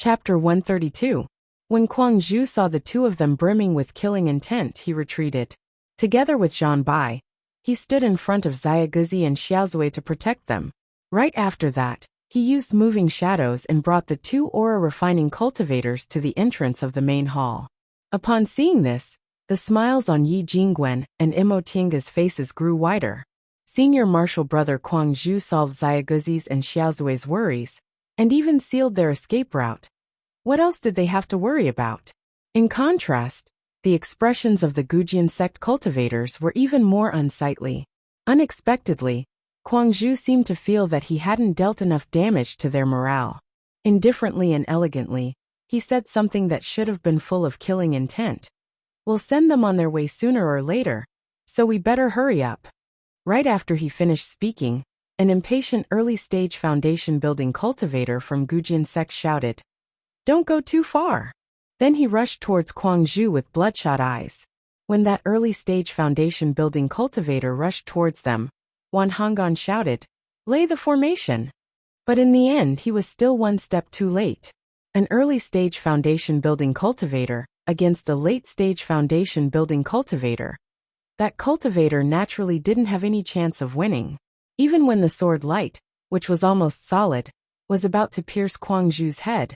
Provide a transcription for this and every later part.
Chapter 132. When Kuang Zhu saw the two of them brimming with killing intent, he retreated. Together with Zhang Bai, he stood in front of Xiaoguzi and Xiaozui to protect them. Right after that, he used moving shadows and brought the two aura-refining cultivators to the entrance of the main hall. Upon seeing this, the smiles on Yi Jingwen and Imo Tianga's faces grew wider. Senior Marshal Brother Kuang Zhu solved Xiaoguzi's and Xiaozui's worries, and even sealed their escape route. What else did they have to worry about? In contrast, the expressions of the Gujian sect cultivators were even more unsightly. Unexpectedly, Kuang Zhu seemed to feel that he hadn't dealt enough damage to their morale. Indifferently and elegantly, he said something that should have been full of killing intent. "We'll send them on their way sooner or later, so we better hurry up." Right after he finished speaking, an impatient early-stage foundation-building cultivator from Gujian sect shouted, "Don't go too far." Then he rushed towards Kuang Zhu with bloodshot eyes. When that early-stage foundation-building cultivator rushed towards them, Wan Honggan shouted, "Lay the formation." But in the end he was still one step too late. An early-stage foundation-building cultivator against a late-stage foundation-building cultivator. That cultivator naturally didn't have any chance of winning. Even when the sword light, which was almost solid, was about to pierce Kuang Zhu's head,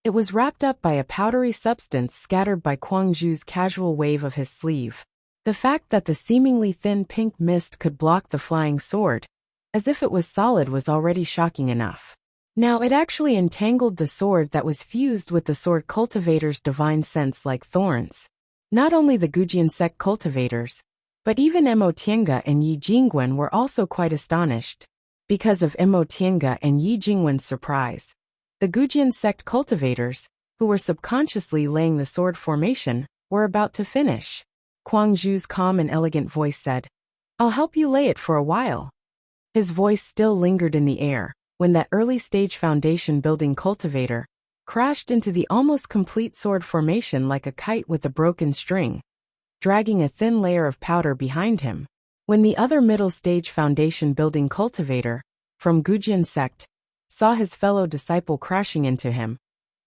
it was wrapped up by a powdery substance scattered by Kuang Zhu's casual wave of his sleeve. The fact that the seemingly thin pink mist could block the flying sword, as if it was solid, was already shocking enough. Now it actually entangled the sword that was fused with the sword cultivator's divine sense like thorns. Not only the Gujian sect cultivators, but even Imo Tianga and Yi Jingwen were also quite astonished. Because of Imo Tianga and Yi Jingwen's surprise, the Gujian sect cultivators, who were subconsciously laying the sword formation, were about to finish. Kuang Zhu's calm and elegant voice said, "I'll help you lay it for a while." His voice still lingered in the air when that early-stage foundation-building cultivator crashed into the almost complete sword formation like a kite with a broken string, dragging a thin layer of powder behind him. When the other middle-stage foundation-building cultivator, from Gujian sect, saw his fellow disciple crashing into him,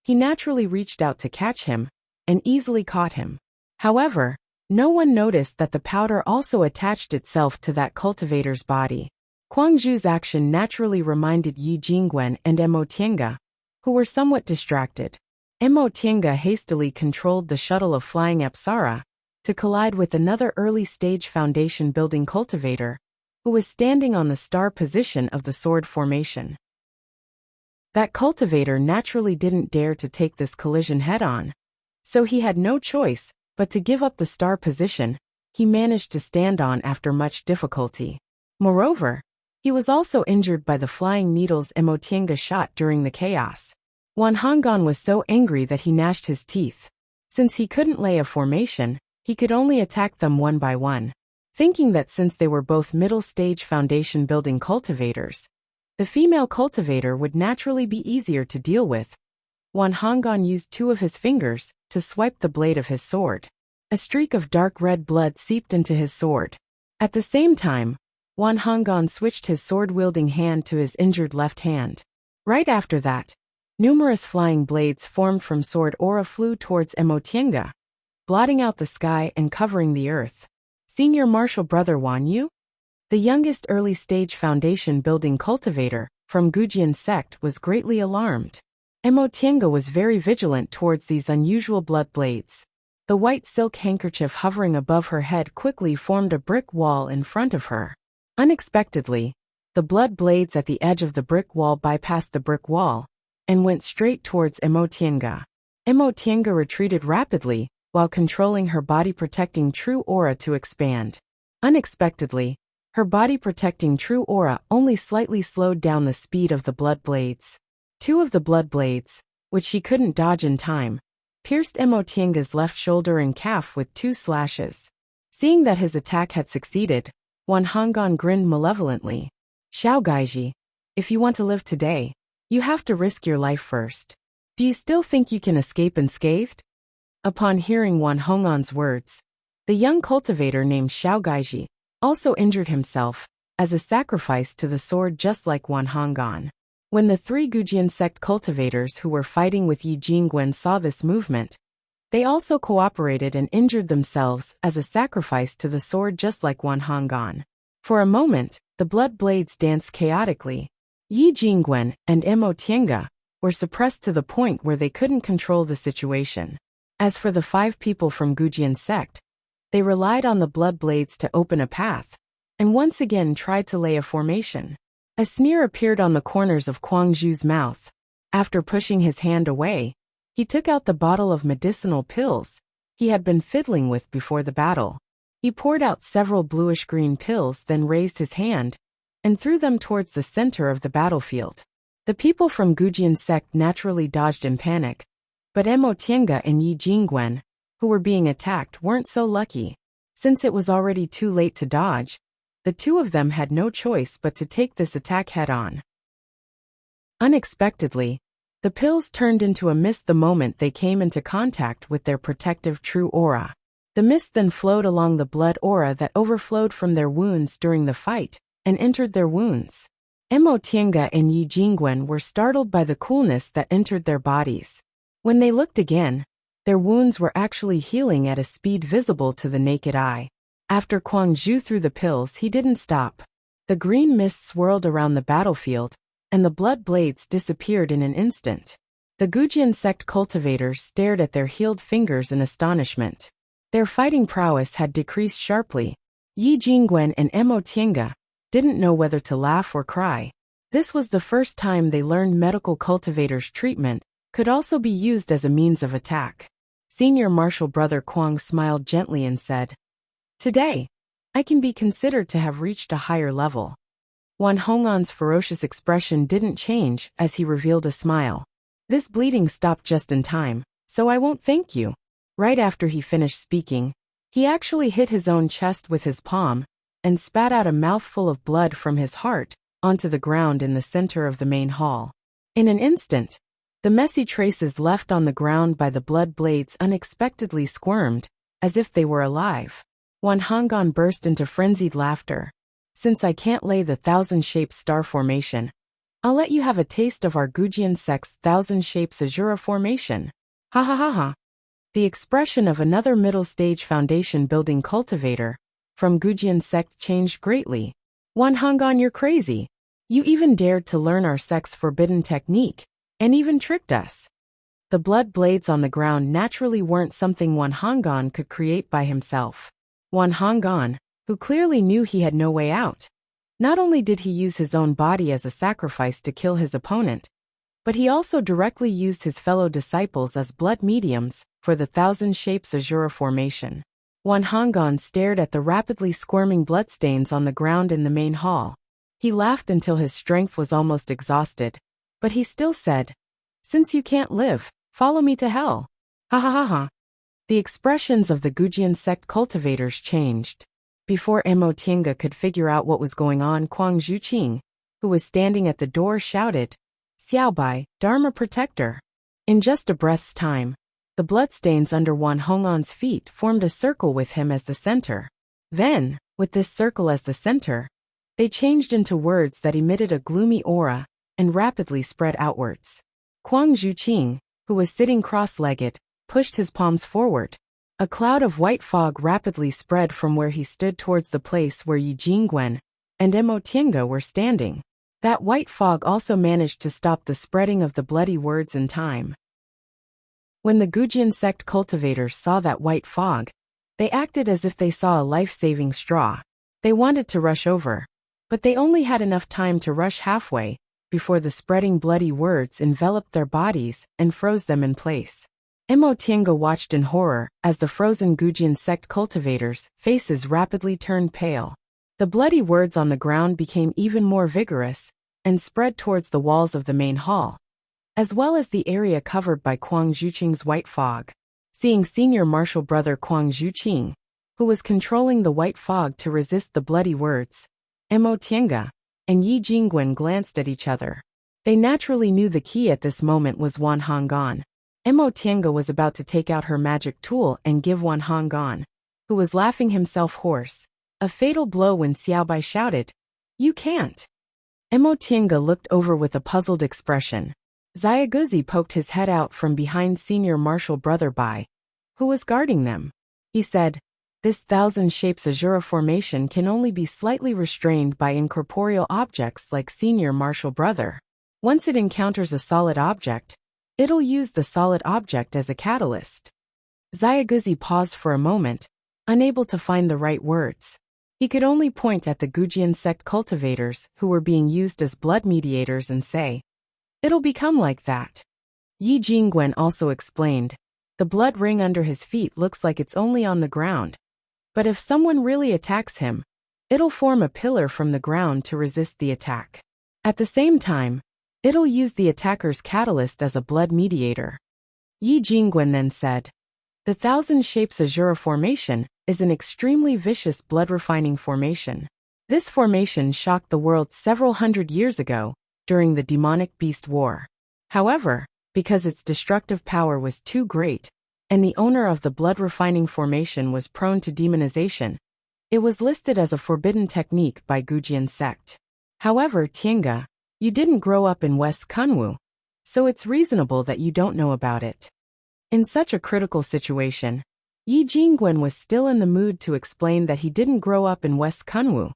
he naturally reached out to catch him, and easily caught him. However, no one noticed that the powder also attached itself to that cultivator's body. Kuang Zhu's action naturally reminded Yi Jingwen and Imo Tianga, who were somewhat distracted. Imo Tianga hastily controlled the shuttle of flying Apsara to collide with another early-stage foundation-building cultivator, who was standing on the star position of the sword formation. That cultivator naturally didn't dare to take this collision head-on, so he had no choice but to give up the star position he managed to stand on after much difficulty. Moreover, he was also injured by the flying needles Imo Tianga shot during the chaos. Wan Honggan was so angry that he gnashed his teeth. Since he couldn't lay a formation, he could only attack them one by one. Thinking that since they were both middle-stage foundation-building cultivators, the female cultivator would naturally be easier to deal with, Wan Honggan used two of his fingers to swipe the blade of his sword. A streak of dark red blood seeped into his sword. At the same time, Wan Honggan switched his sword-wielding hand to his injured left hand. Right after that, numerous flying blades formed from sword aura flew towards Imo Tianga, blotting out the sky and covering the earth. Senior Marshal Brother Wan Yu, the youngest early-stage foundation-building cultivator from Gujian sect, was greatly alarmed. Imo Tianga was very vigilant towards these unusual blood blades. The white silk handkerchief hovering above her head quickly formed a brick wall in front of her. Unexpectedly, the blood blades at the edge of the brick wall bypassed the brick wall and went straight towards Imo Tianga. Imo Tianga retreated rapidly while controlling her body-protecting true aura to expand. Unexpectedly, her body-protecting true aura only slightly slowed down the speed of the blood blades. Two of the blood blades, which she couldn't dodge in time, pierced Imo Tianga's left shoulder and calf with two slashes. Seeing that his attack had succeeded, Wan Honggan grinned malevolently. "Xiao Gaiji, if you want to live today, you have to risk your life first. Do you still think you can escape unscathed?" Upon hearing Wan Honggan's words, the young cultivator named Xiao Gaiji also injured himself as a sacrifice to the sword, just like Wan Honggan. When the three Gujian sect cultivators who were fighting with Yi Jingwen saw this movement, they also cooperated and injured themselves as a sacrifice to the sword, just like Wan Honggan. For a moment, the blood blades danced chaotically. Yi Jingwen and Mo Tiange were suppressed to the point where they couldn't control the situation. As for the 5 people from Gujian sect, they relied on the blood blades to open a path, and once again tried to lay a formation. A sneer appeared on the corners of Kwang Zhu's mouth. After pushing his hand away, he took out the bottle of medicinal pills he had been fiddling with before the battle. He poured out several bluish-green pills, then raised his hand and threw them towards the center of the battlefield. The people from Gujian sect naturally dodged in panic, but Mo Tiange and Yi Jingwen, who were being attacked, weren't so lucky. Since it was already too late to dodge, the two of them had no choice but to take this attack head-on. Unexpectedly, the pills turned into a mist the moment they came into contact with their protective true aura. The mist then flowed along the blood aura that overflowed from their wounds during the fight and entered their wounds. Mo Tiange and Yi Jingwen were startled by the coolness that entered their bodies. When they looked again, their wounds were actually healing at a speed visible to the naked eye. After Kwang Zhu threw the pills, he didn't stop. The green mist swirled around the battlefield, and the blood blades disappeared in an instant. The Gujian sect cultivators stared at their healed fingers in astonishment. Their fighting prowess had decreased sharply. Yi Jingwen and Mo Tiange didn't know whether to laugh or cry. This was the first time they learned medical cultivators' treatment could also be used as a means of attack. Senior Martial Brother Kwang smiled gently and said, "Today, I can be considered to have reached a higher level." Wan Honggan's ferocious expression didn't change as he revealed a smile. "This bleeding stopped just in time, so I won't thank you." Right after he finished speaking, he actually hit his own chest with his palm and spat out a mouthful of blood from his heart onto the ground in the center of the main hall. In an instant, the messy traces left on the ground by the blood blades unexpectedly squirmed, as if they were alive. Wan Honggan burst into frenzied laughter. "Since I can't lay the thousand-shaped star formation, I'll let you have a taste of our Gujian sect's thousand-shaped Azura formation. Ha ha ha ha." The expression of another middle-stage foundation-building cultivator from Gujian sect changed greatly. "Wan Honggan, you're crazy. You even dared to learn our sect's forbidden technique, and even tricked us." The blood blades on the ground naturally weren't something Wan Honggan could create by himself. Wan Honggan, who clearly knew he had no way out, not only did he use his own body as a sacrifice to kill his opponent, but he also directly used his fellow disciples as blood mediums for the thousand shapes Azura formation. Wan Honggan stared at the rapidly squirming bloodstains on the ground in the main hall. He laughed until his strength was almost exhausted, but he still said, "Since you can't live, follow me to hell." Ha ha ha ha. The expressions of the Gujian sect cultivators changed. Before Mo Tiange could figure out what was going on, Kwang Zhu, who was standing at the door, shouted, "Xiaobai, Dharma Protector." In just a breath's time, the bloodstains under Wan Honggan's feet formed a circle with him as the center. Then, with this circle as the center, they changed into words that emitted a gloomy aura and rapidly spread outwards. Kwang Zhu, who was sitting cross-legged, pushed his palms forward. A cloud of white fog rapidly spread from where he stood towards the place where Yi Jingwen and Mo Tiange were standing. That white fog also managed to stop the spreading of the bloody words in time. When the Gujian sect cultivators saw that white fog, they acted as if they saw a life-saving straw. They wanted to rush over, but they only had enough time to rush halfway before the spreading bloody words enveloped their bodies and froze them in place. Mo Tiange watched in horror as the frozen Gujian sect cultivators' faces rapidly turned pale. The bloody words on the ground became even more vigorous and spread towards the walls of the main hall, as well as the area covered by Kwang Zhuqing's white fog. Seeing Senior Martial Brother Kwang Zhuqing, who was controlling the white fog to resist the bloody words, Mo Tiange and Yi Jingwen glanced at each other. They naturally knew the key at this moment was Wan Honggan. Mo Tiange was about to take out her magic tool and give Wan Honggan, who was laughing himself hoarse, a fatal blow when Xiaobai shouted, "You can't!" Emotinga looked over with a puzzled expression. Zyaguzi poked his head out from behind Senior Marshal Brother Bai, who was guarding them. He said, "This thousand shapes Azura formation can only be slightly restrained by incorporeal objects like Senior Marshal Brother. Once it encounters a solid object, it'll use the solid object as a catalyst." Zyaguzi paused for a moment, unable to find the right words. He could only point at the Gujian sect cultivators who were being used as blood mediators and say, "It'll become like that." Yi Jingwen also explained, "The blood ring under his feet looks like it's only on the ground. But if someone really attacks him, it'll form a pillar from the ground to resist the attack. At the same time, it'll use the attacker's catalyst as a blood mediator." Yi Jingwen then said, "The Thousand Shapes Azura formation is an extremely vicious blood-refining formation. This formation shocked the world several hundred years ago, during the demonic beast war. However, because its destructive power was too great, and the owner of the blood-refining formation was prone to demonization, it was listed as a forbidden technique by Gujian sect. However, Tiange, you didn't grow up in West Kunwu, so it's reasonable that you don't know about it." In such a critical situation, Yi Jingwen was still in the mood to explain that he didn't grow up in West Kunwu,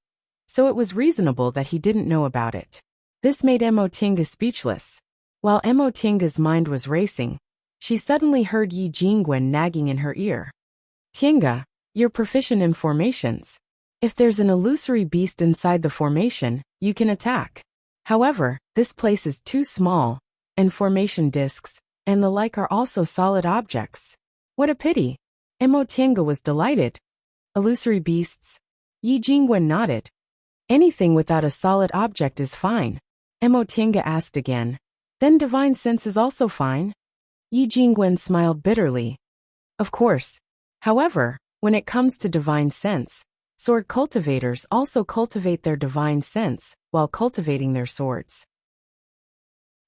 so it was reasonable that he didn't know about it. This made Emotinga speechless. While Emotinga's mind was racing, she suddenly heard Yi Jingwen nagging in her ear. "Tiange, you're proficient in formations. If there's an illusory beast inside the formation, you can attack. However, this place is too small, and formation discs, and the like are also solid objects. What a pity." Emotinga was delighted. "Illusory beasts?" Yi Jingwen nodded. "Anything without a solid object is fine." Emotinga asked again. "Then divine sense is also fine?" Yi Jingwen smiled bitterly. "Of course. However, when it comes to divine sense, sword cultivators also cultivate their divine sense while cultivating their swords.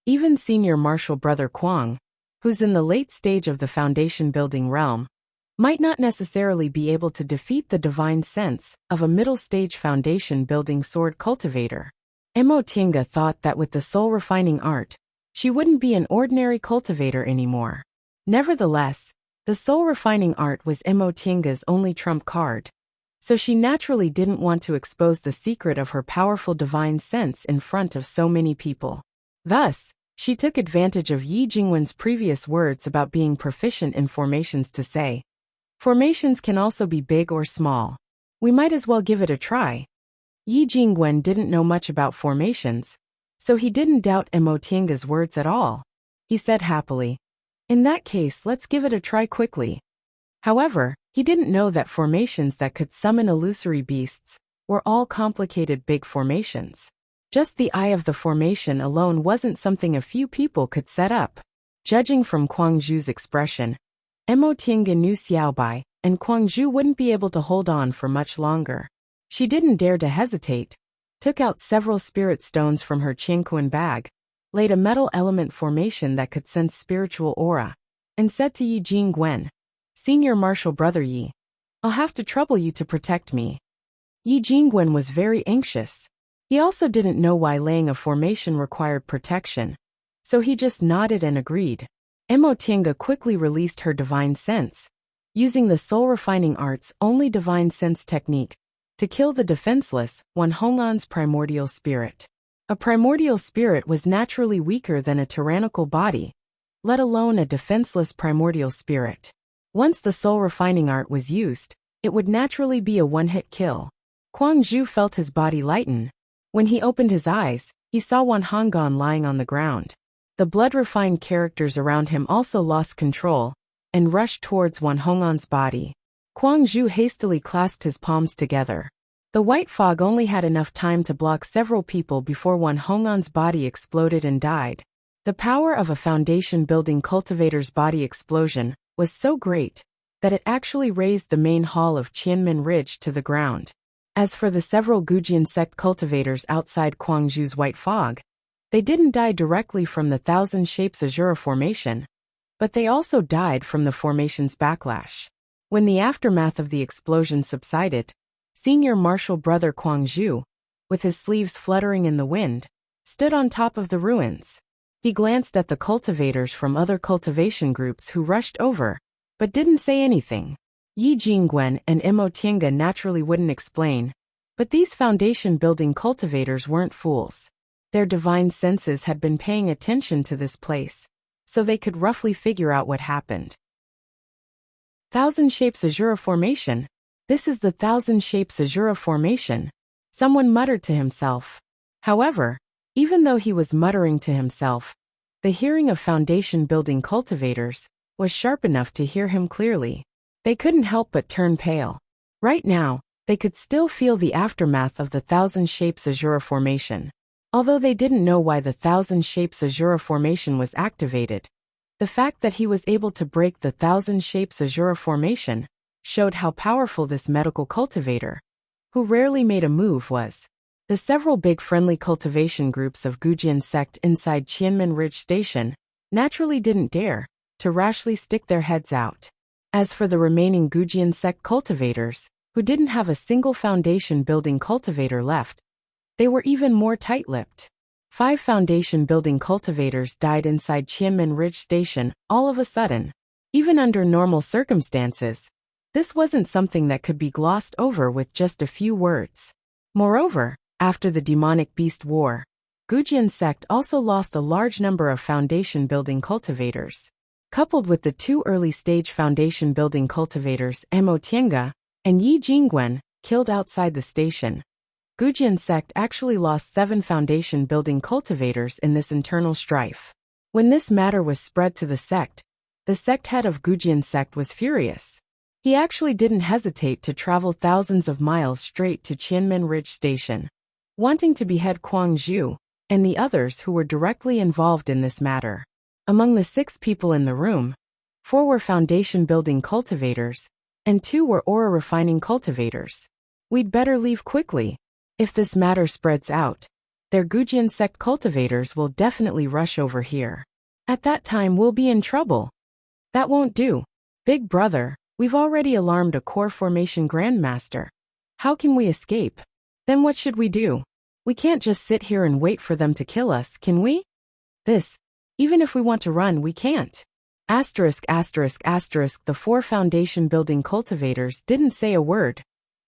Even Senior Marshal Brother Kwang, who's in the late stage of the foundation building realm, might not necessarily be able to defeat the divine sense of a middle-stage foundation-building sword cultivator." Emotinga thought that with the soul-refining art, she wouldn't be an ordinary cultivator anymore. Nevertheless, the soul-refining art was Emotinga's only trump card, so she naturally didn't want to expose the secret of her powerful divine sense in front of so many people. Thus, she took advantage of Yi Jingwen's previous words about being proficient in formations to say, "Formations can also be big or small. We might as well give it a try." Yi Jingwen didn't know much about formations, so he didn't doubt Emotinga's words at all. He said happily, "In that case, let's give it a try quickly." However, he didn't know that formations that could summon illusory beasts were all complicated big formations. Just the eye of the formation alone wasn't something a few people could set up. Judging from Kwangju's expression, Emotinga knew Xiaobai and Kwangju wouldn't be able to hold on for much longer. She didn't dare to hesitate, took out several spirit stones from her Qingquan bag, laid a metal element formation that could sense spiritual aura, and said to Yi Jingwen, "Senior Marshal Brother Yi, I'll have to trouble you to protect me." Yi Jingwen was very anxious. He also didn't know why laying a formation required protection, so he just nodded and agreed. Emotinga quickly released her divine sense, using the soul-refining art's only divine sense technique, to kill the defenseless Wanhong'an's primordial spirit. A primordial spirit was naturally weaker than a tyrannical body, let alone a defenseless primordial spirit. Once the soul-refining art was used, it would naturally be a one-hit kill. Kwangju felt his body lighten. When he opened his eyes, he saw Wanhong'an lying on the ground. The blood-refined characters around him also lost control and rushed towards Wanhong'an's body. Kwangju hastily clasped his palms together. The white fog only had enough time to block several people before Wanhong'an's body exploded and died. The power of a foundation-building cultivator's body explosion was so great that it actually raised the main hall of Qianmen Ridge to the ground. As for the several Gujian sect cultivators outside Kwangju's white fog, they didn't die directly from the Thousand Shapes Azura formation, but they also died from the formation's backlash. When the aftermath of the explosion subsided, Senior Marshal Brother Kwangju, with his sleeves fluttering in the wind, stood on top of the ruins. He glanced at the cultivators from other cultivation groups who rushed over, but didn't say anything. Yi Jingwen and Emotienga naturally wouldn't explain, but these foundation-building cultivators weren't fools. Their divine senses had been paying attention to this place, so they could roughly figure out what happened. Thousand Shapes Azura Formation. This is the Thousand Shapes Azura Formation, someone muttered to himself. However, even though he was muttering to himself, the hearing of foundation-building cultivators was sharp enough to hear him clearly. They couldn't help but turn pale. Right now, they could still feel the aftermath of the Thousand Shapes Azura Formation. Although they didn't know why the Thousand Shapes Azura Formation was activated, the fact that he was able to break the Thousand Shapes Azura Formation showed how powerful this medical cultivator, who rarely made a move, was. The several big friendly cultivation groups of Gujian sect inside Qianmen Ridge Station naturally didn't dare to rashly stick their heads out. As for the remaining Gujian sect cultivators, who didn't have a single foundation-building cultivator left, they were even more tight-lipped. 5 foundation-building cultivators died inside Qianmen Ridge Station all of a sudden. Even under normal circumstances, this wasn't something that could be glossed over with just a few words. Moreover, after the demonic beast war, Gujian sect also lost a large number of foundation-building cultivators. Coupled with the 2 early-stage foundation-building cultivators Emotienga and Yi Jingwen killed outside the station, Gujian sect actually lost 7 foundation-building cultivators in this internal strife. When this matter was spread to the sect head of Gujian sect was furious. He actually didn't hesitate to travel thousands of miles straight to Qianmen Ridge Station, wanting to behead Kuang Zhu and the others who were directly involved in this matter. Among the 6 people in the room, 4 were foundation-building cultivators, and 2 were aura-refining cultivators. We'd better leave quickly. If this matter spreads out, their Gujian sect cultivators will definitely rush over here. At that time we'll be in trouble. That won't do. Big brother, we've already alarmed a core formation grandmaster. How can we escape? Then what should we do? We can't just sit here and wait for them to kill us, can we? Even if we want to run, we can't. The 4 foundation-building cultivators didn't say a word,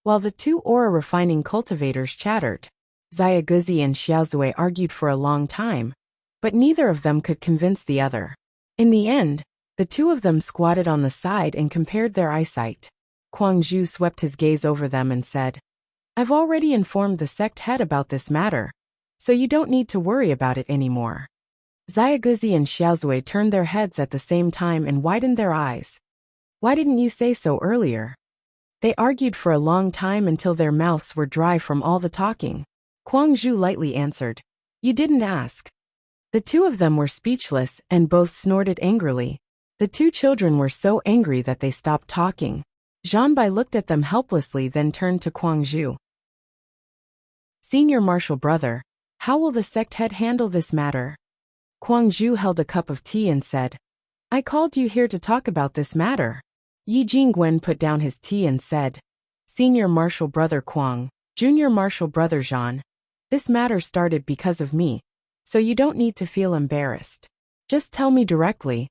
while the 2 aura-refining cultivators chattered. Xiaoguzi and Xiaozui argued for a long time, but neither of them could convince the other. In the end, the 2 of them squatted on the side and compared their eyesight. Kuang Zhu swept his gaze over them and said, "I've already informed the sect head about this matter, so you don't need to worry about it anymore." Xiaoguzi and Xiaozui turned their heads at the same time and widened their eyes. "Why didn't you say so earlier?" They argued for a long time until their mouths were dry from all the talking. Kuang Zhu lightly answered, "You didn't ask." The 2 of them were speechless and both snorted angrily. The 2 children were so angry that they stopped talking. Zhanbai looked at them helplessly, then turned to Kuang Zhu. "Senior martial brother, how will the sect head handle this matter?" Kuang Zhu held a cup of tea and said, "I called you here to talk about this matter." Yi Jingwen put down his tea and said, "Senior martial brother Kuang, junior martial brother Zhan, this matter started because of me, so you don't need to feel embarrassed. Just tell me directly."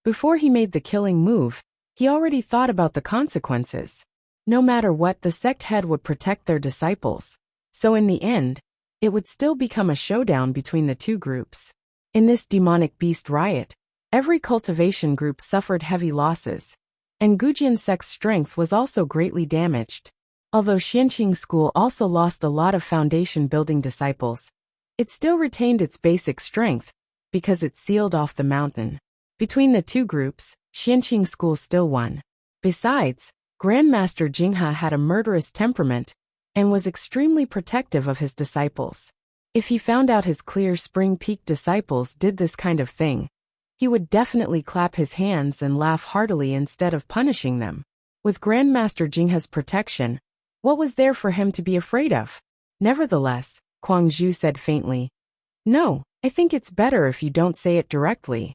Before he made the killing move, he already thought about the consequences. No matter what, the sect head would protect their disciples, so in the end, it would still become a showdown between the 2 groups. In this demonic beast riot, every cultivation group suffered heavy losses, and Gujian sect's strength was also greatly damaged. Although Xianqing School also lost a lot of foundation-building disciples, it still retained its basic strength, because it sealed off the mountain. Between the 2 groups, Xianqing School still won. Besides, Grandmaster Jinghe had a murderous temperament, and was extremely protective of his disciples. If he found out his Clear Spring Peak disciples did this kind of thing, he would definitely clap his hands and laugh heartily instead of punishing them. With Grandmaster Jinghe's protection, what was there for him to be afraid of? Nevertheless, Kuang Zhu said faintly, "No, I think it's better if you don't say it directly."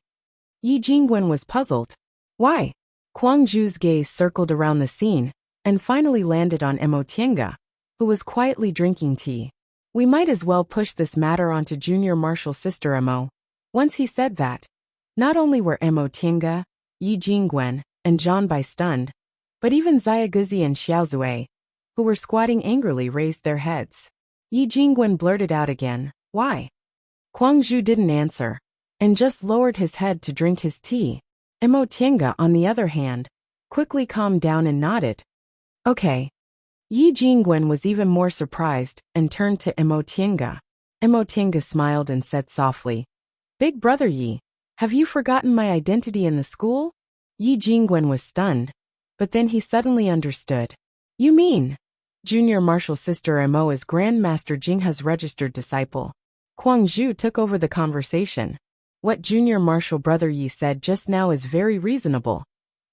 Yi Jingwen was puzzled. Why? Kuang Zhu's gaze circled around the scene, and finally landed on Emotienga, who was quietly drinking tea. We might as well push this matter onto junior martial sister Mo. Once he said that, not only were Mo Tiange, Yi Jingwen, and Zhan Bai stunned, but even Xiaoguzi and Xiaozui, who were squatting angrily, raised their heads. Yi Jingwen blurted out again, "Why?" Kwang Zhu didn't answer, and just lowered his head to drink his tea. Mo Tiange, on the other hand, quickly calmed down and nodded. "Okay." Yi Jingwen was even more surprised and turned to Mo Tiange. Mo Tiange smiled and said softly, "Big brother Yi, have you forgotten my identity in the school?" Yi Jingwen was stunned, but then he suddenly understood. "You mean?" Junior martial sister Mo is Grandmaster Jinghe's registered disciple. Kwang Zhu took over the conversation. "What junior martial brother Yi said just now is very reasonable.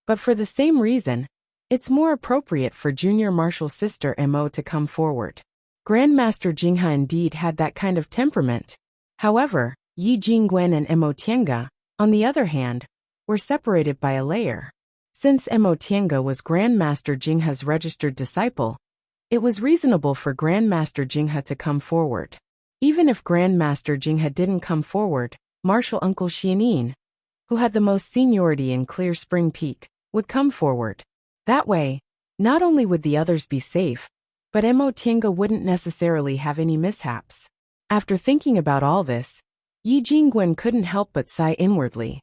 But for the same reason, it's more appropriate for junior martial sister Mo to come forward. Grandmaster Jinghe indeed had that kind of temperament. However, Yi Jingwen and Mo Tiange, on the other hand, were separated by a layer. Since Mo Tiange was Grandmaster Jinghe's registered disciple, it was reasonable for Grandmaster Jinghe to come forward. Even if Grandmaster Jinghe didn't come forward, Martial Uncle Xianin, who had the most seniority in Clear Spring Peak, would come forward. That way, not only would the others be safe, but Mo Tiange wouldn't necessarily have any mishaps. After thinking about all this, Yi Jingwen couldn't help but sigh inwardly.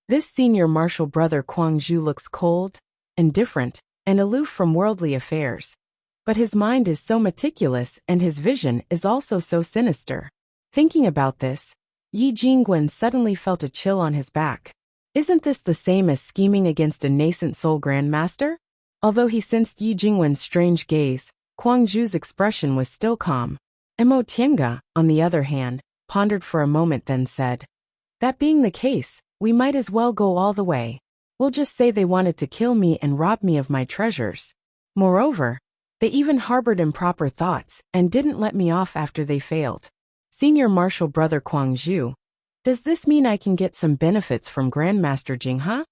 This senior martial brother Kwang Zhu looks cold, indifferent, and aloof from worldly affairs. But his mind is so meticulous and his vision is also so sinister. Thinking about this, Yi Jingwen suddenly felt a chill on his back. Isn't this the same as scheming against a nascent soul grandmaster? Although he sensed Yi Jingwen's strange gaze, Kwang Zhu's expression was still calm. Mo Tiange, on the other hand, pondered for a moment, then said, "That being the case, we might as well go all the way. We'll just say they wanted to kill me and rob me of my treasures. Moreover, they even harbored improper thoughts and didn't let me off after they failed. Senior martial brother Kwang Zhu, does this mean I can get some benefits from Grandmaster Jinghe?"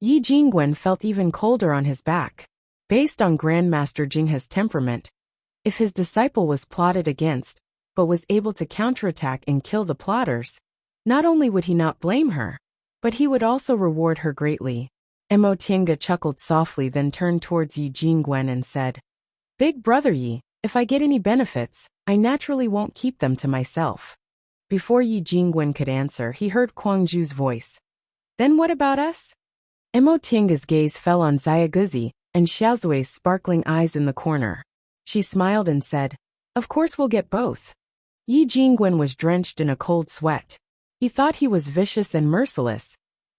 Yi Jingwen felt even colder on his back. Based on Grandmaster Jinghe's temperament, if his disciple was plotted against, but was able to counterattack and kill the plotters, not only would he not blame her, but he would also reward her greatly. Mo Tiange chuckled softly, then turned towards Yi Jingwen and said, "Big brother Yi, if I get any benefits, I naturally won't keep them to myself." Before Yi Jingwen could answer, he heard Kwang Zhu's voice. "Then what about us?" Mo Tiange's gaze fell on Xiaoguzi and Xiaozui's sparkling eyes in the corner. She smiled and said, "Of course we'll get both." Yi Jingwen was drenched in a cold sweat. He thought he was vicious and merciless,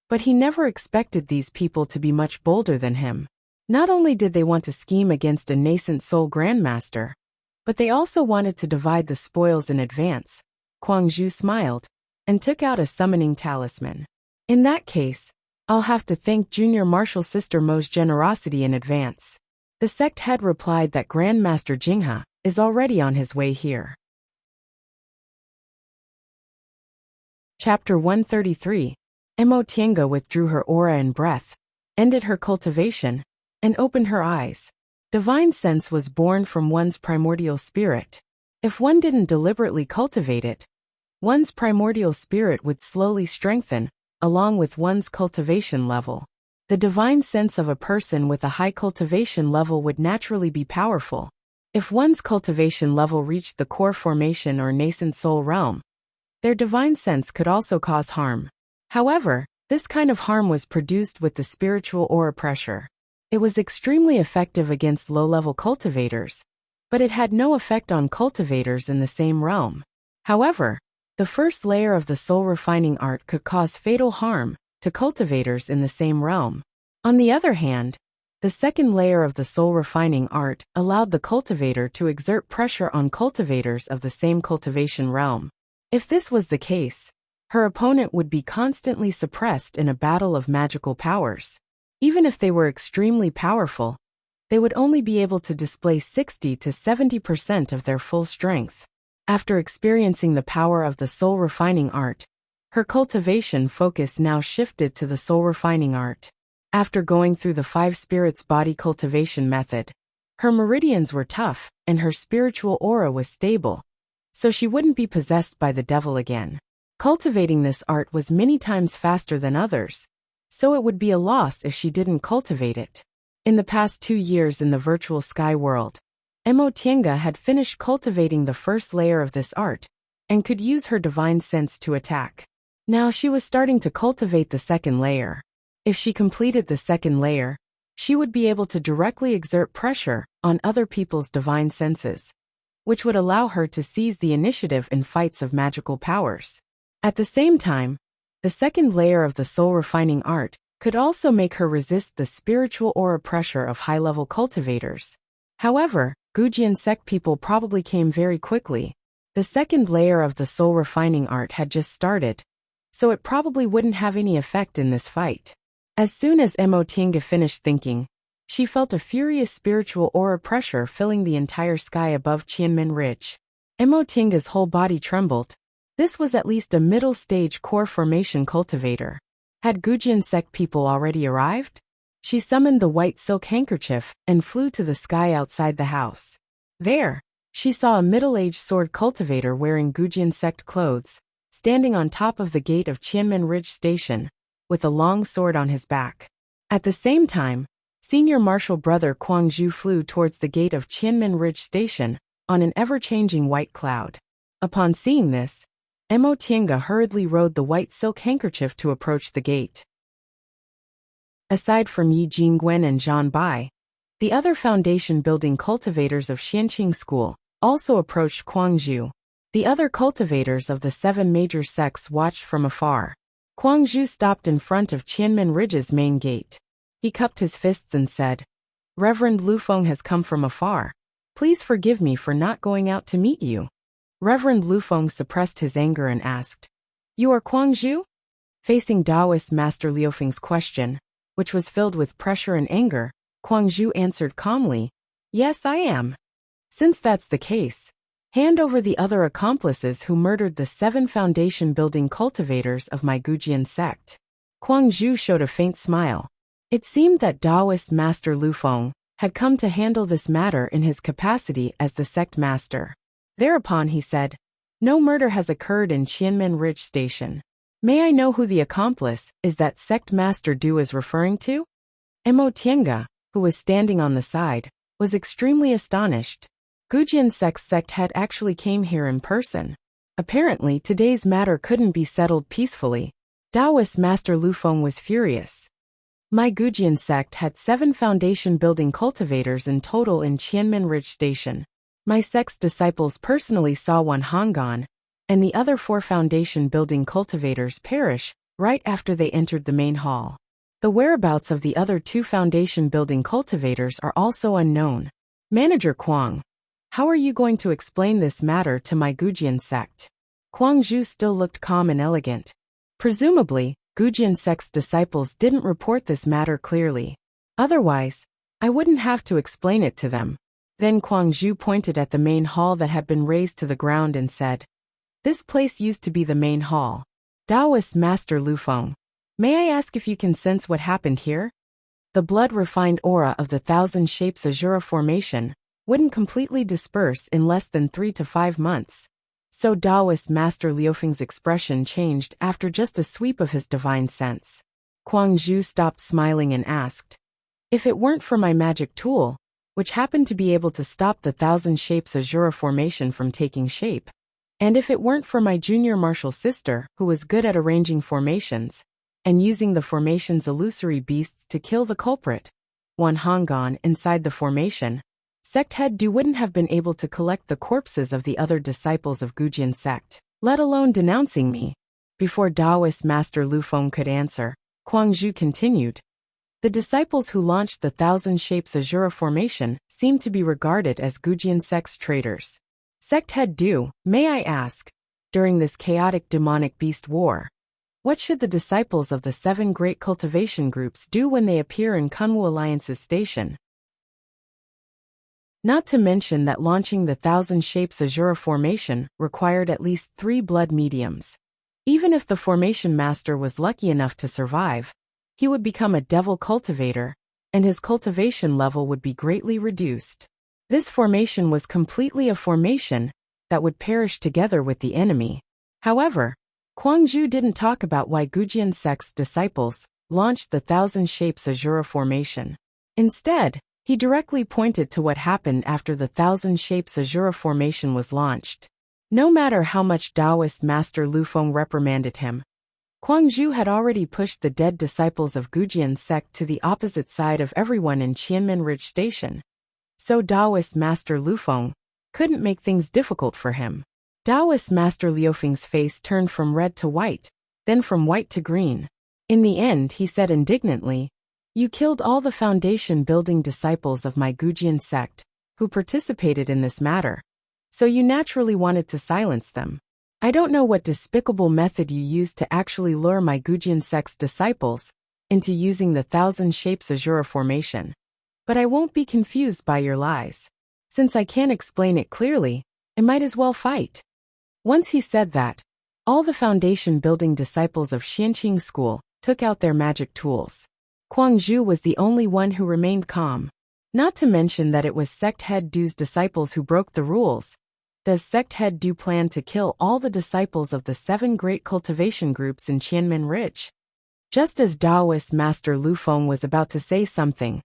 but he never expected these people to be much bolder than him. Not only did they want to scheme against a nascent soul grandmaster, but they also wanted to divide the spoils in advance. Kwang Zhu smiled and took out a summoning talisman. "In that case, I'll have to thank junior martial sister Mo's generosity in advance." The sect head replied that Grandmaster Jinghe is already on his way here. Chapter 133. Mo Tiange withdrew her aura and breath, ended her cultivation, and opened her eyes. Divine sense was born from one's primordial spirit. If one didn't deliberately cultivate it, one's primordial spirit would slowly strengthen, along with one's cultivation level. The divine sense of a person with a high cultivation level would naturally be powerful. If one's cultivation level reached the core formation or nascent soul realm, their divine sense could also cause harm. However, this kind of harm was produced with the spiritual aura pressure. It was extremely effective against low-level cultivators, but it had no effect on cultivators in the same realm. However, the first layer of the soul refining art could cause fatal harm to cultivators in the same realm. On the other hand, the second layer of the soul refining art allowed the cultivator to exert pressure on cultivators of the same cultivation realm. If this was the case, her opponent would be constantly suppressed in a battle of magical powers. Even if they were extremely powerful, they would only be able to display 60 to 70% of their full strength. After experiencing the power of the soul refining art, her cultivation focus now shifted to the soul refining art. After going through the 5 spirits body cultivation method, Her meridians were tough, and her spiritual aura was stable, so she wouldn't be possessed by the devil again. Cultivating this art was many times faster than others, so it would be a loss if she didn't cultivate it. In the past 2 years in the virtual sky world, Mo Tienga had finished cultivating the first layer of this art, and could use her divine sense to attack. Now she was starting to cultivate the second layer. If she completed the second layer, she would be able to directly exert pressure on other people's divine senses, which would allow her to seize the initiative in fights of magical powers. At the same time, the second layer of the soul-refining art could also make her resist the spiritual aura pressure of high-level cultivators. However, Gujian sect people probably came very quickly. The second layer of the soul-refining art had just started, so it probably wouldn't have any effect in this fight. As soon as Mo Tienga finished thinking, she felt a furious spiritual aura pressure filling the entire sky above Qianmen Ridge. Mo Tienga's whole body trembled. This was at least a middle-stage core formation cultivator. Had Gujian sect people already arrived? She summoned the white silk handkerchief and flew to the sky outside the house. There, she saw a middle-aged sword cultivator wearing Gujian sect clothes, standing on top of the gate of Qianmen Ridge Station, with a long sword on his back. At the same time, Senior Marshal Brother Guangzhu flew towards the gate of Qianmen Ridge Station, on an ever-changing white cloud. Upon seeing this, Mo Tienga hurriedly rode the white silk handkerchief to approach the gate. Aside from Yi Jingwen and Zhan Bai, the other foundation-building cultivators of Xianqing School also approached Guangzhu. The other cultivators of the 7 major sects watched from afar. Guangzhu stopped in front of Qianmen Ridge's main gate. He cupped his fists and said, "Reverend Lufeng has come from afar. Please forgive me for not going out to meet you." Reverend Lufeng suppressed his anger and asked, "You are Guangzhu?" Facing Taoist Master Liufeng's question, which was filled with pressure and anger, Guangzhu answered calmly, "Yes, I am." "Since that's the case, hand over the other accomplices who murdered the 7 foundation-building cultivators of my Gujian sect." Guangzhu showed a faint smile. It seemed that Taoist Master Lufeng had come to handle this matter in his capacity as the sect master. Thereupon he said, "No murder has occurred in Qianmen Ridge Station. May I know who the accomplice is that sect master Du is referring to?" Mo Tienga, who was standing on the side, was extremely astonished. Gujian sect head actually came here in person. Apparently today's matter couldn't be settled peacefully. Taoist Master Lufeng was furious. My Gujian sect had 7 foundation-building cultivators in total in Qianmen Ridge Station. My sect's disciples personally saw one Honggan, and the other 4 foundation-building cultivators perish right after they entered the main hall. The whereabouts of the other 2 foundation-building cultivators are also unknown. Manager Guang, how are you going to explain this matter to my Gujian sect? Guangzhu still looked calm and elegant. Presumably, Gujian sect's disciples didn't report this matter clearly. Otherwise, I wouldn't have to explain it to them. Then Guangzhu pointed at the main hall that had been razed to the ground and said, "This place used to be the main hall. Taoist Master Lufeng, may I ask if you can sense what happened here?" The blood-refined aura of the 1,000 Shapes Azura formation wouldn't completely disperse in less than 3 to 5 months. So Taoist Master Liufeng's expression changed after just a sweep of his divine sense. Guangzhu stopped smiling and asked, "If it weren't for my magic tool, which happened to be able to stop the 1,000 Shapes Azura formation from taking shape, and if it weren't for my junior martial sister who was good at arranging formations, and using the formation's illusory beasts to kill the culprit, one Honggan inside the formation, sect head Du wouldn't have been able to collect the corpses of the other disciples of Gujian sect, let alone denouncing me." Before Taoist Master Lufeng could answer, Guangzhu continued, "The disciples who launched the 1,000 Shapes Azura formation seem to be regarded as Gujian sect's traitors. Sect head Du, may I ask, during this chaotic demonic beast war, what should the disciples of the 7 great cultivation groups do when they appear in Kunwu Alliance's station? Not to mention that launching the 1,000 Shapes Azura formation required at least 3 blood mediums. Even if the formation master was lucky enough to survive, he would become a devil cultivator, and his cultivation level would be greatly reduced. This formation was completely a formation that would perish together with the enemy. However, Kwang Ju didn't talk about why Gujian sect's disciples launched the Thousand Shapes Azura formation. Instead, he directly pointed to what happened after the Thousand Shapes Azura formation was launched. No matter how much Taoist Master Lu Feng reprimanded him, Kwang Ju had already pushed the dead disciples of Gujian sect to the opposite side of everyone in Qianmen Ridge Station. So Taoist Master Lu Feng couldn't make things difficult for him. Taoist Master Liu Feng's face turned from red to white, then from white to green. In the end, he said indignantly, "You killed all the foundation-building disciples of my Gujian sect, who participated in this matter. So you naturally wanted to silence them. I don't know what despicable method you used to actually lure my Gujian sect's disciples into using the Thousand Shapes Azura formation. But I won't be confused by your lies. Since I can't explain it clearly, I might as well fight." Once he said that, all the foundation-building disciples of Xianqing School took out their magic tools. Kwang Ju was the only one who remained calm. Not to mention that it was Sect Head Du's disciples who broke the rules. Does Sect Head Du plan to kill all the disciples of the 7 great cultivation groups in Qianmen Ridge? Just as Taoist Master Lu Feng was about to say something,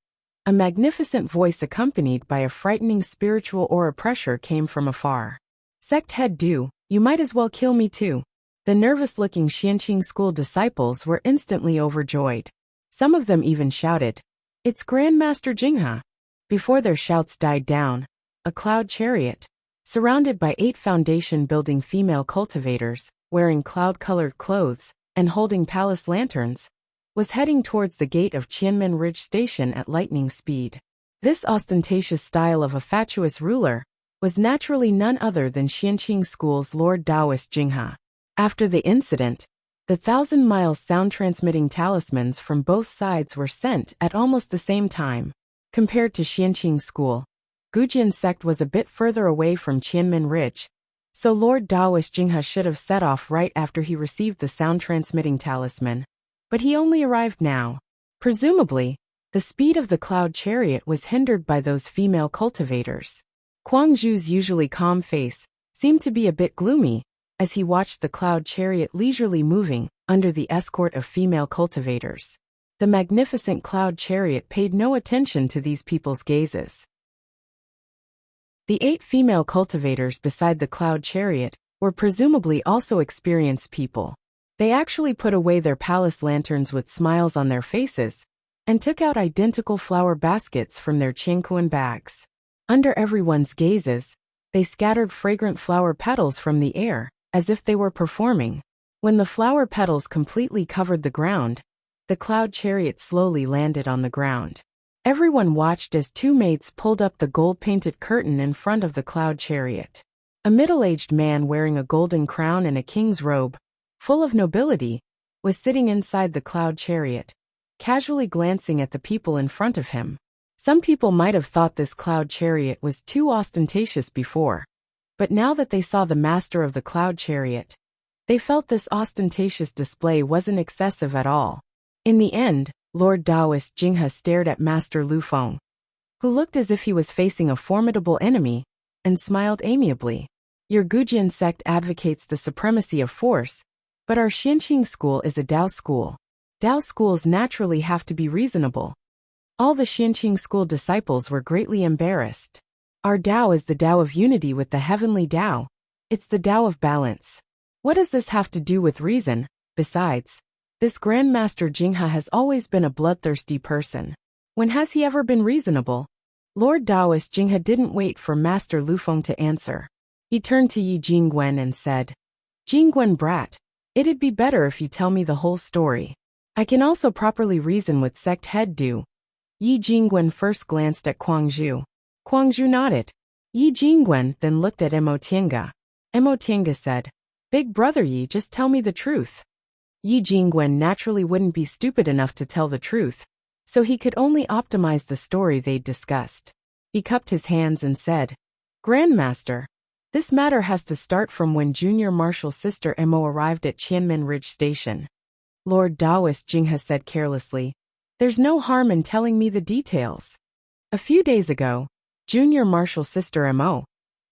a magnificent voice accompanied by a frightening spiritual aura pressure came from afar. "Sect Head Du, you might as well kill me too." The nervous-looking Xianqing School disciples were instantly overjoyed. Some of them even shouted, "It's Grandmaster Jinghe!" Before their shouts died down, a cloud chariot, surrounded by 8 foundation-building female cultivators, wearing cloud-colored clothes and holding palace lanterns, was heading towards the gate of Qianmen Ridge Station at lightning speed. This ostentatious style of a fatuous ruler was naturally none other than Xianqing School's Lord Taoist Jinghe. After the incident, the 1,000-mile sound-transmitting talismans from both sides were sent at almost the same time. Compared to Xianqing School, Gujian sect was a bit further away from Qianmen Ridge, so Lord Taoist Jinghe should have set off right after he received the sound-transmitting talisman. But he only arrived now. Presumably, the speed of the cloud chariot was hindered by those female cultivators. Kwang Ju's usually calm face seemed to be a bit gloomy as he watched the cloud chariot leisurely moving under the escort of female cultivators. The magnificent cloud chariot paid no attention to these people's gazes. The 8 female cultivators beside the cloud chariot were presumably also experienced people. They actually put away their palace lanterns with smiles on their faces and took out identical flower baskets from their Qianquan bags. Under everyone's gazes, they scattered fragrant flower petals from the air, as if they were performing. When the flower petals completely covered the ground, the cloud chariot slowly landed on the ground. Everyone watched as 2 maids pulled up the gold-painted curtain in front of the cloud chariot. A middle-aged man wearing a golden crown and a king's robe, full of nobility, was sitting inside the cloud chariot, casually glancing at the people in front of him. Some people might have thought this cloud chariot was too ostentatious before, but now that they saw the master of the cloud chariot, they felt this ostentatious display wasn't excessive at all. In the end, Lord Taoist Jinghe stared at Master Lu Feng, who looked as if he was facing a formidable enemy, and smiled amiably. "Your Gujian sect advocates the supremacy of force, but our Xianqing school is a Dao school. Dao schools naturally have to be reasonable." All the Xianqing school disciples were greatly embarrassed. "Our Dao is the Dao of unity with the heavenly Dao. It's the Dao of balance. What does this have to do with reason? Besides, this Grandmaster Jinghe has always been a bloodthirsty person. When has he ever been reasonable?" Lord Taoist Jinghe didn't wait for Master Lu Feng to answer. He turned to Yi Jingwen and said, "Jingwen brat, it'd be better if you tell me the whole story. I can also properly reason with Sect Head Du." Yi Jingwen first glanced at Kwang Ju. Kwang Ju nodded. Yi Jingwen then looked at Emo Tiange. Emo Tiange said, "Big brother Yi, just tell me the truth." Yi Jingwen naturally wouldn't be stupid enough to tell the truth, so he could only optimize the story they'd discussed. He cupped his hands and said, "Grandmaster, this matter has to start from when Junior Marshal's sister Emo arrived at Qianmen Ridge Station." Lord Taoist Jinghe said carelessly, There's no harm in telling me the details. A few days ago, Junior Marshal Sister Mo,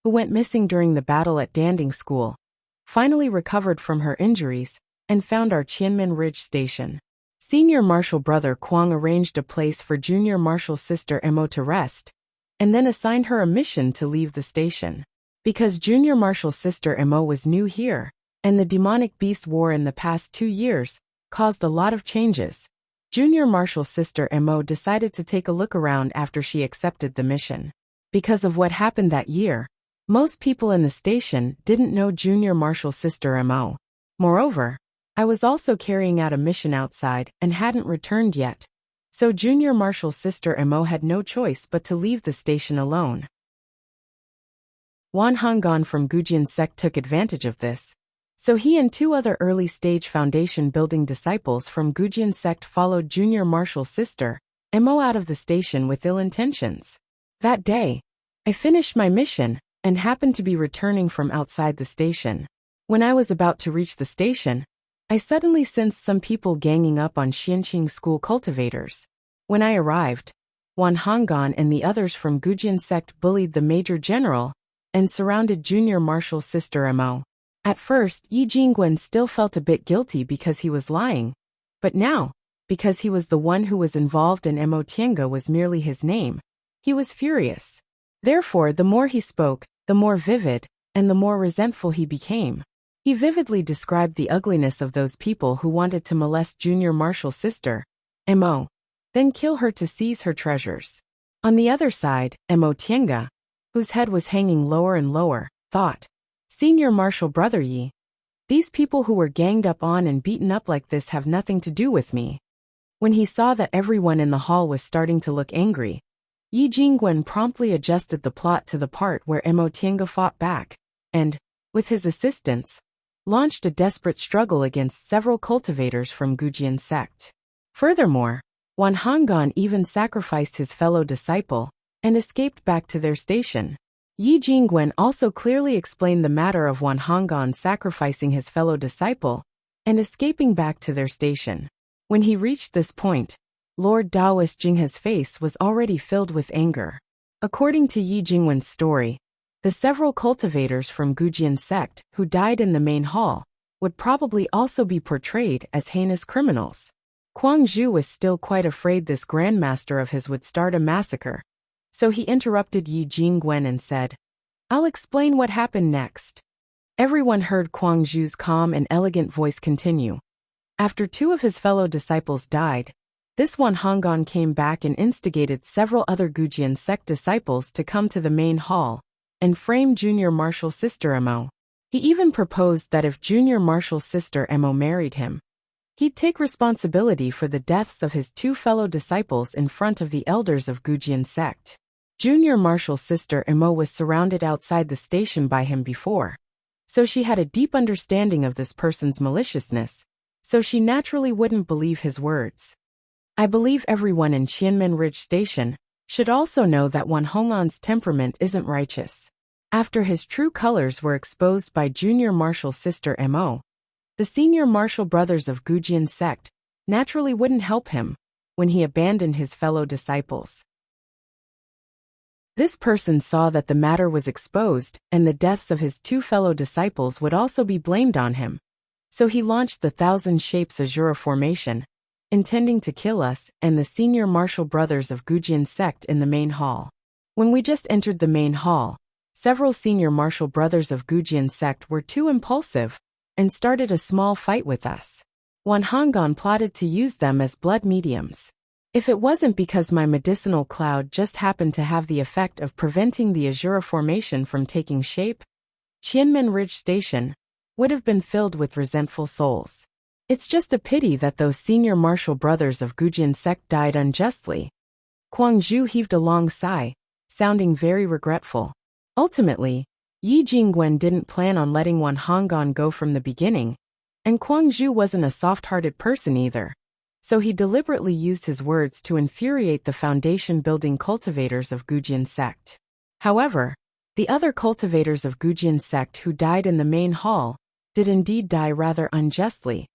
who went missing during the battle at Danding School, finally recovered from her injuries and found our Qianmen Ridge station. Senior Marshal Brother Kwang arranged a place for Junior Marshal Sister Mo to rest, and then assigned her a mission to leave the station. Because Junior Marshal Sister Mo was new here, and the demonic beast war in the past 2 years caused a lot of changes, Junior Marshal Sister Mo decided to take a look around after she accepted the mission. Because of what happened that year, most people in the station didn't know Junior Marshal Sister Mo. Moreover, I was also carrying out a mission outside and hadn't returned yet, so Junior Marshal Sister Mo had no choice but to leave the station alone. Wan Honggan from Gujin sect took advantage of this, so he and 2 other early-stage foundation-building disciples from Gujin sect followed Junior Marshal Sister Mo out of the station with ill intentions. That day, I finished my mission and happened to be returning from outside the station. When I was about to reach the station, I suddenly sensed some people ganging up on Xianqing school cultivators. When I arrived, Wan Honggan and the others from Gujin sect bullied the Major General and surrounded Junior Marshal Sister Mo. At first, Yi Jingwen still felt a bit guilty because he was lying, but now, because he was the one who was involved and Mo Tiange was merely his name, he was furious. Therefore, the more he spoke, the more vivid and the more resentful he became. He vividly described the ugliness of those people who wanted to molest Junior Marshal Sister Mo, then kill her to seize her treasures. On the other side, Mo Tiange, whose head was hanging lower and lower, thought, Senior Marshal Brother Yi, these people who were ganged up on and beaten up like this have nothing to do with me. When he saw that everyone in the hall was starting to look angry, Yi Jingwen promptly adjusted the plot to the part where Mo Tiange fought back, and, with his assistance, launched a desperate struggle against several cultivators from Gujin sect. Furthermore, Wan Honggan even sacrificed his fellow disciple and escaped back to their station. Yi Jingwen also clearly explained the matter of Wan Honggan sacrificing his fellow disciple and escaping back to their station. When he reached this point, Lord Daoist Jinghe's face was already filled with anger. According to Yi Jingwen's story, the several cultivators from Gujin sect who died in the main hall would probably also be portrayed as heinous criminals. Kwang Zhu was still quite afraid this grandmaster of his would start a massacre, so he interrupted Yi Jingwen and said, I'll explain what happened next. Everyone heard Kwang Zhu's calm and elegant voice continue. After 2 of his fellow disciples died, this Wan Honggan came back and instigated several other Gujin sect disciples to come to the main hall and frame Junior Marshal Sister Mo. He even proposed that if Junior Marshal Sister Mo married him, he'd take responsibility for the deaths of his 2 fellow disciples in front of the elders of Gujin sect. Junior Marshal Sister Mo was surrounded outside the station by him before, so she had a deep understanding of this person's maliciousness, so she naturally wouldn't believe his words. I believe everyone in Qianmen Ridge Station should also know that Wan Honggan's temperament isn't righteous. After his true colors were exposed by Junior Marshal Sister Mo, the senior marshal brothers of Gujin sect naturally wouldn't help him when he abandoned his fellow disciples. This person saw that the matter was exposed and the deaths of his 2 fellow disciples would also be blamed on him, so he launched the Thousand Shapes Azura formation, intending to kill us and the senior marshal brothers of Gujin sect in the main hall. When we just entered the main hall, several senior marshal brothers of Gujin sect were too impulsive and started a small fight with us. Wan Honggan plotted to use them as blood mediums. If it wasn't because my medicinal cloud just happened to have the effect of preventing the Azura formation from taking shape, Qianmen Ridge Station would have been filled with resentful souls. It's just a pity that those senior marshal brothers of Gujin sect died unjustly. Kwang Zhu heaved a long sigh, sounding very regretful. Ultimately, Yi Jingwen didn't plan on letting Wan Honggan go from the beginning, and Kwang Zhu wasn't a soft-hearted person either, so he deliberately used his words to infuriate the foundation-building cultivators of Gujin sect. However, the other cultivators of Gujin sect who died in the main hall did indeed die rather unjustly,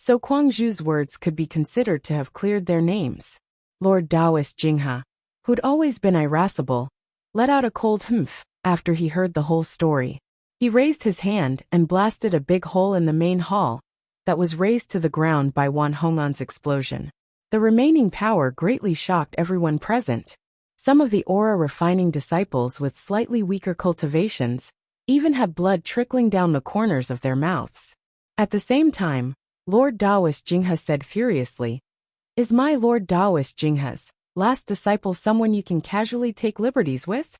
So Guangzhu's words could be considered to have cleared their names. Lord Taoist Jinghe, who'd always been irascible, let out a cold humph after he heard the whole story. He raised his hand and blasted a big hole in the main hall that was razed to the ground by Wan Hong'an's explosion. The remaining power greatly shocked everyone present. Some of the aura-refining disciples with slightly weaker cultivations even had blood trickling down the corners of their mouths. At the same time, Lord Taoist Jinghe said furiously, "Is my Lord Taoist Jinghe's last disciple someone you can casually take liberties with?"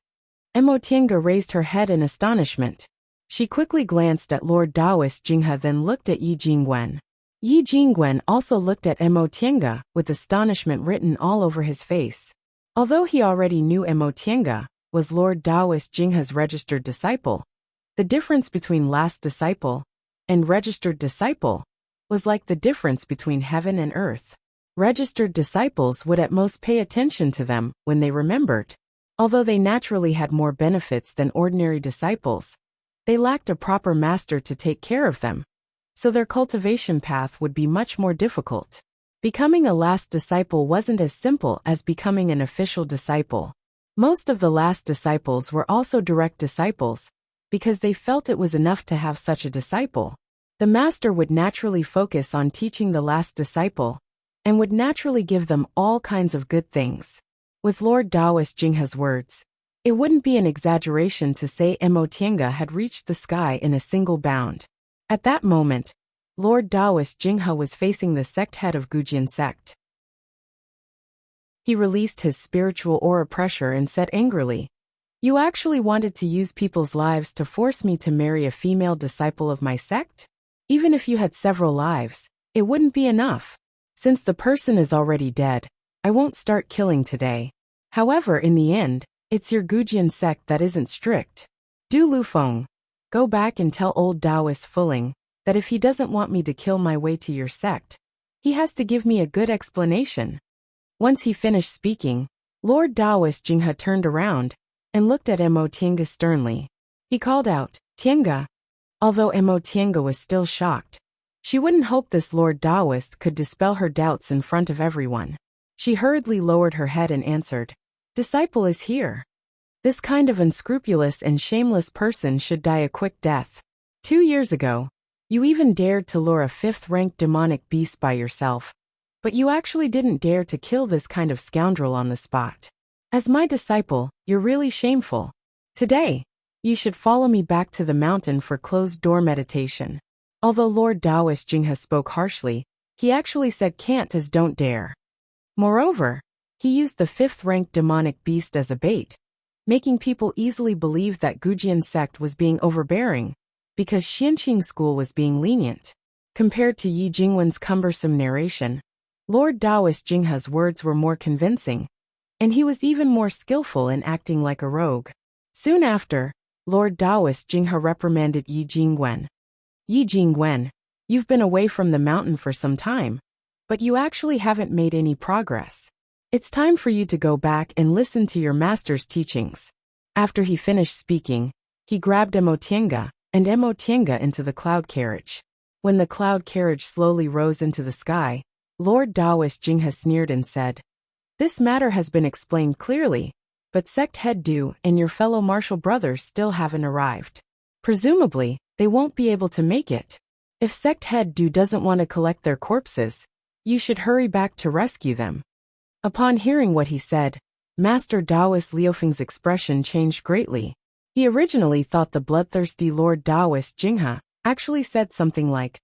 Emotienga raised her head in astonishment. She quickly glanced at Lord Taoist Jinghe, then looked at Yi Jingwen. Yi Jingwen also looked at Emotienga with astonishment written all over his face. Although he already knew Emotienga was Lord Taoist Jinghe's registered disciple, the difference between last disciple and registered disciple was like the difference between heaven and earth. Registered disciples would at most pay attention to them when they remembered. Although they naturally had more benefits than ordinary disciples, they lacked a proper master to take care of them, so their cultivation path would be much more difficult. Becoming a last disciple wasn't as simple as becoming an official disciple. Most of the last disciples were also direct disciples, because they felt it was enough to have such a disciple. The master would naturally focus on teaching the last disciple, and would naturally give them all kinds of good things. With Lord Taoist Jinghe's words, it wouldn't be an exaggeration to say Emotienga had reached the sky in a single bound. At that moment, Lord Taoist Jinghe was facing the sect head of Gujian sect. He released his spiritual aura pressure and said angrily, "You actually wanted to use people's lives to force me to marry a female disciple of my sect? Even if you had several lives, it wouldn't be enough. Since the person is already dead, I won't start killing today. However, in the end, it's your Gujian sect that isn't strict. Du Lufeng, go back and tell old Taoist Fuling that if he doesn't want me to kill my way to your sect, he has to give me a good explanation." Once he finished speaking, Lord Taoist Jinghe turned around and looked at Emotienga sternly. He called out, "Tienga." Although Emotienga was still shocked, she wouldn't hope this Lord Taoist could dispel her doubts in front of everyone. She hurriedly lowered her head and answered, "Disciple is here. This kind of unscrupulous and shameless person should die a quick death. 2 years ago, you even dared to lure a 5th-ranked demonic beast by yourself, but you actually didn't dare to kill this kind of scoundrel on the spot. As my disciple, you're really shameful. Today, you should follow me back to the mountain for closed-door meditation." Although Lord Taoist Jinghe spoke harshly, he actually said can't as don't dare. Moreover, he used the 5th-ranked demonic beast as a bait, making people easily believe that Gujian sect was being overbearing, because Xianqing school was being lenient. Compared to Yi Jingwen's cumbersome narration, Lord Taoist Jinghe's words were more convincing, and he was even more skillful in acting like a rogue. Soon after, Lord Taoist Jinghe reprimanded Yi Jingwen. "Yi Jingwen, you've been away from the mountain for some time, but you actually haven't made any progress. It's time for you to go back and listen to your master's teachings." After he finished speaking, he grabbed Emotienga and Emotienga into the cloud carriage. When the cloud carriage slowly rose into the sky, Lord Taoist Jinghe sneered and said, "This matter has been explained clearly, but sect head Du and your fellow martial brothers still haven't arrived. Presumably, they won't be able to make it. If sect head Du doesn't want to collect their corpses, you should hurry back to rescue them." Upon hearing what he said, Master Taoist Liufeng's expression changed greatly. He originally thought the bloodthirsty Lord Taoist Jinghe actually said something like,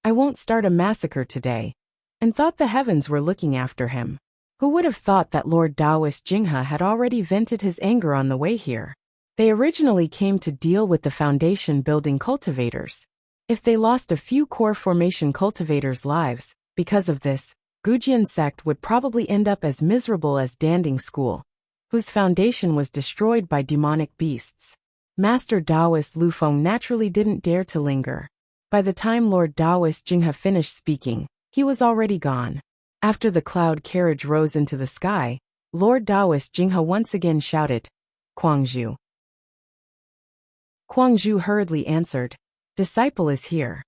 "I won't start a massacre today," and thought the heavens were looking after him. Who would have thought that Lord Taoist Jinghe had already vented his anger on the way here? They originally came to deal with the foundation building cultivators. If they lost a few core formation cultivators' lives, because of this, Gujian sect would probably end up as miserable as Danding School, whose foundation was destroyed by demonic beasts. Master Taoist Lufeng naturally didn't dare to linger. By the time Lord Taoist Jinghe finished speaking, he was already gone. After the cloud carriage rose into the sky, Lord Taoist Jinghe once again shouted, "Guangzhu." Guangzhu hurriedly answered, "Disciple is here.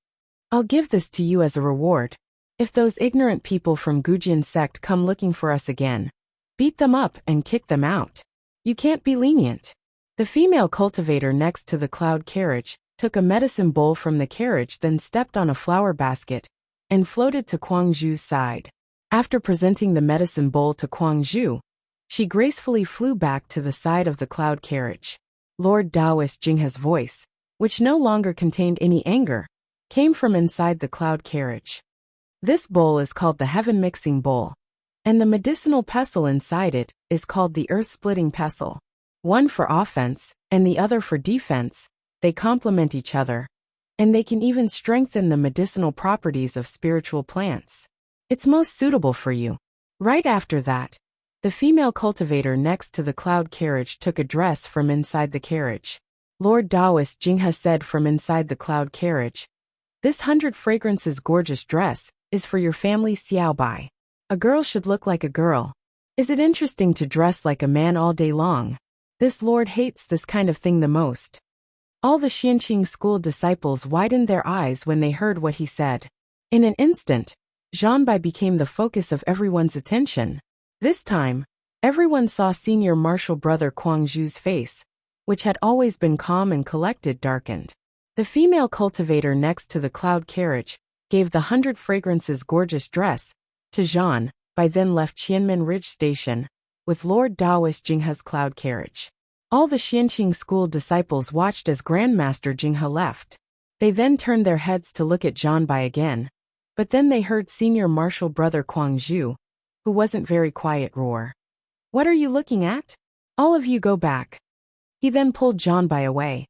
I'll give this to you as a reward." If those ignorant people from Gujin sect come looking for us again, beat them up and kick them out. You can't be lenient. The female cultivator next to the cloud carriage took a medicine bowl from the carriage, then stepped on a flower basket and floated to Kuang Zhu's side. After presenting the medicine bowl to Kuang Zhu, she gracefully flew back to the side of the cloud carriage. Lord Taoist Jingha's voice, which no longer contained any anger, came from inside the cloud carriage. This bowl is called the Heaven Mixing Bowl, and the medicinal pestle inside it is called the Earth-Splitting Pestle. One for offense, and the other for defense. They complement each other, and they can even strengthen the medicinal properties of spiritual plants. It's most suitable for you. Right after that, the female cultivator next to the cloud carriage took a dress from inside the carriage. Lord Taoist Jingha said from inside the cloud carriage, "This 100 fragrances gorgeous dress is for your family Xiaobai. A girl should look like a girl. Is it interesting to dress like a man all day long? This lord hates this kind of thing the most." All the Xianqing school disciples widened their eyes when they heard what he said. In an instant, Zhanbai became the focus of everyone's attention. This time, everyone saw senior martial brother Kuang Zhu's face, which had always been calm and collected, darkened. The female cultivator next to the cloud carriage gave the 100 fragrances gorgeous dress to Zhan, by then left Qianmen Ridge Station with Lord Taoist Jingha's cloud carriage. All the Xianqing school disciples watched as Grandmaster Jingha left. They then turned their heads to look at Zhanbai again, but then they heard senior martial brother Kuang Zhu, who wasn't very quiet, roar, "What are you looking at? All of you go back." He then pulled Zhanbai away.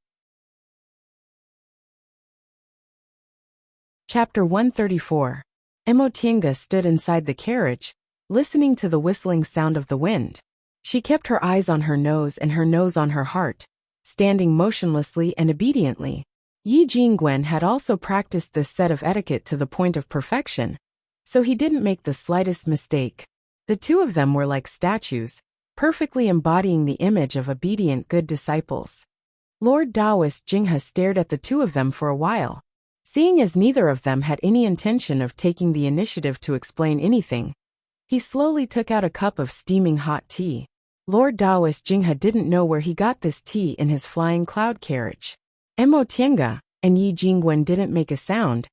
Chapter 134. Emo Tiange stood inside the carriage, listening to the whistling sound of the wind. She kept her eyes on her nose and her nose on her heart, standing motionlessly and obediently. Yi Jingwen had also practiced this set of etiquette to the point of perfection, so he didn't make the slightest mistake. The two of them were like statues, perfectly embodying the image of obedient good disciples. Lord Taoist Jingha stared at the two of them for a while. Seeing as neither of them had any intention of taking the initiative to explain anything, he slowly took out a cup of steaming hot tea. Lord Taoist Jingha didn't know where he got this tea in his flying cloud carriage. Emo Tiange and Yi Jingwen didn't make a sound,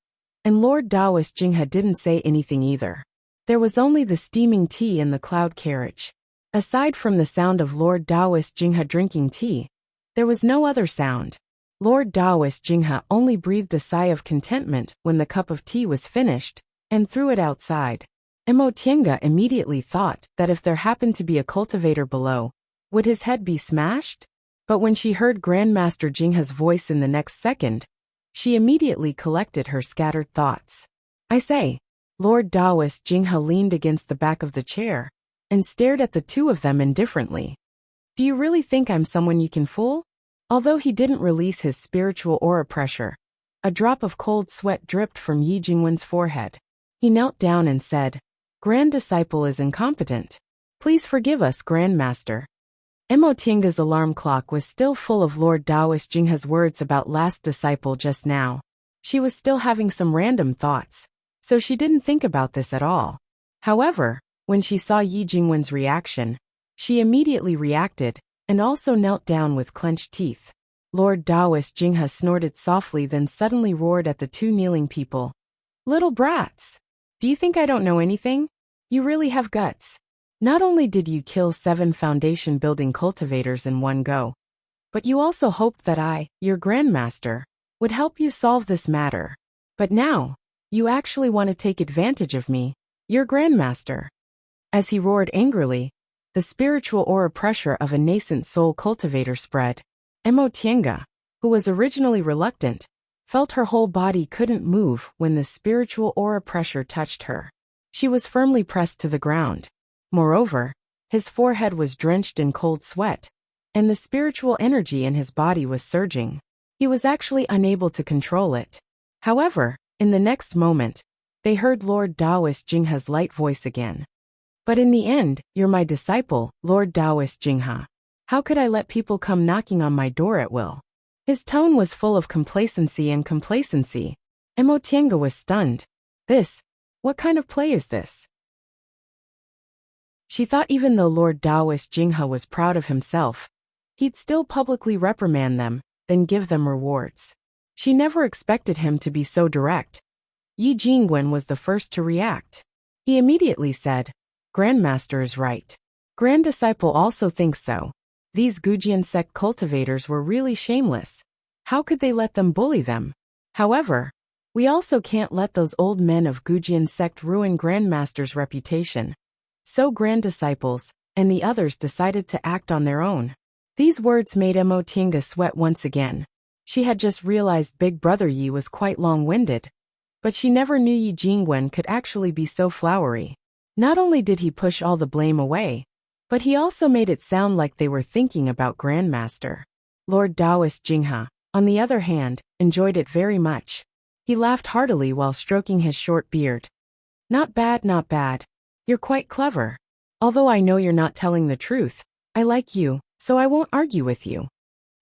and Lord Taoist Jingha didn't say anything either. There was only the steaming tea in the cloud carriage. Aside from the sound of Lord Taoist Jingha drinking tea, there was no other sound. Lord Taoist Jingha only breathed a sigh of contentment when the cup of tea was finished, and threw it outside. Emo Tiange immediately thought that if there happened to be a cultivator below, would his head be smashed? But when she heard Grandmaster Jingha's voice in the next second, she immediately collected her scattered thoughts. "I say." Lord Taoist Jingha leaned against the back of the chair and stared at the two of them indifferently. "Do you really think I'm someone you can fool?" Although he didn't release his spiritual aura pressure, a drop of cold sweat dripped from Yi Jingwen's forehead. He knelt down and said, "Grand Disciple is incompetent. Please forgive us, Grandmaster." Emo Tiange's alarm clock was still full of Lord Taoist Jingha's words about last disciple just now. She was still having some random thoughts, so she didn't think about this at all. However, when she saw Yi Jingwen's reaction, she immediately reacted, and also knelt down with clenched teeth. Lord Taoist Jingha snorted softly, then suddenly roared at the two kneeling people. "Little brats! Do you think I don't know anything? You really have guts. Not only did you kill 7 foundation-building cultivators in one go, but you also hoped that I, your Grandmaster, would help you solve this matter. But now, you actually want to take advantage of me, your Grandmaster." As he roared angrily, the spiritual aura pressure of a nascent soul cultivator spread. Emo Tiange, who was originally reluctant, felt her whole body couldn't move when the spiritual aura pressure touched her. She was firmly pressed to the ground. Moreover, his forehead was drenched in cold sweat, and the spiritual energy in his body was surging. He was actually unable to control it. However, in the next moment, they heard Lord Taoist Jingha's light voice again. "But in the end, you're my disciple, Lord Taoist Jingha. How could I let people come knocking on my door at will?" His tone was full of complacency and complacency. Emo Tiange was stunned. This What kind of play is this? She thought even though Lord Taoist Jinghe was proud of himself, he'd still publicly reprimand them, then give them rewards. She never expected him to be so direct. Yi Jingwen was the first to react. He immediately said, "Grandmaster is right. Grand Disciple also thinks so. These Gujian sect cultivators were really shameless. How could they let them bully them? However, we also can't let those old men of Gujian sect ruin Grandmaster's reputation." So Grand Disciples and the others decided to act on their own. These words made Emo Tinga sweat once again. She had just realized Big Brother Yi was quite long-winded, but she never knew Yi Jingwen could actually be so flowery. Not only did he push all the blame away, but he also made it sound like they were thinking about Grandmaster. Lord Taoist Jinghe, on the other hand, enjoyed it very much. He laughed heartily while stroking his short beard. "Not bad, not bad. You're quite clever. Although I know you're not telling the truth, I like you, so I won't argue with you."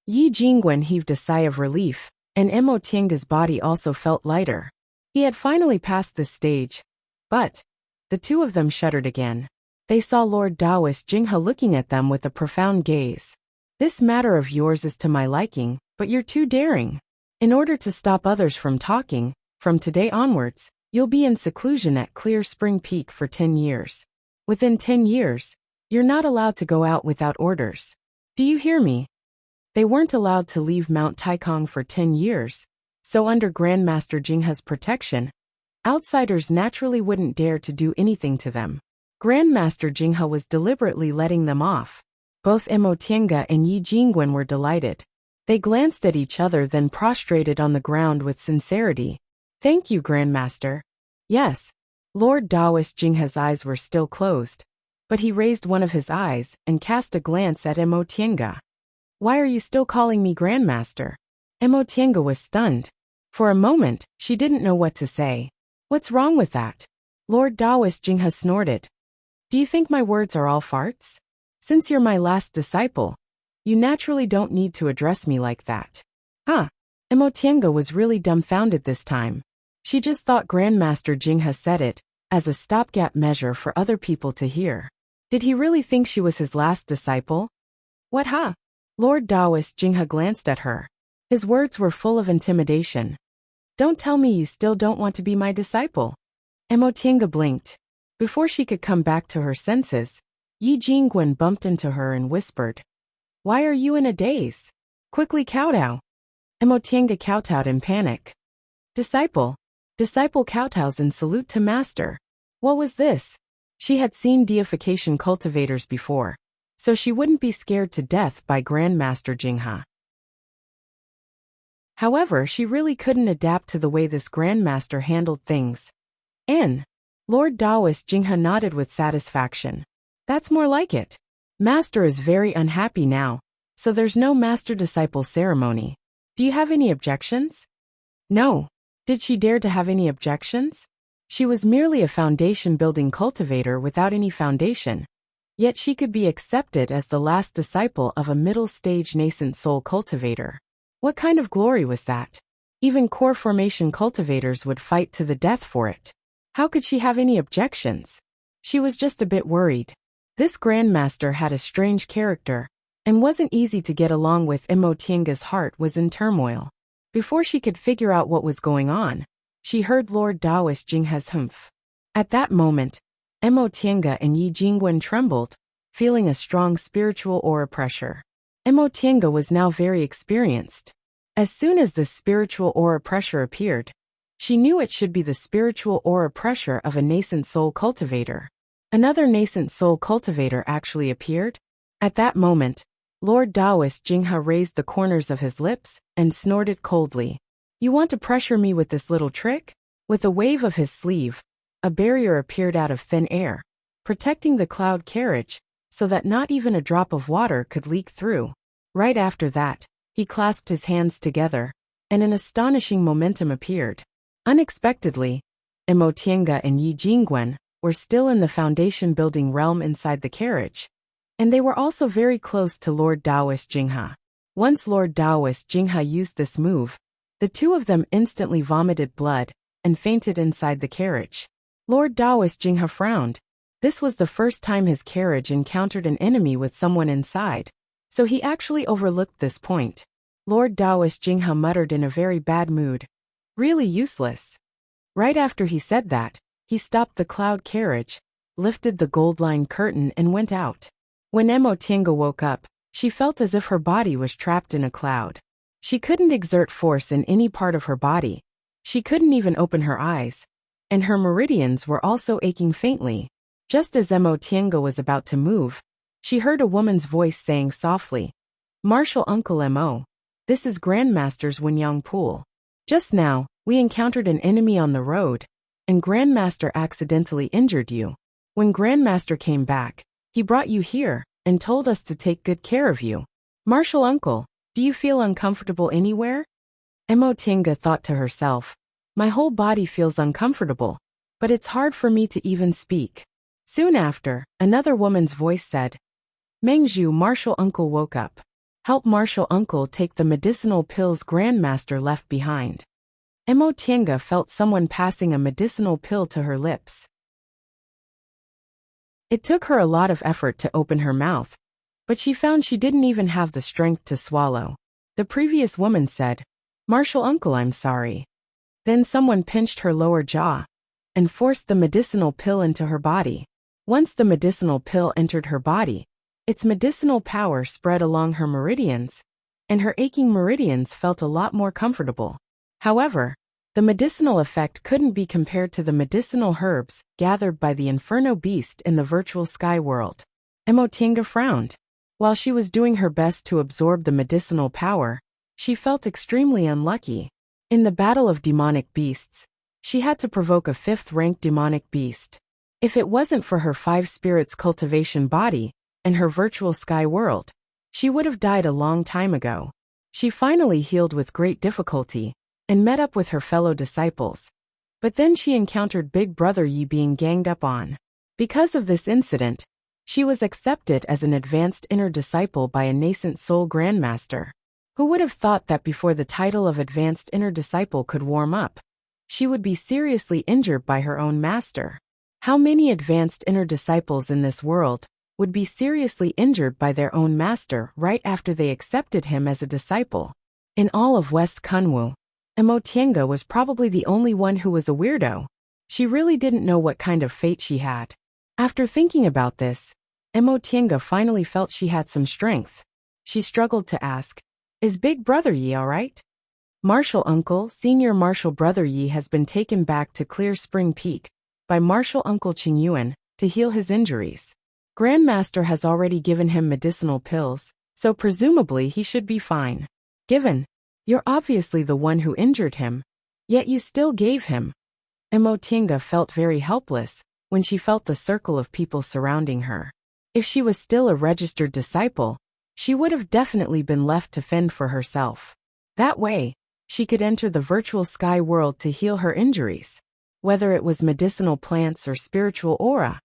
Yi Jingwen heaved a sigh of relief, and Emo Tinga's body also felt lighter. He had finally passed this stage. But the two of them shuddered again. They saw Lord Taoist Jinghe looking at them with a profound gaze. "This matter of yours is to my liking, but you're too daring. In order to stop others from talking, from today onwards, you'll be in seclusion at Clear Spring Peak for 10 years. Within 10 years, you're not allowed to go out without orders. Do you hear me?" They weren't allowed to leave Mount Taikong for 10 years, so under Grandmaster Jinghe's protection, outsiders naturally wouldn't dare to do anything to them. Grandmaster Jinghe was deliberately letting them off. Both Emo Tinga and Yi Jingwen were delighted. They glanced at each other, then prostrated on the ground with sincerity. "Thank you, Grandmaster." "Yes." Lord Taoist Jinghe's eyes were still closed, but he raised one of his eyes and cast a glance at Emo Tinga. "Why are you still calling me Grandmaster?" Emo Tinga was stunned. For a moment, she didn't know what to say. "What's wrong with that?" Lord Taoist Jinghe snorted. "Do you think my words are all farts? Since you're my last disciple, you naturally don't need to address me like that." Huh? Emo Tinga was really dumbfounded this time. She just thought Grandmaster Jinghe said it as a stopgap measure for other people to hear. Did he really think she was his last disciple? "What, huh?" Lord Taoist Jinghe glanced at her. His words were full of intimidation. "Don't tell me you still don't want to be my disciple." Emo Tinga blinked. Before she could come back to her senses, Yi Jingwen bumped into her and whispered, "Why are you in a daze? Quickly kowtow." Emo Tinga kowtowed in panic. Disciple kowtows in salute to master." What was this? She had seen deification cultivators before, so she wouldn't be scared to death by Grandmaster Jinghe. However, she really couldn't adapt to the way this Grandmaster handled things. Lord Taoist Jinghe nodded with satisfaction. "That's more like it. Master is very unhappy now, so there's no master-disciple ceremony. Do you have any objections?" No. Did she dare to have any objections? She was merely a foundation-building cultivator without any foundation. Yet she could be accepted as the last disciple of a middle-stage nascent soul cultivator. What kind of glory was that? Even core formation cultivators would fight to the death for it. How could she have any objections? She was just a bit worried. This Grandmaster had a strange character, and wasn't easy to get along with. Emo Tinga's heart was in turmoil. Before she could figure out what was going on, she heard Lord Taoist Jinghe's humph. At that moment, Emo Tinga and Yi Jingwen trembled, feeling a strong spiritual aura pressure. Emo Tinga was now very experienced. As soon as this spiritual aura pressure appeared, she knew it should be the spiritual aura pressure of a nascent soul cultivator. Another nascent soul cultivator actually appeared. At that moment, Lord Taoist Jinghe raised the corners of his lips and snorted coldly. "You want to pressure me with this little trick?" With a wave of his sleeve, a barrier appeared out of thin air, protecting the cloud carriage, so that not even a drop of water could leak through. Right after that, he clasped his hands together, and an astonishing momentum appeared. Unexpectedly, Emo Tinga and Yi Jingwen were still in the foundation-building realm inside the carriage, and they were also very close to Lord Taoist Jinghe. Once Lord Taoist Jinghe used this move, the two of them instantly vomited blood and fainted inside the carriage. Lord Daoist Jinghe frowned. This was the first time his carriage encountered an enemy with someone inside, so he actually overlooked this point. Lord Daoist Jinghe muttered in a very bad mood. Really useless. Right after he said that, he stopped the cloud carriage, lifted the gold-lined curtain and went out. When Emo Tiange woke up, she felt as if her body was trapped in a cloud. She couldn't exert force in any part of her body. She couldn't even open her eyes, and her meridians were also aching faintly. Just as Emo Tiange was about to move, she heard a woman's voice saying softly, "Martial Uncle Mo. This is Grandmaster's Wenyang Pool. Just now, we encountered an enemy on the road, and Grandmaster accidentally injured you. When Grandmaster came back, he brought you here and told us to take good care of you. Martial Uncle, do you feel uncomfortable anywhere?" Emo Tiange thought to herself, "My whole body feels uncomfortable, but it's hard for me to even speak." Soon after, another woman's voice said, "Mengzhu, Martial Uncle woke up. Help Martial Uncle take the medicinal pills Grandmaster left behind." Emo Tiange felt someone passing a medicinal pill to her lips. It took her a lot of effort to open her mouth, but she found she didn't even have the strength to swallow. The previous woman said, "Martial Uncle, I'm sorry." Then someone pinched her lower jaw and forced the medicinal pill into her body. Once the medicinal pill entered her body, its medicinal power spread along her meridians, and her aching meridians felt a lot more comfortable. However, the medicinal effect couldn't be compared to the medicinal herbs gathered by the Inferno Beast in the virtual sky world. Emo Tiange frowned. While she was doing her best to absorb the medicinal power, she felt extremely unlucky. In the battle of demonic beasts, she had to provoke a 5th-ranked demonic beast. If it wasn't for her 5 spirits cultivation body and her virtual sky world, she would have died a long time ago. She finally healed with great difficulty and met up with her fellow disciples. But then she encountered Big Brother Yi being ganged up on. Because of this incident, she was accepted as an advanced inner disciple by a nascent soul grandmaster. Who would have thought that before the title of advanced inner disciple could warm up, she would be seriously injured by her own master? How many advanced inner disciples in this world would be seriously injured by their own master right after they accepted him as a disciple? In all of West Kunwu, Emo Tiange was probably the only one who was a weirdo. She really didn't know what kind of fate she had. After thinking about this, Emo Tiange finally felt she had some strength. She struggled to ask, "Is Big Brother Yi alright?" "Martial Uncle, Senior Martial Brother Yi has been taken back to Clear Spring Peak by Martial Uncle Qingyuan to heal his injuries. Grandmaster has already given him medicinal pills, so presumably he should be fine." "Given? You're obviously the one who injured him, yet you still gave him." Emo Tiange felt very helpless when she felt the circle of people surrounding her. If she was still a registered disciple, she would have definitely been left to fend for herself. That way, she could enter the virtual sky world to heal her injuries. Whether it was medicinal plants or spiritual aura,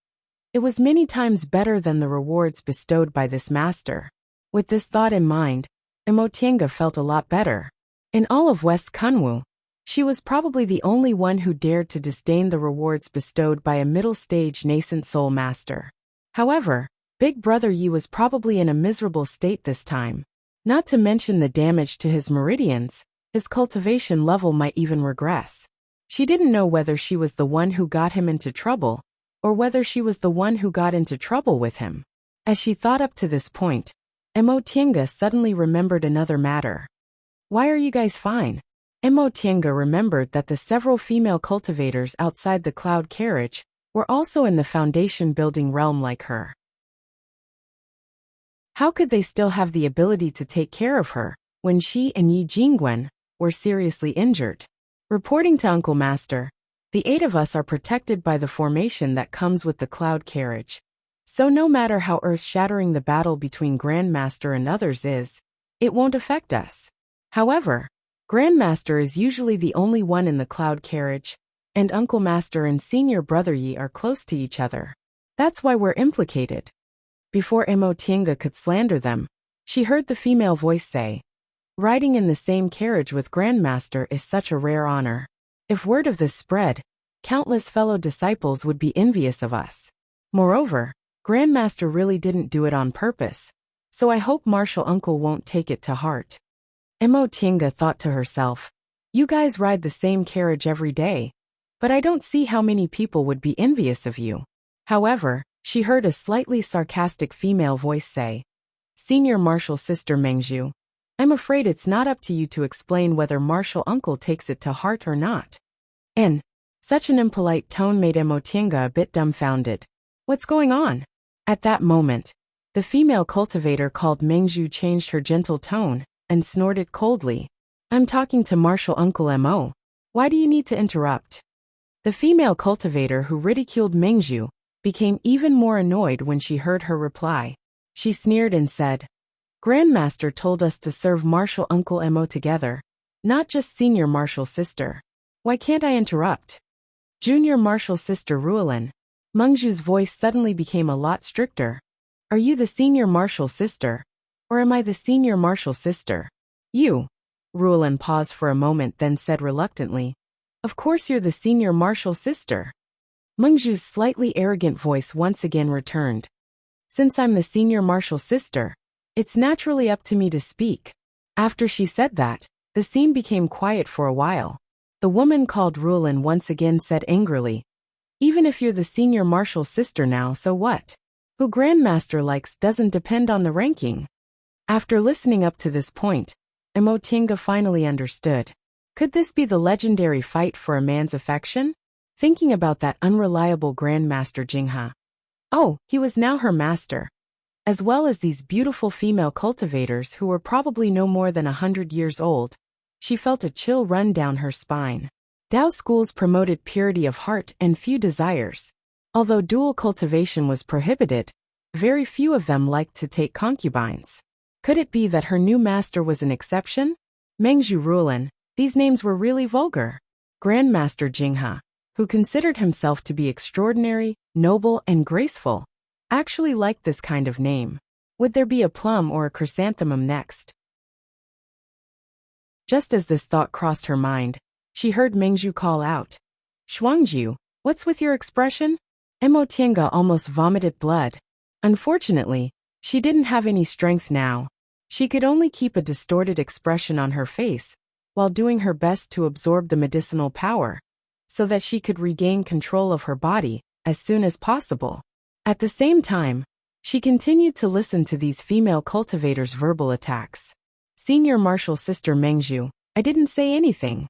it was many times better than the rewards bestowed by this master. With this thought in mind, Emo Tiange felt a lot better. In all of West Kunwu, she was probably the only one who dared to disdain the rewards bestowed by a middle-stage nascent soul master. However, Big Brother Yi was probably in a miserable state this time. Not to mention the damage to his meridians, his cultivation level might even regress. She didn't know whether she was the one who got him into trouble, or whether she was the one who got into trouble with him. As she thought up to this point, Emo Tiange suddenly remembered another matter. "Why are you guys fine?" Emo Tiange remembered that the several female cultivators outside the cloud carriage were also in the foundation building realm like her. How could they still have the ability to take care of her when she and Yi Jingwen were seriously injured? Reporting to Uncle Master, "The 8 of us are protected by the formation that comes with the cloud carriage. So no matter how earth-shattering the battle between Grandmaster and others is, it won't affect us. However, Grandmaster is usually the only one in the cloud carriage, and Uncle Master and Senior Brother Yi are close to each other. That's why we're implicated." Before Emo Tiange could slander them, she heard the female voice say, "Riding in the same carriage with Grandmaster is such a rare honor. If word of this spread, countless fellow disciples would be envious of us. Moreover, Grandmaster really didn't do it on purpose, so I hope Martial Uncle won't take it to heart. Mo Tiange thought to herself, you guys ride the same carriage every day, but I don't see how many people would be envious of you. However, she heard a slightly sarcastic female voice say, Senior Martial Sister Mengzhu, I'm afraid it's not up to you to explain whether Martial Uncle takes it to heart or not. And such an impolite tone made Mo Tiange a bit dumbfounded. What's going on? At that moment, the female cultivator called Mengzhu changed her gentle tone and snorted coldly. I'm talking to Martial Uncle Mo. Why do you need to interrupt? The female cultivator who ridiculed Mengzhu became even more annoyed when she heard her reply. She sneered and said, Grandmaster told us to serve Martial Uncle Mo together, not just Senior Martial Sister. Why can't I interrupt? Junior Martial Sister Ruolin. Mengzhu's voice suddenly became a lot stricter. Are you the Senior Martial Sister? Or am I the Senior Martial Sister? You. Ruolin paused for a moment then said reluctantly, Of course you're the Senior Martial Sister. Mengzhu's slightly arrogant voice once again returned. Since I'm the Senior Martial Sister, it's naturally up to me to speak. After she said that, the scene became quiet for a while. The woman called Ruolin once again said angrily, Even if you're the Senior Martial Sister now, so what? Who Grandmaster likes doesn't depend on the ranking. After listening up to this point, Mo Tiange finally understood. Could this be the legendary fight for a man's affection? Thinking about that unreliable Grandmaster Jinghe. Oh, he was now her master. As well as these beautiful female cultivators who were probably no more than 100 years old, she felt a chill run down her spine. Dao schools promoted purity of heart and few desires. Although dual cultivation was prohibited, very few of them liked to take concubines. Could it be that her new master was an exception? Mengzhu Ruolin, these names were really vulgar. Grandmaster Jinghe, who considered himself to be extraordinary, noble, and graceful, actually liked this kind of name. Would there be a plum or a chrysanthemum next? Just as this thought crossed her mind, she heard Mengzhu call out, Shuangjiu, what's with your expression? Mo Tiange almost vomited blood. Unfortunately, she didn't have any strength now. She could only keep a distorted expression on her face, while doing her best to absorb the medicinal power, so that she could regain control of her body as soon as possible. At the same time, she continued to listen to these female cultivators' verbal attacks. Senior Martial Sister Mengzhu, I didn't say anything.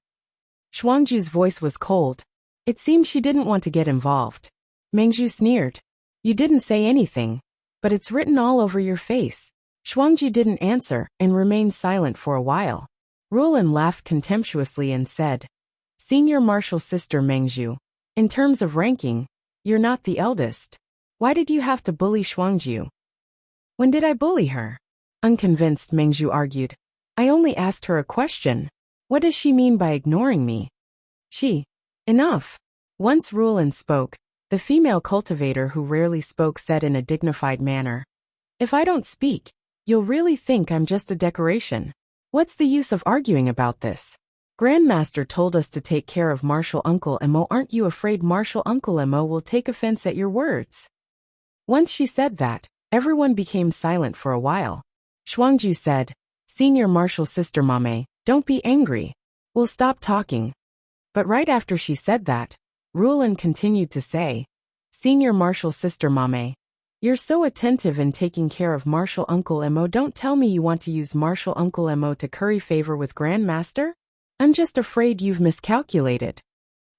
Shuangjiu's voice was cold. It seemed she didn't want to get involved. Mengzhu sneered. You didn't say anything, but it's written all over your face. Shuangjiu didn't answer and remained silent for a while. Ruolin laughed contemptuously and said, Senior Martial Sister Mengzhu, in terms of ranking, you're not the eldest. Why did you have to bully Shuangjiu? When did I bully her? Unconvinced, Mengzhu argued. I only asked her a question. What does she mean by ignoring me? Enough. Once Ruolin spoke, the female cultivator who rarely spoke said in a dignified manner, If I don't speak, you'll really think I'm just a decoration. What's the use of arguing about this? Grandmaster told us to take care of Martial Uncle Mo. Aren't you afraid Martial Uncle Mo will take offense at your words? Once she said that, everyone became silent for a while. Shuangjiu said, Senior Martial Sister Mame, don't be angry. We'll stop talking. But right after she said that, Ruolin continued to say, Senior Martial Sister Mame, you're so attentive in taking care of Martial Uncle Mo. Don't tell me you want to use Martial Uncle Mo to curry favor with Grandmaster? I'm just afraid you've miscalculated.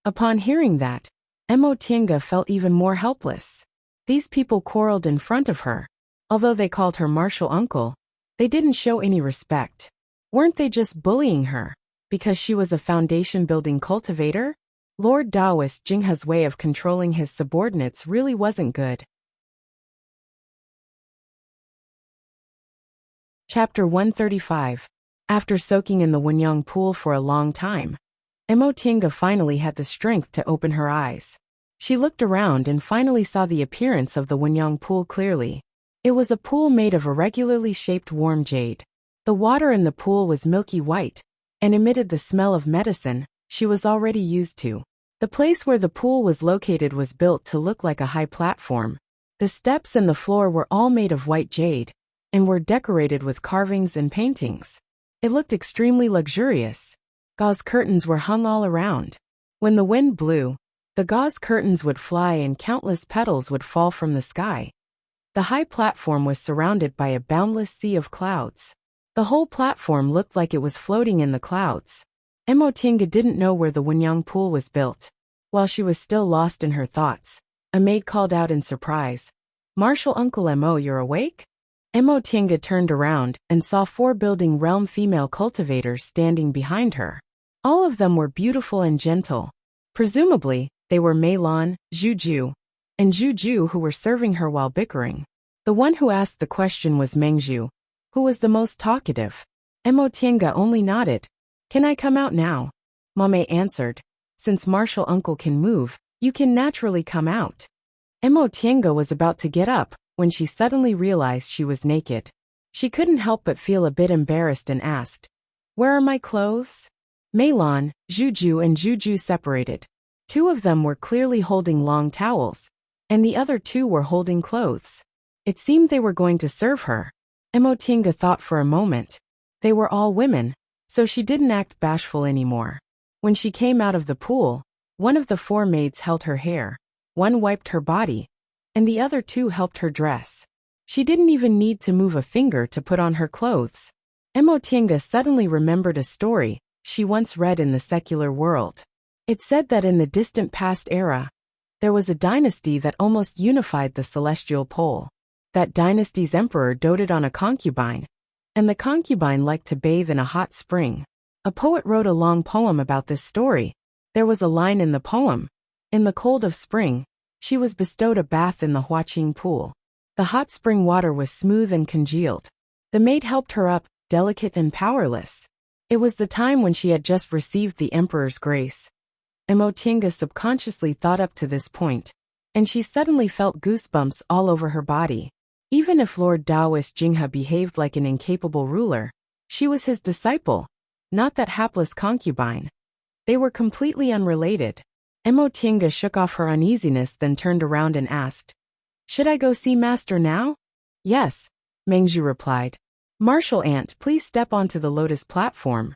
Upon hearing that, Mo Tiange felt even more helpless. These people quarreled in front of her. Although they called her Martial Uncle, they didn't show any respect. Weren't they just bullying her because she was a foundation-building cultivator? Lord Daoist Jinghe's way of controlling his subordinates really wasn't good. Chapter 135. After soaking in the Wunyang pool for a long time, Mo Tiange finally had the strength to open her eyes. She looked around and finally saw the appearance of the Wunyang pool clearly. It was a pool made of irregularly shaped warm jade. The water in the pool was milky white and emitted the smell of medicine she was already used to. The place where the pool was located was built to look like a high platform. The steps and the floor were all made of white jade, and were decorated with carvings and paintings. It looked extremely luxurious. Gauze curtains were hung all around. When the wind blew, the gauze curtains would fly and countless petals would fall from the sky. The high platform was surrounded by a boundless sea of clouds. The whole platform looked like it was floating in the clouds. Emotinga didn't know where the Wunyang pool was built. While she was still lost in her thoughts, a maid called out in surprise, "Martial Uncle Mo, you're awake?" Emotinga turned around and saw 4 building realm female cultivators standing behind her. All of them were beautiful and gentle. Presumably, they were Meilon, Juju, and Juju who were serving her while bickering. The one who asked the question was Mengju, who was the most talkative. Emotinga only nodded. "Can I come out now?" Mame answered. "Since Martial Uncle can move, you can naturally come out." Emotinga was about to get up when she suddenly realized she was naked. She couldn't help but feel a bit embarrassed and asked, "Where are my clothes?" Meilon, Juju and Juju separated. 2 of them were clearly holding long towels, and the other 2 were holding clothes. It seemed they were going to serve her. Emotinga thought for a moment. They were all women, so she didn't act bashful anymore. When she came out of the pool, one of the 4 maids held her hair, one wiped her body, and the other 2 helped her dress. She didn't even need to move a finger to put on her clothes. Emotinga suddenly remembered a story she once read in the secular world. It said that in the distant past era, there was a dynasty that almost unified the celestial pole. That dynasty's emperor doted on a concubine, and the concubine liked to bathe in a hot spring. A poet wrote a long poem about this story. There was a line in the poem, "In the cold of spring, she was bestowed a bath in the Huaqing pool. The hot spring water was smooth and congealed. The maid helped her up, delicate and powerless. It was the time when she had just received the emperor's grace." Emotinga subconsciously thought up to this point, and she suddenly felt goosebumps all over her body. Even if Lord Taoist Jinghe behaved like an incapable ruler, she was his disciple, not that hapless concubine. They were completely unrelated. Emotinga shook off her uneasiness, then turned around and asked, "Should I go see Master now?" "Yes," Mengju replied. "Martial Aunt, please step onto the lotus platform."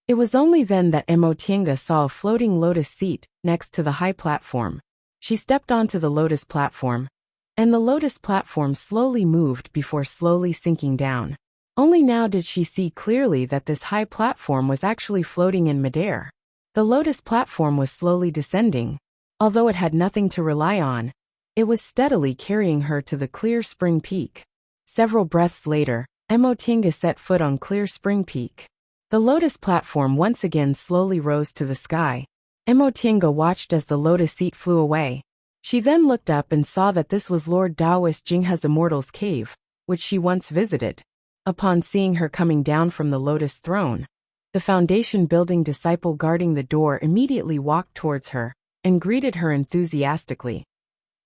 It was only then that Emotinga saw a floating lotus seat next to the high platform. She stepped onto the lotus platform, and the lotus platform slowly moved before slowly sinking down. Only now did she see clearly that this high platform was actually floating in midair. The lotus platform was slowly descending. Although it had nothing to rely on, it was steadily carrying her to the Clear Spring Peak. Several breaths later, Emotinga set foot on Clear Spring Peak. The lotus platform once again slowly rose to the sky. Emotinga watched as the lotus seat flew away. She then looked up and saw that this was Lord Taoist Jinghe's Immortal's Cave, which she once visited. Upon seeing her coming down from the lotus throne, the foundation building disciple guarding the door immediately walked towards her and greeted her enthusiastically.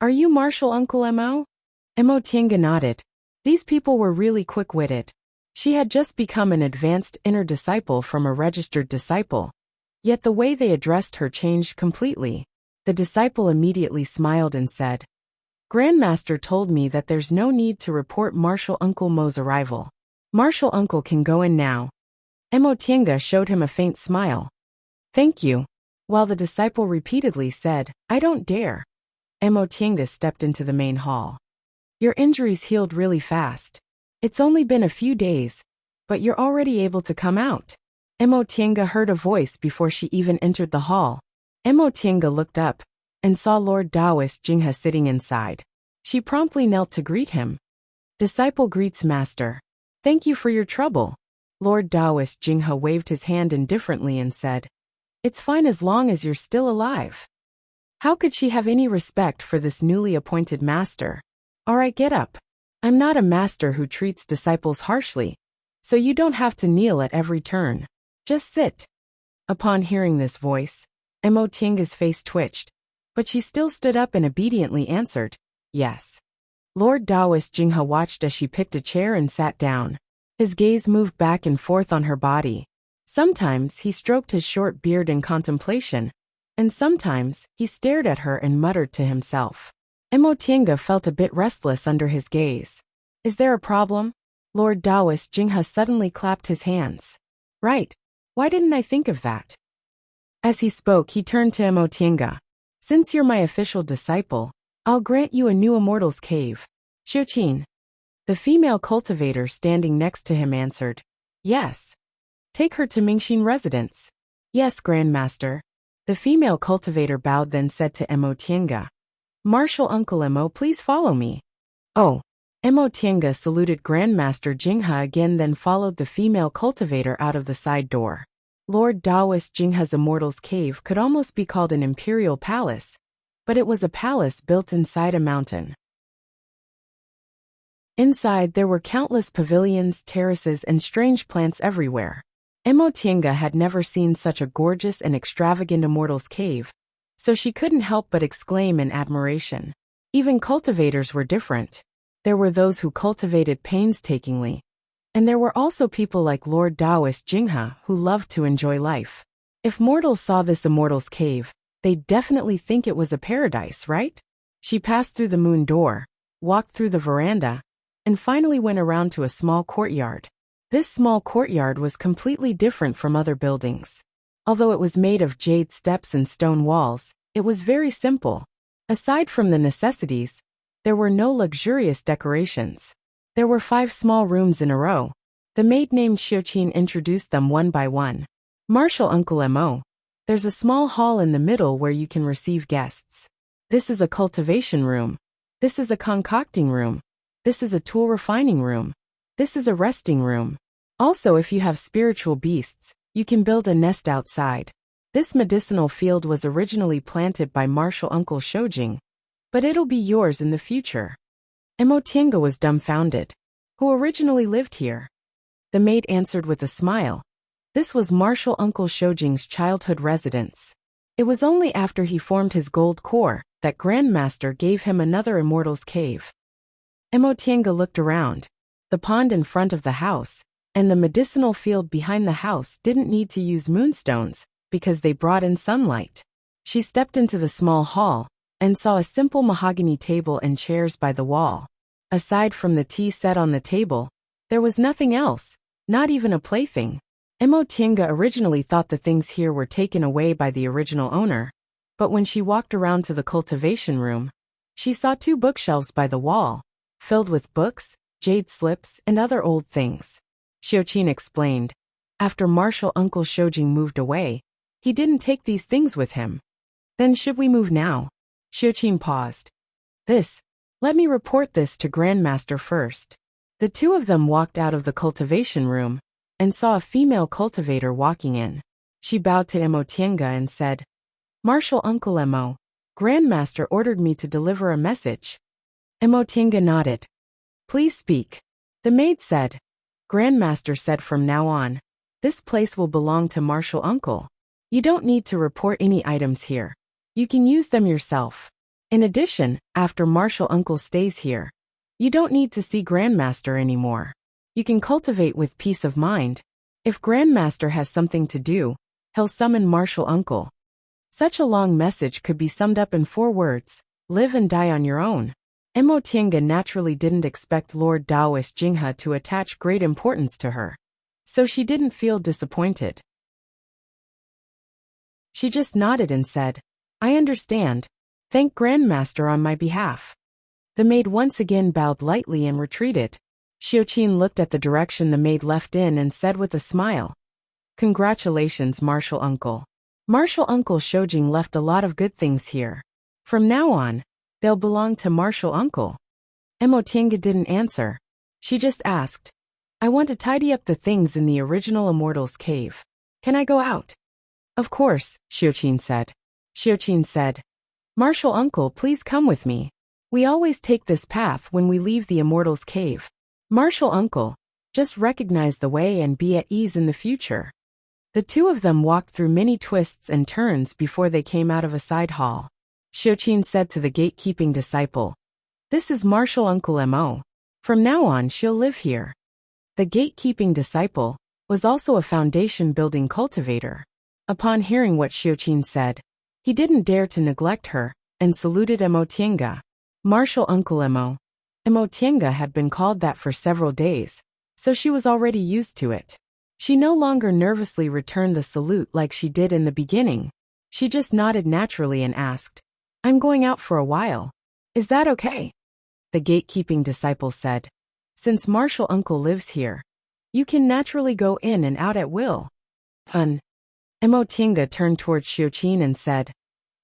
"Are you Martial Uncle Mo?" Emotinga nodded. These people were really quick-witted. She had just become an advanced inner disciple from a registered disciple. Yet the way they addressed her changed completely. The disciple immediately smiled and said, "Grandmaster told me that there's no need to report Martial Uncle Mo's arrival. Martial Uncle can go in now." Emotinga showed him a faint smile. "Thank you," while the disciple repeatedly said, "I don't dare." Emotinga stepped into the main hall. "Your injuries healed really fast. It's only been a few days, but you're already able to come out." Emotinga heard a voice before she even entered the hall. Emotinga looked up and saw Lord Taoist Jinghe sitting inside. She promptly knelt to greet him. "Disciple greets Master. Thank you for your trouble." Lord Taoist Jinghe waved his hand indifferently and said, "It's fine as long as you're still alive." How could she have any respect for this newly appointed master? "All right, get up. I'm not a master who treats disciples harshly, so you don't have to kneel at every turn. Just sit." Upon hearing this voice, Emotinga's face twitched, but she still stood up and obediently answered, "Yes." Lord Taoist Jinghe watched as she picked a chair and sat down. His gaze moved back and forth on her body. Sometimes he stroked his short beard in contemplation, and sometimes he stared at her and muttered to himself. Emotienga felt a bit restless under his gaze. Is there a problem? Lord Taoist Jinghe suddenly clapped his hands. Right. Why didn't I think of that? As he spoke, he turned to Emotienga. Since you're my official disciple, I'll grant you a new immortal's cave. Xiuqin. The female cultivator standing next to him answered. Yes. Take her to Mingxin residence. Yes, Grandmaster. The female cultivator bowed, then said to Emotienga. Martial Uncle Emo, please follow me. Oh. Emotienga saluted Grandmaster Jinghe again, then followed the female cultivator out of the side door. Lord Taoist Jinghe's immortal's cave could almost be called an imperial palace, but it was a palace built inside a mountain. Inside there were countless pavilions, terraces, and strange plants everywhere. Emotienga had never seen such a gorgeous and extravagant immortal's cave, so she couldn't help but exclaim in admiration. Even cultivators were different. There were those who cultivated painstakingly, and there were also people like Lord Taoist Jinghe who loved to enjoy life. If mortals saw this immortal's cave, they'd definitely think it was a paradise, right? She passed through the moon door, walked through the veranda, and finally went around to a small courtyard. This small courtyard was completely different from other buildings. Although it was made of jade steps and stone walls, it was very simple. Aside from the necessities, there were no luxurious decorations. There were 5 small rooms in a row. The maid named Xiuqin introduced them one by one. Martial Uncle Emo. There's a small hall in the middle where you can receive guests. This is a cultivation room. This is a concocting room. This is a tool refining room. This is a resting room. Also, if you have spiritual beasts, you can build a nest outside. This medicinal field was originally planted by Martial Uncle Shoujing, but it'll be yours in the future. Emotienga was dumbfounded. Who originally lived here? The maid answered with a smile. This was Martial Uncle Shoujing's childhood residence. It was only after he formed his gold core that Grandmaster gave him another immortal's cave. Emotienga looked around. The pond in front of the house and the medicinal field behind the house didn't need to use moonstones because they brought in sunlight. She stepped into the small hall and saw a simple mahogany table and chairs by the wall. Aside from the tea set on the table, there was nothing else, not even a plaything. Emotienga originally thought the things here were taken away by the original owner, but when she walked around to the cultivation room, she saw 2 bookshelves by the wall, filled with books, jade slips, and other old things. Xiuqin explained. After Martial Uncle Shoujing moved away, he didn't take these things with him. Then should we move now? Xiuqin paused. Let me report this to Grandmaster first. The 2 of them walked out of the cultivation room and saw a female cultivator walking in. She bowed to Emotienga and said, Martial Uncle Emo, Grandmaster ordered me to deliver a message. Emotienga nodded. Please speak. The maid said. Grandmaster said from now on, this place will belong to Martial Uncle. You don't need to report any items here. You can use them yourself. In addition, after Martial Uncle stays here, you don't need to see Grandmaster anymore. You can cultivate with peace of mind. If Grandmaster has something to do, he'll summon Martial Uncle. Such a long message could be summed up in 4 words. Live and die on your own. Emotienga naturally didn't expect Lord Taoist Jinghe to attach great importance to her, so she didn't feel disappointed. She just nodded and said, I understand. Thank Grandmaster on my behalf. The maid once again bowed lightly and retreated. Xiuqin looked at the direction the maid left in and said with a smile, Congratulations, Martial Uncle. Martial Uncle Shoujing left a lot of good things here. From now on, they'll belong to Martial Uncle. Emotienga didn't answer. She just asked, I want to tidy up the things in the original Immortal's cave. Can I go out? Of course, Xiuqin said. Xiuqin said, Martial Uncle, please come with me. We always take this path when we leave the Immortal's cave. Martial Uncle, just recognize the way and be at ease in the future. The 2 of them walked through many twists and turns before they came out of a side hall. Xiuqin said to the gatekeeping disciple, This is Martial Uncle Mo. From now on she'll live here. The gatekeeping disciple, was also a foundation-building cultivator. Upon hearing what Xiuqin said, he didn't dare to neglect her, and saluted Emotienga. Martial Uncle Emo. Emotienga had been called that for several days, so she was already used to it. She no longer nervously returned the salute like she did in the beginning. She just nodded naturally and asked, "I'm going out for a while. Is that okay?" The gatekeeping disciple said, "Since Martial Uncle lives here, you can naturally go in and out at will." Emotienga turned towards Xiuqin and said,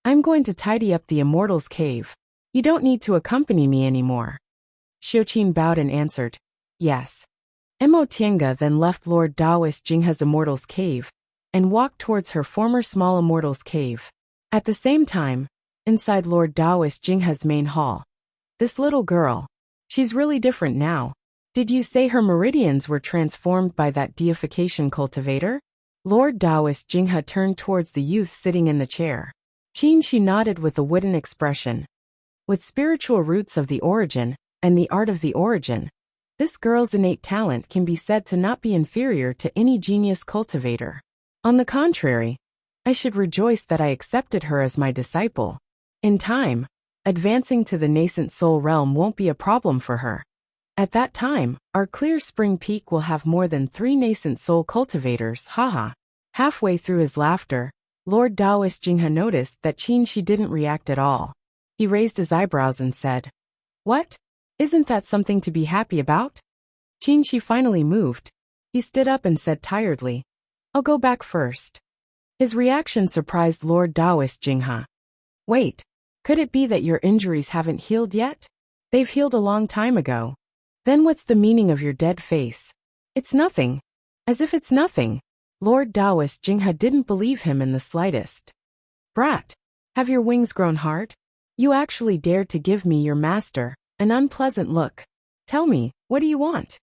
"I'm going to tidy up the Immortal's cave. You don't need to accompany me anymore." Xiuqin bowed and answered, "Yes." Emotienga then left Lord Daoist Jingha's Immortal's cave and walked towards her former small Immortal's cave. At the same time, inside Lord Daoist Jingha's main hall, this little girl, she's really different now. Did you say her meridians were transformed by that deification cultivator? Lord Daoist Jingha turned towards the youth sitting in the chair. She nodded with a wooden expression. With spiritual roots of the origin and the art of the origin, this girl's innate talent can be said to not be inferior to any genius cultivator. On the contrary, I should rejoice that I accepted her as my disciple. In time, advancing to the nascent soul realm won't be a problem for her. At that time, our Clear Spring Peak will have more than 3 nascent soul cultivators, haha. Halfway through his laughter, Lord Daoist Jingha noticed that she didn't react at all. He raised his eyebrows and said, "What? Isn't that something to be happy about?" She finally moved. He stood up and said tiredly, "I'll go back first." His reaction surprised Lord Daoist Jingha. "Wait, could it be that your injuries haven't healed yet? They've healed a long time ago. Then what's the meaning of your dead face?" "It's nothing." As if it's nothing. Lord Daoist Jingha didn't believe him in the slightest. "Brat, have your wings grown hard? You actually dared to give me, your master, an unpleasant look. Tell me, what do you want?"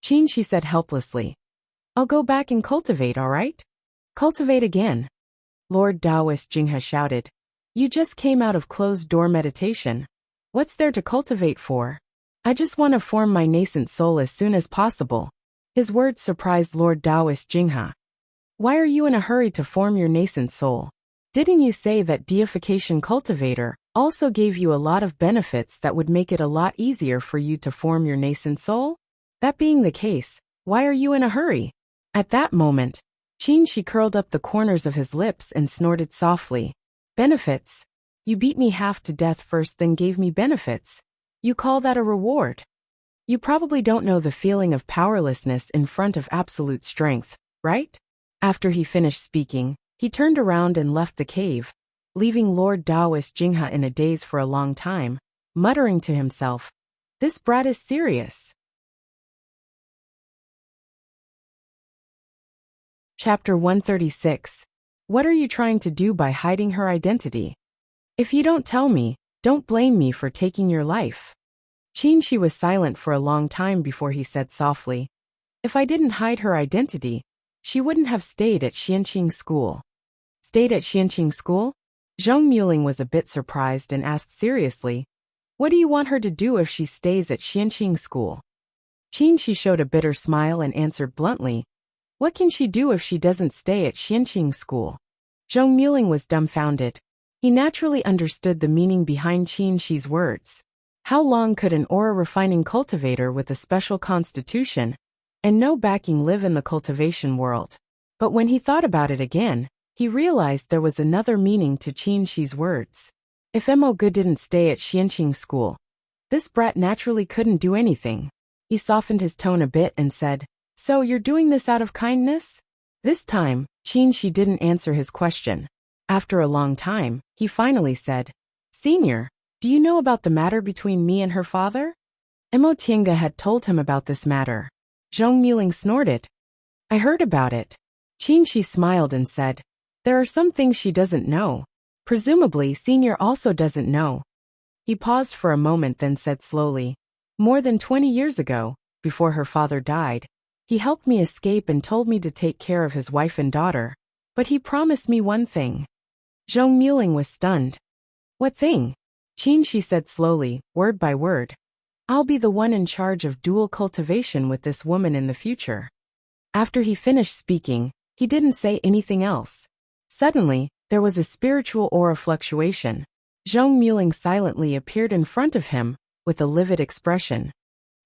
She said helplessly. "I'll go back and cultivate, all right?" "Cultivate again?" Lord Daoist Jingha shouted. "You just came out of closed-door meditation. What's there to cultivate for?" "I just want to form my nascent soul as soon as possible." His words surprised Lord Daoist Jingha. "Why are you in a hurry to form your nascent soul? Didn't you say that deification cultivator also gave you a lot of benefits that would make it a lot easier for you to form your nascent soul? That being the case, why are you in a hurry?" At that moment, she curled up the corners of his lips and snorted softly. "Benefits? You beat me half to death first, then gave me benefits. You call that a reward? You probably don't know the feeling of powerlessness in front of absolute strength, right?" After he finished speaking, he turned around and left the cave, leaving Lord Daoist Jingha in a daze for a long time, muttering to himself, "This brat is serious." Chapter 136. What are you trying to do by hiding her identity? If you don't tell me, don't blame me for taking your life. She was silent for a long time before he said softly, "If I didn't hide her identity, she wouldn't have stayed at Xianqing School." "Stayed at Xianqing School?" Zhong Muling was a bit surprised and asked seriously, "What do you want her to do if she stays at Xianqing School?" She showed a bitter smile and answered bluntly, "What can she do if she doesn't stay at Xianqing School?" Zhong Muling was dumbfounded. He naturally understood the meaning behind Xi's words. How long could an aura-refining cultivator with a special constitution and no backing live in the cultivation world? But when he thought about it again, he realized there was another meaning to Xi's words. If Mo Gu didn't stay at Xianqing School, this brat naturally couldn't do anything. He softened his tone a bit and said, "So you're doing this out of kindness?" This time, she didn't answer his question. After a long time, he finally said, "Senior, do you know about the matter between me and her father?" Emotienga had told him about this matter. Zhong Muling snorted. "I heard about it." She smiled and said, "There are some things she doesn't know. Presumably, Senior also doesn't know." He paused for a moment, then said slowly, "More than 20 years ago, before her father died, he helped me escape and told me to take care of his wife and daughter. But he promised me one thing." Zhong Muling was stunned. "What thing?" She said slowly, word by word. I'll be the one in charge of dual cultivation with this woman in the future. After he finished speaking, he didn't say anything else. Suddenly, there was a spiritual aura fluctuation. Zhong Muling silently appeared in front of him, with a livid expression.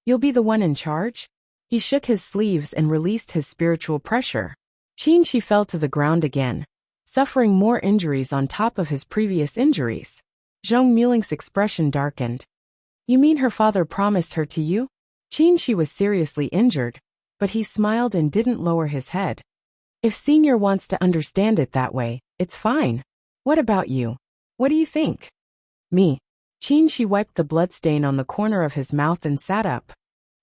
You'll be the one in charge? He shook his sleeves and released his spiritual pressure. Qin Shi fell to the ground again, suffering more injuries on top of his previous injuries. Zhong Muling's expression darkened. You mean her father promised her to you? Qin Shi was seriously injured, but he smiled and didn't lower his head. If Senior wants to understand it that way, it's fine. What about you? What do you think? Me. Qin Shi wiped the bloodstain on the corner of his mouth and sat up.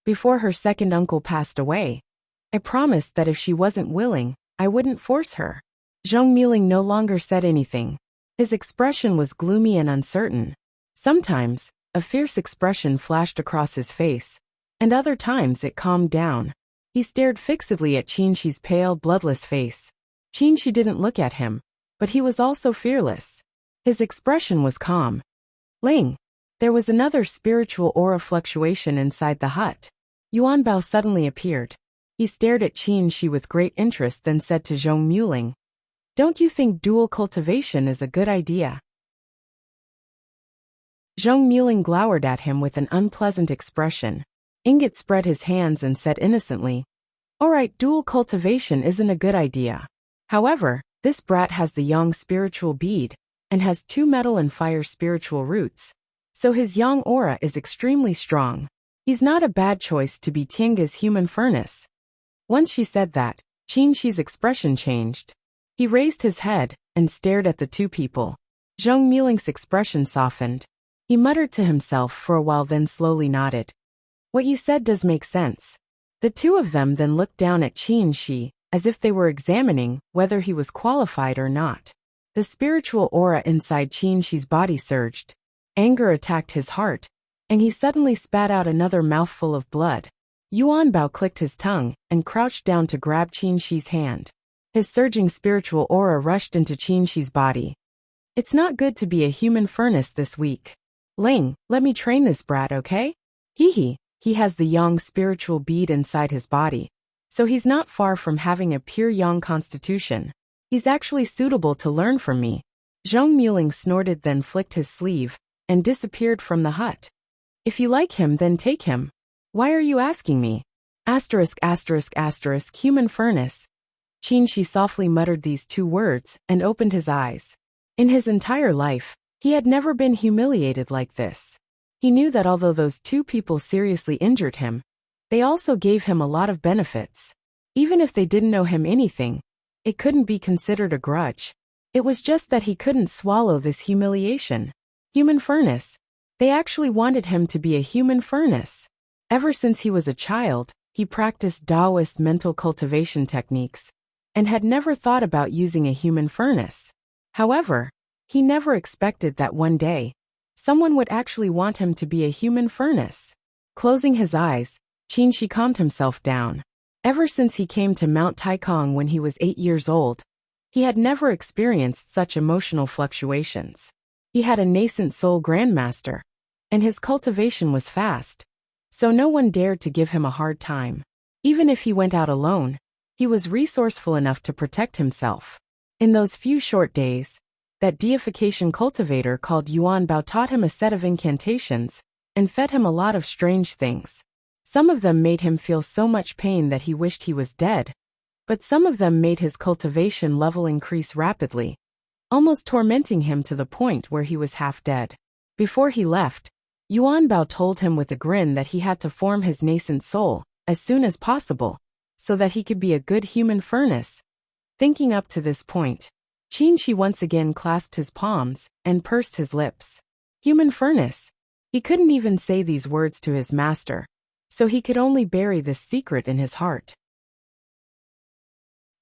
Before her second uncle passed away, I promised that if she wasn't willing, I wouldn't force her. Zhong Muling no longer said anything. His expression was gloomy and uncertain. Sometimes, a fierce expression flashed across his face, and other times it calmed down. He stared fixedly at Qin Shi's pale, bloodless face. Qin Shi didn't look at him, but he was also fearless. His expression was calm. Ling. There was another spiritual aura fluctuation inside the hut. Yuan Bao suddenly appeared. He stared at Qin Shi with great interest, then said to Zhong Muling, Don't you think dual cultivation is a good idea? Zhong Muling glowered at him with an unpleasant expression. Ingot spread his hands and said innocently, All right, dual cultivation isn't a good idea. However, this brat has the yang spiritual bead, and has 2 metal and fire spiritual roots, so his yang aura is extremely strong. He's not a bad choice to be Tiange's human furnace. Once she said that, Qin Shi's expression changed. He raised his head and stared at the 2 people. Zhong Muling's expression softened. He muttered to himself for a while, then slowly nodded. What you said does make sense. The 2 of them then looked down at Qin Shi, as if they were examining whether he was qualified or not. The spiritual aura inside Qin Shi's body surged. Anger attacked his heart, and he suddenly spat out another mouthful of blood. Yuan Bao clicked his tongue and crouched down to grab Qin Shi's hand. His surging spiritual aura rushed into Qin Shi's body. It's not good to be a human furnace this week. Ling, let me train this brat, okay? He has the yang spiritual bead inside his body, so he's not far from having a pure yang constitution. He's actually suitable to learn from me. Zhong Muling snorted, then flicked his sleeve and disappeared from the hut. If you like him, then take him. Why are you asking me? ***** human furnace. Qin Shi softly muttered these 2 words and opened his eyes. In his entire life, he had never been humiliated like this. He knew that although those 2 people seriously injured him, they also gave him a lot of benefits. Even if they didn't know him anything, it couldn't be considered a grudge. It was just that he couldn't swallow this humiliation. Human furnace. They actually wanted him to be a human furnace. Ever since he was a child, he practiced Taoist mental cultivation techniques, and had never thought about using a human furnace. However, he never expected that one day, someone would actually want him to be a human furnace. Closing his eyes, Qin Shi calmed himself down. Ever since he came to Mount Taikong when he was 8 years old, he had never experienced such emotional fluctuations. He had a nascent soul grandmaster, and his cultivation was fast, so no one dared to give him a hard time. Even if he went out alone, he was resourceful enough to protect himself. In those few short days, that deification cultivator called Yuan Bao taught him a set of incantations, and fed him a lot of strange things. Some of them made him feel so much pain that he wished he was dead, but some of them made his cultivation level increase rapidly, almost tormenting him to the point where he was half dead. Before he left, Yuan Bao told him with a grin that he had to form his nascent soul as soon as possible, so that he could be a good human furnace. Thinking up to this point, Qin Shi once again clasped his palms and pursed his lips. Human furnace. He couldn't even say these words to his master, so he could only bury this secret in his heart.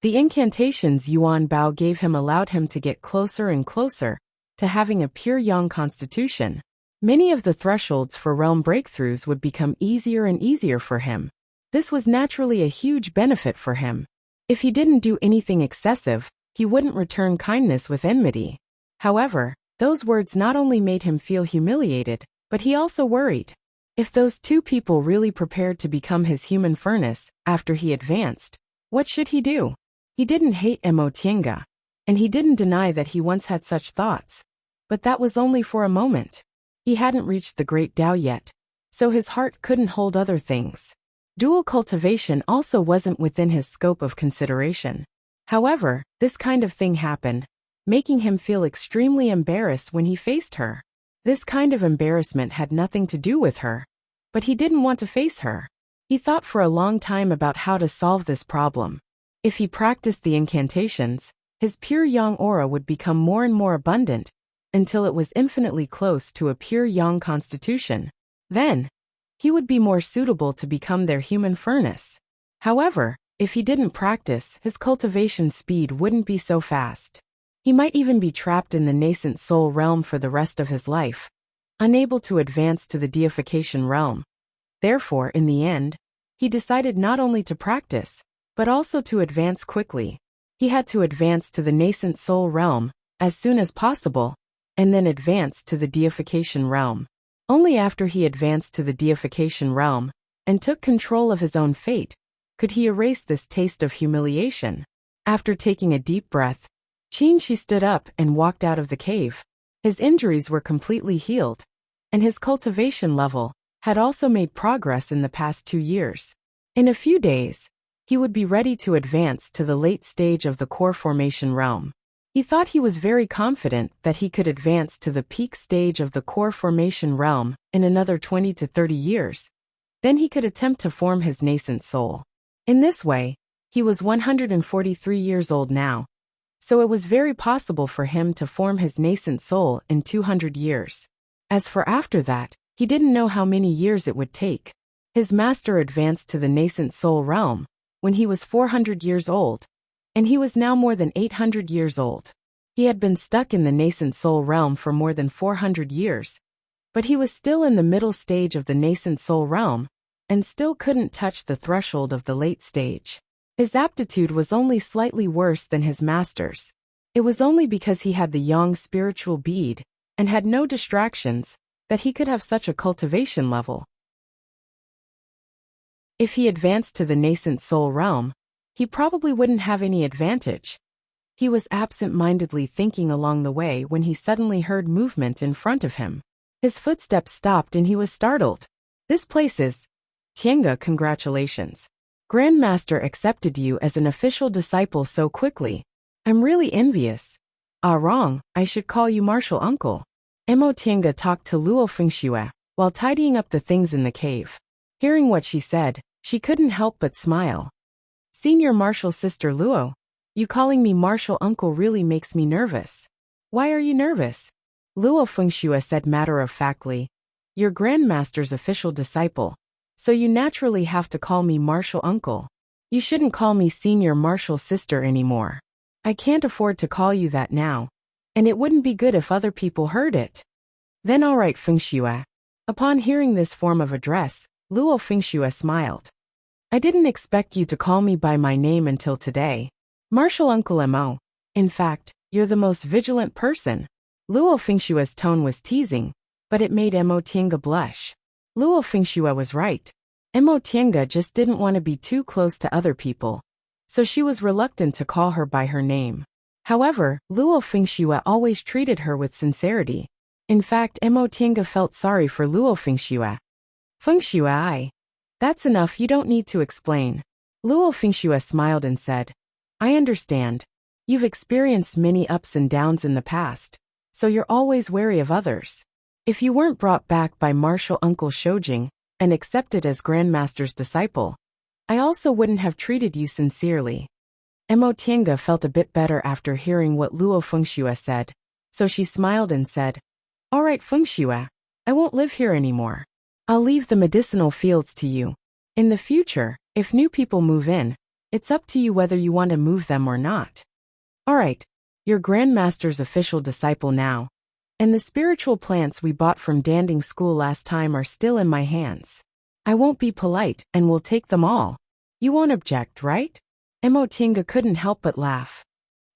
The incantations Yuan Bao gave him allowed him to get closer and closer to having a pure yang constitution. Many of the thresholds for realm breakthroughs would become easier and easier for him. This was naturally a huge benefit for him. If he didn't do anything excessive, he wouldn't return kindness with enmity. However, those words not only made him feel humiliated, but he also worried. If those two people really prepared to become his human furnace after he advanced, what should he do? He didn't hate Emotienga, and he didn't deny that he once had such thoughts. But that was only for a moment. He hadn't reached the great Tao yet, so his heart couldn't hold other things. Dual cultivation also wasn't within his scope of consideration. However, this kind of thing happened, making him feel extremely embarrassed when he faced her. This kind of embarrassment had nothing to do with her, but he didn't want to face her. He thought for a long time about how to solve this problem. If he practiced the incantations, his pure yang aura would become more and more abundant, until it was infinitely close to a pure yang constitution. Then, he would be more suitable to become their human furnace. However, if he didn't practice, his cultivation speed wouldn't be so fast. He might even be trapped in the nascent soul realm for the rest of his life, unable to advance to the deification realm. Therefore, in the end, he decided not only to practice, but also to advance quickly. He had to advance to the nascent soul realm as soon as possible, and then advance to the deification realm. Only after he advanced to the deification realm and took control of his own fate could he erase this taste of humiliation. After taking a deep breath, Qin stood up and walked out of the cave. His injuries were completely healed, and his cultivation level had also made progress in the past 2 years. In a few days, he would be ready to advance to the late stage of the core formation realm. He thought he was very confident that he could advance to the peak stage of the core formation realm in another 20 to 30 years. Then he could attempt to form his nascent soul. In this way, he was 143 years old now, so it was very possible for him to form his nascent soul in 200 years. As for after that, he didn't know how many years it would take. His master advanced to the nascent soul realm when he was 400 years old, and he was now more than 800 years old. He had been stuck in the nascent soul realm for more than 400 years, but he was still in the middle stage of the nascent soul realm, and still couldn't touch the threshold of the late stage. His aptitude was only slightly worse than his master's. It was only because he had the yang spiritual bead, and had no distractions, that he could have such a cultivation level. If he advanced to the nascent soul realm, he probably wouldn't have any advantage. He was absent-mindedly thinking along the way when he suddenly heard movement in front of him. His footsteps stopped and he was startled. This place is... Tienga, congratulations. Grandmaster accepted you as an official disciple so quickly. I'm really envious. Ah, wrong, I should call you Martial Uncle. Emo Tienga talked to Luo Fengxue while tidying up the things in the cave. Hearing what she said, she couldn't help but smile. Senior Martial Sister Luo, you calling me Martial Uncle really makes me nervous. Why are you nervous? Luo Fengxue said matter-of-factly. You're Grandmaster's official disciple, so you naturally have to call me Martial Uncle. You shouldn't call me Senior Martial Sister anymore. I can't afford to call you that now, and it wouldn't be good if other people heard it. Then all right, Fengxue. Upon hearing this form of address, Luo Fengxue smiled. I didn't expect you to call me by my name until today. Martial Uncle Mo. In fact, you're the most vigilant person. Luo Fengxue's tone was teasing, but it made Mo Tienga blush. Luo Fengxue was right. Mo Tienga just didn't want to be too close to other people, so she was reluctant to call her by her name. However, Luo Fengxue always treated her with sincerity. In fact, Mo Tienga felt sorry for Luo Fengxue. Fengxue, that's enough, you don't need to explain. Luo Fengxue smiled and said, I understand. You've experienced many ups and downs in the past, so you're always wary of others. If you weren't brought back by Martial Uncle Shoujing and accepted as Grandmaster's disciple, I also wouldn't have treated you sincerely. Mo Tienga felt a bit better after hearing what Luo Fengxue said, so she smiled and said, All right, Fengxue, I won't live here anymore. I'll leave the medicinal fields to you. In the future, if new people move in, it's up to you whether you want to move them or not. All right, you're Grandmaster's official disciple now, and the spiritual plants we bought from Danding School last time are still in my hands. I won't be polite and will take them all. You won't object, right? Mo Tienga couldn't help but laugh.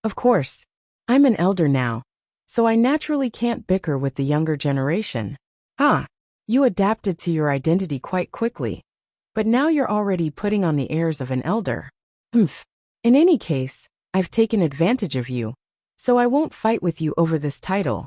Of course. I'm an elder now, so I naturally can't bicker with the younger generation. Huh. You adapted to your identity quite quickly. But now you're already putting on the airs of an elder. Humph. In any case, I've taken advantage of you, so I won't fight with you over this title.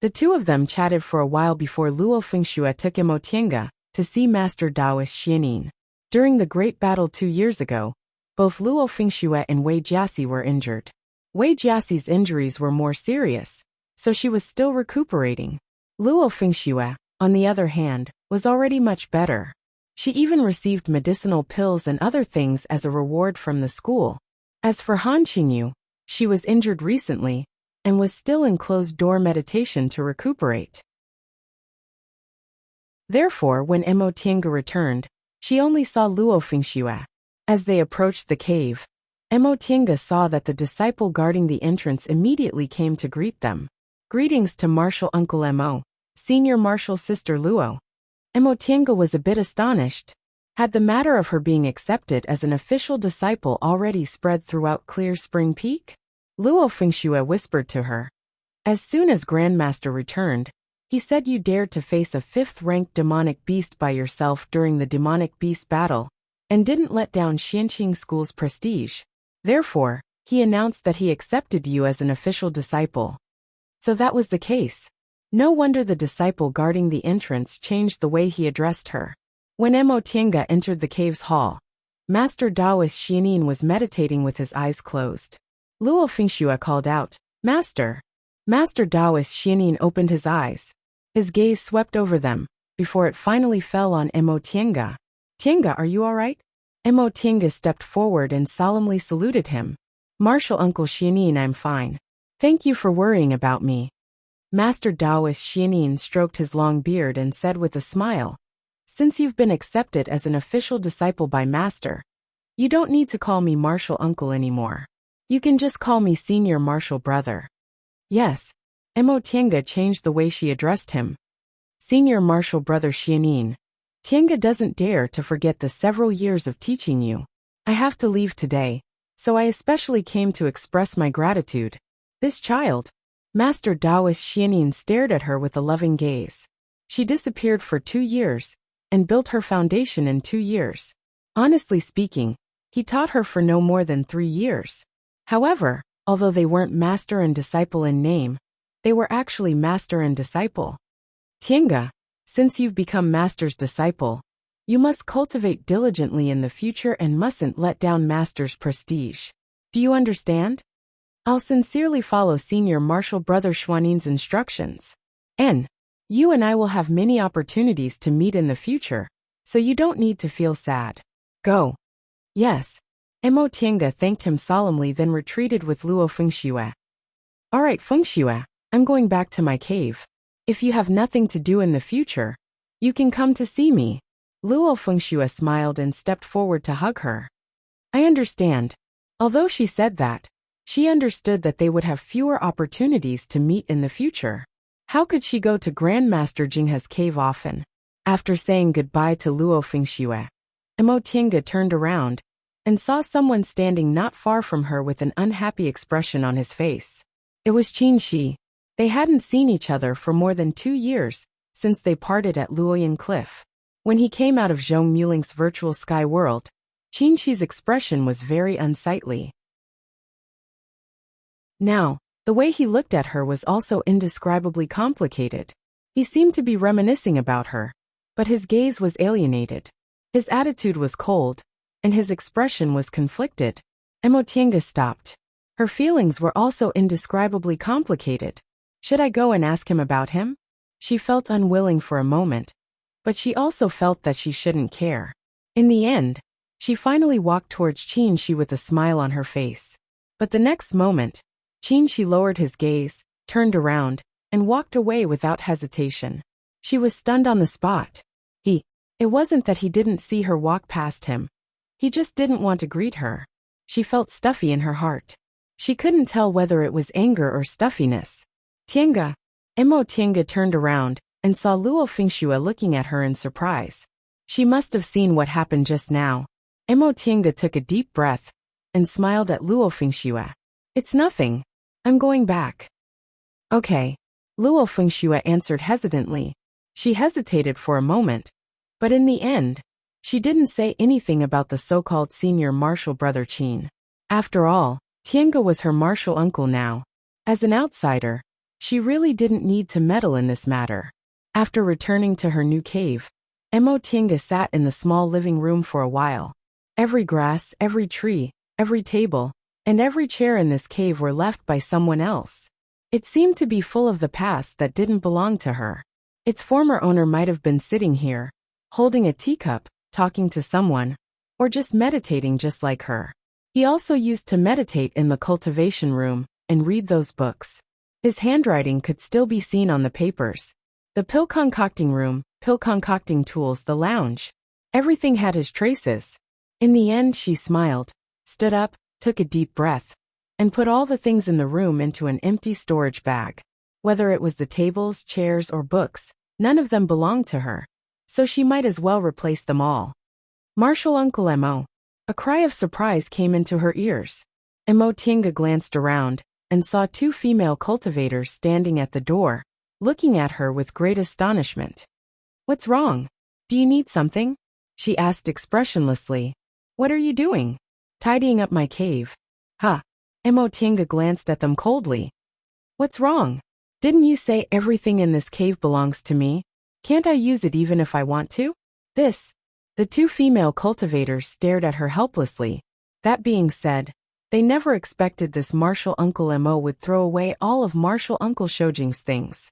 The two of them chatted for a while before Luo Fengxue took Emotienga to see Master Daoist Xianin. During the Great Battle 2 years ago, both Luo Fengxue and Wei Jiasi were injured. Wei Jiasi's injuries were more serious, so she was still recuperating. Luo Fengxue, on the other hand, was already much better. She even received medicinal pills and other things as a reward from the school. As for Han Qingyu, she was injured recently and was still in closed-door meditation to recuperate. Therefore, when Emotienga returned, she only saw Luo Fengxue. As they approached the cave, Emotienga saw that the disciple guarding the entrance immediately came to greet them. Greetings to Martial Uncle Mo, Senior Martial Sister Luo. Emotienga was a bit astonished. Had the matter of her being accepted as an official disciple already spread throughout Clear Spring Peak? Luo Fengxue whispered to her. As soon as Grandmaster returned, he said you dared to face a 5th-ranked demonic beast by yourself during the demonic beast battle, and didn't let down Xianqing School's prestige. Therefore, he announced that he accepted you as an official disciple. So that was the case. No wonder the disciple guarding the entrance changed the way he addressed her. When Emotienga entered the cave's hall, Master Daoist Xianin was meditating with his eyes closed. Luo Fengxue called out, Master! Master Daoist Xianin opened his eyes. His gaze swept over them, before it finally fell on Emotienga. Tienga, are you all right? Emotienga stepped forward and solemnly saluted him. Martial Uncle Xianin, I'm fine. Thank you for worrying about me. Master Daoist Xianin stroked his long beard and said with a smile, Since you've been accepted as an official disciple by Master, you don't need to call me Martial Uncle anymore. You can just call me Senior Martial Brother. Yes. Emotienga changed the way she addressed him. Senior Martial Brother Xianin. Tienga doesn't dare to forget the several years of teaching you. I have to leave today, so I especially came to express my gratitude. This child. Master Daoist Xianin stared at her with a loving gaze. She disappeared for 2 years, and built her foundation in 2 years. Honestly speaking, he taught her for no more than 3 years. However, although they weren't master and disciple in name, they were actually master and disciple. Tienga, since you've become Master's disciple, you must cultivate diligently in the future and mustn't let down Master's prestige. Do you understand? I'll sincerely follow Senior Martial Brother Xuanin's instructions. You and I will have many opportunities to meet in the future, so you don't need to feel sad. Go. Yes. Emotienga thanked him solemnly, then retreated with Luo Fengxue. All right, Fengxue, I'm going back to my cave. If you have nothing to do in the future, you can come to see me. Luo Fengxue smiled and stepped forward to hug her. I understand. Although she said that, she understood that they would have fewer opportunities to meet in the future. How could she go to Grandmaster Jinghe's cave often? After saying goodbye to Luo Fengxue, Emotienga turned around and saw someone standing not far from her with an unhappy expression on his face. It was Qin Shi. They hadn't seen each other for more than 2 years, since they parted at Luoyan Cliff. When he came out of Zhong Muling's virtual sky world, Qin Shi's expression was very unsightly. Now, the way he looked at her was also indescribably complicated. He seemed to be reminiscing about her, but his gaze was alienated. His attitude was cold, and his expression was conflicted. Emotienga stopped. Her feelings were also indescribably complicated. Should I go and ask him about him? She felt unwilling for a moment, but she also felt that she shouldn't care. In the end, she finally walked towards Qin Shi with a smile on her face. But the next moment, Qin Shi lowered his gaze, turned around, and walked away without hesitation. She was stunned on the spot. It wasn't that he didn't see her walk past him. He just didn't want to greet her. She felt stuffy in her heart. She couldn't tell whether it was anger or stuffiness. Tienga. Emotienga turned around and saw Luo Fengxue looking at her in surprise. She must have seen what happened just now. Emotienga took a deep breath and smiled at Luo Fengxue. It's nothing. I'm going back. Okay. Luo Fengxue answered hesitantly. She hesitated for a moment, but in the end, she didn't say anything about the so-called senior martial brother Qin. After all, Tiange was her martial uncle now. As an outsider, she really didn't need to meddle in this matter. After returning to her new cave, Tiange sat in the small living room for a while. Every grass, every tree, every table, and every chair in this cave were left by someone else. It seemed to be full of the past that didn't belong to her. Its former owner might have been sitting here, holding a teacup, talking to someone, or just meditating just like her. He also used to meditate in the cultivation room and read those books. His handwriting could still be seen on the papers. The pill concocting room, pill concocting tools, the lounge. Everything had his traces. In the end, she smiled, stood up, took a deep breath, and put all the things in the room into an empty storage bag. Whether it was the tables, chairs, or books, none of them belonged to her, so she might as well replace them all. Martial Uncle Mo. A cry of surprise came into her ears. Tiange glanced around and saw two female cultivators standing at the door, looking at her with great astonishment. "What's wrong? Do you need something?" she asked expressionlessly. "What are you doing?" "Tidying up my cave." "Huh." Tiange glanced at them coldly. "What's wrong? Didn't you say everything in this cave belongs to me? Can't I use it even if I want to?" The two female cultivators stared at her helplessly. That being said, they never expected this martial Uncle Mo would throw away all of martial Uncle Shoujing's things.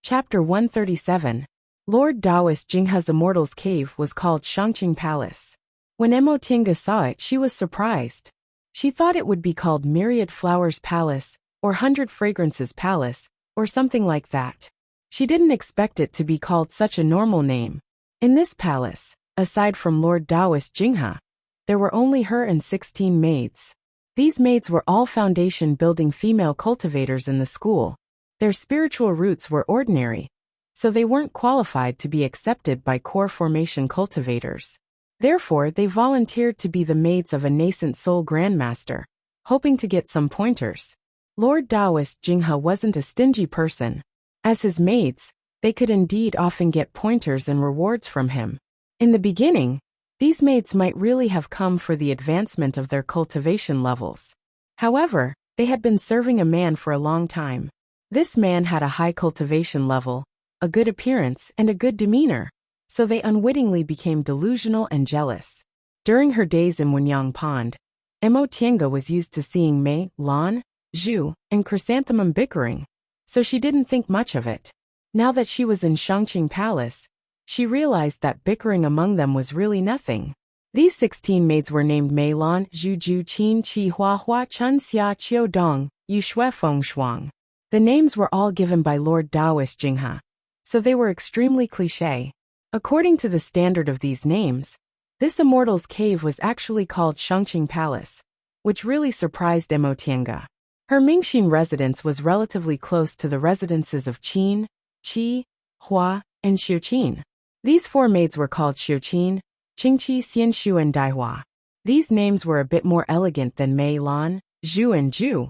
Chapter 137. Lord Taoist Jinghe's Immortal's Cave was called Shangqing Palace. When Tiange saw it, she was surprised. She thought it would be called Myriad Flowers Palace, or 100 Fragrances Palace, or something like that. She didn't expect it to be called such a normal name. In this palace, aside from Lord Taoist Jinghe, there were only her and 16 maids. These maids were all foundation-building female cultivators in the school. Their spiritual roots were ordinary, so they weren't qualified to be accepted by core formation cultivators. Therefore, they volunteered to be the maids of a nascent soul grandmaster, hoping to get some pointers. Lord Taoist Jinghe wasn't a stingy person. As his maids, they could indeed often get pointers and rewards from him. In the beginning, these maids might really have come for the advancement of their cultivation levels. However, they had been serving a man for a long time. This man had a high cultivation level, a good appearance, and a good demeanor, so they unwittingly became delusional and jealous. During her days in Wenyang Pond, Tiange was used to seeing Mei, Lan, Zhu, and Chrysanthemum bickering, so she didn't think much of it. Now that she was in Shangqing Palace, she realized that bickering among them was really nothing. These 16 maids were named Mei Lan, Zhu Ju Qin Qi Hua Hua Chun Xia Qiu Dong, Yu Shui Feng Shuang. The names were all given by Lord Taoist Jinghe, so they were extremely cliché. According to the standard of these names, this immortal's cave was actually called Shangqing Palace, which really surprised Tiange. Her Mingxin residence was relatively close to the residences of Qin, Qi, Hua, and Xiuqin. These four maids were called Xiuqin, Qingqi, Xianshu, and Daihua. These names were a bit more elegant than Mei Lan, Zhu, and Zhu,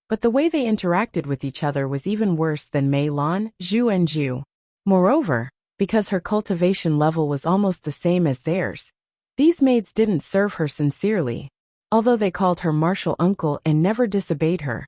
but the way they interacted with each other was even worse than Mei Lan, Zhu, and Zhu. Moreover, because her cultivation level was almost the same as theirs, these maids didn't serve her sincerely. Although they called her martial uncle and never disobeyed her,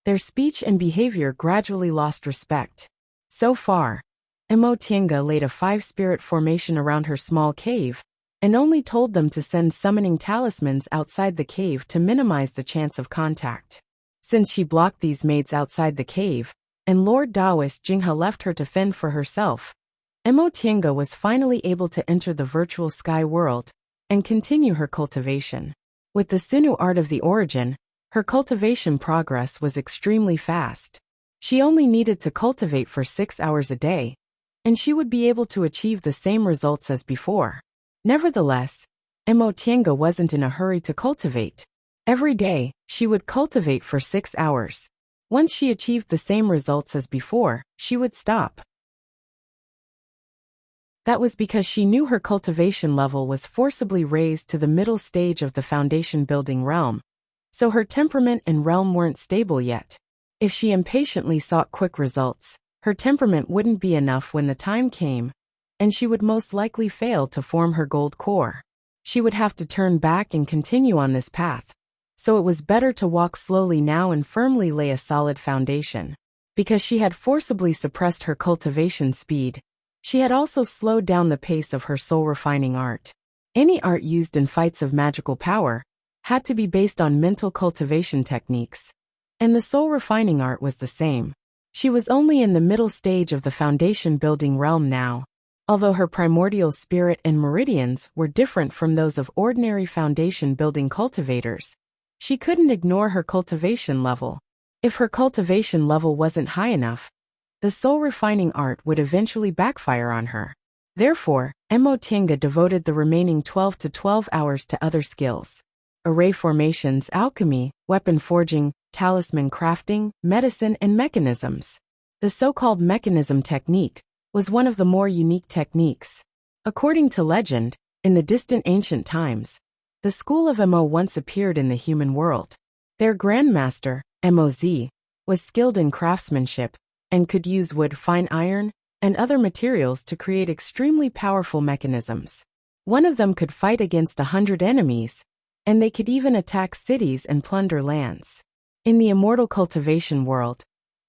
their speech and behavior gradually lost respect. So far, Tiange laid a 5-spirit formation around her small cave, and only told them to send summoning talismans outside the cave to minimize the chance of contact. Since she blocked these maids outside the cave, and Lord Taoist Jinghe left her to fend for herself, Tiange was finally able to enter the virtual sky world and continue her cultivation. With the Sinu art of the origin, her cultivation progress was extremely fast. She only needed to cultivate for 6 hours a day, and she would be able to achieve the same results as before. Nevertheless, Tiange wasn't in a hurry to cultivate. Every day, she would cultivate for 6 hours. Once she achieved the same results as before, she would stop. That was because she knew her cultivation level was forcibly raised to the middle stage of the foundation building realm, so her temperament and realm weren't stable yet. If she impatiently sought quick results, her temperament wouldn't be enough when the time came, and she would most likely fail to form her gold core. She would have to turn back and continue on this path. So it was better to walk slowly now and firmly lay a solid foundation. Because she had forcibly suppressed her cultivation speed, she had also slowed down the pace of her soul-refining art. Any art used in fights of magical power had to be based on mental cultivation techniques. And the soul-refining art was the same. She was only in the middle stage of the foundation-building realm now. Although her primordial spirit and meridians were different from those of ordinary foundation-building cultivators, she couldn't ignore her cultivation level. If her cultivation level wasn't high enough, the soul-refining art would eventually backfire on her. Therefore, Emotinga devoted the remaining 12 hours to other skills. Array formations, alchemy, weapon forging, talisman crafting, medicine, and mechanisms. The so-called mechanism technique was one of the more unique techniques. According to legend, in the distant ancient times, the school of Mo once appeared in the human world. Their grandmaster, Moz, was skilled in craftsmanship and could use wood, fine iron, and other materials to create extremely powerful mechanisms. One of them could fight against 100 enemies, and they could even attack cities and plunder lands. In the immortal cultivation world,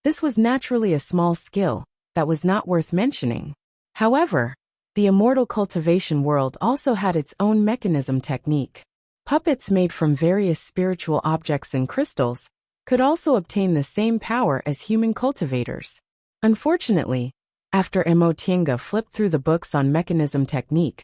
this was naturally a small skill that was not worth mentioning. However, the immortal cultivation world also had its own mechanism technique. Puppets made from various spiritual objects and crystals could also obtain the same power as human cultivators. Unfortunately, after Emotinga flipped through the books on mechanism technique,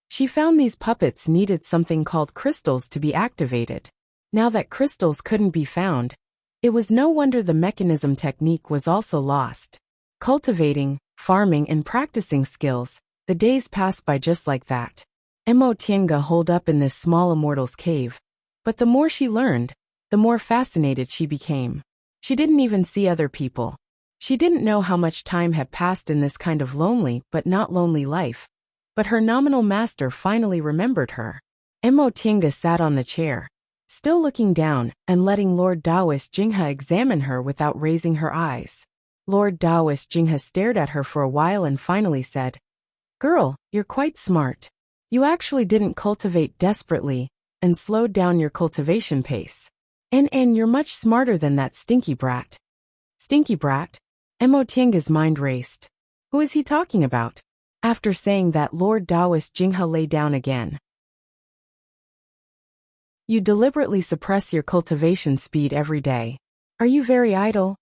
she found these puppets needed something called crystals to be activated. Now that crystals couldn't be found, it was no wonder the mechanism technique was also lost. Cultivating, farming, and practicing skills, the days passed by just like that. Emotinga holed up in this small immortal's cave, but the more she learned, the more fascinated she became. She didn't even see other people. She didn't know how much time had passed in this kind of lonely but not lonely life. But her nominal master finally remembered her. Emotinga sat on the chair, still looking down and letting Lord Taoist Jinghe examine her without raising her eyes. Lord Taoist Jinghe stared at her for a while and finally said, "Girl, you're quite smart. You actually didn't cultivate desperately and slowed down your cultivation pace. And you're much smarter than that stinky brat." Stinky brat? Emotinga's mind raced. Who is he talking about? After saying that, Lord Taoist Jinghe lay down again. You deliberately suppress your cultivation speed every day. Are you very idle?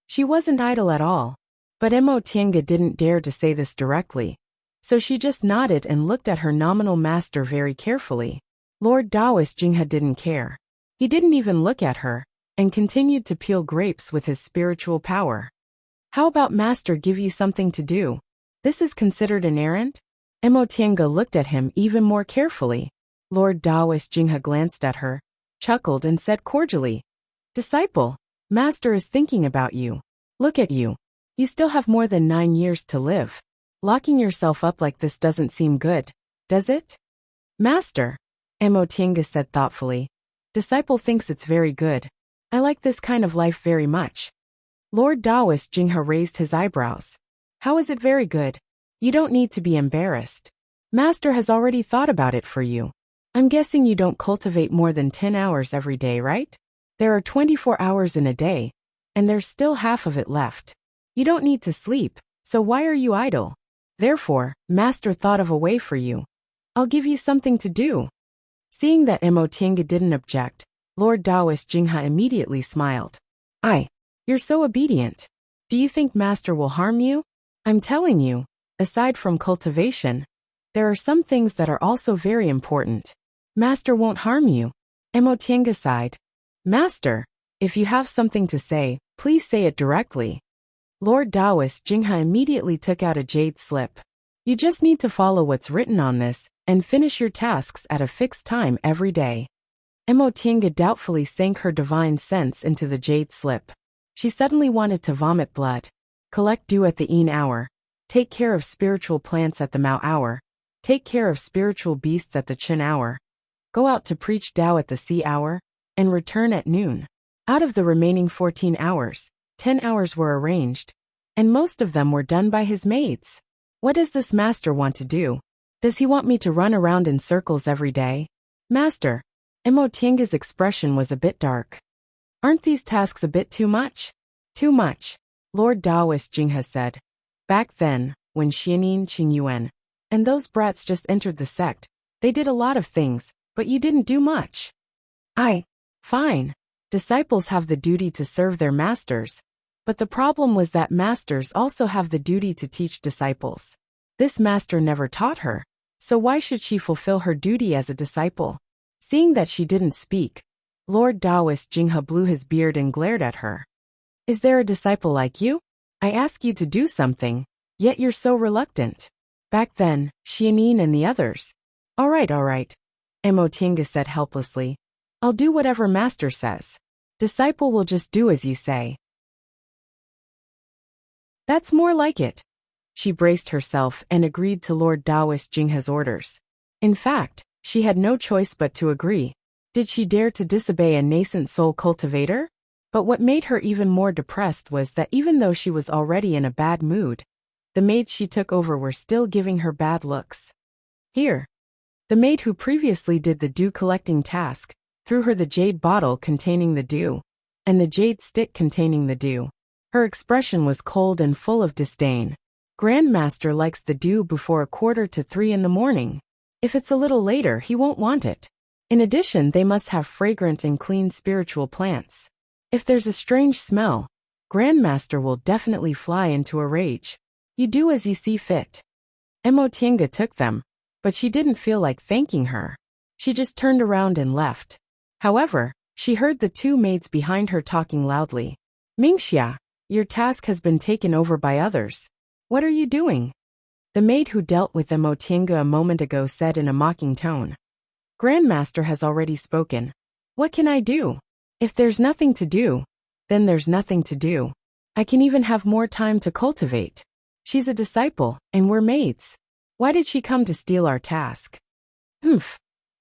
She wasn't idle at all. But Emotinga didn't dare to say this directly, so she just nodded and looked at her nominal master very carefully. Lord Taoist Jinghe didn't care. He didn't even look at her, and continued to peel grapes with his spiritual power. How about master give you something to do? This is considered an errand? Emotinga looked at him even more carefully. Lord Taoist Jinghe glanced at her, chuckled and said cordially, "Disciple, master is thinking about you. Look at you. You still have more than 9 years to live. Locking yourself up like this doesn't seem good, does it?" "Master," Emotinga said thoughtfully, "disciple thinks it's very good. I like this kind of life very much." Lord Taoist Jinghe raised his eyebrows. "How is it very good? You don't need to be embarrassed. Master has already thought about it for you. I'm guessing you don't cultivate more than 10 hours every day, right? There are 24 hours in a day, and there's still half of it left. You don't need to sleep, so why are you idle? Therefore, master thought of a way for you. I'll give you something to do." Seeing that Emotinga didn't object, Lord Taoist Jinghe immediately smiled. You're so obedient. Do you think master will harm you? I'm telling you, aside from cultivation, there are some things that are also very important. Master won't harm you." Emotinga sighed. "Master, if you have something to say, please say it directly." Lord Taoist Jinghe immediately took out a jade slip. "You just need to follow what's written on this and finish your tasks at a fixed time every day." Emotinga doubtfully sank her divine sense into the jade slip. She suddenly wanted to vomit blood. Collect dew at the Yin hour. Take care of spiritual plants at the Mao hour. Take care of spiritual beasts at the Chen hour. Go out to preach Tao at the C hour, and return at noon. Out of the remaining 14 hours, 10 hours were arranged, and most of them were done by his maids. What does this master want to do? Does he want me to run around in circles every day? Master. Emotienga's expression was a bit dark. Aren't these tasks a bit too much? Too much, Lord Taoist Jinghe said. Back then, when Xianin Qingyuan and those brats just entered the sect, they did a lot of things, but you didn't do much. Fine. Disciples have the duty to serve their masters, but the problem was that masters also have the duty to teach disciples. This master never taught her, so why should she fulfill her duty as a disciple? Seeing that she didn't speak, Lord Taoist Jinghe blew his beard and glared at her. Is there a disciple like you? I ask you to do something, yet you're so reluctant. Back then, Xianin and the others. All right. Emotienga said helplessly. I'll do whatever master says. Disciple will just do as you say. That's more like it. She braced herself and agreed to Lord Taoist Jinghe's orders. In fact, she had no choice but to agree. Did she dare to disobey a nascent soul cultivator? But what made her even more depressed was that even though she was already in a bad mood, the maids she took over were still giving her bad looks. Here. The maid who previously did the dew collecting task threw her the jade bottle containing the dew, and the jade stick containing the dew. Her expression was cold and full of disdain. Grandmaster likes the dew before 2:45 in the morning. If it's a little later, he won't want it. In addition, they must have fragrant and clean spiritual plants. If there's a strange smell, Grandmaster will definitely fly into a rage. You do as you see fit. Emotienga took them, but she didn't feel like thanking her. She just turned around and left. However, she heard the two maids behind her talking loudly. Mingxia, your task has been taken over by others. What are you doing? The maid who dealt with Emotienga a moment ago said in a mocking tone. Grandmaster has already spoken. What can I do? If there's nothing to do, then there's nothing to do. I can even have more time to cultivate. She's a disciple, and we're maids. Why did she come to steal our task?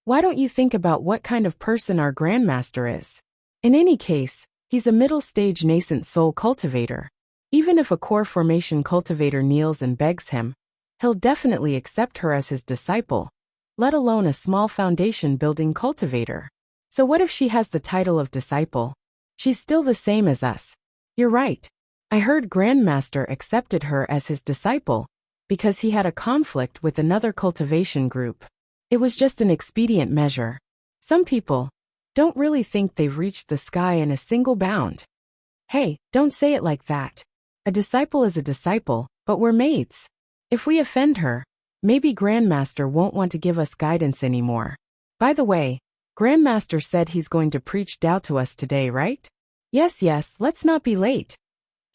Why don't you think about what kind of person our Grandmaster is? In any case, he's a middle-stage nascent soul cultivator. Even if a core formation cultivator kneels and begs him, he'll definitely accept her as his disciple, let alone a small foundation-building cultivator. So what if she has the title of disciple? She's still the same as us. You're right. I heard Grandmaster accepted her as his disciple because he had a conflict with another cultivation group. It was just an expedient measure. Some people don't really think they've reached the sky in a single bound. Hey, don't say it like that. A disciple is a disciple, but we're maids. If we offend her, maybe Grandmaster won't want to give us guidance anymore. By the way, Grandmaster said he's going to preach Tao to us today, right? Yes, let's not be late.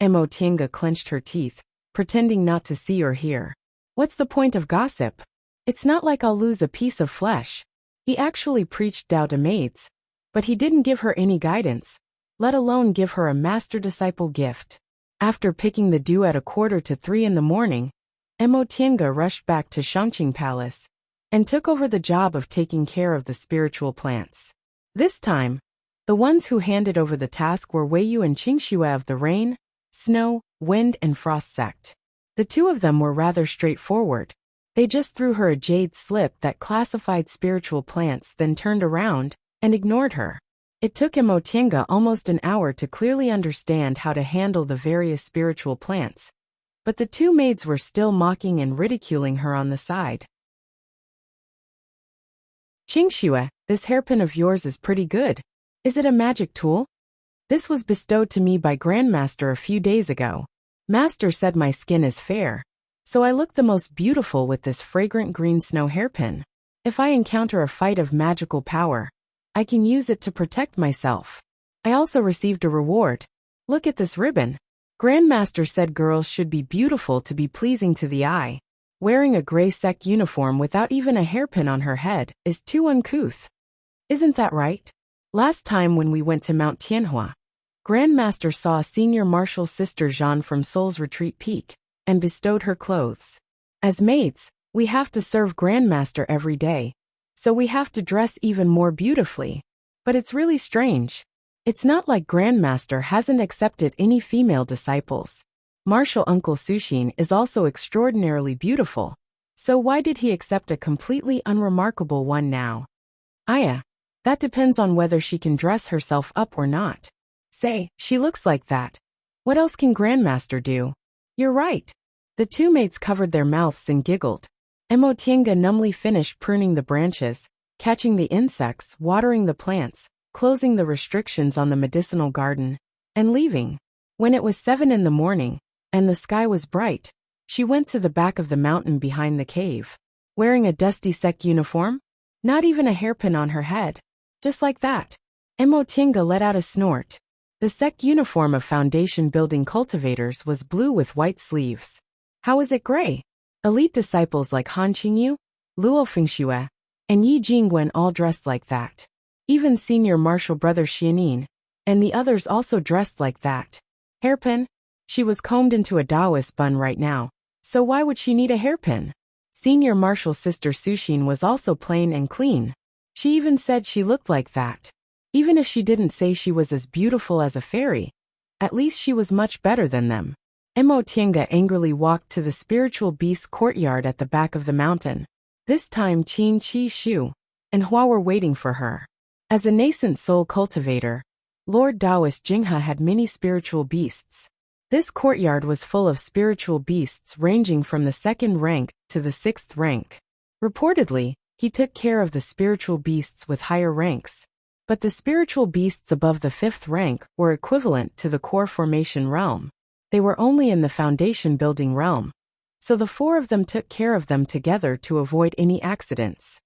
Emotienga clenched her teeth, pretending not to see or hear. What's the point of gossip? It's not like I'll lose a piece of flesh. He actually preached Tao to maids, but he didn't give her any guidance, let alone give her a master-disciple gift. After picking the dew at 2:45 in the morning, Emotienga rushed back to Shangqing Palace and took over the job of taking care of the spiritual plants. This time, the ones who handed over the task were Weiyu and Qingxue of the Rain, Snow, Wind and Frost sect. The two of them were rather straightforward. They just threw her a jade slip that classified spiritual plants, then turned around and ignored her. It took Emotienga almost an hour to clearly understand how to handle the various spiritual plants, but the two maids were still mocking and ridiculing her on the side. Qingxue, this hairpin of yours is pretty good. Is it a magic tool? This was bestowed to me by Grandmaster a few days ago. Master said my skin is fair, so I look the most beautiful with this fragrant green snow hairpin. If I encounter a fight of magical power, I can use it to protect myself. I also received a reward. Look at this ribbon. Grandmaster said girls should be beautiful to be pleasing to the eye. Wearing a gray sect uniform without even a hairpin on her head is too uncouth. Isn't that right? Last time when we went to Mount Tianhua, Grandmaster saw Senior Marshal's sister Jeanne from Seoul's Retreat Peak and bestowed her clothes. As maids, we have to serve Grandmaster every day, so we have to dress even more beautifully. But it's really strange. It's not like Grandmaster hasn't accepted any female disciples. Martial Uncle Sushin is also extraordinarily beautiful. So why did he accept a completely unremarkable one now? Aya, that depends on whether she can dress herself up or not. Say, she looks like that. What else can Grandmaster do? You're right. The two mates covered their mouths and giggled. Emotienga numbly finished pruning the branches, catching the insects, watering the plants, closing the restrictions on the medicinal garden, and leaving. When it was 7 in the morning, and the sky was bright, she went to the back of the mountain behind the cave. Wearing a dusty sect uniform? Not even a hairpin on her head. Just like that. Emotienga let out a snort. The sect uniform of foundation building cultivators was blue with white sleeves. How is it gray? Elite disciples like Han Qingyu, Luo Fengxue, and Yi Jingwen all dressed like that. Even senior martial brother Xianin, and the others also dressed like that. Hairpin? She was combed into a Taoist bun right now, so why would she need a hairpin? Senior martial sister Sushin was also plain and clean. She even said she looked like that. Even if she didn't say she was as beautiful as a fairy, at least she was much better than them. Emotienga angrily walked to the spiritual beast courtyard at the back of the mountain. This time Qin Qi Shu and Hua were waiting for her. As a nascent soul cultivator, Lord Taoist Jinghe had many spiritual beasts. This courtyard was full of spiritual beasts ranging from the 2nd rank to the 6th rank. Reportedly, he took care of the spiritual beasts with higher ranks. But the spiritual beasts above the 5th rank were equivalent to the core formation realm. They were only in the foundation building realm. So the 4 of them took care of them together to avoid any accidents.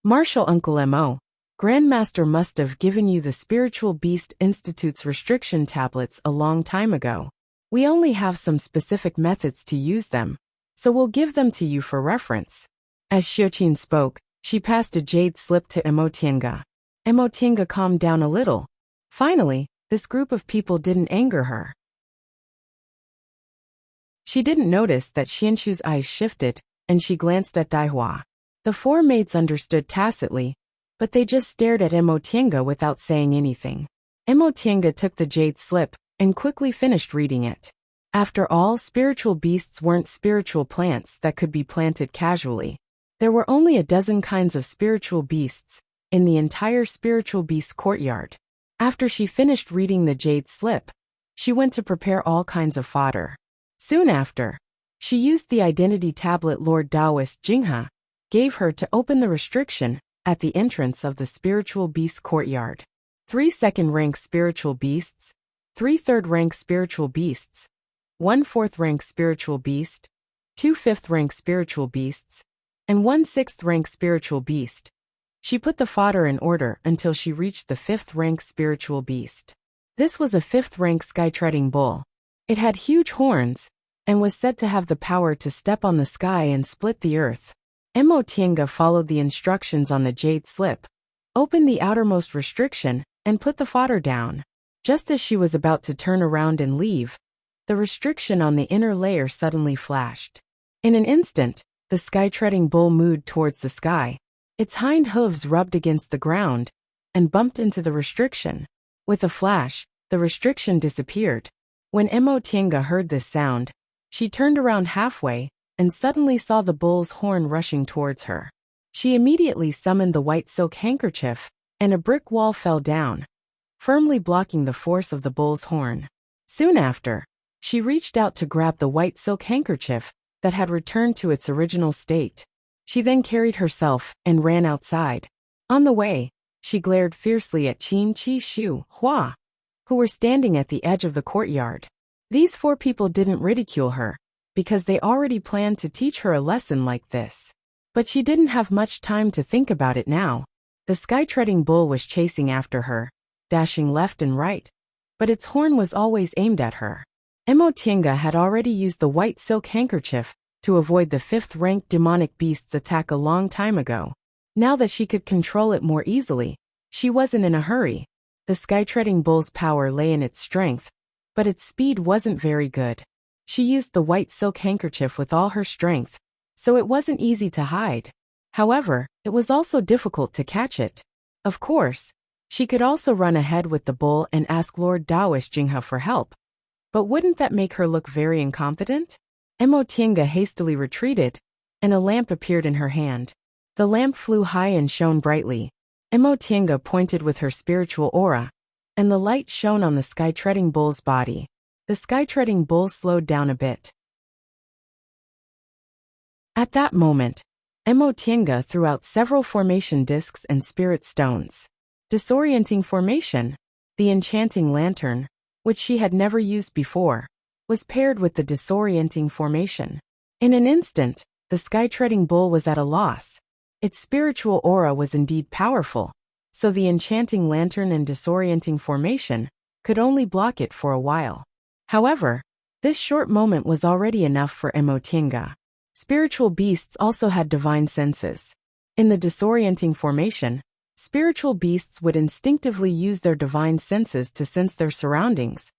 Martial Uncle Mo, Grandmaster must have given you the Spiritual Beast Institute's restriction tablets a long time ago. We only have some specific methods to use them, so we'll give them to you for reference. As Xiuqin spoke, she passed a jade slip to Emotienga. Emotienga calmed down a little. Finally, this group of people didn't anger her. She didn't notice that Xianshu's eyes shifted, and she glanced at Daihua. The 4 maids understood tacitly, but they just stared at Emotienga without saying anything. Emotienga took the jade slip and quickly finished reading it. After all, spiritual beasts weren't spiritual plants that could be planted casually. There were only a dozen kinds of spiritual beasts in the entire spiritual beast courtyard. After she finished reading the jade slip, she went to prepare all kinds of fodder. Soon after, she used the identity tablet Lord Taoist Jinghe gave her to open the restriction at the entrance of the spiritual beast courtyard. 3 2nd-rank spiritual beasts, 3 3rd-rank spiritual beasts, 1 4th-rank spiritual beast, 2 5th-rank spiritual beasts, and 1 6th-rank spiritual beast. She put the fodder in order until she reached the 5th-rank spiritual beast. This was a 5th-rank sky-treading bull. It had huge horns, and was said to have the power to step on the sky and split the earth. Emotienga followed the instructions on the jade slip, opened the outermost restriction, and put the fodder down. Just as she was about to turn around and leave, the restriction on the inner layer suddenly flashed. In an instant, the sky-treading bull moved towards the sky. Its hind hooves rubbed against the ground and bumped into the restriction. With a flash, the restriction disappeared. When Emotienga heard this sound, she turned around halfway and suddenly saw the bull's horn rushing towards her. She immediately summoned the white silk handkerchief, and a brick wall fell down, firmly blocking the force of the bull's horn. Soon after, she reached out to grab the white silk handkerchief that had returned to its original state. She then carried herself and ran outside. On the way, she glared fiercely at Qin Qi Shu, Hua, who were standing at the edge of the courtyard. These 4 people didn't ridicule her, because they already planned to teach her a lesson like this. But she didn't have much time to think about it now. The sky-treading bull was chasing after her, dashing left and right, but its horn was always aimed at her. Emotienga had already used the white silk handkerchief to avoid the 5th-rank demonic beast's attack a long time ago. Now that she could control it more easily, she wasn't in a hurry. The sky-treading bull's power lay in its strength, but its speed wasn't very good. She used the white silk handkerchief with all her strength, so it wasn't easy to hide. However, it was also difficult to catch it. Of course, She could also run ahead with the bull and ask Lord Daoist Jinghe for help. But wouldn't that make her look very incompetent? Emo Tiange hastily retreated, and a lamp appeared in her hand. The lamp flew high and shone brightly. Emo Tiange pointed with her spiritual aura, and the light shone on the sky-treading bull's body. The sky-treading bull slowed down a bit. At that moment, Emo Tiange threw out several formation discs and spirit stones. Disorienting formation, the enchanting lantern, which she had never used before, was paired with the disorienting formation. In an instant, the sky-treading bull was at a loss. Its spiritual aura was indeed powerful, so the enchanting lantern and disorienting formation could only block it for a while. However, this short moment was already enough for Emo Tiange. Spiritual beasts also had divine senses. In the disorienting formation, spiritual beasts would instinctively use their divine senses to sense their surroundings,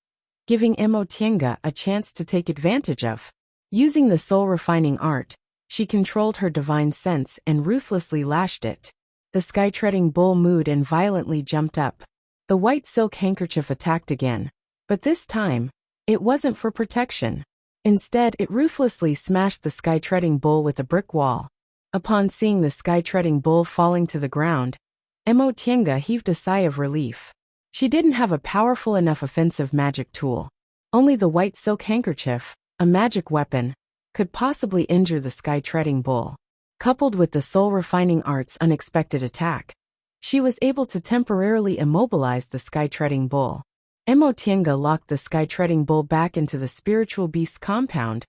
giving Emo Tiange a chance to take advantage of. Using the soul-refining art, she controlled her divine sense and ruthlessly lashed it. The sky-treading bull mooed and violently jumped up. The white silk handkerchief attacked again, but this time, it wasn't for protection. Instead, it ruthlessly smashed the sky-treading bull with a brick wall. Upon seeing the sky-treading bull falling to the ground, Emo Tiange heaved a sigh of relief. She didn't have a powerful enough offensive magic tool. Only the white silk handkerchief, a magic weapon, could possibly injure the sky-treading bull. Coupled with the soul-refining art's unexpected attack, she was able to temporarily immobilize the sky-treading bull. Emo Tiange locked the sky-treading bull back into the spiritual beast compound,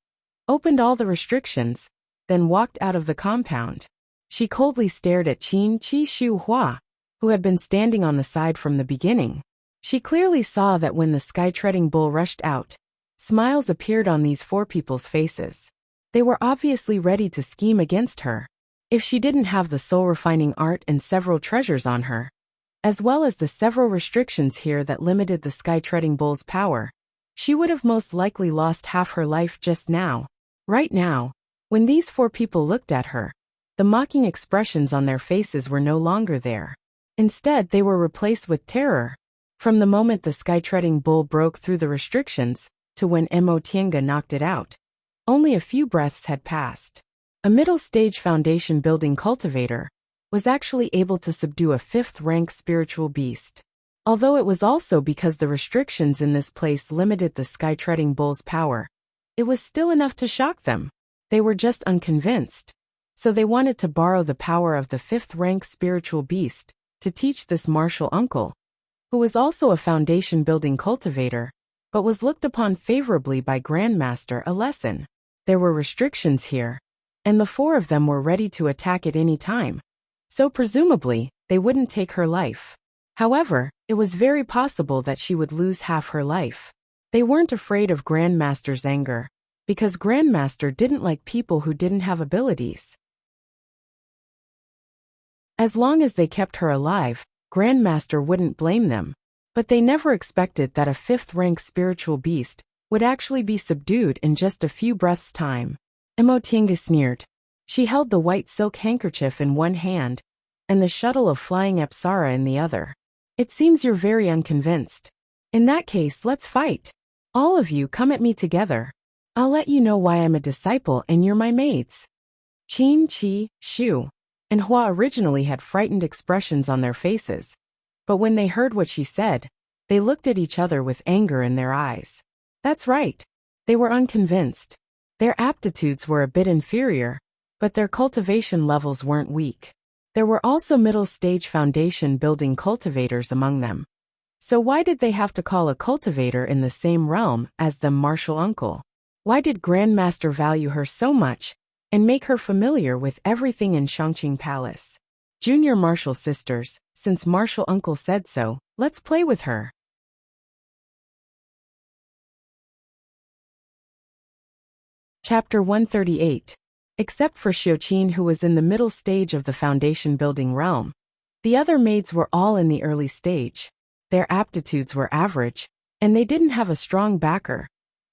opened all the restrictions, then walked out of the compound. She coldly stared at Qin Qi Shu Hua, who had been standing on the side from the beginning. She clearly saw that when the sky-treading bull rushed out, smiles appeared on these four people's faces. They were obviously ready to scheme against her. If she didn't have the soul-refining art and several treasures on her, as well as the several restrictions here that limited the sky-treading bull's power, she would have most likely lost half her life just now. Right now, when these four people looked at her, the mocking expressions on their faces were no longer there. Instead, they were replaced with terror. From the moment the sky-treading bull broke through the restrictions, to when Emo Tiange knocked it out, only a few breaths had passed. A middle-stage foundation-building cultivator was actually able to subdue a fifth-rank spiritual beast. Although it was also because the restrictions in this place limited the sky-treading bull's power, it was still enough to shock them. They were just unconvinced. So they wanted to borrow the power of the fifth-rank spiritual beast to teach this martial uncle, who was also a foundation-building cultivator, but was looked upon favorably by Grandmaster, a lesson. There were restrictions here, and the four of them were ready to attack at any time. So presumably, they wouldn't take her life. However, it was very possible that she would lose half her life. They weren't afraid of Grandmaster's anger, because Grandmaster didn't like people who didn't have abilities. As long as they kept her alive, Grandmaster wouldn't blame them. But they never expected that a fifth-rank spiritual beast would actually be subdued in just a few breaths' time. Emo Tiange sneered. She held the white silk handkerchief in one hand, and the shuttle of flying Apsara in the other. It seems you're very unconvinced. In that case, let's fight. All of you come at me together. I'll let you know why I'm a disciple and you're my maids. Qin, Qi, Shu, and Hua originally had frightened expressions on their faces, but when they heard what she said, they looked at each other with anger in their eyes. That's right. They were unconvinced. Their aptitudes were a bit inferior, but their cultivation levels weren't weak. There were also middle-stage foundation-building cultivators among them. So why did they have to call a cultivator in the same realm as the martial uncle? Why did Grandmaster value her so much and make her familiar with everything in Shangqing Palace? Junior martial sisters, since martial uncle said so, let's play with her. Chapter 138. Except for Xiuqin, who was in the middle stage of the foundation-building realm, the other maids were all in the early stage. Their aptitudes were average, and they didn't have a strong backer,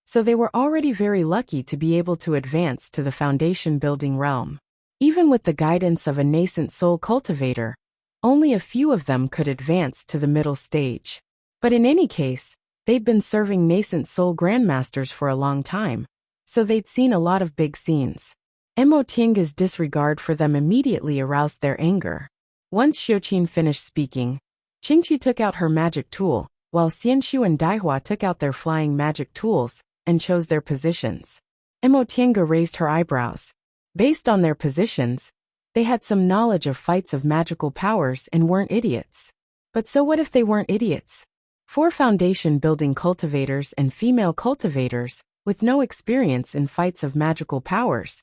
so they were already very lucky to be able to advance to the foundation-building realm. Even with the guidance of a nascent soul cultivator, Only a few of them could advance to the middle stage. But in any case, they'd been serving nascent soul grandmasters for a long time, so they'd seen a lot of big scenes. Mo Tianga's disregard for them immediately aroused their anger. Once Xiuqin finished speaking, Qingqi took out her magic tool, while Xianshu and Daihua took out their flying magic tools and chose their positions. Mo Tianga raised her eyebrows. Based on their positions, they had some knowledge of fights of magical powers and weren't idiots. But so what if they weren't idiots? 4 foundation building cultivators and female cultivators, with no experience in fights of magical powers.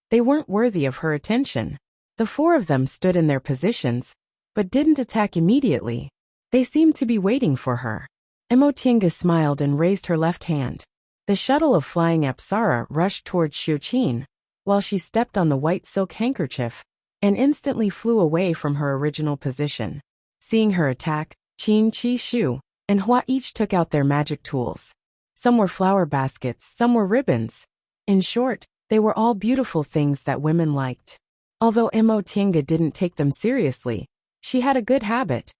They weren't worthy of her attention. The 4 of them stood in their positions, but didn't attack immediately. They seemed to be waiting for her. Mo Tianga smiled and raised her left hand. The shuttle of flying Apsara rushed towards Xiuqin, while she stepped on the white silk handkerchief, and instantly flew away from her original position. Seeing her attack, Qin, Qi, Shu, and Hua each took out their magic tools. Some were flower baskets, some were ribbons. In short, they were all beautiful things that women liked. Although Mo Tianga didn't take them seriously, she had a good habit.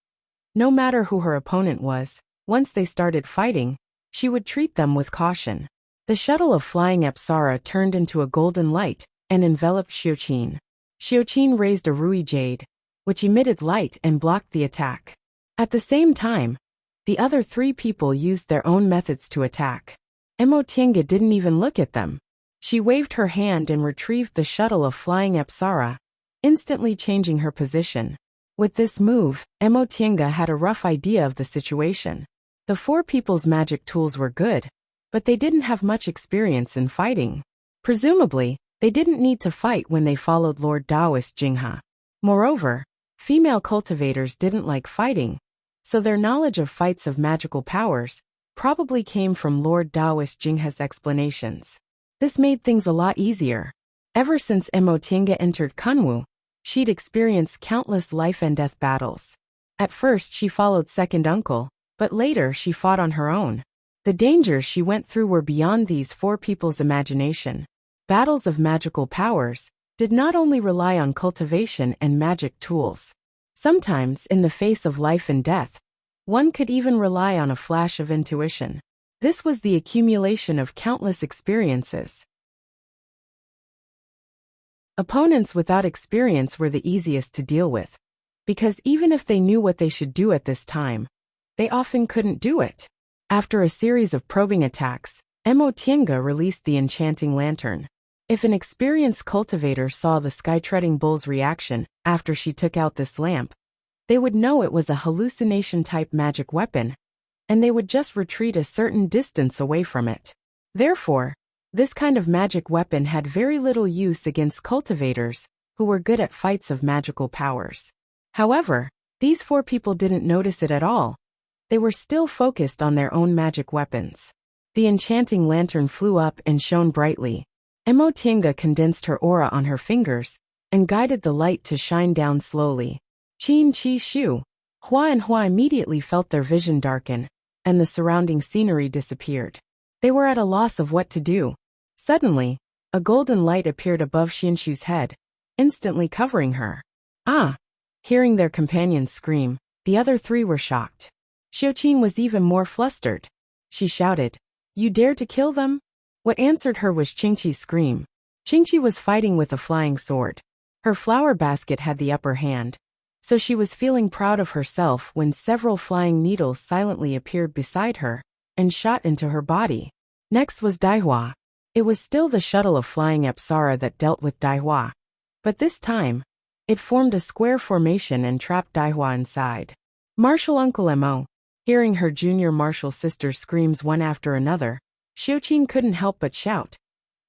No matter who her opponent was, once they started fighting, she would treat them with caution. The shuttle of flying Apsara turned into a golden light and enveloped Xiuqin. Xiuqin raised a Rui Jade, which emitted light and blocked the attack. At the same time, the other 3 people used their own methods to attack. Mo Tianga didn't even look at them. She waved her hand and retrieved the shuttle of flying Apsara, instantly changing her position. With this move, Mo Tianga had a rough idea of the situation. The 4 people's magic tools were good, but they didn't have much experience in fighting. Presumably, they didn't need to fight when they followed Lord Daoist Jinghe. Moreover, female cultivators didn't like fighting, so their knowledge of fights of magical powers probably came from Lord Daoist Jinghe's explanations. This made things a lot easier. Ever since Mo Tianga entered Kunwu, she'd experienced countless life and death battles. At first she followed second uncle, but later she fought on her own. The dangers she went through were beyond these 4 people's imagination. Battles of magical powers did not only rely on cultivation and magic tools. Sometimes, in the face of life and death, one could even rely on a flash of intuition. This was the accumulation of countless experiences. Opponents without experience were the easiest to deal with, because even if they knew what they should do at this time, they often couldn't do it. After a series of probing attacks, Mo Tianga released the enchanting lantern. If an experienced cultivator saw the sky-treading bull's reaction after she took out this lamp, they would know it was a hallucination-type magic weapon, and they would just retreat a certain distance away from it. Therefore, this kind of magic weapon had very little use against cultivators who were good at fights of magical powers. However, these 4 people didn't notice it at all. They were still focused on their own magic weapons. The enchanting lantern flew up and shone brightly. Mo Tianga condensed her aura on her fingers and guided the light to shine down slowly. Qin, Qi, Shu, Hua and Hua immediately felt their vision darken, and the surrounding scenery disappeared. They were at a loss of what to do. Suddenly, a golden light appeared above Xianshu's head, instantly covering her. Ah! Hearing their companions scream, the other 3 were shocked. Xiuqin was even more flustered. She shouted, "You dare to kill them?" What answered her was Qingqi's scream. Qingqi was fighting with a flying sword. Her flower basket had the upper hand, so she was feeling proud of herself when several flying needles silently appeared beside her and shot into her body. Next was Daihua. It was still the shuttle of flying Apsara that dealt with Daihua, but this time, it formed a square formation and trapped Daihua inside. Martial Uncle Mo. Hearing her junior martial sister's screams one after another, Xiuqin couldn't help but shout,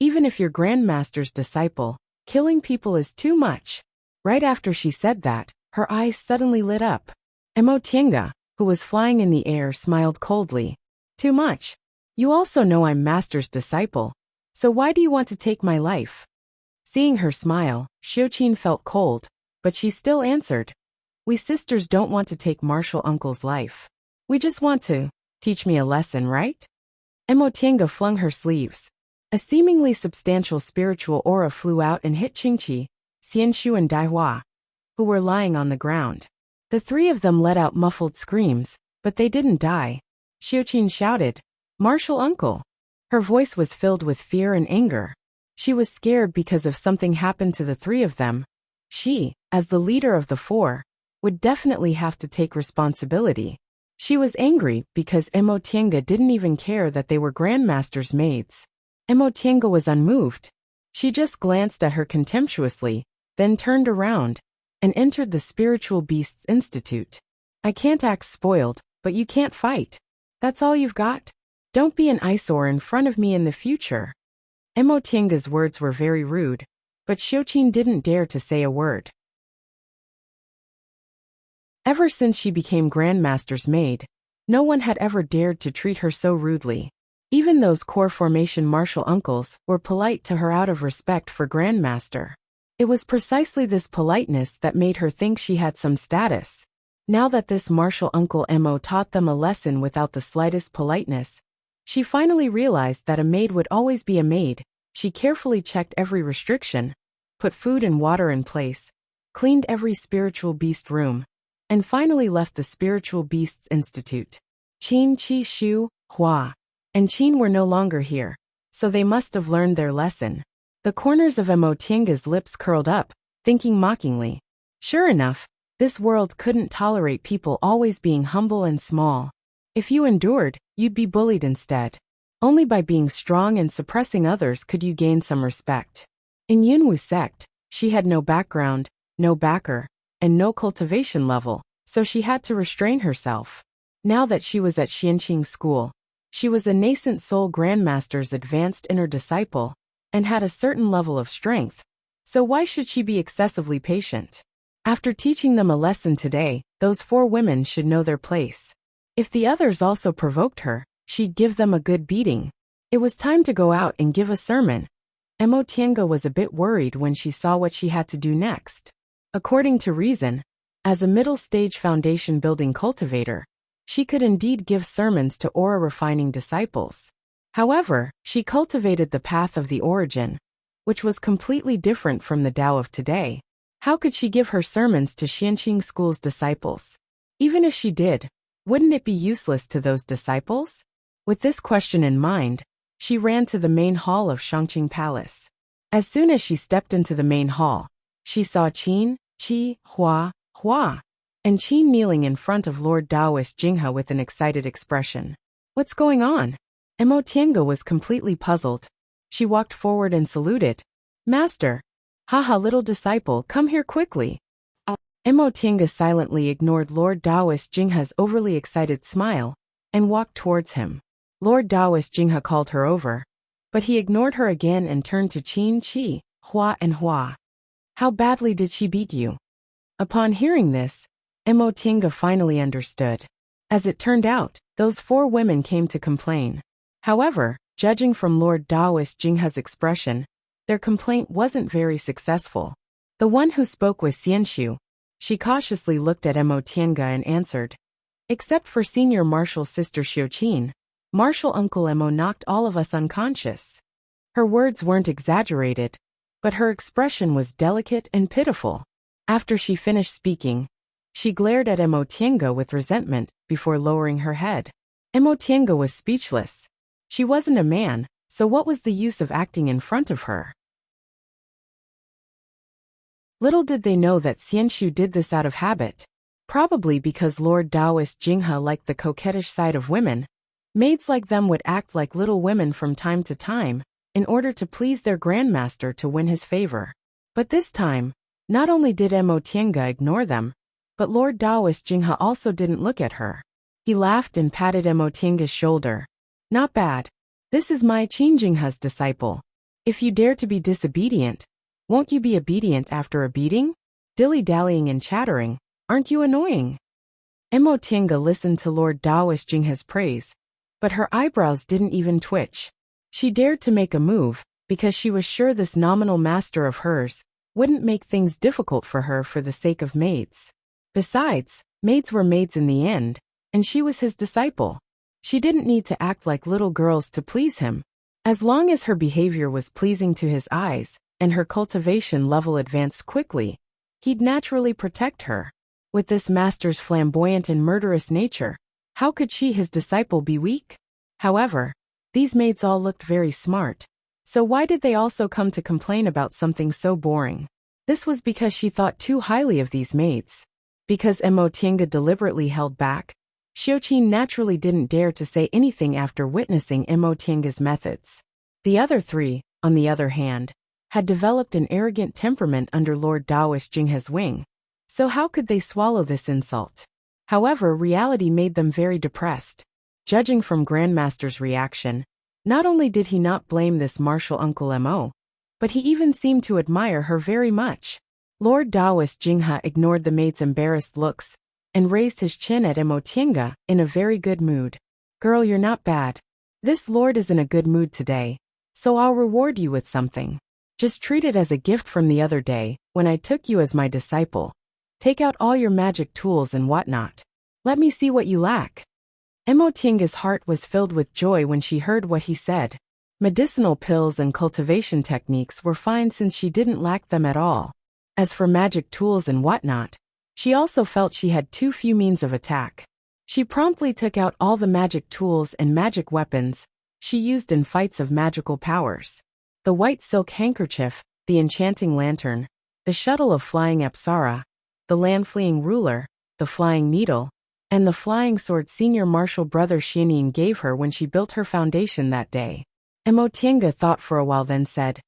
"Even if you're Grandmaster's disciple, killing people is too much." Right after she said that, her eyes suddenly lit up. Mo Tianga, who was flying in the air, smiled coldly. "Too much? You also know I'm Master's disciple, so why do you want to take my life?" Seeing her smile, Xiuqin felt cold, but she still answered, "We sisters don't want to take Martial Uncle's life. We just want to teach me a lesson, right?" Mo Tianga flung her sleeves. A seemingly substantial spiritual aura flew out and hit Qingqi, Xianshu and Daihua, who were lying on the ground. The three of them let out muffled screams, but they didn't die. Xiuqin shouted, "Martial uncle!" Her voice was filled with fear and anger. She was scared because if something happened to the three of them, she, as the leader of the four, would definitely have to take responsibility. She was angry because Emotienga didn't even care that they were Grandmaster's maids. Emotienga was unmoved. She just glanced at her contemptuously, then turned around and entered the Spiritual Beasts Institute. "I can't act spoiled, but you can't fight. That's all you've got? Don't be an eyesore in front of me in the future." Emotienga's words were very rude, but Xiuqin didn't dare to say a word. Ever since she became Grandmaster's maid, no one had ever dared to treat her so rudely. Even those core formation martial uncles were polite to her out of respect for Grandmaster. It was precisely this politeness that made her think she had some status. Now that this martial uncle Emo taught them a lesson without the slightest politeness, she finally realized that a maid would always be a maid. She carefully checked every restriction, put food and water in place, cleaned every spiritual beast room, and finally left the Spiritual Beasts Institute. Qin, Qi, Shu, Hua, and Qin were no longer here, so they must have learned their lesson. The corners of Emotienga's lips curled up, thinking mockingly. Sure enough, this world couldn't tolerate people always being humble and small. If you endured, you'd be bullied instead. Only by being strong and suppressing others could you gain some respect. In Yunwu sect, she had no background, no backer, and no cultivation level, so she had to restrain herself. Now that she was at Xianqing school, she was a nascent soul grandmaster's advanced inner disciple, and had a certain level of strength, so why should she be excessively patient? After teaching them a lesson today, those four women should know their place. If the others also provoked her, she'd give them a good beating. It was time to go out and give a sermon. Emotienga was a bit worried when she saw what she had to do next. According to reason, as a middle-stage foundation-building cultivator, she could indeed give sermons to aura-refining disciples. However, she cultivated the path of the origin, which was completely different from the Tao of today. How could she give her sermons to Xianqing School's disciples? Even if she did, wouldn't it be useless to those disciples? With this question in mind, she ran to the main hall of Shangqing Palace. As soon as she stepped into the main hall, she saw Qin, Qi, Hua, and Qin kneeling in front of Lord Taoist Jinghe with an excited expression. What's going on? Emotienga was completely puzzled. She walked forward and saluted. Master. Haha, little disciple, come here quickly. Emotienga silently ignored Lord Taoist Jinghe's overly excited smile and walked towards him. Lord Taoist Jinghe called her over, but he ignored her again and turned to Qin, Qi, Hua. How badly did she beat you? Upon hearing this, Emotienga finally understood. As it turned out, those four women came to complain. However, judging from Lord Taoist Jinghe's expression, their complaint wasn't very successful. The one who spoke was Xianxiu. She cautiously looked at Emotienga and answered. Except for senior martial sister Xiuqin, martial uncle Emo knocked all of us unconscious. Her words weren't exaggerated, but her expression was delicate and pitiful. After she finished speaking, she glared at Emotienga with resentment before lowering her head. Emotienga was speechless. She wasn't a man, so what was the use of acting in front of her? Little did they know that Xianxiu did this out of habit. Probably because Lord Taoist Jinghe liked the coquettish side of women, maids like them would act like little women from time to time, in order to please their grandmaster to win his favor. But this time, not only did Emotienga ignore them, but Lord Taoist Jinghe also didn't look at her. He laughed and patted Emotienga's shoulder. Not bad. This is my Qin Jinghe's disciple. If you dare to be disobedient, won't you be obedient after a beating? Dilly-dallying and chattering, aren't you annoying? Emotienga listened to Lord Taoist Jinghe's praise, but her eyebrows didn't even twitch. She dared to make a move, because she was sure this nominal master of hers wouldn't make things difficult for her for the sake of maids. Besides, maids were maids in the end, and she was his disciple. She didn't need to act like little girls to please him. As long as her behavior was pleasing to his eyes, and her cultivation level advanced quickly, he'd naturally protect her. With this master's flamboyant and murderous nature, how could she, his disciple, be weak? However, these maids all looked very smart. So why did they also come to complain about something so boring? This was because she thought too highly of these maids. Because Emotienga deliberately held back, Xiuqin naturally didn't dare to say anything after witnessing Emotienga's methods. The other three, on the other hand, had developed an arrogant temperament under Lord Daoist Jinghe's wing. So how could they swallow this insult? However, reality made them very depressed. Judging from Grandmaster's reaction, not only did he not blame this martial Uncle Mo, but he even seemed to admire her very much. Lord Daoist Jinghe ignored the maid's embarrassed looks and raised his chin at Emotienga in a very good mood. Girl, you're not bad. This lord is in a good mood today, so I'll reward you with something. Just treat it as a gift from the other day, when I took you as my disciple. Take out all your magic tools and whatnot. Let me see what you lack. Emotienga's heart was filled with joy when she heard what he said. Medicinal pills and cultivation techniques were fine since she didn't lack them at all. As for magic tools and whatnot, she also felt she had too few means of attack. She promptly took out all the magic tools and magic weapons she used in fights of magical powers. The white silk handkerchief, the enchanting lantern, the shuttle of flying Apsara, the land-fleeing ruler, the flying needle, and the flying sword senior martial brother Xianin gave her when she built her foundation that day. Emotienga thought for a while, then said,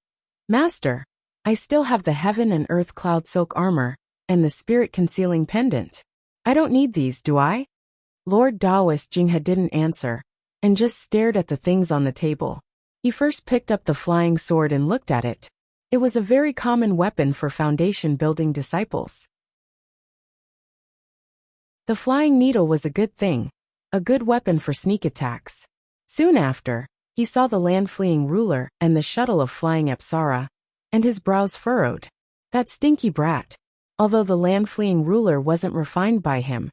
Master, I still have the heaven and earth cloud silk armor, and the spirit-concealing pendant. I don't need these, do I? Lord Daoist Jinghe didn't answer, and just stared at the things on the table. He first picked up the flying sword and looked at it. It was a very common weapon for foundation-building disciples. The flying needle was a good thing, a good weapon for sneak attacks. Soon after, he saw the land-fleeing ruler and the shuttle of flying Apsara, and his brows furrowed. That stinky brat. Although the land-fleeing ruler wasn't refined by him,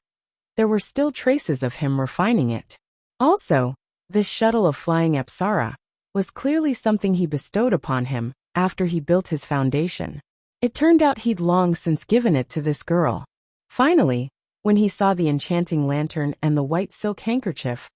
there were still traces of him refining it. Also, this shuttle of flying Apsara was clearly something he bestowed upon him after he built his foundation. It turned out he'd long since given it to this girl. Finally, when he saw the enchanting lantern and the white silk handkerchief,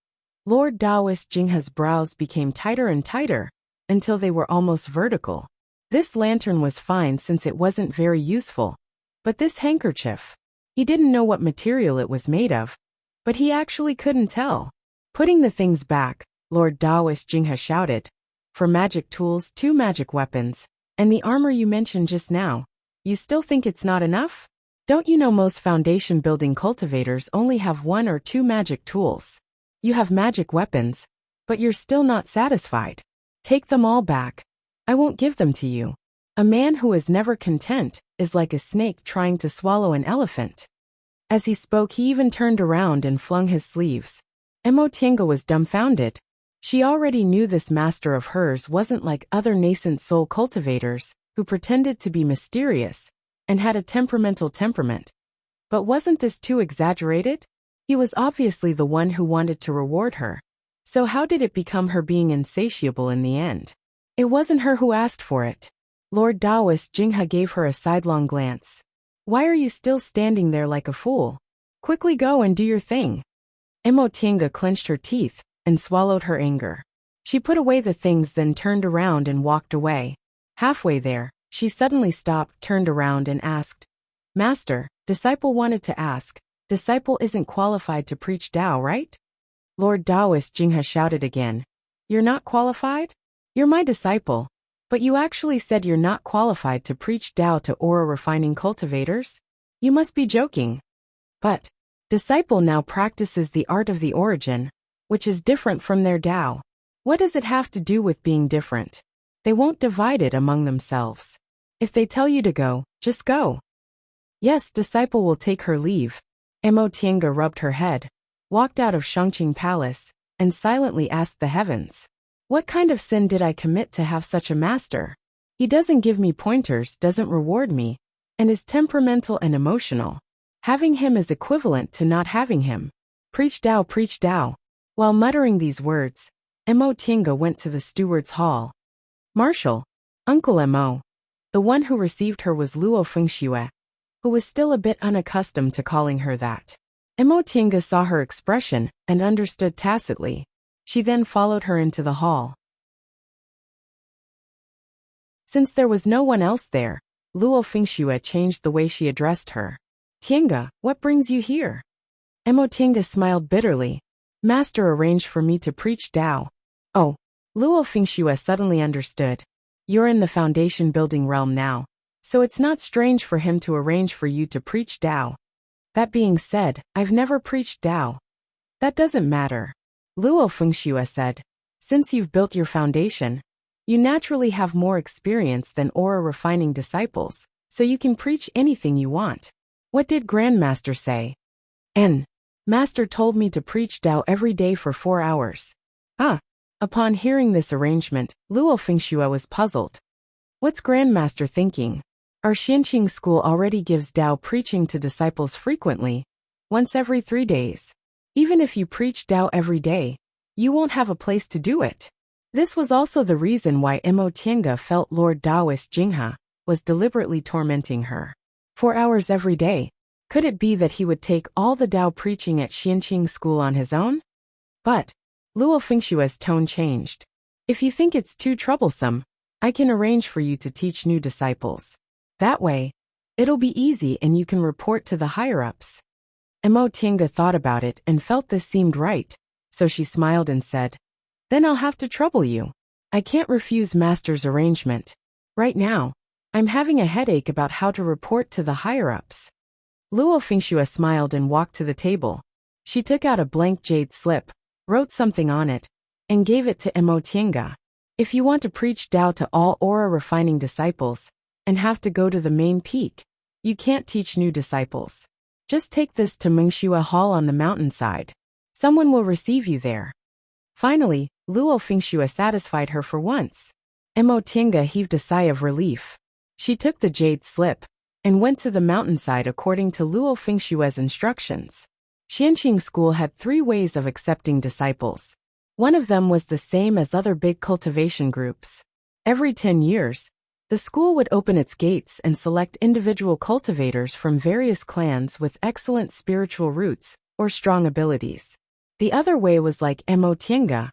Lord Daoist Jinghe's brows became tighter and tighter, until they were almost vertical. This lantern was fine since it wasn't very useful. But this handkerchief, he didn't know what material it was made of, but he actually couldn't tell. Putting the things back, Lord Daoist Jinghe shouted, For magic tools, 2 magic weapons, and the armor you mentioned just now, you still think it's not enough? Don't you know most foundation-building cultivators only have 1 or 2 magic tools? You have magic weapons, but you're still not satisfied. Take them all back. I won't give them to you. A man who is never content is like a snake trying to swallow an elephant. As he spoke, he even turned around and flung his sleeves. Emotienga was dumbfounded. She already knew this master of hers wasn't like other nascent soul cultivators who pretended to be mysterious and had a temperamental temperament. But wasn't this too exaggerated? He was obviously the one who wanted to reward her. So how did it become her being insatiable in the end? It wasn't her who asked for it. Lord Daoist Jinghe gave her a sidelong glance. Why are you still standing there like a fool? Quickly go and do your thing. Emotienga clenched her teeth and swallowed her anger. She put away the things, then turned around and walked away. Halfway there, she suddenly stopped, turned around and asked, Master, disciple wanted to ask, disciple isn't qualified to preach Tao, right? Lord Daoist Jinghe shouted again. You're not qualified? You're my disciple. But you actually said you're not qualified to preach Tao to aura refining cultivators? You must be joking. But, disciple now practices the art of the origin, which is different from their Tao. What does it have to do with being different? They won't divide it among themselves. If they tell you to go, just go. Yes, disciple will take her leave. Emotienga rubbed her head, walked out of Shangqing Palace, and silently asked the heavens. What kind of sin did I commit to have such a master? He doesn't give me pointers, doesn't reward me, and is temperamental and emotional. Having him is equivalent to not having him. Preach Tao, preach Tao. While muttering these words, Emotienga went to the steward's hall. Marshal, Uncle Mo. The one who received her was Luo Fengxue. who was still a bit unaccustomed to calling her that. Emotinga saw her expression and understood tacitly. She then followed her into the hall. Since there was no one else there, Luo Fingxue changed the way she addressed her. Tienga, what brings you here? Emotinga smiled bitterly. Master arranged for me to preach Tao. Oh, Luo Fingxue suddenly understood. You're in the foundation building realm now, so it's not strange for him to arrange for you to preach Tao. That being said, I've never preached Tao. That doesn't matter. Luo Fengxue said. Since you've built your foundation, you naturally have more experience than aura refining disciples, so you can preach anything you want. What did Grandmaster say? Master told me to preach Tao every day for 4 hours. Ah. Upon hearing this arrangement, Luo Fengxue was puzzled. What's Grandmaster thinking? Our Xianqing school already gives Tao preaching to disciples frequently, once every 3 days. Even if you preach Tao every day, you won't have a place to do it. This was also the reason why Mo Tiange felt Lord Taoist Jinghe was deliberately tormenting her. 4 hours every day. Could it be that he would take all the Tao preaching at Xianqing school on his own? But Luo Fengxue's tone changed. If you think it's too troublesome, I can arrange for you to teach new disciples. That way, it'll be easy and you can report to the higher-ups. Mo Tiange thought about it and felt this seemed right, so she smiled and said, Then I'll have to trouble you. I can't refuse Master's arrangement. Right now, I'm having a headache about how to report to the higher-ups. Luo Fengxue smiled and walked to the table. She took out a blank jade slip, wrote something on it, and gave it to Mo Tiange. If you want to preach Tao to all aura-refining disciples, and have to go to the main peak, you can't teach new disciples. Just take this to Mengxue Hall on the mountainside. Someone will receive you there. Finally, Luo Fengxue satisfied her for once. Mo Tiange heaved a sigh of relief. She took the jade slip and went to the mountainside according to Luo Fengxue's instructions. Xianqing school had 3 ways of accepting disciples. One of them was the same as other big cultivation groups. Every 10 years, the school would open its gates and select individual cultivators from various clans with excellent spiritual roots or strong abilities. The other way was like Mo Tiange,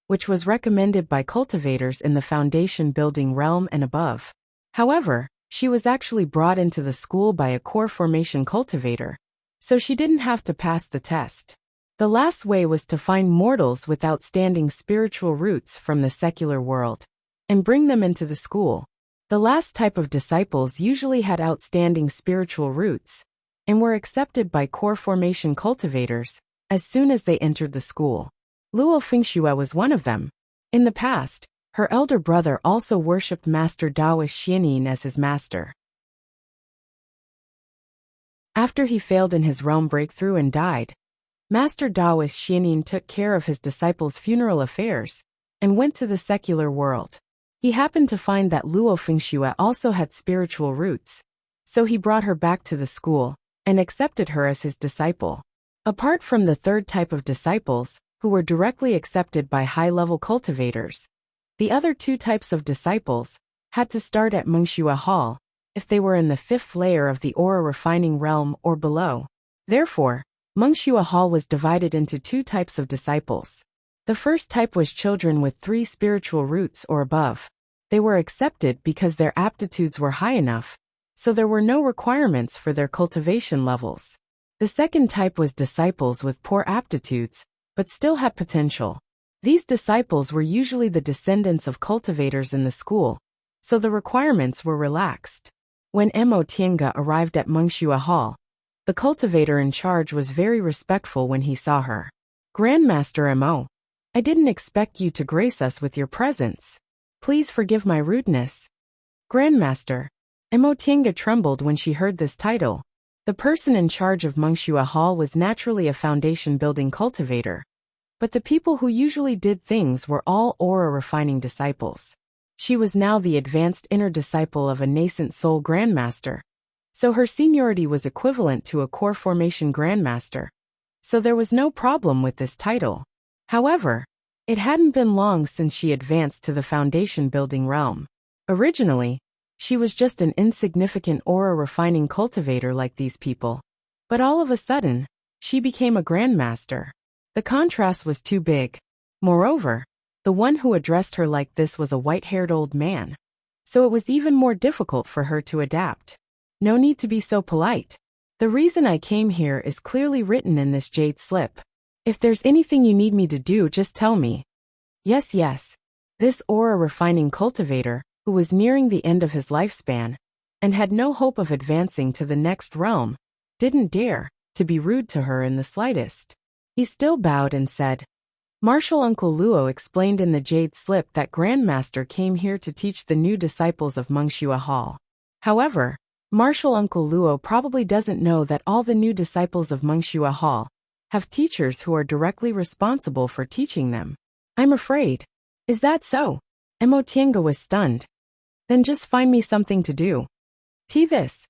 which was recommended by cultivators in the foundation building realm and above. However, she was actually brought into the school by a core formation cultivator, so she didn't have to pass the test. The last way was to find mortals with outstanding spiritual roots from the secular world and bring them into the school. The last type of disciples usually had outstanding spiritual roots and were accepted by core formation cultivators as soon as they entered the school. Luo Fengxue was one of them. In the past, her elder brother also worshipped Master Taoist Xianyin as his master. After he failed in his realm breakthrough and died, Master Taoist Xianyin took care of his disciples' funeral affairs and went to the secular world. He happened to find that Luo Fengxue also had spiritual roots, so he brought her back to the school and accepted her as his disciple. Apart from the third type of disciples, who were directly accepted by high-level cultivators, the other 2 types of disciples had to start at Mengxue Hall if they were in the 5th layer of the aura refining realm or below. Therefore, Mengxue Hall was divided into 2 types of disciples. The first type was children with 3 spiritual roots or above. They were accepted because their aptitudes were high enough, so there were no requirements for their cultivation levels. The second type was disciples with poor aptitudes, but still had potential. These disciples were usually the descendants of cultivators in the school, so the requirements were relaxed. When Mo Tiange arrived at Mengxue Hall, the cultivator in charge was very respectful when he saw her. Grandmaster Mo, I didn't expect you to grace us with your presence. Please forgive my rudeness. Grandmaster. Mo Tiange trembled when she heard this title. The person in charge of Mengxue Hall was naturally a foundation-building cultivator, but the people who usually did things were all aura-refining disciples. She was now the advanced inner disciple of a nascent soul grandmaster, so her seniority was equivalent to a core formation grandmaster, so there was no problem with this title. However, it hadn't been long since she advanced to the foundation-building realm. Originally, She was just an insignificant aura refining cultivator like these people. But all of a sudden, she became a grandmaster. The contrast was too big. Moreover, the one who addressed her like this was a white-haired old man. So it was even more difficult for her to adapt. No need to be so polite. The reason I came here is clearly written in this jade slip. If there's anything you need me to do, just tell me. Yes. This aura refining cultivator, who was nearing the end of his lifespan, and had no hope of advancing to the next realm, didn't dare to be rude to her in the slightest. He still bowed and said, Martial Uncle Luo explained in the jade slip that Grandmaster came here to teach the new disciples of Mengxua Hall. However, Martial Uncle Luo probably doesn't know that all the new disciples of Mengxua Hall have teachers who are directly responsible for teaching them. I'm afraid. Is that so? Mo Tiange was stunned. Then just find me something to do. This.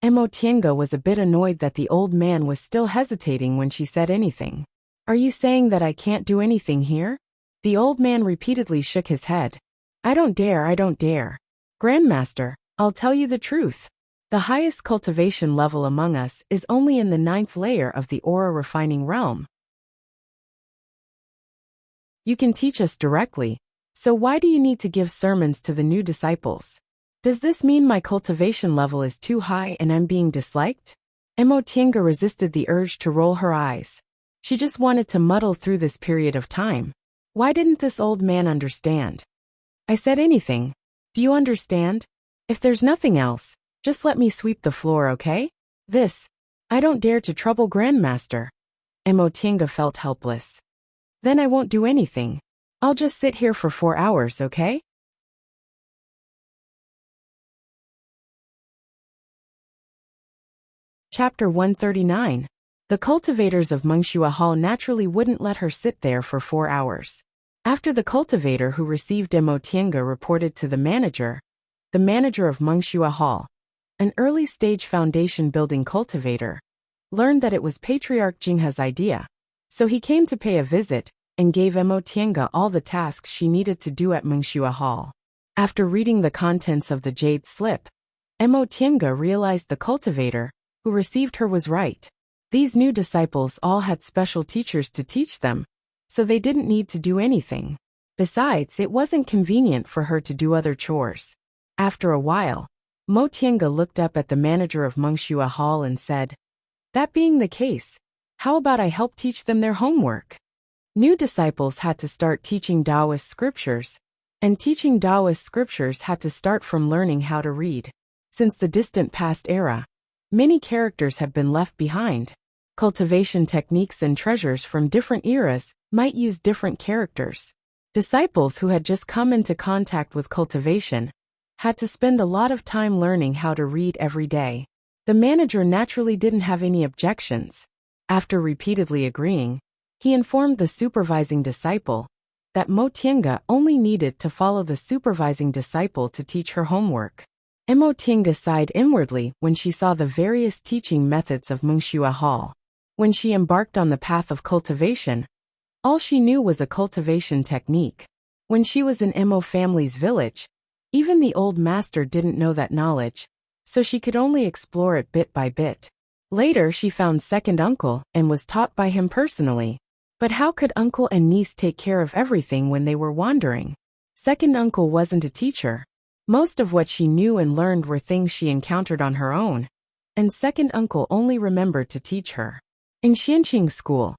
Mo Tiange was a bit annoyed that the old man was still hesitating when she said anything. Are you saying that I can't do anything here? The old man repeatedly shook his head. I don't dare. Grandmaster, I'll tell you the truth. The highest cultivation level among us is only in the 9th layer of the aura refining realm. You can teach us directly, so why do you need to give sermons to the new disciples? Does this mean my cultivation level is too high and I'm being disliked? Mo Tiange resisted the urge to roll her eyes. She just wanted to muddle through this period of time. Why didn't this old man understand? I said anything. Do you understand? If there's nothing else, just let me sweep the floor, okay? I don't dare to trouble Grandmaster. Mo Tiange felt helpless. Then I won't do anything. I'll just sit here for 4 hours, okay? Chapter 139. The cultivators of Mengxua Hall naturally wouldn't let her sit there for 4 hours. After the cultivator who received Mo Tiange reported to the manager of Mengxua Hall, an early-stage foundation-building cultivator, learned that it was Patriarch Jinghe's idea, so he came to pay a visit and gave Mo Tiange all the tasks she needed to do at Mengxua Hall. After reading the contents of the jade slip, Mo Tiange realized the cultivator who received her was right. These new disciples all had special teachers to teach them, so they didn't need to do anything. Besides, it wasn't convenient for her to do other chores. After a while, Mo Tiange looked up at the manager of Mengxua Hall and said, That being the case, how about I help teach them their homework? New disciples had to start teaching Taoist scriptures, and teaching Taoist scriptures had to start from learning how to read. Since the distant past era, many characters have been left behind. Cultivation techniques and treasures from different eras might use different characters. Disciples who had just come into contact with cultivation had to spend a lot of time learning how to read every day. The manager naturally didn't have any objections. After repeatedly agreeing, he informed the supervising disciple that Mo Tiange only needed to follow the supervising disciple to teach her homework. Mo Tiange sighed inwardly when she saw the various teaching methods of Mengxua Hall. When she embarked on the path of cultivation, all she knew was a cultivation technique. When she was in Mo family's village, even the old master didn't know that knowledge, so she could only explore it bit by bit. Later she found second uncle and was taught by him personally. But how could uncle and niece take care of everything when they were wandering? Second uncle wasn't a teacher. Most of what she knew and learned were things she encountered on her own, and second uncle only remembered to teach her. In Xianqing school,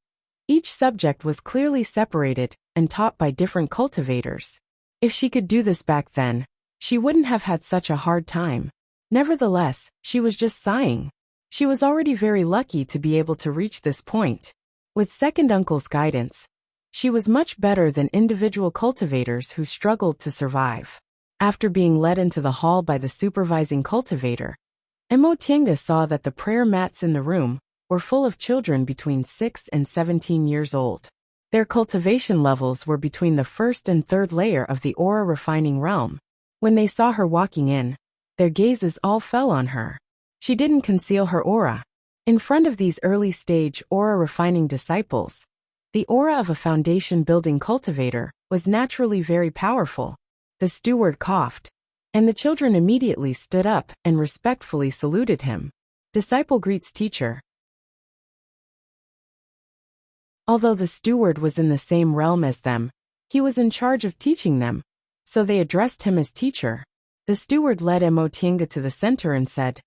each subject was clearly separated and taught by different cultivators. If she could do this back then, she wouldn't have had such a hard time. Nevertheless, she was just sighing. She was already very lucky to be able to reach this point. With second uncle's guidance, she was much better than individual cultivators who struggled to survive. After being led into the hall by the supervising cultivator, Mo Tiange saw that the prayer mats in the room were full of children between 6 and 17 years old. Their cultivation levels were between the 1st and 3rd layer of the aura refining realm. When they saw her walking in, their gazes all fell on her. She didn't conceal her aura. In front of these early-stage aura refining disciples, the aura of a foundation-building cultivator was naturally very powerful. The steward coughed. And the children immediately stood up and respectfully saluted him. Disciple greets teacher. Although the steward was in the same realm as them, he was in charge of teaching them, so they addressed him as teacher. The steward led Mo Tiange to the center and said,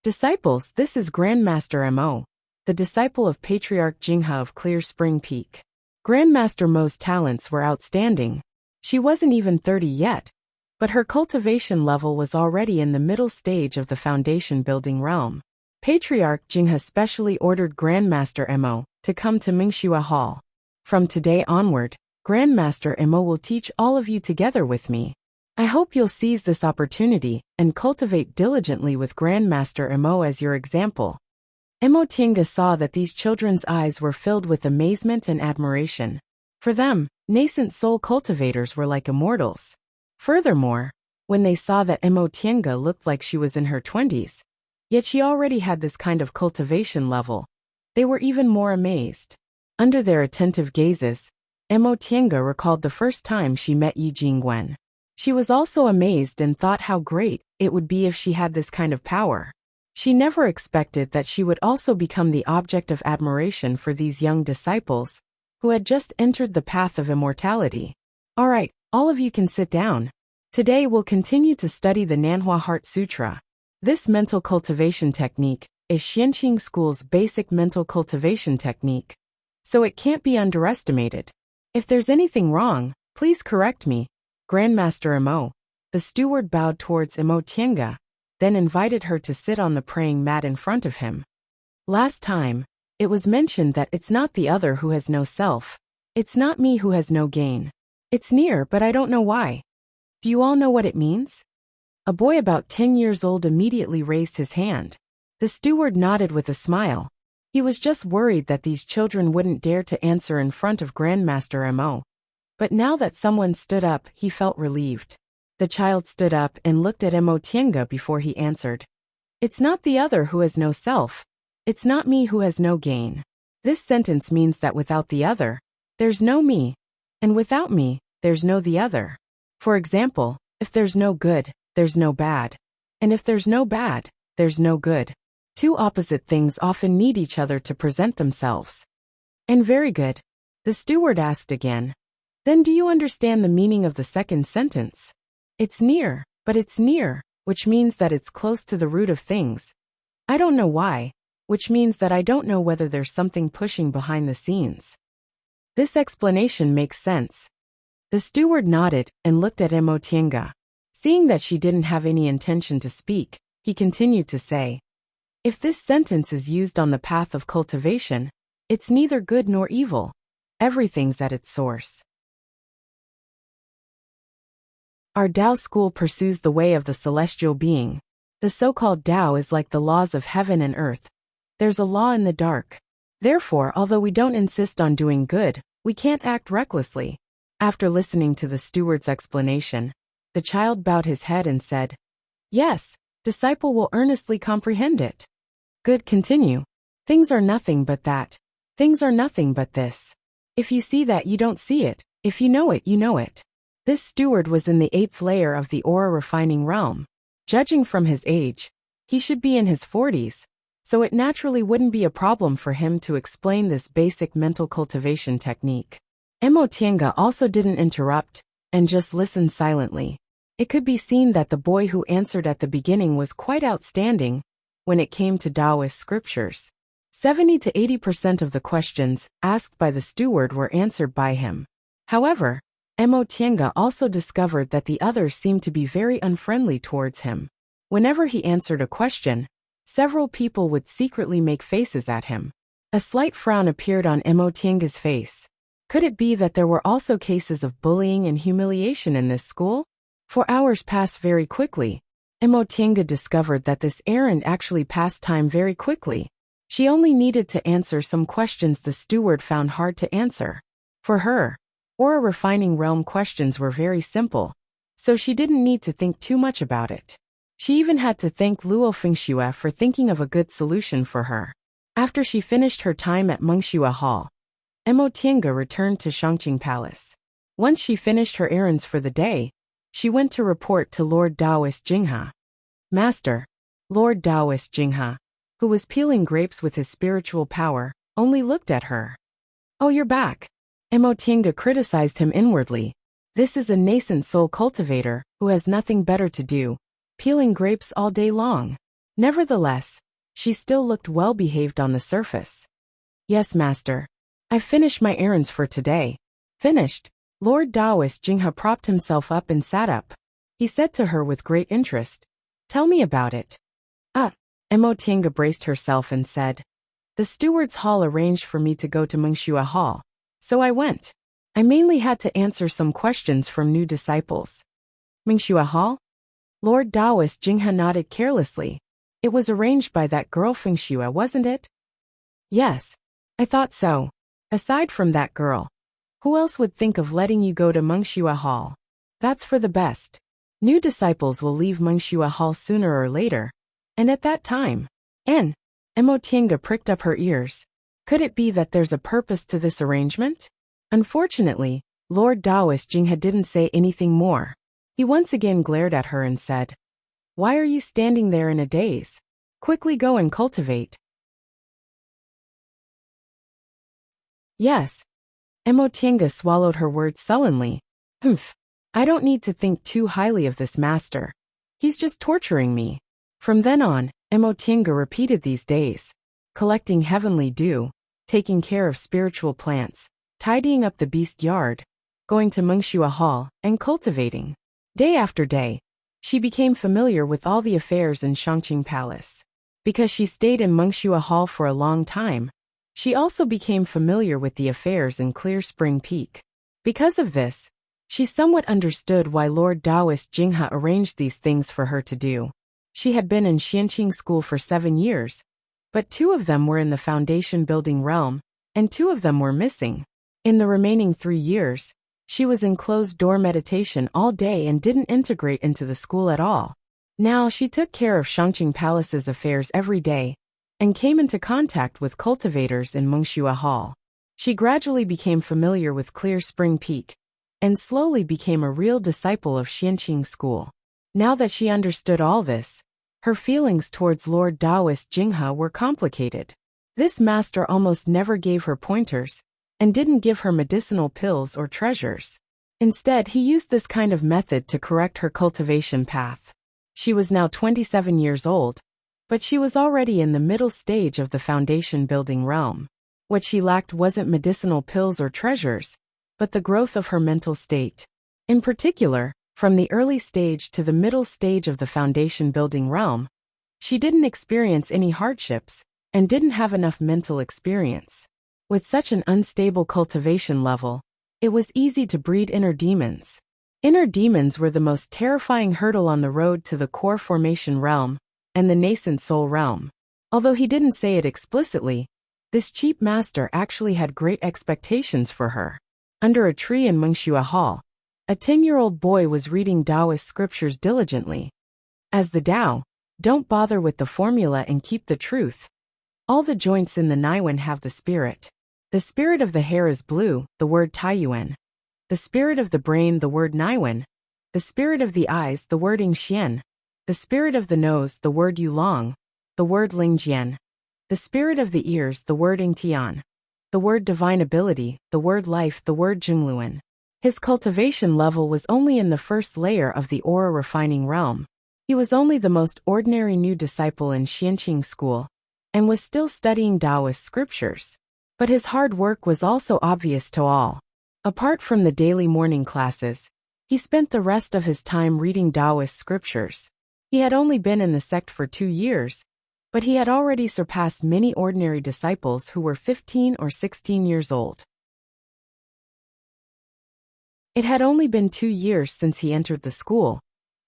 Disciples, this is Grandmaster Mo, the disciple of Patriarch Jinghe of Clear Spring Peak. Grandmaster Mo's talents were outstanding. She wasn't even 30 yet, but her cultivation level was already in the middle stage of the foundation building realm. Patriarch Jinghe specially ordered Grandmaster Mo to come to Mingxua Hall. From today onward, Grandmaster Mo will teach all of you together with me. I hope you'll seize this opportunity and cultivate diligently with Grandmaster Mo as your example. Mo Tiange saw that these children's eyes were filled with amazement and admiration. For them, nascent soul cultivators were like immortals. Furthermore, when they saw that Mo Tiange looked like she was in her 20s, yet she already had this kind of cultivation level, they were even more amazed. Under their attentive gazes, Mo Tiange recalled the first time she met Yi Jingwen. She was also amazed and thought how great it would be if she had this kind of power. She never expected that she would also become the object of admiration for these young disciples, who had just entered the path of immortality. All right, all of you can sit down. Today we'll continue to study the Nanhua Heart Sutra. This mental cultivation technique is Xianqing School's basic mental cultivation technique, so it can't be underestimated. If there's anything wrong, please correct me. Grandmaster Mo. The steward bowed towards Mo Tiange, then invited her to sit on the praying mat in front of him. Last time, it was mentioned that it's not the other who has no self. It's not me who has no gain. It's near, but I don't know why. Do you all know what it means? A boy about 10 years old immediately raised his hand. The steward nodded with a smile. He was just worried that these children wouldn't dare to answer in front of Grandmaster Mo. But now that someone stood up, he felt relieved. The child stood up and looked at Mo Tiange before he answered. It's not the other who has no self. It's not me who has no gain. This sentence means that without the other, there's no me. And without me, there's no the other. For example, if there's no good, there's no bad. And if there's no bad, there's no good. Two opposite things often need each other to present themselves. And very good. The steward asked again. Then do you understand the meaning of the second sentence? It's near, but it's near, which means that it's close to the root of things. I don't know why, which means that I don't know whether there's something pushing behind the scenes. This explanation makes sense. The steward nodded and looked at Mo Tiange. Seeing that she didn't have any intention to speak, he continued to say, if this sentence is used on the path of cultivation, it's neither good nor evil. Everything's at its source. Our Tao school pursues the way of the celestial being. The so-called Tao is like the laws of heaven and earth. There's a law in the dark. Therefore, although we don't insist on doing good, we can't act recklessly. After listening to the steward's explanation, the child bowed his head and said, yes, disciple will earnestly comprehend it. Good, continue. Things are nothing but that. Things are nothing but this. If you see that, you don't see it. If you know it, you know it. This steward was in the 8th layer of the aura refining realm. Judging from his age, he should be in his 40s, so it naturally wouldn't be a problem for him to explain this basic mental cultivation technique. Mo Tiange also didn't interrupt, and just listened silently. It could be seen that the boy who answered at the beginning was quite outstanding when it came to Taoist scriptures. 70 to 80% of the questions asked by the steward were answered by him. However, Mo Tiange also discovered that the others seemed to be very unfriendly towards him. Whenever he answered a question, several people would secretly make faces at him. A slight frown appeared on Mo Tiange's face. Could it be that there were also cases of bullying and humiliation in this school? 4 hours passed very quickly. Mo Tiange discovered that this errand actually passed time very quickly. She only needed to answer some questions the steward found hard to answer. For her, aura refining realm questions were very simple, so she didn't need to think too much about it. She even had to thank Luo Fengxue for thinking of a good solution for her. After she finished her time at Mengxue Hall, Mo Tiange returned to Shangqing Palace. Once she finished her errands for the day, she went to report to Lord Taoist Jinghe. Master, Lord Taoist Jinghe, who was peeling grapes with his spiritual power, only looked at her. Oh, you're back. Emotianga criticized him inwardly. This is a nascent soul cultivator who has nothing better to do, peeling grapes all day long. Nevertheless, she still looked well-behaved on the surface. Yes, master. I've finished my errands for today. Finished? Lord Taoist Jinghe propped himself up and sat up. He said to her with great interest, Tell me about it. Emotianga braced herself and said, The steward's hall arranged for me to go to Wuxia Hall, so I went. I mainly had to answer some questions from new disciples. Wuxia Hall? Lord Taoist Jinghe nodded carelessly. It was arranged by that girl Wuxia, wasn't it? Yes, I thought so. Aside from that girl, who else would think of letting you go to Wuxia Hall? That's for the best. New disciples will leave Wuxia Hall sooner or later, and at that time. Emotianga pricked up her ears. Could it be that there's a purpose to this arrangement? Unfortunately, Lord Taoist Jinghe didn't say anything more. He once again glared at her and said, Why are you standing there in a daze? Quickly go and cultivate. Yes. Emotianga swallowed her words sullenly. I don't need to think too highly of this master. He's just torturing me. From then on, Emotianga repeated these days, collecting heavenly dew, taking care of spiritual plants, tidying up the beast yard, going to Wuxia Hall, and cultivating. Day after day, she became familiar with all the affairs in Shangqing Palace. Because she stayed in Wuxia Hall for a long time, she also became familiar with the affairs in Clear Spring Peak. Because of this, she somewhat understood why Lord Taoist Jinghe arranged these things for her to do. She had been in Xianqing school for 7 years, but 2 of them were in the foundation building realm, and 2 of them were missing. In the remaining 3 years, she was in closed-door meditation all day and didn't integrate into the school at all. Now she took care of Shangqing Palace's affairs every day, and came into contact with cultivators in Wuxia Hall. She gradually became familiar with Clear Spring Peak, and slowly became a real disciple of Xianqing school. Now that she understood all this, her feelings towards Lord Taoist Jinghe were complicated. This master almost never gave her pointers, and didn't give her medicinal pills or treasures. Instead, he used this kind of method to correct her cultivation path. She was now 27 years old, but she was already in the middle stage of the foundation building realm. What she lacked wasn't medicinal pills or treasures, but the growth of her mental state. In particular, from the early stage to the middle stage of the foundation building realm, she didn't experience any hardships, and didn't have enough mental experience. With such an unstable cultivation level, it was easy to breed inner demons. Inner demons were the most terrifying hurdle on the road to the core formation realm, and the nascent soul realm. Although he didn't say it explicitly, this cheap master actually had great expectations for her. Under a tree in Wuxia Hall, a 10-year-old boy was reading Taoist scriptures diligently. As the Tao, don't bother with the formula and keep the truth. All the joints in the Naiwen have the spirit. The spirit of the hair is blue, the word Taiyuan. The spirit of the brain, the word Naiwen. The spirit of the eyes, the word Yingxian. The spirit of the nose, the word Yulong, the word Lingjian. The spirit of the ears, the word Yingtian. The word divine ability, the word life, the word Jingluan. His cultivation level was only in the first layer of the aura refining realm. He was only the most ordinary new disciple in Xianqing school, and was still studying Taoist scriptures. But his hard work was also obvious to all. Apart from the daily morning classes, he spent the rest of his time reading Taoist scriptures. He had only been in the sect for 2 years, but he had already surpassed many ordinary disciples who were 15 or 16 years old. It had only been 2 years since he entered the school,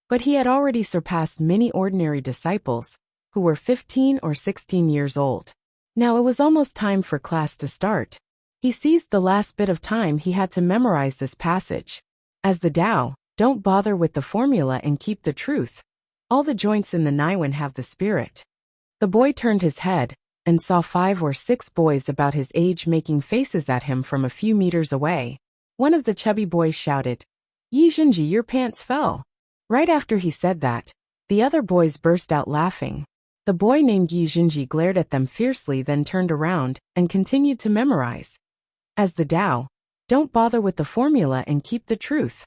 but he had already surpassed many ordinary disciples who were 15 or 16 years old. Now it was almost time for class to start. He seized the last bit of time he had to memorize this passage. As the Tao, don't bother with the formula and keep the truth. All the joints in the Naiwen have the spirit. The boy turned his head, and saw 5 or 6 boys about his age making faces at him from a few meters away. One of the chubby boys shouted, Yi Zhenji, your pants fell. Right after he said that, the other boys burst out laughing. The boy named Yi Zhenji glared at them fiercely, then turned around and continued to memorize. As the Tao, don't bother with the formula and keep the truth.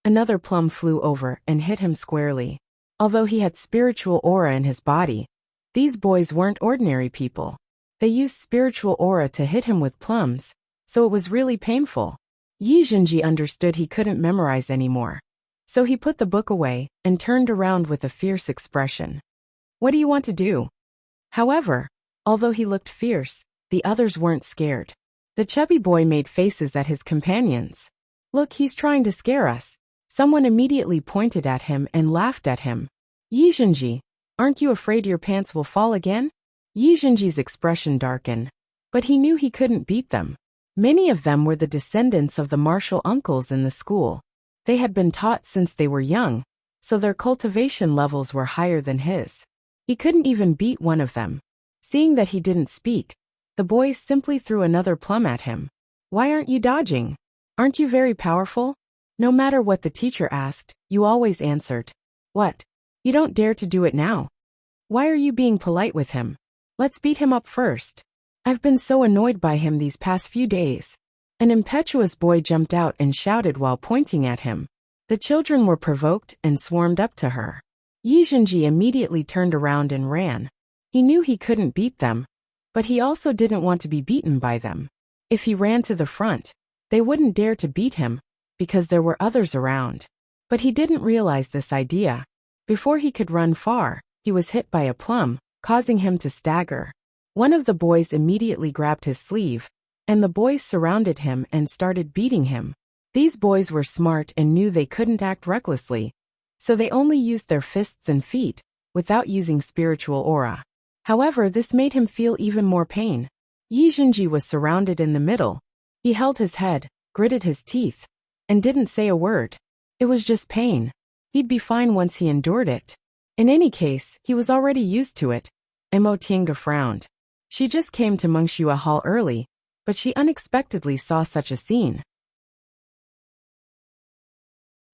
Another plum flew over and hit him squarely. Although he had spiritual aura in his body, these boys weren't ordinary people. They used spiritual aura to hit him with plums, so it was really painful. Yi Zhenji understood he couldn't memorize anymore. So he put the book away and turned around with a fierce expression. What do you want to do? However, although he looked fierce, the others weren't scared. The chubby boy made faces at his companions. Look, he's trying to scare us. Someone immediately pointed at him and laughed at him. Yi Zhenji, aren't you afraid your pants will fall again? Yi Zhenji's expression darkened, but he knew he couldn't beat them. Many of them were the descendants of the martial uncles in the school. They had been taught since they were young, so their cultivation levels were higher than his. He couldn't even beat one of them. Seeing that he didn't speak, the boys simply threw another plum at him. Why aren't you dodging? Aren't you very powerful? No matter what the teacher asked, you always answered. What? You don't dare to do it now? Why are you being polite with him? Let's beat him up first. I've been so annoyed by him these past few days. An impetuous boy jumped out and shouted while pointing at him. The children were provoked and swarmed up to her. Yi Zhenji immediately turned around and ran. He knew he couldn't beat them, but he also didn't want to be beaten by them. If he ran to the front, they wouldn't dare to beat him, because there were others around. But he didn't realize this idea. Before he could run far, he was hit by a plum, causing him to stagger. One of the boys immediately grabbed his sleeve, and the boys surrounded him and started beating him. These boys were smart and knew they couldn't act recklessly, so they only used their fists and feet, without using spiritual aura. However, this made him feel even more pain. Yi Zhenji was surrounded in the middle. He held his head, gritted his teeth, and didn't say a word. It was just pain. He'd be fine once he endured it. In any case, he was already used to it. Mo Tiange frowned. She just came to Mengxua Hall early, but she unexpectedly saw such a scene.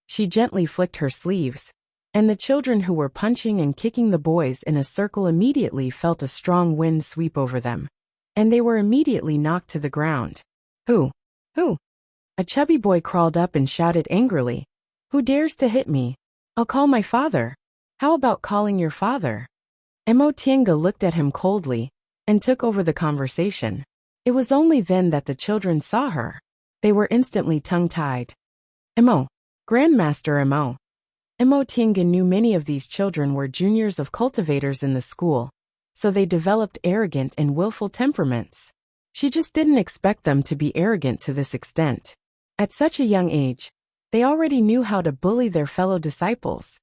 She gently flicked her sleeves, and the children who were punching and kicking the boys in a circle immediately felt a strong wind sweep over them, and they were immediately knocked to the ground. Who? A chubby boy crawled up and shouted angrily. Who dares to hit me? I'll call my father. How about calling your father? Mo Tiange looked at him coldly and took over the conversation. It was only then that the children saw her. They were instantly tongue-tied. Mo. Grandmaster Mo. Mo Tiange knew many of these children were juniors of cultivators in the school, so they developed arrogant and willful temperaments. She just didn't expect them to be arrogant to this extent. At such a young age, they already knew how to bully their fellow disciples.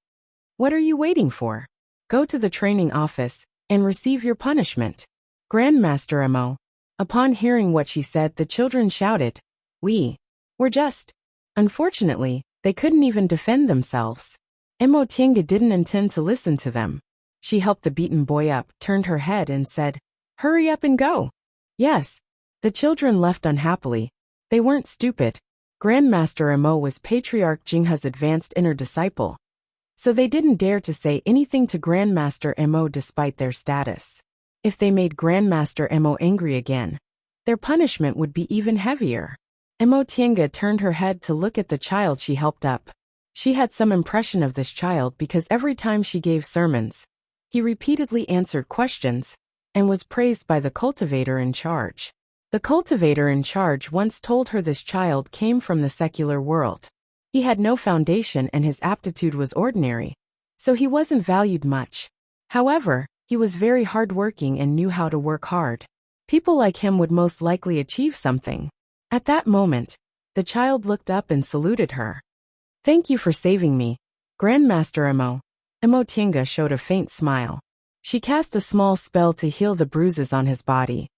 What are you waiting for? Go to the training office and receive your punishment. Grandmaster Mo. Upon hearing what she said, the children shouted, we're just. Unfortunately, they couldn't even defend themselves. Mo Tiange didn't intend to listen to them. She helped the beaten boy up, turned her head and said, hurry up and go. Yes. The children left unhappily. They weren't stupid. Grandmaster Mo was Patriarch Jinghe's advanced inner disciple, so they didn't dare to say anything to Grandmaster Mo despite their status. If they made Grandmaster Mo angry again, their punishment would be even heavier. Mo Tiange turned her head to look at the child she helped up. She had some impression of this child because every time she gave sermons, he repeatedly answered questions and was praised by the cultivator in charge. The cultivator in charge once told her this child came from the secular world. He had no foundation and his aptitude was ordinary, so he wasn't valued much. However, he was very hardworking and knew how to work hard. People like him would most likely achieve something. At that moment, the child looked up and saluted her. Thank you for saving me, Grandmaster Mo. Mo Tiange showed a faint smile. She cast a small spell to heal the bruises on his body.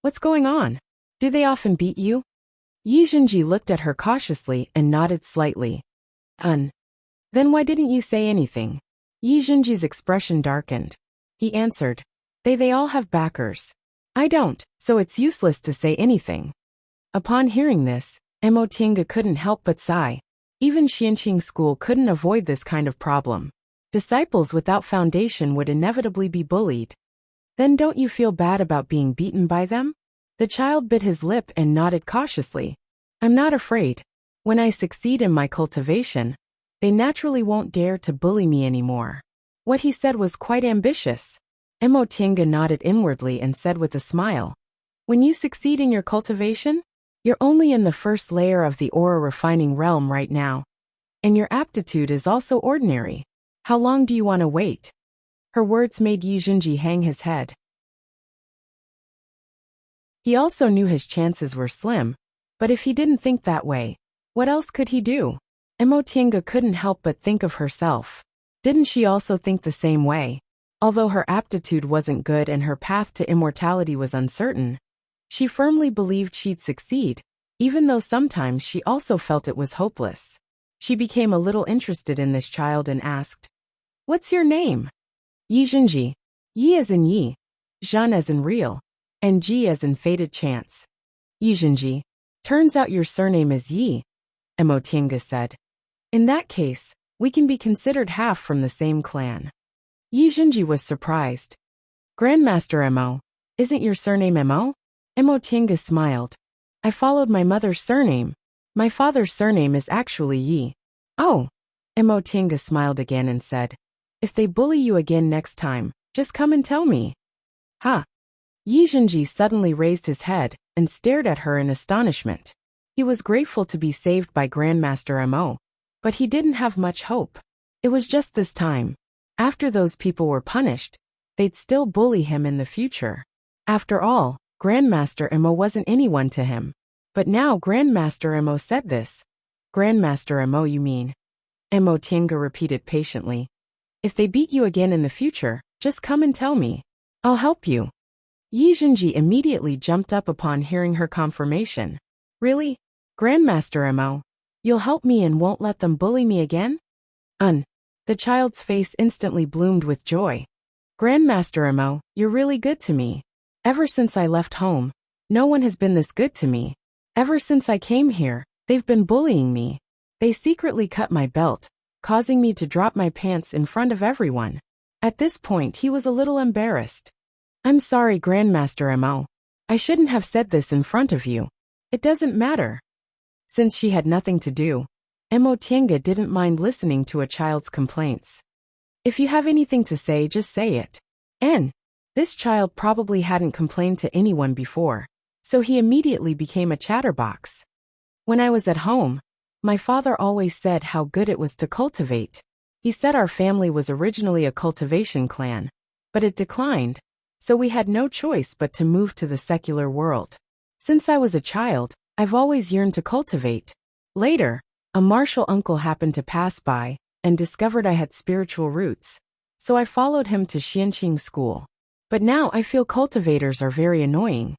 What's going on? Do they often beat you? Yi Zhenji looked at her cautiously and nodded slightly. Then why didn't you say anything? Yi Zhenji's expression darkened. He answered, They all have backers. I don't, so it's useless to say anything. Upon hearing this, Mo Tiange couldn't help but sigh. Even Xianqing school couldn't avoid this kind of problem. Disciples without foundation would inevitably be bullied. Then don't you feel bad about being beaten by them? The child bit his lip and nodded cautiously. I'm not afraid. When I succeed in my cultivation, they naturally won't dare to bully me anymore. What he said was quite ambitious. Mo Tiange nodded inwardly and said with a smile, when you succeed in your cultivation, you're only in the first layer of the aura refining realm right now. And your aptitude is also ordinary. How long do you want to wait? Her words made Yi Zhenji hang his head. He also knew his chances were slim, but if he didn't think that way, what else could he do? Mo Tiange couldn't help but think of herself. Didn't she also think the same way? Although her aptitude wasn't good and her path to immortality was uncertain, she firmly believed she'd succeed, even though sometimes she also felt it was hopeless. She became a little interested in this child and asked, "What's your name?" Yi Zhenji. Yi as in Yi, Zhan as in real, and Ji as in fated chance. Yi Zhenji. Turns out your surname is Yi, Mo Tiange said. In that case, we can be considered half from the same clan. Yi Zhenji was surprised. Grandmaster Mo, isn't your surname Mo? Mo Tiange smiled. I followed my mother's surname. My father's surname is actually Yi. Oh. Mo Tiange smiled again and said, if they bully you again next time, just come and tell me. Huh? Yi Zhenji suddenly raised his head and stared at her in astonishment. He was grateful to be saved by Grandmaster Mo, but he didn't have much hope. It was just this time. After those people were punished, they'd still bully him in the future. After all, Grandmaster Mo wasn't anyone to him. But now Grandmaster Mo said this. Grandmaster Mo, you mean? Mo Tiange repeated patiently. If they beat you again in the future, just come and tell me. I'll help you. Yi Zhenji immediately jumped up upon hearing her confirmation. Really? Grandmaster Mo? You'll help me and won't let them bully me again? The child's face instantly bloomed with joy. Grandmaster Mo, you're really good to me. Ever since I left home, no one has been this good to me. Ever since I came here, they've been bullying me. They secretly cut my belt, causing me to drop my pants in front of everyone. At this point he was a little embarrassed. I'm sorry, Grandmaster Mo. I shouldn't have said this in front of you. It doesn't matter. Since she had nothing to do, Mo Tiange didn't mind listening to a child's complaints. If you have anything to say, just say it. This child probably hadn't complained to anyone before, so he immediately became a chatterbox. When I was at home, my father always said how good it was to cultivate. He said our family was originally a cultivation clan, but it declined, so we had no choice but to move to the secular world. Since I was a child, I've always yearned to cultivate. Later, a martial uncle happened to pass by and discovered I had spiritual roots, so I followed him to Xianqing school. But now I feel cultivators are very annoying.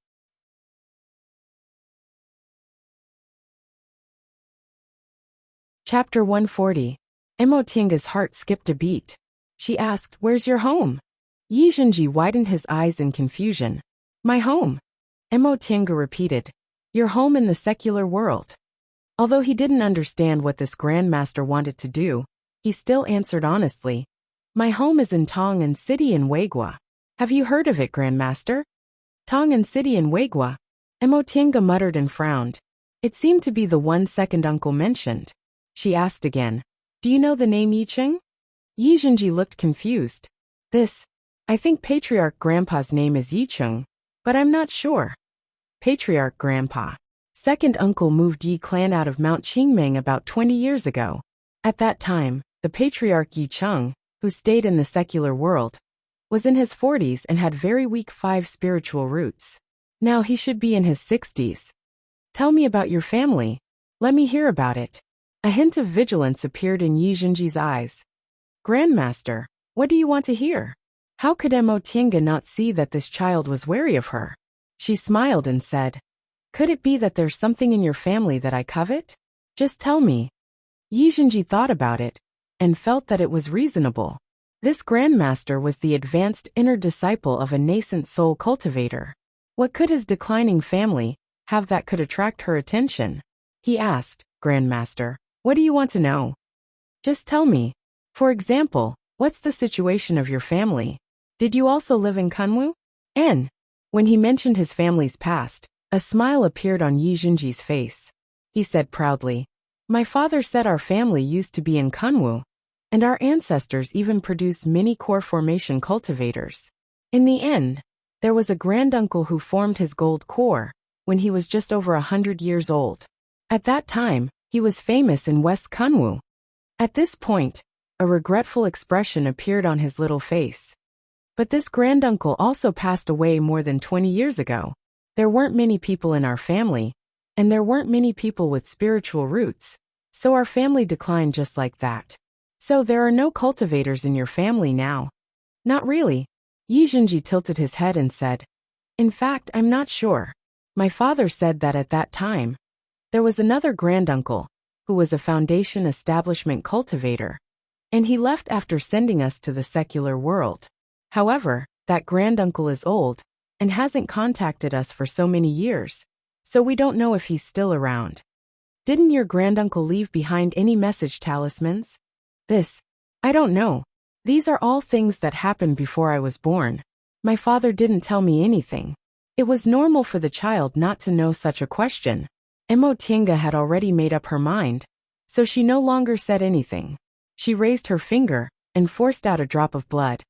Chapter 140. Mo Tiange's heart skipped a beat. She asked, where's your home? Yi Zhenji widened his eyes in confusion. My home? Mo Tiange repeated. Your home in the secular world. Although he didn't understand what this grandmaster wanted to do, he still answered honestly. My home is in Tong'an City in Weigua. Have you heard of it, Grandmaster? Tong'an City in Weigua? Mo Tiange muttered and frowned. It seemed to be the one second uncle mentioned. She asked again, do you know the name Yicheng? Yi Zhenji looked confused. I think Patriarch Grandpa's name is Yicheng, but I'm not sure. Patriarch Grandpa. Second uncle moved Yi clan out of Mount Qingming about 20 years ago. At that time, the Patriarch Yicheng, who stayed in the secular world, was in his 40s and had very weak 5 spiritual roots. Now he should be in his 60s. Tell me about your family. Let me hear about it. A hint of vigilance appeared in Yi Zhenji's eyes. Grandmaster, what do you want to hear? How could Mo Tiange not see that this child was wary of her? She smiled and said, could it be that there's something in your family that I covet? Just tell me. Yi Zhenji thought about it and felt that it was reasonable. This grandmaster was the advanced inner disciple of a nascent soul cultivator. What could his declining family have that could attract her attention? He asked, Grandmaster, What do you want to know? Just tell me. For example, what's the situation of your family? Did you also live in Kunwu? And when he mentioned his family's past, a smile appeared on Yi Junji's face. He said proudly, "My father said our family used to be in Kunwu, and our ancestors even produced mini core formation cultivators. In the end, there was a granduncle who formed his gold core when he was just over 100 years old. At that time, he was famous in West Kunwu." At this point, a regretful expression appeared on his little face. But this granduncle also passed away more than 20 years ago. There weren't many people in our family, and there weren't many people with spiritual roots, so our family declined just like that. So there are no cultivators in your family now? Not really. Yi Junji tilted his head and said, "In fact, I'm not sure. My father said that at that time, there was another granduncle, who was a foundation establishment cultivator, and he left after sending us to the secular world. However, that granduncle is old, and hasn't contacted us for so many years, so we don't know if he's still around." "Didn't your granduncle leave behind any message talismans?" I don't know. These are all things that happened before I was born. My father didn't tell me anything. It was normal for the child not to know such a question. Emo Tinga had already made up her mind, so she no longer said anything. She raised her finger and forced out a drop of blood.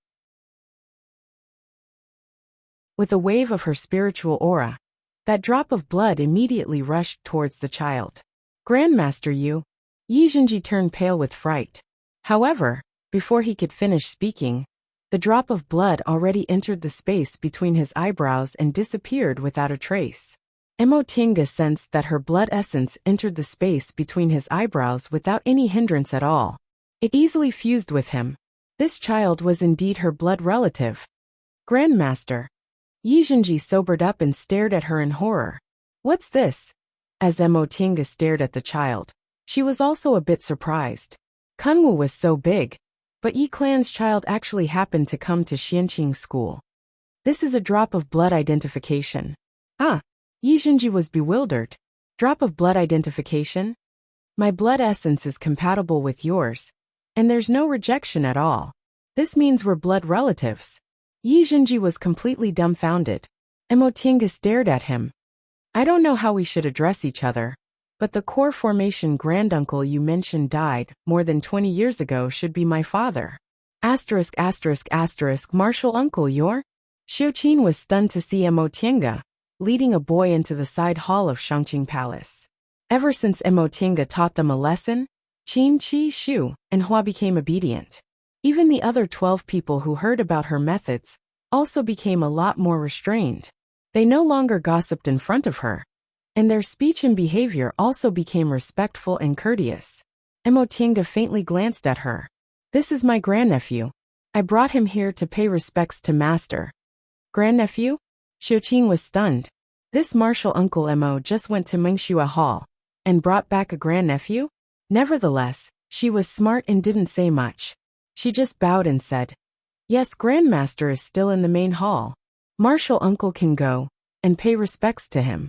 With a wave of her spiritual aura, that drop of blood immediately rushed towards the child. "Grandmaster Yu." Yi Junji turned pale with fright. However, before he could finish speaking, the drop of blood already entered the space between his eyebrows and disappeared without a trace. Emo Tinga sensed that her blood essence entered the space between his eyebrows without any hindrance at all. It easily fused with him. This child was indeed her blood relative. "Grandmaster." Yi Junji sobered up and stared at her in horror. "What's this?" As Emo Tinga stared at the child, she was also a bit surprised. Kunwu was so big, but Yi Clan's child actually happened to come to Xianqing school. "This is a drop of blood identification." "Ah." Yi Junji was bewildered. "Drop of blood identification? My blood essence is compatible with yours, and there's no rejection at all. This means we're blood relatives." Yi Junji was completely dumbfounded. Emo Tinga stared at him. "I don't know how we should address each other, but the core formation granduncle you mentioned died more than 20 years ago should be my father. *****, Martial uncle your?" Xiuqin was stunned to see Emo Tinga leading a boy into the side hall of Shangqing Palace. Ever since Emo Tinga taught them a lesson, Qin, Qi, Shu, and Hua became obedient. Even the other 12 people who heard about her methods also became a lot more restrained. They no longer gossiped in front of her, and their speech and behavior also became respectful and courteous. Emo Tinga faintly glanced at her. "This is my grandnephew. I brought him here to pay respects to master." "Grandnephew?" Xiuqin was stunned. This martial uncle Emo just went to Mengxua Hall and brought back a grandnephew? Nevertheless, she was smart and didn't say much. She just bowed and said, "Yes, Grandmaster is still in the main hall. Martial uncle can go and pay respects to him."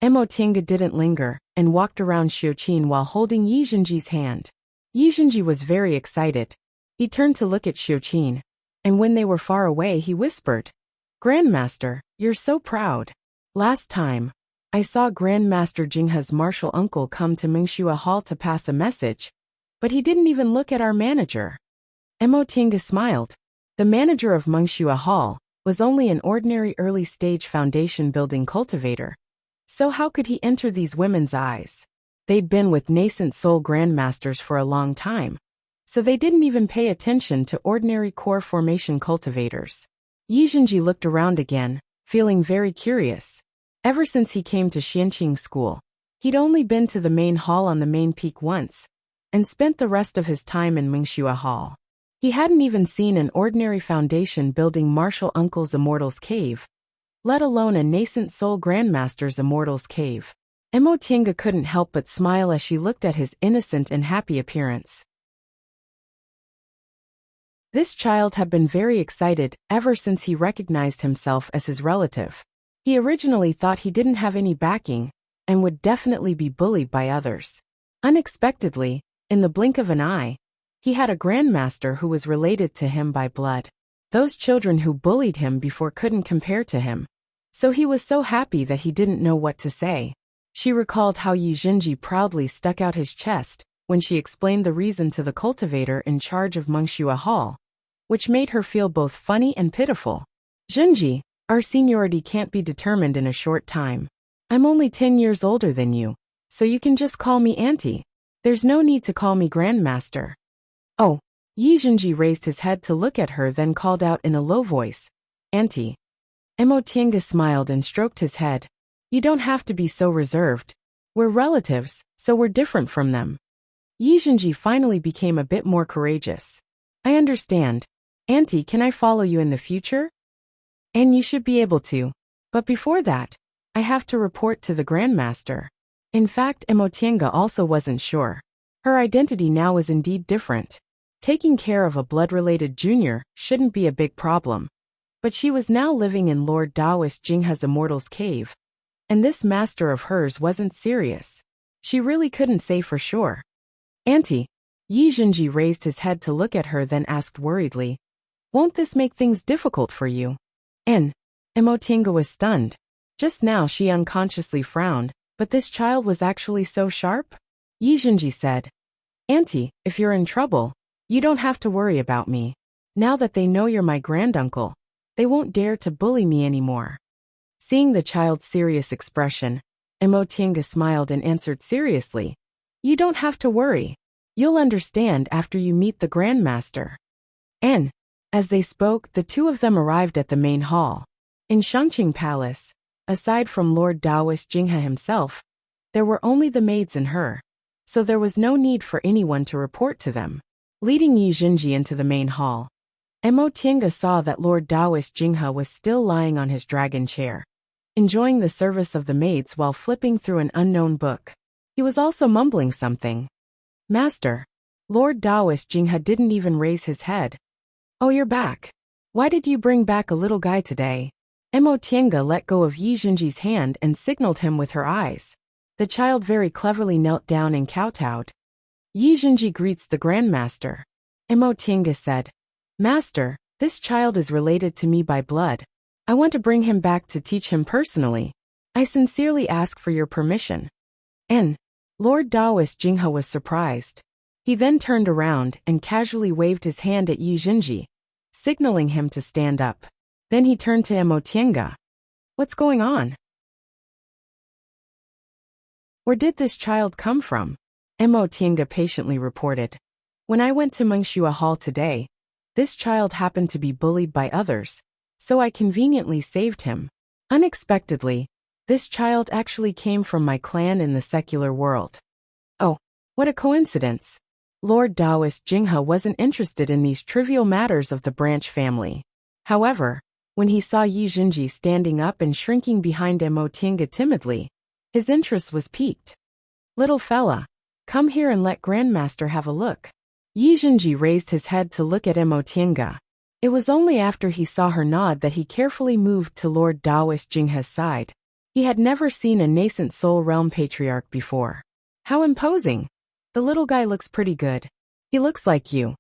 Emo Tinga didn't linger and walked around Xiuqin while holding Yi Junji's hand. Yi Junji was very excited. He turned to look at Xiuqin, and when they were far away he whispered, "Grandmaster, you're so proud. Last time, I saw Grandmaster Jinghe's martial uncle come to Mengxua Hall to pass a message, but he didn't even look at our manager." Emo Tinga smiled. The manager of Mengxua Hall was only an ordinary early-stage foundation-building cultivator, so how could he enter these women's eyes? They'd been with nascent soul grandmasters for a long time, so they didn't even pay attention to ordinary core formation cultivators. Yi Junji looked around again, feeling very curious. Ever since he came to Xianqing school, he'd only been to the main hall on the main peak once, and spent the rest of his time in Mengxua Hall. He hadn't even seen an ordinary foundation building martial uncle's immortal's cave, let alone a nascent soul grandmaster's immortal's cave. Emo Tinga couldn't help but smile as she looked at his innocent and happy appearance. This child had been very excited ever since he recognized himself as his relative. He originally thought he didn't have any backing, and would definitely be bullied by others. Unexpectedly, in the blink of an eye, he had a grandmaster who was related to him by blood. Those children who bullied him before couldn't compare to him. So he was so happy that he didn't know what to say. She recalled how Yi Jinji proudly stuck out his chest when she explained the reason to the cultivator in charge of Mengxua Hall, which made her feel both funny and pitiful. Jinji, our seniority can't be determined in a short time. I'm only 10 years older than you, so you can just call me auntie. There's no need to call me grandmaster. Oh, Yi Jinji raised his head to look at her, then called out in a low voice, auntie. Mo Tiange smiled and stroked his head. You don't have to be so reserved. We're relatives, so we're different from them. Yi Jinji finally became a bit more courageous. I understand. Auntie, can I follow you in the future? And you should be able to. But before that, I have to report to the grandmaster. In fact, Mo Tiange also wasn't sure. Her identity now was indeed different. Taking care of a blood-related junior shouldn't be a big problem. But she was now living in Lord Taoist Jinghe's Immortal's Cave. And this master of hers wasn't serious. She really couldn't say for sure. Auntie, Yi Jinji raised his head to look at her, then asked worriedly, won't this make things difficult for you? Mo Tiange was stunned. Just now she unconsciously frowned, but this child was actually so sharp? Yi Jinji said, Auntie, if you're in trouble, you don't have to worry about me. Now that they know you're my granduncle, they won't dare to bully me anymore. Seeing the child's serious expression, Mo Tiange smiled and answered seriously, you don't have to worry. You'll understand after you meet the grandmaster. As they spoke, the two of them arrived at the main hall. In Shangqing Palace, aside from Lord Taoist Jinghe himself, there were only the maids and her, so there was no need for anyone to report to them. Leading Yi Jinji into the main hall, Mo Tiange saw that Lord Taoist Jinghe was still lying on his dragon chair, enjoying the service of the maids while flipping through an unknown book. He was also mumbling something. Master. Lord Taoist Jinghe didn't even raise his head. Oh, you're back. Why did you bring back a little guy today? Mo Tiange let go of Yi Jinji's hand and signaled him with her eyes. The child very cleverly knelt down and kowtowed. Yi Jinji greets the grandmaster. Mo Tiange said, Master, this child is related to me by blood. I want to bring him back to teach him personally. I sincerely ask for your permission. Lord Taoist Jinghe was surprised. He then turned around and casually waved his hand at Yi Jinji, signaling him to stand up. Then he turned to Mo Tiange. What's going on? Where did this child come from? Mo Tiange patiently reported. When I went to Mengxua Hall today, this child happened to be bullied by others, so I conveniently saved him. Unexpectedly, this child actually came from my clan in the secular world. Oh, what a coincidence. Lord Taoist Jinghe wasn't interested in these trivial matters of the branch family. However, when he saw Yi Jinji standing up and shrinking behind Mo Tiange timidly, his interest was piqued. Little fella, come here and let Grandmaster have a look. Yi Jinji raised his head to look at Mo Tiange. It was only after he saw her nod that he carefully moved to Lord Taoist Jinghe's side. He had never seen a nascent Soul Realm patriarch before. How imposing! The little guy looks pretty good. He looks like you.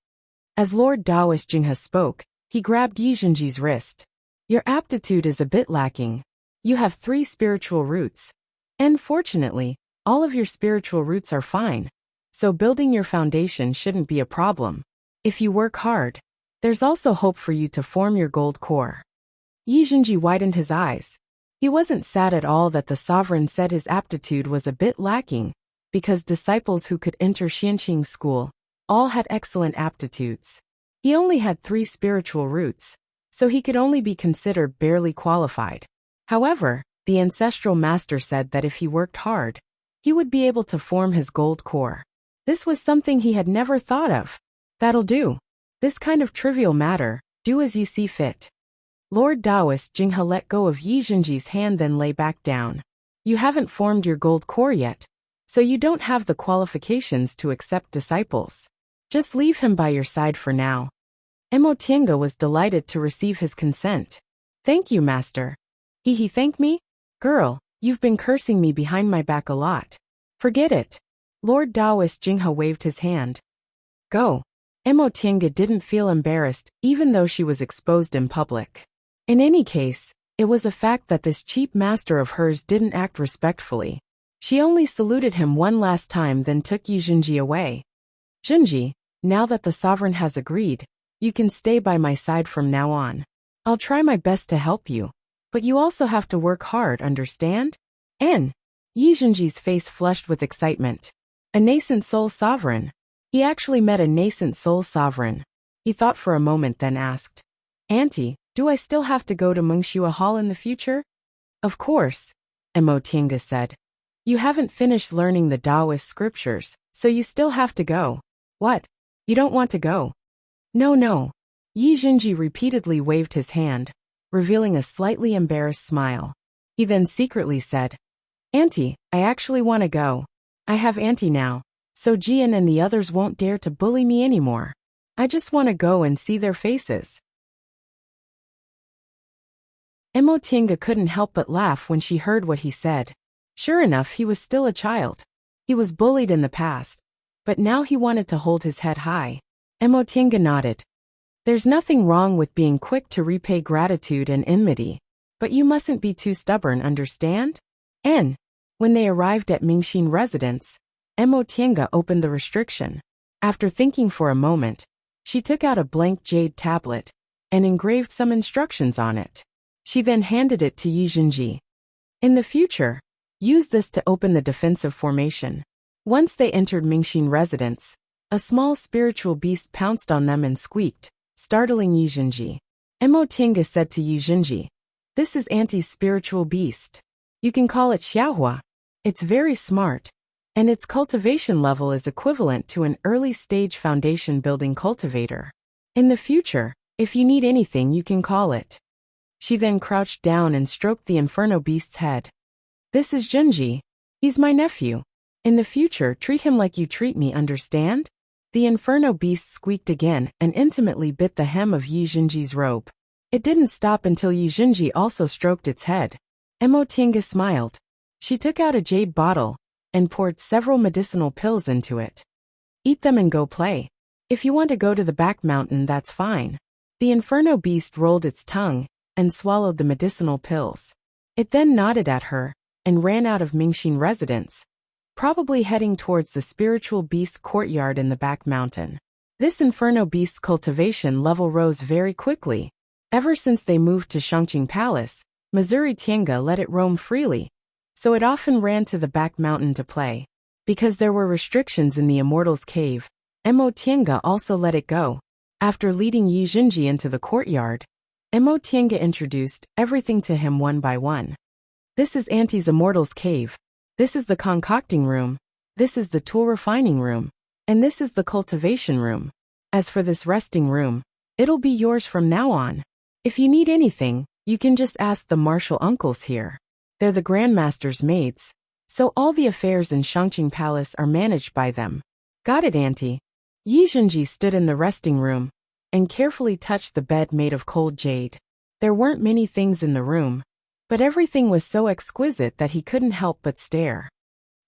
As Lord Taoist Jinghe spoke, he grabbed Yi Jinji's wrist. Your aptitude is a bit lacking. You have 3 spiritual roots. And fortunately, all of your spiritual roots are fine. So building your foundation shouldn't be a problem. If you work hard, there's also hope for you to form your gold core. Yi Jinji widened his eyes. He wasn't sad at all that the sovereign said his aptitude was a bit lacking, because disciples who could enter Xianqing school all had excellent aptitudes. He only had 3 spiritual roots, so he could only be considered barely qualified. However, the ancestral master said that if he worked hard, he would be able to form his gold core. This was something he had never thought of. That'll do. This kind of trivial matter, do as you see fit. Lord Taoist Jinghe let go of Yi Jinji's hand, then lay back down. You haven't formed your gold core yet, so you don't have the qualifications to accept disciples. Just leave him by your side for now. Mo Tiange was delighted to receive his consent. Thank you, master. He thank me? Girl, you've been cursing me behind my back a lot. Forget it. Lord Taoist Jinghe waved his hand. Go. Mo Tiange didn't feel embarrassed, even though she was exposed in public. In any case, it was a fact that this cheap master of hers didn't act respectfully. She only saluted him one last time, then took Yi Junji away. Junji, now that the sovereign has agreed, you can stay by my side from now on. I'll try my best to help you, but you also have to work hard, understand? Yi Junji's face flushed with excitement. A nascent soul sovereign. He actually met a nascent soul sovereign. He thought for a moment, then asked, Auntie, do I still have to go to Mengxua Hall in the future? Of course, Mo Tiange said. You haven't finished learning the Taoist scriptures, so you still have to go. What? You don't want to go? No. Yi Junji repeatedly waved his hand, revealing a slightly embarrassed smile. He then secretly said, Auntie, I actually want to go. I have Auntie now, so Jian and the others won't dare to bully me anymore. I just want to go and see their faces. Mo Tiange couldn't help but laugh when she heard what he said. Sure enough, he was still a child. He was bullied in the past, but now he wanted to hold his head high. Mo Tiange nodded. There's nothing wrong with being quick to repay gratitude and enmity, but you mustn't be too stubborn, understand? When they arrived at Mingxin residence, Mo Tiange opened the restriction. After thinking for a moment, she took out a blank jade tablet and engraved some instructions on it. She then handed it to Yi Junji. In the future, use this to open the defensive formation. Once they entered Mingxin residence, a small spiritual beast pounced on them and squeaked, startling Yi Junji. Mo Tiange said to Yi Junji, This is Auntie's spiritual beast. You can call it Xiaohua. It's very smart, and its cultivation level is equivalent to an early-stage foundation building cultivator. In the future, if you need anything, you can call it. She then crouched down and stroked the Inferno Beast's head. This is Junji. He's my nephew. In the future, treat him like you treat me, understand? The Inferno Beast squeaked again and intimately bit the hem of Yi Junji's robe. It didn't stop until Yi Junji also stroked its head. Mo Tiange smiled. She took out a jade bottle and poured several medicinal pills into it. Eat them and go play. If you want to go to the back mountain, that's fine. The Inferno Beast rolled its tongue and swallowed the medicinal pills. It then nodded at her and ran out of Mingxin residence, probably heading towards the spiritual beast courtyard in the back mountain. This Inferno Beast's cultivation level rose very quickly. Ever since they moved to Shangqing Palace, Missouri Tiange let it roam freely, so it often ran to the back mountain to play. Because there were restrictions in the Immortal's Cave, Mo Tiange also let it go. After leading Yi Junji into the courtyard, Mo Tiange introduced everything to him one by one. This is Auntie's Immortal's Cave. This is the concocting room. This is the tool refining room. And this is the cultivation room. As for this resting room, it'll be yours from now on. If you need anything, you can just ask the martial uncles here. They're the Grandmaster's maids, so all the affairs in Shangqing Palace are managed by them. Got it, Auntie. Yi Junji stood in the resting room and carefully touched the bed made of cold jade. There weren't many things in the room, but everything was so exquisite that he couldn't help but stare.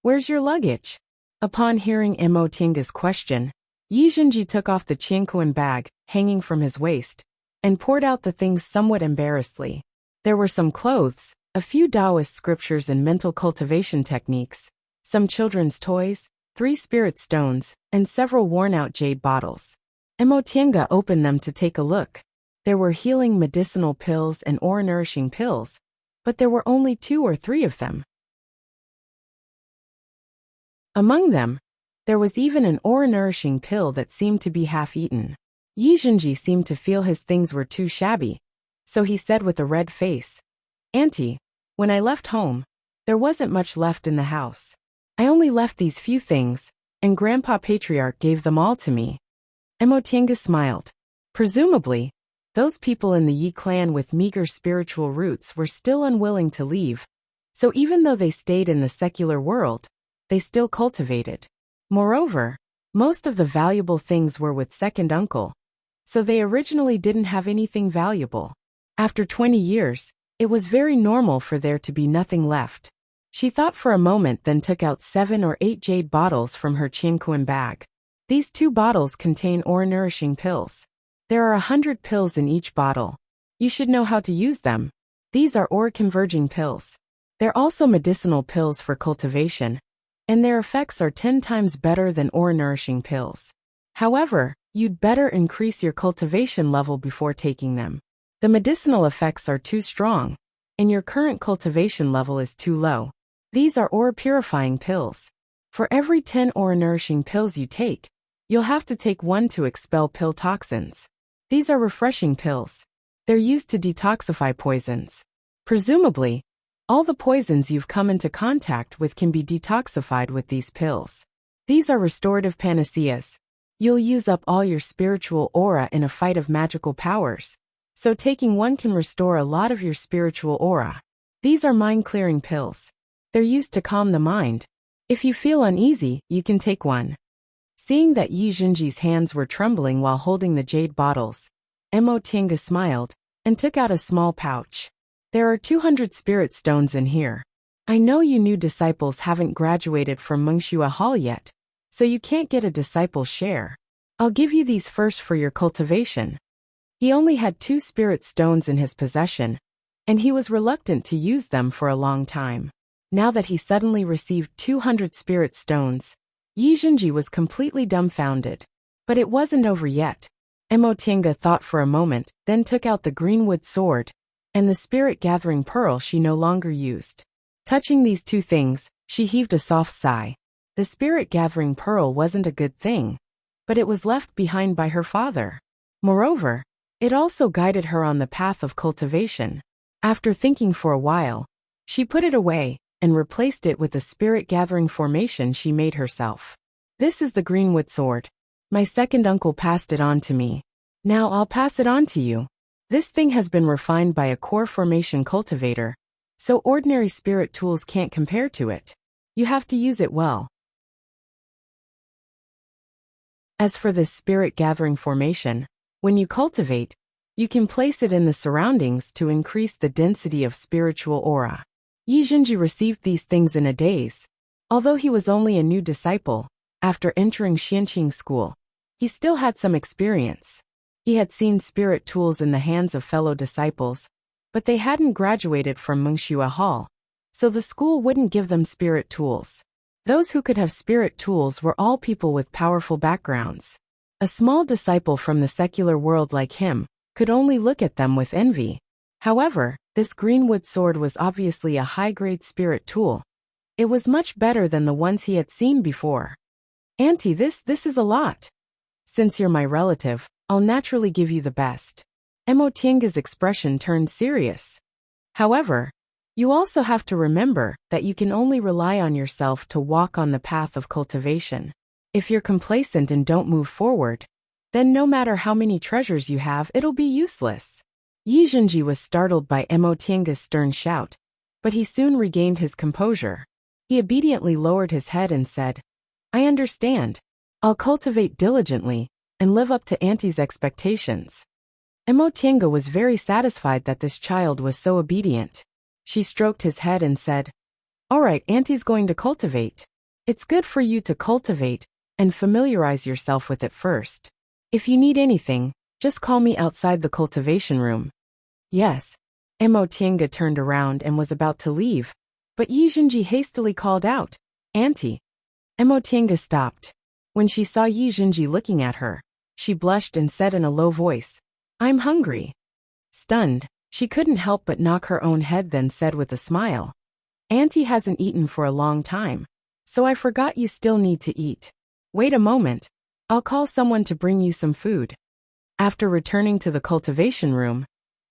Where's your luggage? Upon hearing Mo Tiange's question, Yi Junji took off the Qianquan bag hanging from his waist and poured out the things somewhat embarrassedly. There were some clothes, a few Taoist scriptures and mental cultivation techniques, some children's toys, 3 spirit stones, and several worn-out jade bottles. Mo Tiange opened them to take a look. There were healing medicinal pills and aura-nourishing pills, but there were only 2 or 3 of them. Among them, there was even an aura-nourishing pill that seemed to be half-eaten. Yi Junji seemed to feel his things were too shabby, so he said with a red face, Auntie, when I left home, there wasn't much left in the house. I only left these few things, and Grandpa Patriarch gave them all to me. Mo Tiange smiled. Presumably, those people in the Yi clan with meager spiritual roots were still unwilling to leave, so even though they stayed in the secular world, they still cultivated. Moreover, most of the valuable things were with second uncle, so they originally didn't have anything valuable. After 20 years, it was very normal for there to be nothing left. She thought for a moment, then took out 7 or 8 jade bottles from her Qianquan bag. These 2 bottles contain ore-nourishing pills. There are 100 pills in each bottle. You should know how to use them. These are ore-converging pills. They're also medicinal pills for cultivation, and their effects are 10 times better than ore-nourishing pills. However, you'd better increase your cultivation level before taking them. The medicinal effects are too strong, and your current cultivation level is too low. These are ore-purifying pills. For every 10 ore-nourishing pills you take, you'll have to take 1 to expel pill toxins. These are refreshing pills. They're used to detoxify poisons. Presumably, all the poisons you've come into contact with can be detoxified with these pills. These are restorative panaceas. You'll use up all your spiritual aura in a fight of magical powers, so taking 1 can restore a lot of your spiritual aura. These are mind-clearing pills. They're used to calm the mind. If you feel uneasy, you can take 1. Seeing that Yi Jinji's hands were trembling while holding the jade bottles, Mo Tiange smiled and took out a small pouch. There are 200 spirit stones in here. I know you new disciples haven't graduated from Wuxia Hall yet, so you can't get a disciple share. I'll give you these first for your cultivation. He only had 2 spirit stones in his possession, and he was reluctant to use them for a long time. Now that he suddenly received 200 spirit stones, Yi Jinji was completely dumbfounded. But it wasn't over yet. Mo Tiange thought for a moment, then took out the greenwood sword and the spirit-gathering pearl she no longer used. Touching these 2 things, she heaved a soft sigh. The spirit-gathering pearl wasn't a good thing, but it was left behind by her father. Moreover, it also guided her on the path of cultivation. After thinking for a while, she put it away and replaced it with the spirit-gathering formation she made herself. This is the greenwood sword. My second uncle passed it on to me. Now I'll pass it on to you. This thing has been refined by a core formation cultivator, so ordinary spirit tools can't compare to it. You have to use it well. As for this spirit-gathering formation, when you cultivate, you can place it in the surroundings to increase the density of spiritual aura. Yi Jinji received these things in a daze. Although he was only a new disciple, after entering Xianqing school, he still had some experience. He had seen spirit tools in the hands of fellow disciples, but they hadn't graduated from Wuxia Hall, so the school wouldn't give them spirit tools. Those who could have spirit tools were all people with powerful backgrounds. A small disciple from the secular world like him could only look at them with envy. However, this greenwood sword was obviously a high-grade spirit tool. It was much better than the ones he had seen before. Auntie, this is a lot. Since you're my relative, I'll naturally give you the best. Mo Tiange's expression turned serious. However, you also have to remember that you can only rely on yourself to walk on the path of cultivation. If you're complacent and don't move forward, then no matter how many treasures you have, it'll be useless. Yi Jinji was startled by Mo Tiange's stern shout, but he soon regained his composure. He obediently lowered his head and said, I understand. I'll cultivate diligently and live up to Auntie's expectations. Mo Tiange was very satisfied that this child was so obedient. She stroked his head and said, All right, Auntie's going to cultivate. It's good for you to cultivate and familiarize yourself with it first. If you need anything, just call me outside the cultivation room. Yes. Mo Tiange turned around and was about to leave, but Yi Jinji hastily called out, Auntie. Mo Tiange stopped. When she saw Yi Jinji looking at her, she blushed and said in a low voice, I'm hungry. Stunned, she couldn't help but knock her own head, then said with a smile, Auntie hasn't eaten for a long time, so I forgot you still need to eat. Wait a moment. I'll call someone to bring you some food. After returning to the cultivation room,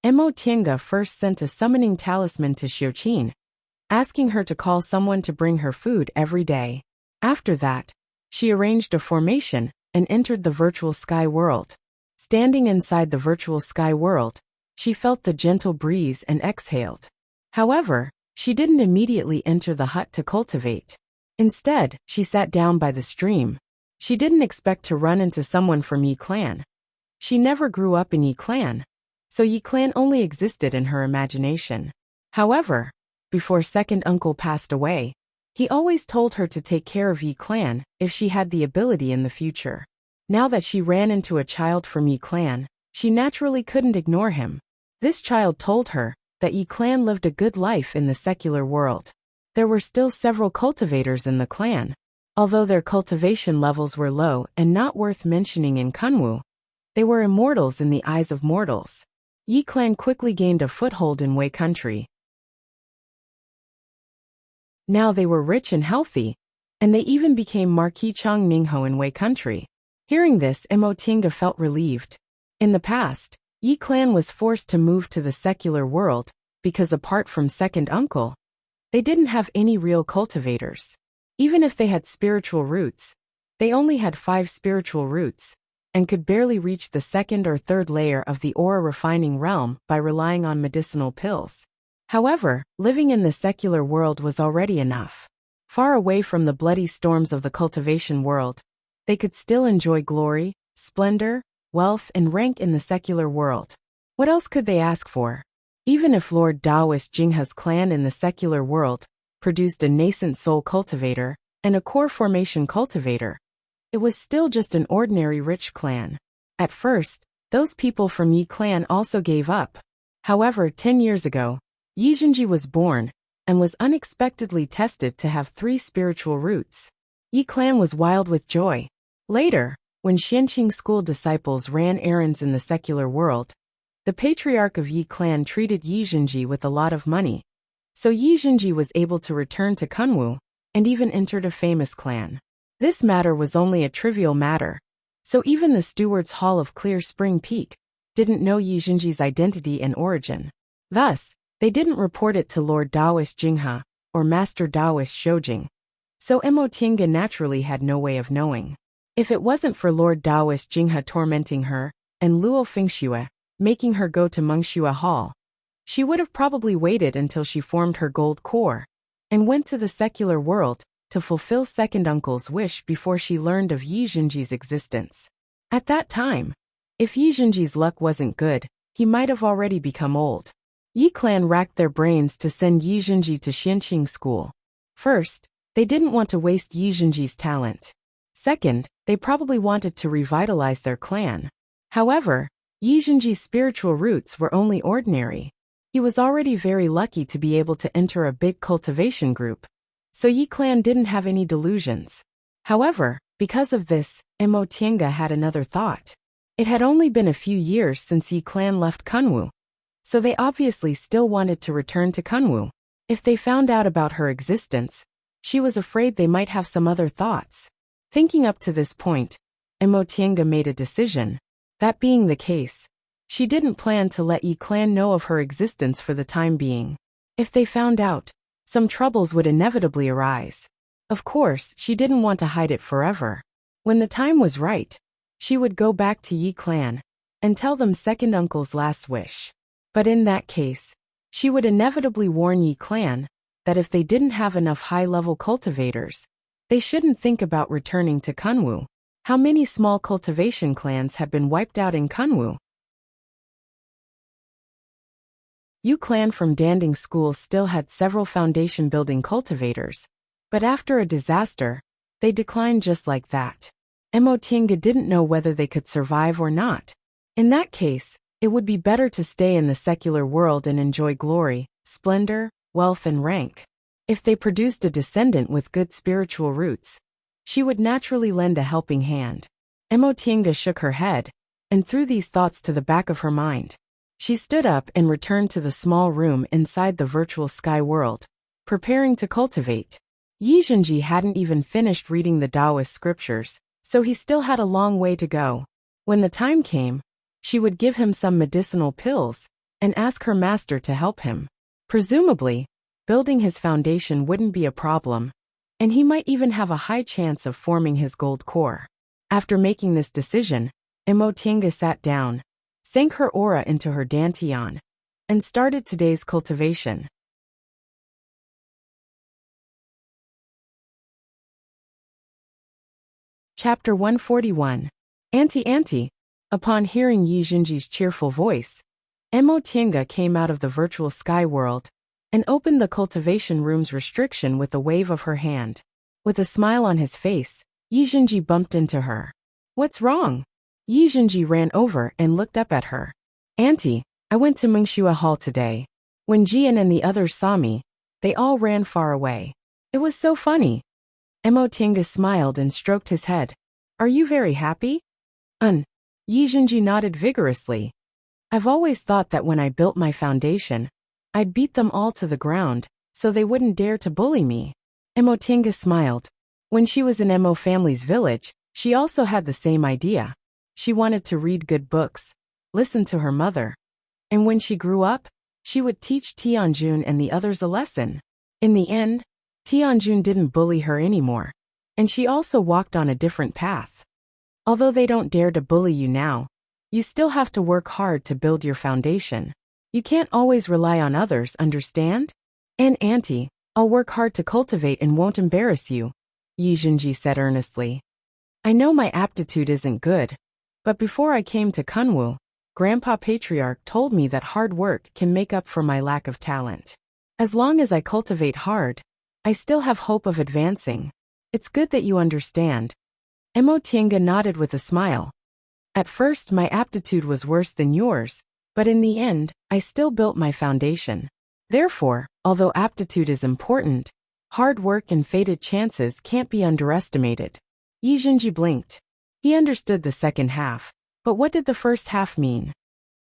Mo Tiange first sent a summoning talisman to Xiuqin, asking her to call someone to bring her food every day. After that, she arranged a formation and entered the virtual sky world. Standing inside the virtual sky world, she felt the gentle breeze and exhaled. However, she didn't immediately enter the hut to cultivate. Instead, she sat down by the stream. She didn't expect to run into someone from Yi Clan. She never grew up in Yi Clan, so Yi Clan only existed in her imagination. However, before second uncle passed away, he always told her to take care of Yi clan if she had the ability in the future. Now that she ran into a child from Yi clan, she naturally couldn't ignore him. This child told her that Yi clan lived a good life in the secular world. There were still several cultivators in the clan. Although their cultivation levels were low and not worth mentioning in Kunwu, they were immortals in the eyes of mortals. Yi clan quickly gained a foothold in Wei country. Now they were rich and healthy, and they even became Marquis Chang Ningho in Wei country. Hearing this, Mo Tinga felt relieved. In the past, Yi clan was forced to move to the secular world because apart from second uncle, they didn't have any real cultivators. Even if they had spiritual roots, they only had 5 spiritual roots, and could barely reach the second or third layer of the aura refining realm by relying on medicinal pills. However, living in the secular world was already enough. Far away from the bloody storms of the cultivation world, they could still enjoy glory, splendor, wealth, and rank in the secular world. What else could they ask for? Even if Lord Taoist Jinghe's clan in the secular world produced a nascent soul cultivator and a core formation cultivator, it was still just an ordinary rich clan. At first, those people from Yi clan also gave up. However, 10 years ago, Yi Zhenji was born and was unexpectedly tested to have 3 spiritual roots. Yi clan was wild with joy. Later, when Xianqing school disciples ran errands in the secular world, the patriarch of Yi clan treated Yi Zhenji with a lot of money. So Yi Zhenji was able to return to Kunwu and even entered a famous clan. This matter was only a trivial matter, so even the stewards hall of Clear Spring Peak didn't know Yi Zhenji's identity and origin. Thus, they didn't report it to Lord Taoist Jinghe or Master Taoist Shoujing. So Mo Tinga naturally had no way of knowing. If it wasn't for Lord Taoist Jinghe tormenting her and Luo Fengxue making her go to Mengxue Hall, she would have probably waited until she formed her gold core and went to the secular world to fulfill second uncle's wish before she learned of Yi Zhenji's existence. At that time, if Yi Zhenji's luck wasn't good, he might have already become old. Yi clan racked their brains to send Yi Zhenji to Xianqing school. First, they didn't want to waste Yi Zhenji's talent. Second, they probably wanted to revitalize their clan. However, Yi Zhenji's spiritual roots were only ordinary. He was already very lucky to be able to enter a big cultivation group, so Yi clan didn't have any delusions. However, because of this, Mo Tinga had another thought. It had only been a few years since Yi clan left Kunwu, so they obviously still wanted to return to Kunwu. If they found out about her existence, she was afraid they might have some other thoughts. Thinking up to this point, Mo Tinga made a decision. That being the case, she didn't plan to let Yi clan know of her existence for the time being. If they found out, some troubles would inevitably arise. Of course, she didn't want to hide it forever. When the time was right, she would go back to Yi clan and tell them second uncle's last wish. But in that case, she would inevitably warn Yi clan that if they didn't have enough high-level cultivators, they shouldn't think about returning to Kunwu. How many small cultivation clans have been wiped out in Kunwu? Yu clan from Danding School still had several foundation-building cultivators, but after a disaster, they declined just like that. Mo Tinga didn't know whether they could survive or not. In that case, it would be better to stay in the secular world and enjoy glory, splendor, wealth, and rank. If they produced a descendant with good spiritual roots, she would naturally lend a helping hand. Mo Tinga shook her head and threw these thoughts to the back of her mind. She stood up and returned to the small room inside the virtual sky world, preparing to cultivate. Yi Zhenji hadn't even finished reading the Taoist scriptures, so he still had a long way to go. When the time came, she would give him some medicinal pills and ask her master to help him. Presumably, building his foundation wouldn't be a problem, and he might even have a high chance of forming his gold core. After making this decision, Mo Tinga sat down, sank her aura into her dantian, and started today's cultivation. Chapter 141. Auntie. Upon hearing Yi Zhenji's cheerful voice, Mo Tinga came out of the virtual sky world and opened the cultivation room's restriction with a wave of her hand. With a smile on his face, Yi Zhenji bumped into her. "What's wrong?" Yi Zhenji ran over and looked up at her. "Auntie, I went to Mengxua Hall today. When Jian and the others saw me, they all ran far away. It was so funny." Mo Tiange smiled and stroked his head. "Are you very happy?" Yi Zhenji nodded vigorously. "I've always thought that when I built my foundation, I'd beat them all to the ground, so they wouldn't dare to bully me." Mo Tiange smiled. When she was in Mo family's village, she also had the same idea. She wanted to read good books, listen to her mother, and when she grew up, she would teach Tianjun and the others a lesson. In the end, Tianjun didn't bully her anymore, and she also walked on a different path. Although they don't dare to bully you now, you still have to work hard to build your foundation. You can't always rely on others, understand? "And Auntie, I'll work hard to cultivate and won't embarrass you," Yi Zhenji said earnestly. "I know my aptitude isn't good, but before I came to Kunwu, Grandpa Patriarch told me that hard work can make up for my lack of talent. As long as I cultivate hard, I still have hope of advancing. It's good that you understand." Mo Tiange nodded with a smile. "At first my aptitude was worse than yours, but in the end, I still built my foundation. Therefore, although aptitude is important, hard work and fated chances can't be underestimated." Yi Zhenji blinked. He understood the second half, but what did the first half mean?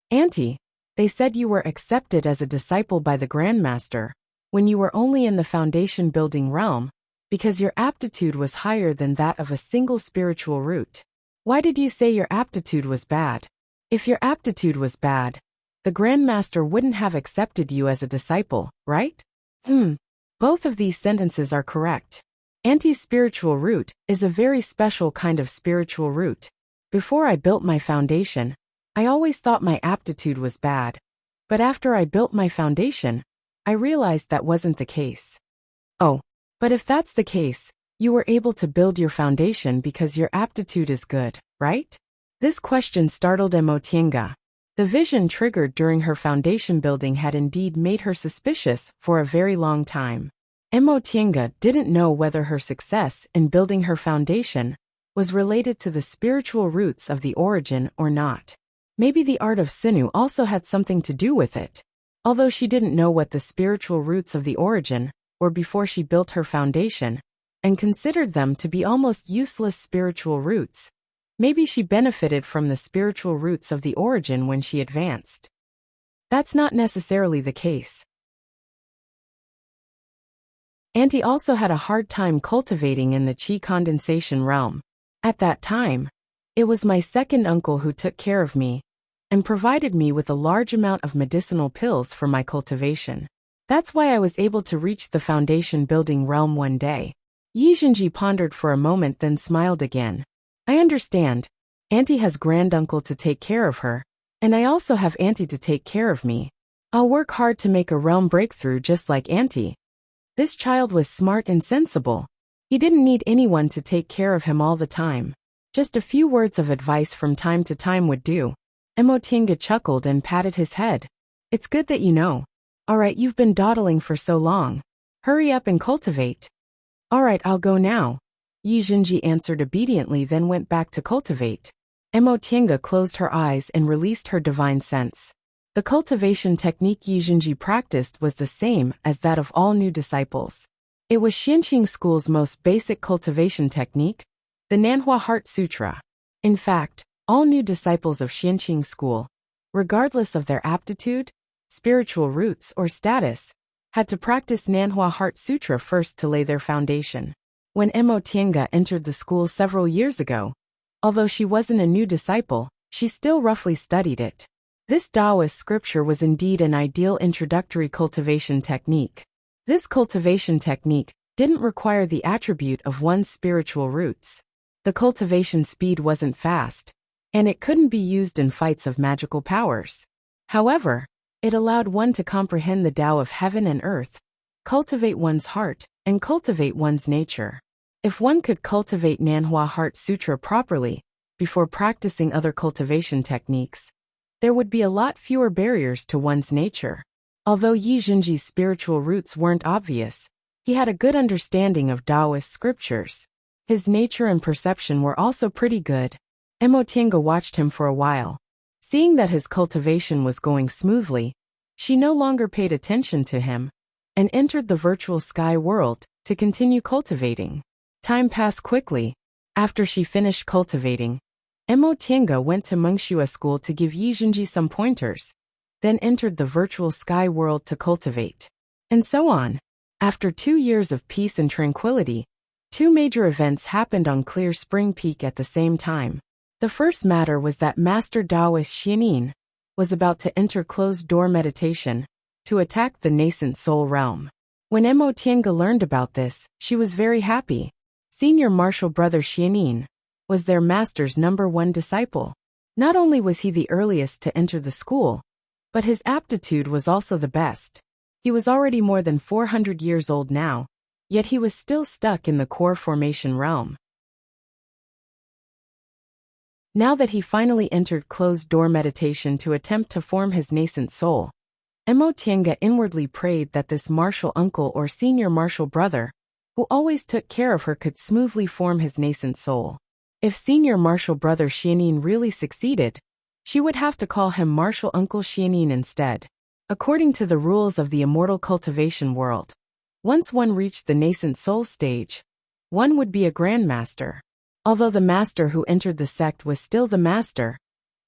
"Auntie, they said you were accepted as a disciple by the Grandmaster when you were only in the foundation-building realm, because your aptitude was higher than that of a single spiritual root. Why did you say your aptitude was bad? If your aptitude was bad, the Grandmaster wouldn't have accepted you as a disciple, right?" Both of these sentences are correct. Auntie's spiritual root is a very special kind of spiritual root. Before I built my foundation, I always thought my aptitude was bad. But after I built my foundation, I realized that wasn't the case. "Oh, but if that's the case, you were able to build your foundation because your aptitude is good, right?" This question startled Mo Tiange. The vision triggered during her foundation building had indeed made her suspicious for a very long time. Mo Tiange didn't know whether her success in building her foundation was related to the spiritual roots of the origin or not. Maybe the art of Sinu also had something to do with it. Although she didn't know what the spiritual roots of the origin were before she built her foundation, and considered them to be almost useless spiritual roots, maybe she benefited from the spiritual roots of the origin when she advanced. That's not necessarily the case. Auntie also had a hard time cultivating in the qi condensation realm. At that time, it was my second uncle who took care of me and provided me with a large amount of medicinal pills for my cultivation. That's why I was able to reach the foundation building realm one day. Yi Zhenji pondered for a moment, then smiled again. "I understand. Auntie has granduncle to take care of her, and I also have Auntie to take care of me. I'll work hard to make a realm breakthrough just like Auntie." This child was smart and sensible. He didn't need anyone to take care of him all the time. Just a few words of advice from time to time would do. Mo Tiange chuckled and patted his head. "It's good that you know. All right, you've been dawdling for so long. Hurry up and cultivate." "All right, I'll go now," Yi Zhenji answered obediently, then went back to cultivate. Mo Tiange closed her eyes and released her divine sense. The cultivation technique Yi Zhenji practiced was the same as that of all new disciples. It was Xianqing school's most basic cultivation technique, the Nanhua Heart Sutra. In fact, all new disciples of Xianqing school, regardless of their aptitude, spiritual roots, or status, had to practice Nanhua Heart Sutra first to lay their foundation. When Mo Tiange entered the school several years ago, although she wasn't a new disciple, she still roughly studied it. This Taoist scripture was indeed an ideal introductory cultivation technique. This cultivation technique didn't require the attribute of one's spiritual roots. The cultivation speed wasn't fast, and it couldn't be used in fights of magical powers. However, it allowed one to comprehend the Tao of heaven and earth, cultivate one's heart, and cultivate one's nature. If one could cultivate Nanhua Heart Sutra properly, before practicing other cultivation techniques, there would be a lot fewer barriers to one's nature. Although Yi Jinji's spiritual roots weren't obvious, he had a good understanding of Taoist scriptures. His nature and perception were also pretty good. Mo Tiange watched him for a while. Seeing that his cultivation was going smoothly, she no longer paid attention to him and entered the virtual sky world to continue cultivating. Time passed quickly. After she finished cultivating, Mo Tiange went to Mengxue school to give Yi Jinji some pointers, then entered the virtual sky world to cultivate. And so on. After 2 years of peace and tranquility, 2 major events happened on Clear Spring Peak at the same time. The first matter was that Master Taoist Xianin was about to enter closed-door meditation to attack the nascent soul realm. When Mo Tiange learned about this, she was very happy. Senior martial brother Xianin was their master's #1 disciple. Not only was he the earliest to enter the school, but his aptitude was also the best. He was already more than 400 years old now, yet he was still stuck in the core formation realm. Now that he finally entered closed-door meditation to attempt to form his nascent soul, Mo Tiange inwardly prayed that this martial uncle or senior martial brother, who always took care of her, could smoothly form his nascent soul. If senior martial brother Xianin really succeeded, she would have to call him martial uncle Xianin instead. According to the rules of the immortal cultivation world, once one reached the nascent soul stage, one would be a grandmaster. Although the master who entered the sect was still the master,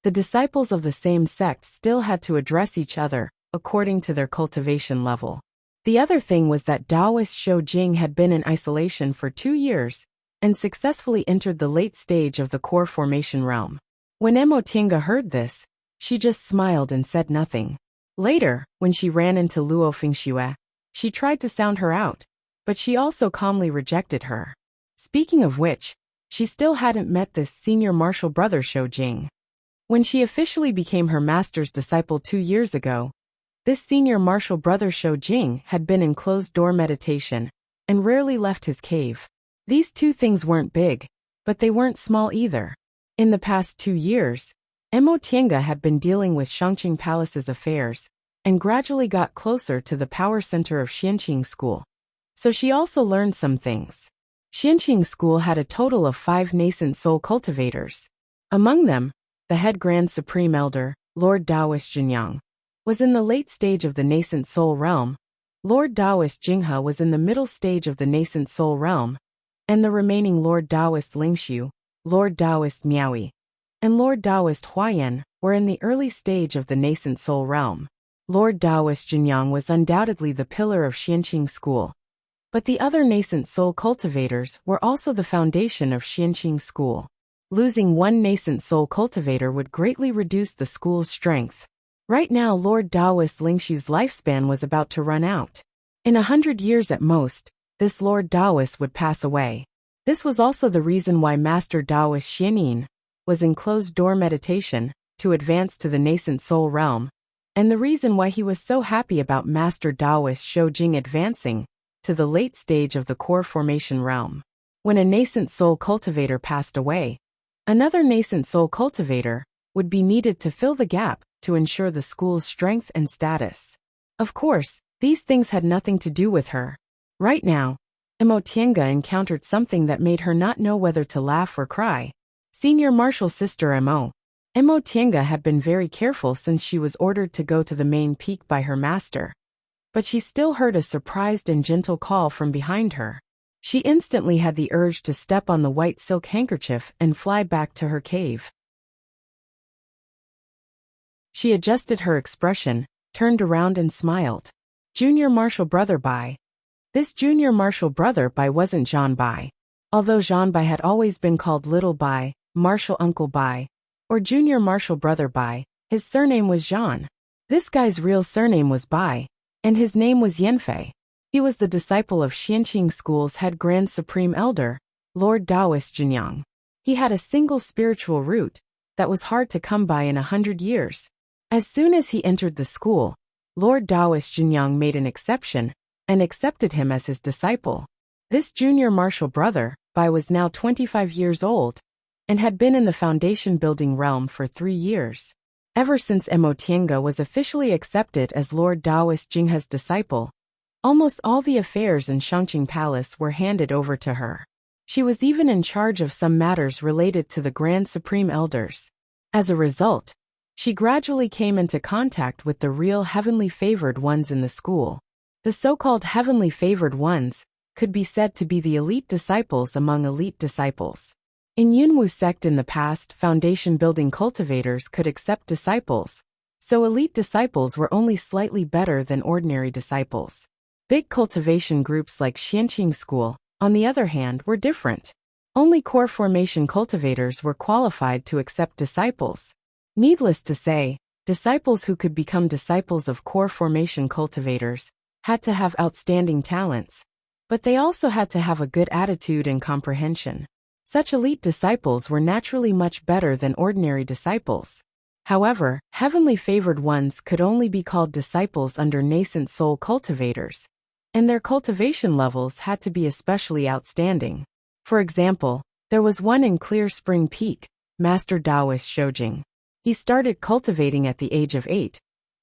the disciples of the same sect still had to address each other according to their cultivation level. The other thing was that Taoist Shou Jing had been in isolation for 2 years and successfully entered the late stage of the core formation realm. When Mo Tiange heard this, she just smiled and said nothing. Later, when she ran into Luo Fengxue, she tried to sound her out, but she also calmly rejected her. Speaking of which, she still hadn't met this senior martial brother Shou Jing. When she officially became her master's disciple 2 years ago, this senior martial brother Shou Jing had been in closed-door meditation and rarely left his cave. These 2 things weren't big, but they weren't small either. In the past 2 years, Mo Tiange had been dealing with Shangqing Palace's affairs and gradually got closer to the power center of Xianqing School. So she also learned some things. Xianqing School had a total of 5 nascent soul cultivators. Among them, the head Grand Supreme Elder, Lord Taoist Jinyang, was in the late stage of the nascent soul realm, Lord Taoist Jinghe was in the middle stage of the nascent soul realm, and the remaining Lord Taoist Lingxiu, Lord Taoist Miaoyi, and Lord Taoist Huayan were in the early stage of the nascent soul realm. Lord Taoist Jinyang was undoubtedly the pillar of Xianqing School. But the other nascent soul cultivators were also the foundation of Xianqing School. Losing one nascent soul cultivator would greatly reduce the school's strength. Right now Lord Taoist Lingxiu's lifespan was about to run out. In 100 years at most, this Lord Taoist would pass away. This was also the reason why Master Taoist Xianin was in closed-door meditation to advance to the nascent soul realm, and the reason why he was so happy about Master Taoist Shou Jing advancing to the late stage of the core formation realm. When a nascent soul cultivator passed away, another nascent soul cultivator would be needed to fill the gap to ensure the school's strength and status. Of course, these things had nothing to do with her. Right now, Mo Tiange encountered something that made her not know whether to laugh or cry. Senior martial sister Mo Tiange had been very careful since she was ordered to go to the main peak by her master. But she still heard a surprised and gentle call from behind her. She instantly had the urge to step on the white silk handkerchief and fly back to her cave. She adjusted her expression, turned around and smiled. Junior martial brother Bai. This junior martial brother Bai wasn't Zhan Bai. Although Zhan Bai had always been called Little Bai, Martial Uncle Bai, or Junior martial brother Bai, his surname was Zhan. This guy's real surname was Bai, and his name was Yanfei. He was the disciple of Xianqing School's head Grand Supreme Elder, Lord Taoist Jinyang. He had a single spiritual root that was hard to come by in 100 years. As soon as he entered the school, Lord Taoist Jinyang made an exception and accepted him as his disciple. This junior martial brother, Bai, was now 25 years old and had been in the foundation building realm for 3 years. Ever since Emo Tiange was officially accepted as Lord Daoist Jinghe's disciple, almost all the affairs in Shangqing Palace were handed over to her. She was even in charge of some matters related to the Grand Supreme Elders. As a result, she gradually came into contact with the real heavenly favored ones in the school. The so-called heavenly favored ones could be said to be the elite disciples among elite disciples. In Yunwu sect in the past, foundation-building cultivators could accept disciples, so elite disciples were only slightly better than ordinary disciples. Big cultivation groups like Xianqing School, on the other hand, were different. Only core formation cultivators were qualified to accept disciples. Needless to say, disciples who could become disciples of core formation cultivators had to have outstanding talents, but they also had to have a good attitude and comprehension. Such elite disciples were naturally much better than ordinary disciples. However, heavenly favored ones could only be called disciples under nascent soul cultivators, and their cultivation levels had to be especially outstanding. For example, there was one in Clear Spring Peak, Master Daoist Shoujing. He started cultivating at the age of 8,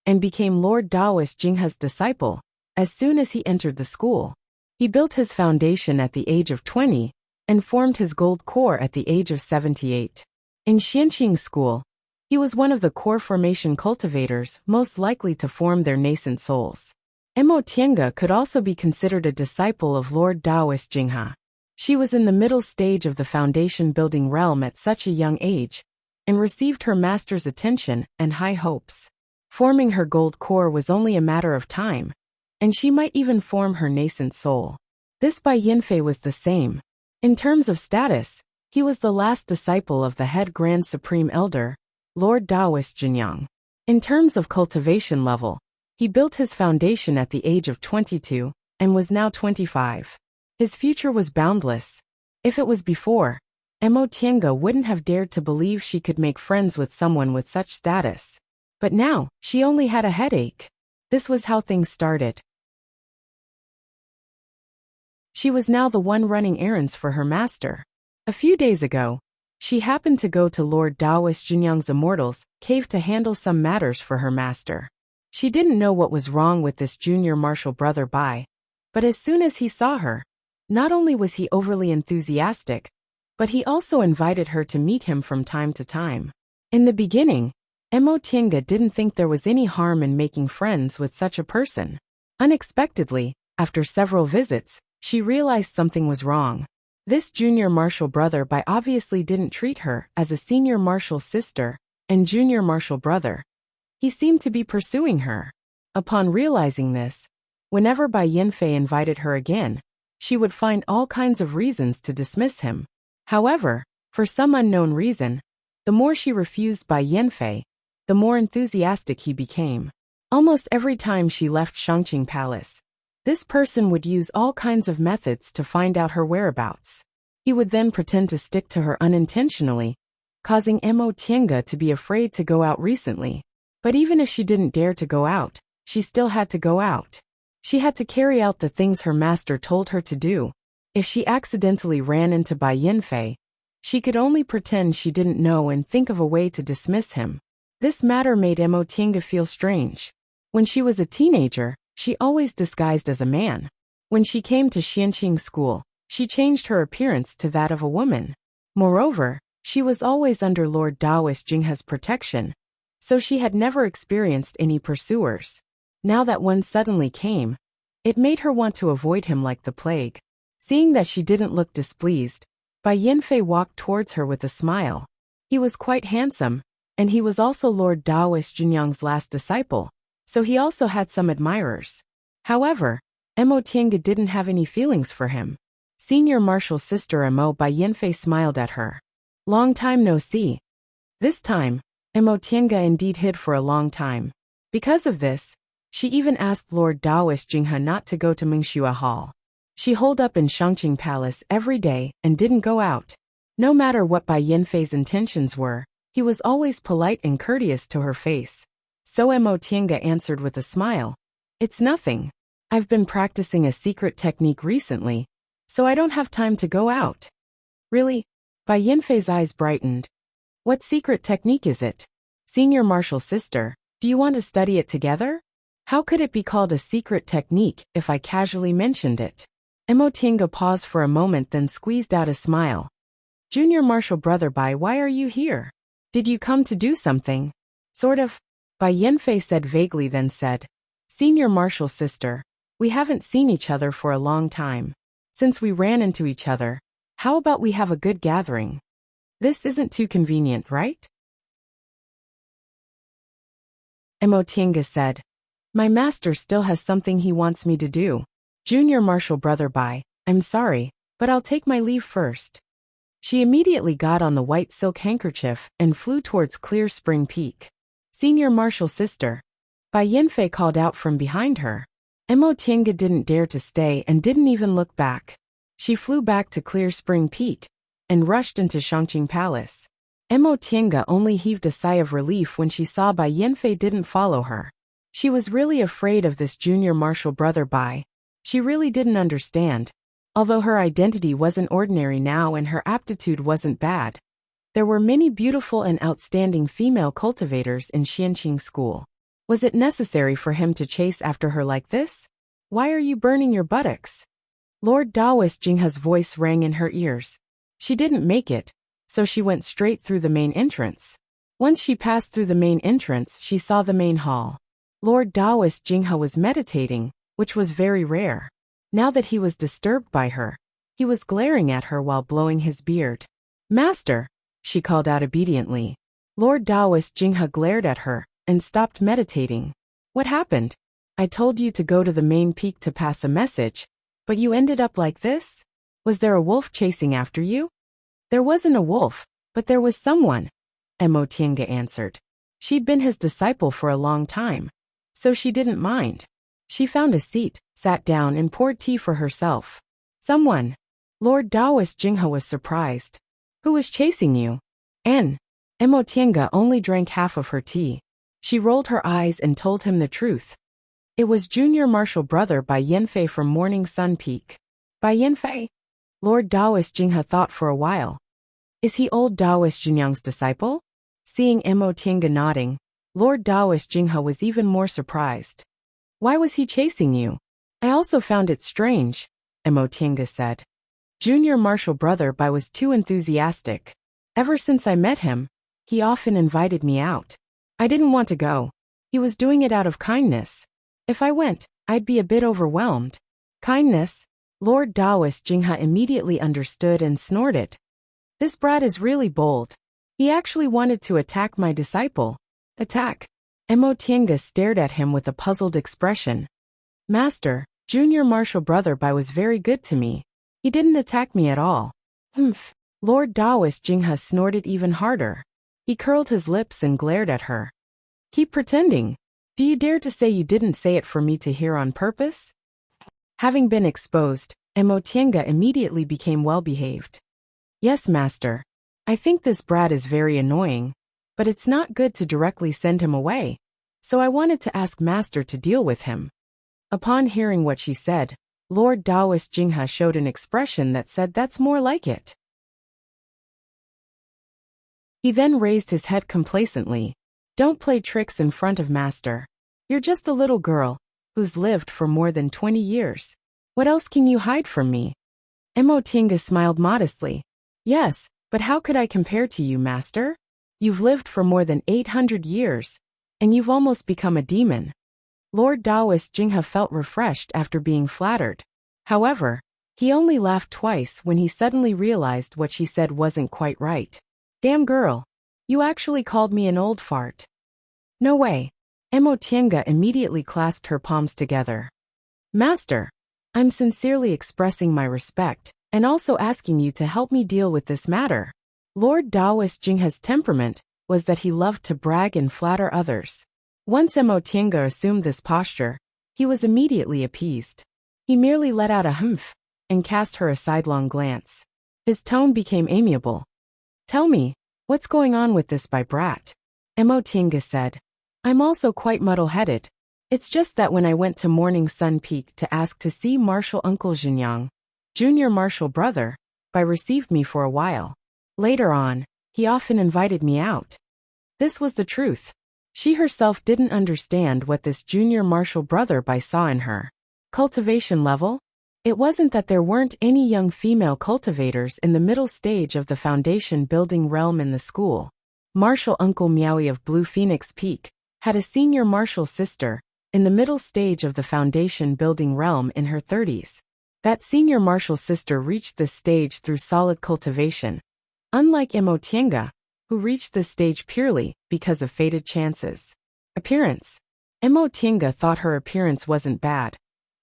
and became Lord Daoist Jinghe's disciple as soon as he entered the school. He built his foundation at the age of 20, and formed his gold core at the age of 78. In Xianqing School, he was one of the core formation cultivators most likely to form their nascent souls. Emo Tiange could also be considered a disciple of Lord Daoist Jinghe. She was in the middle stage of the foundation-building realm at such a young age, and received her master's attention and high hopes. Forming her gold core was only a matter of time, and she might even form her nascent soul. This Bai Yinfei was the same. In terms of status, he was the last disciple of the head Grand Supreme Elder, Lord Daoist Jinyang. In terms of cultivation level, he built his foundation at the age of 22, and was now 25. His future was boundless. If it was before, Emo Tiange wouldn't have dared to believe she could make friends with someone with such status. But now, she only had a headache. This was how things started. She was now the one running errands for her master. A few days ago, she happened to go to Lord Daoist Jinyang's Immortals cave to handle some matters for her master. She didn't know what was wrong with this junior martial brother Bai, but as soon as he saw her, not only was he overly enthusiastic, but he also invited her to meet him from time to time. In the beginning, Emo Tiange didn't think there was any harm in making friends with such a person. Unexpectedly, after several visits, she realized something was wrong. This junior martial brother Bai obviously didn't treat her as a senior martial sister and junior martial brother. He seemed to be pursuing her. Upon realizing this, whenever Bai Yinfei invited her again, she would find all kinds of reasons to dismiss him. However, for some unknown reason, the more she refused Bai Yinfei, the more enthusiastic he became. Almost every time she left Shangqing Palace, this person would use all kinds of methods to find out her whereabouts. He would then pretend to stick to her unintentionally, causing Emo Tiange to be afraid to go out recently. But even if she didn't dare to go out, she still had to go out. She had to carry out the things her master told her to do. If she accidentally ran into Bai Yinfei, she could only pretend she didn't know and think of a way to dismiss him. This matter made Emo Tiange feel strange. When she was a teenager, she always disguised as a man. When she came to Xianqing School, she changed her appearance to that of a woman. Moreover, she was always under Lord Daoist Jinghe's protection, so she had never experienced any pursuers. Now that one suddenly came, it made her want to avoid him like the plague. Seeing that she didn't look displeased, Bai Yinfei walked towards her with a smile. He was quite handsome, and he was also Lord Daoist Jinyang's last disciple, so he also had some admirers. However, Emo Tiange didn't have any feelings for him. Senior martial sister Emo Bai Yinfei smiled at her. Long time no see. This time, Emo Tiange indeed hid for a long time. Because of this, she even asked Lord Daoist Jinghe not to go to Mingxua Hall. She holed up in Shangqing Palace every day and didn't go out. No matter what Bai Yinfei's intentions were, he was always polite and courteous to her face. So Emo Tiange answered with a smile. It's nothing. I've been practicing a secret technique recently, so I don't have time to go out. Really? Bai Yinfei's eyes brightened. What secret technique is it? Senior martial sister, do you want to study it together? How could it be called a secret technique if I casually mentioned it? Emotinga paused for a moment, then squeezed out a smile. Junior martial brother Bai, why are you here? Did you come to do something? Sort of. Bai Yanfei said vaguely, then said, Senior martial sister, we haven't seen each other for a long time. Since we ran into each other, how about we have a good gathering? This isn't too convenient, right? Emotinga said, my master still has something he wants me to do. Junior martial brother Bai, I'm sorry, but I'll take my leave first. She immediately got on the white silk handkerchief and flew towards Clear Spring Peak. Senior martial sister, Bai Yanfei called out from behind her. Emotinga didn't dare to stay and didn't even look back. She flew back to Clear Spring Peak and rushed into Shangqing Palace. Emotinga only heaved a sigh of relief when she saw Bai Yanfei didn't follow her. She was really afraid of this junior martial brother Bai. She really didn't understand. Although her identity wasn't ordinary now and her aptitude wasn't bad, there were many beautiful and outstanding female cultivators in Xianqing School. Was it necessary for him to chase after her like this? Why are you burning your buttocks? Lord Daoist Jinghe's voice rang in her ears. She didn't make it, so she went straight through the main entrance. Once she passed through the main entrance, she saw the main hall. Lord Daoist Jinghe was meditating, which was very rare. Now that he was disturbed by her, he was glaring at her while blowing his beard. Master, she called out obediently. Lord Daoist Jinghe glared at her and stopped meditating. What happened? I told you to go to the main peak to pass a message, but you ended up like this? Was there a wolf chasing after you? There wasn't a wolf, but there was someone, Emotinga answered. She'd been his disciple for a long time, so she didn't mind. She found a seat, sat down and poured tea for herself. Someone. Lord Daoist Jinghe was surprised. Who was chasing you? Emotinga only drank half of her tea. She rolled her eyes and told him the truth. It was junior martial brother Bai Yanfei from Morning Sun Peak. Bai Yanfei? Lord Daoist Jinghe thought for a while. Is he old Daoist Jinyang's disciple? Seeing Emotinga nodding, Lord Daoist Jinghe was even more surprised. Why was he chasing you? I also found it strange, Emotinga said. Junior martial brother Bai was too enthusiastic. Ever since I met him, he often invited me out. I didn't want to go. He was doing it out of kindness. If I went, I'd be a bit overwhelmed. Kindness? Lord Daoist Jinghe immediately understood and snorted. This brat is really bold. He actually wanted to attack my disciple. Attack? Emotinga stared at him with a puzzled expression. Master, junior martial brother Bai was very good to me. He didn't attack me at all. Humph. Lord Daoist Jinghe snorted even harder. He curled his lips and glared at her. Keep pretending. Do you dare to say you didn't say it for me to hear on purpose? Having been exposed, Emotinga immediately became well-behaved. Yes, master. I think this brat is very annoying, but it's not good to directly send him away, so I wanted to ask master to deal with him. Upon hearing what she said, Lord Daoist Jinghe showed an expression that said that's more like it. He then raised his head complacently. Don't play tricks in front of master. You're just a little girl who's lived for more than 20 years. What else can you hide from me? Emotinga smiled modestly. Yes, but how could I compare to you, master? You've lived for more than 800 years, and you've almost become a demon. Lord Daoist Jinghe felt refreshed after being flattered. However, he only laughed twice when he suddenly realized what she said wasn't quite right. Damn girl. You actually called me an old fart. No way. Emotinga immediately clasped her palms together. Master, I'm sincerely expressing my respect, and also asking you to help me deal with this matter. Lord Daoist Jinghe's temperament was that he loved to brag and flatter others. Once Emotinga assumed this posture, he was immediately appeased. He merely let out a humph and cast her a sidelong glance. His tone became amiable. Tell me, what's going on with this brat? Emotinga said. I'm also quite muddle-headed. It's just that when I went to Morning Sun Peak to ask to see Martial Uncle Jinyang, junior martial brother, Bai received me for a while. Later on, he often invited me out. This was the truth. She herself didn't understand what this junior martial brother Bai saw in her. Cultivation level? It wasn't that there weren't any young female cultivators in the middle stage of the foundation building realm in the school. Martial Uncle Miaowie of Blue Phoenix Peak had a senior martial sister in the middle stage of the foundation building realm in her 30s. That senior martial sister reached this stage through solid cultivation, unlike Imo Tienga, who reached this stage purely because of fated chances. Appearance. Imo Tienga thought her appearance wasn't bad,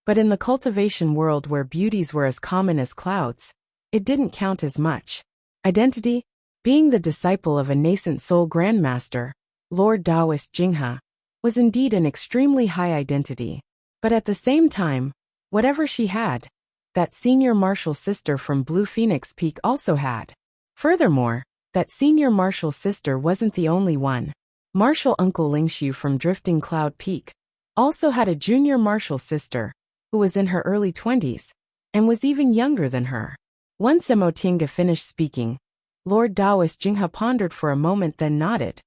but in the cultivation world where beauties were as common as clouds, it didn't count as much. Identity. Being the disciple of a nascent soul grandmaster, Lord Taoist Jinghe, was indeed an extremely high identity. But at the same time, whatever she had, that senior martial sister from Blue Phoenix Peak also had. Furthermore, that senior martial sister wasn't the only one. Martial Uncle Lingxiu from Drifting Cloud Peak also had a junior martial sister, who was in her early 20s, and was even younger than her. Once Imo Tienga finished speaking, Lord Taoist Jinghe pondered for a moment then nodded.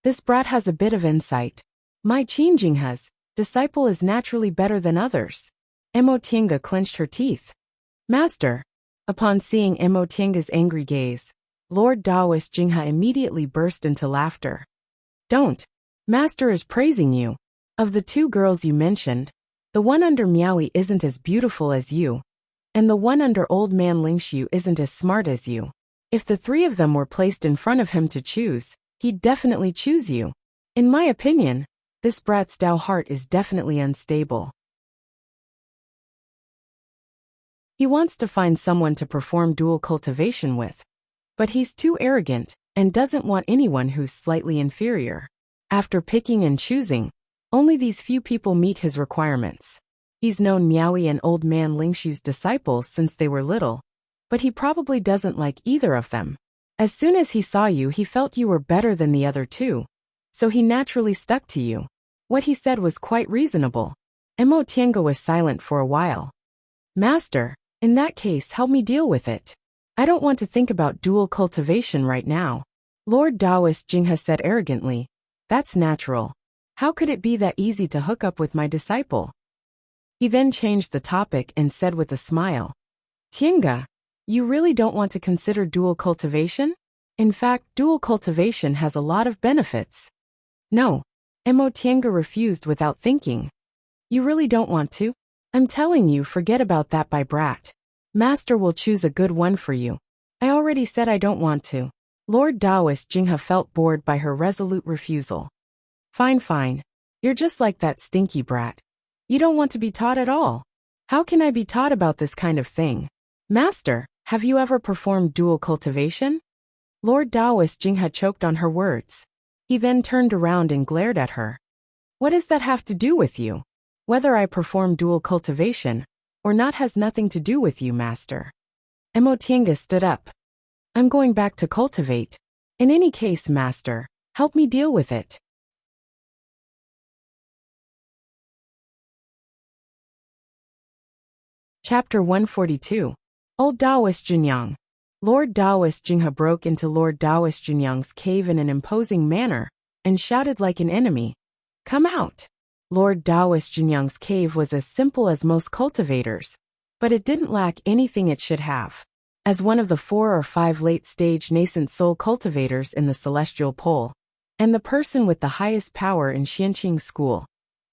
This brat has a bit of insight. My Qin Jinghe's disciple is naturally better than others. Imo Tienga clenched her teeth. Master. Upon seeing Imo Tienga's angry gaze, Lord Taoist Jinghe immediately burst into laughter. Don't. Master is praising you. Of the two girls you mentioned, the one under Miaowie isn't as beautiful as you, and the one under old man Lingxiu isn't as smart as you. If the three of them were placed in front of him to choose, he'd definitely choose you. In my opinion, this brat's Dao heart is definitely unstable. He wants to find someone to perform dual cultivation with, but he's too arrogant and doesn't want anyone who's slightly inferior. After picking and choosing, only these few people meet his requirements. He's known Miaowie and old man Lingxiu's disciples since they were little, but he probably doesn't like either of them. As soon as he saw you, he felt you were better than the other two, so he naturally stuck to you. What he said was quite reasonable. Imo Tienga was silent for a while. Master, in that case, help me deal with it. I don't want to think about dual cultivation right now. Lord Taoist Jinghe said arrogantly. That's natural. How could it be that easy to hook up with my disciple? He then changed the topic and said with a smile. Tienga, you really don't want to consider dual cultivation? In fact, dual cultivation has a lot of benefits. No. Imo Tienga refused without thinking. You really don't want to? I'm telling you, forget about that by brat. Master will choose a good one for you. I already said I don't want to. Lord Taoist Jinghe felt bored by her resolute refusal. Fine. You're just like that stinky brat. You don't want to be taught at all. How can I be taught about this kind of thing? Master, have you ever performed dual cultivation? Lord Taoist Jinghe choked on her words. He then turned around and glared at her. What does that have to do with you? Whether I perform dual cultivation or not has nothing to do with you, master. Imo Tienga stood up. I'm going back to cultivate. In any case, master, help me deal with it. Chapter 142. Old Taoist Junyang. Lord Taoist Jinghe broke into Lord Taoist Junyang's cave in an imposing manner and shouted like an enemy. Come out! Lord Taoist Junyang's cave was as simple as most cultivators, but it didn't lack anything it should have. As one of the 4 or 5 late-stage nascent soul cultivators in the Celestial Pole, and the person with the highest power in Xianqing School,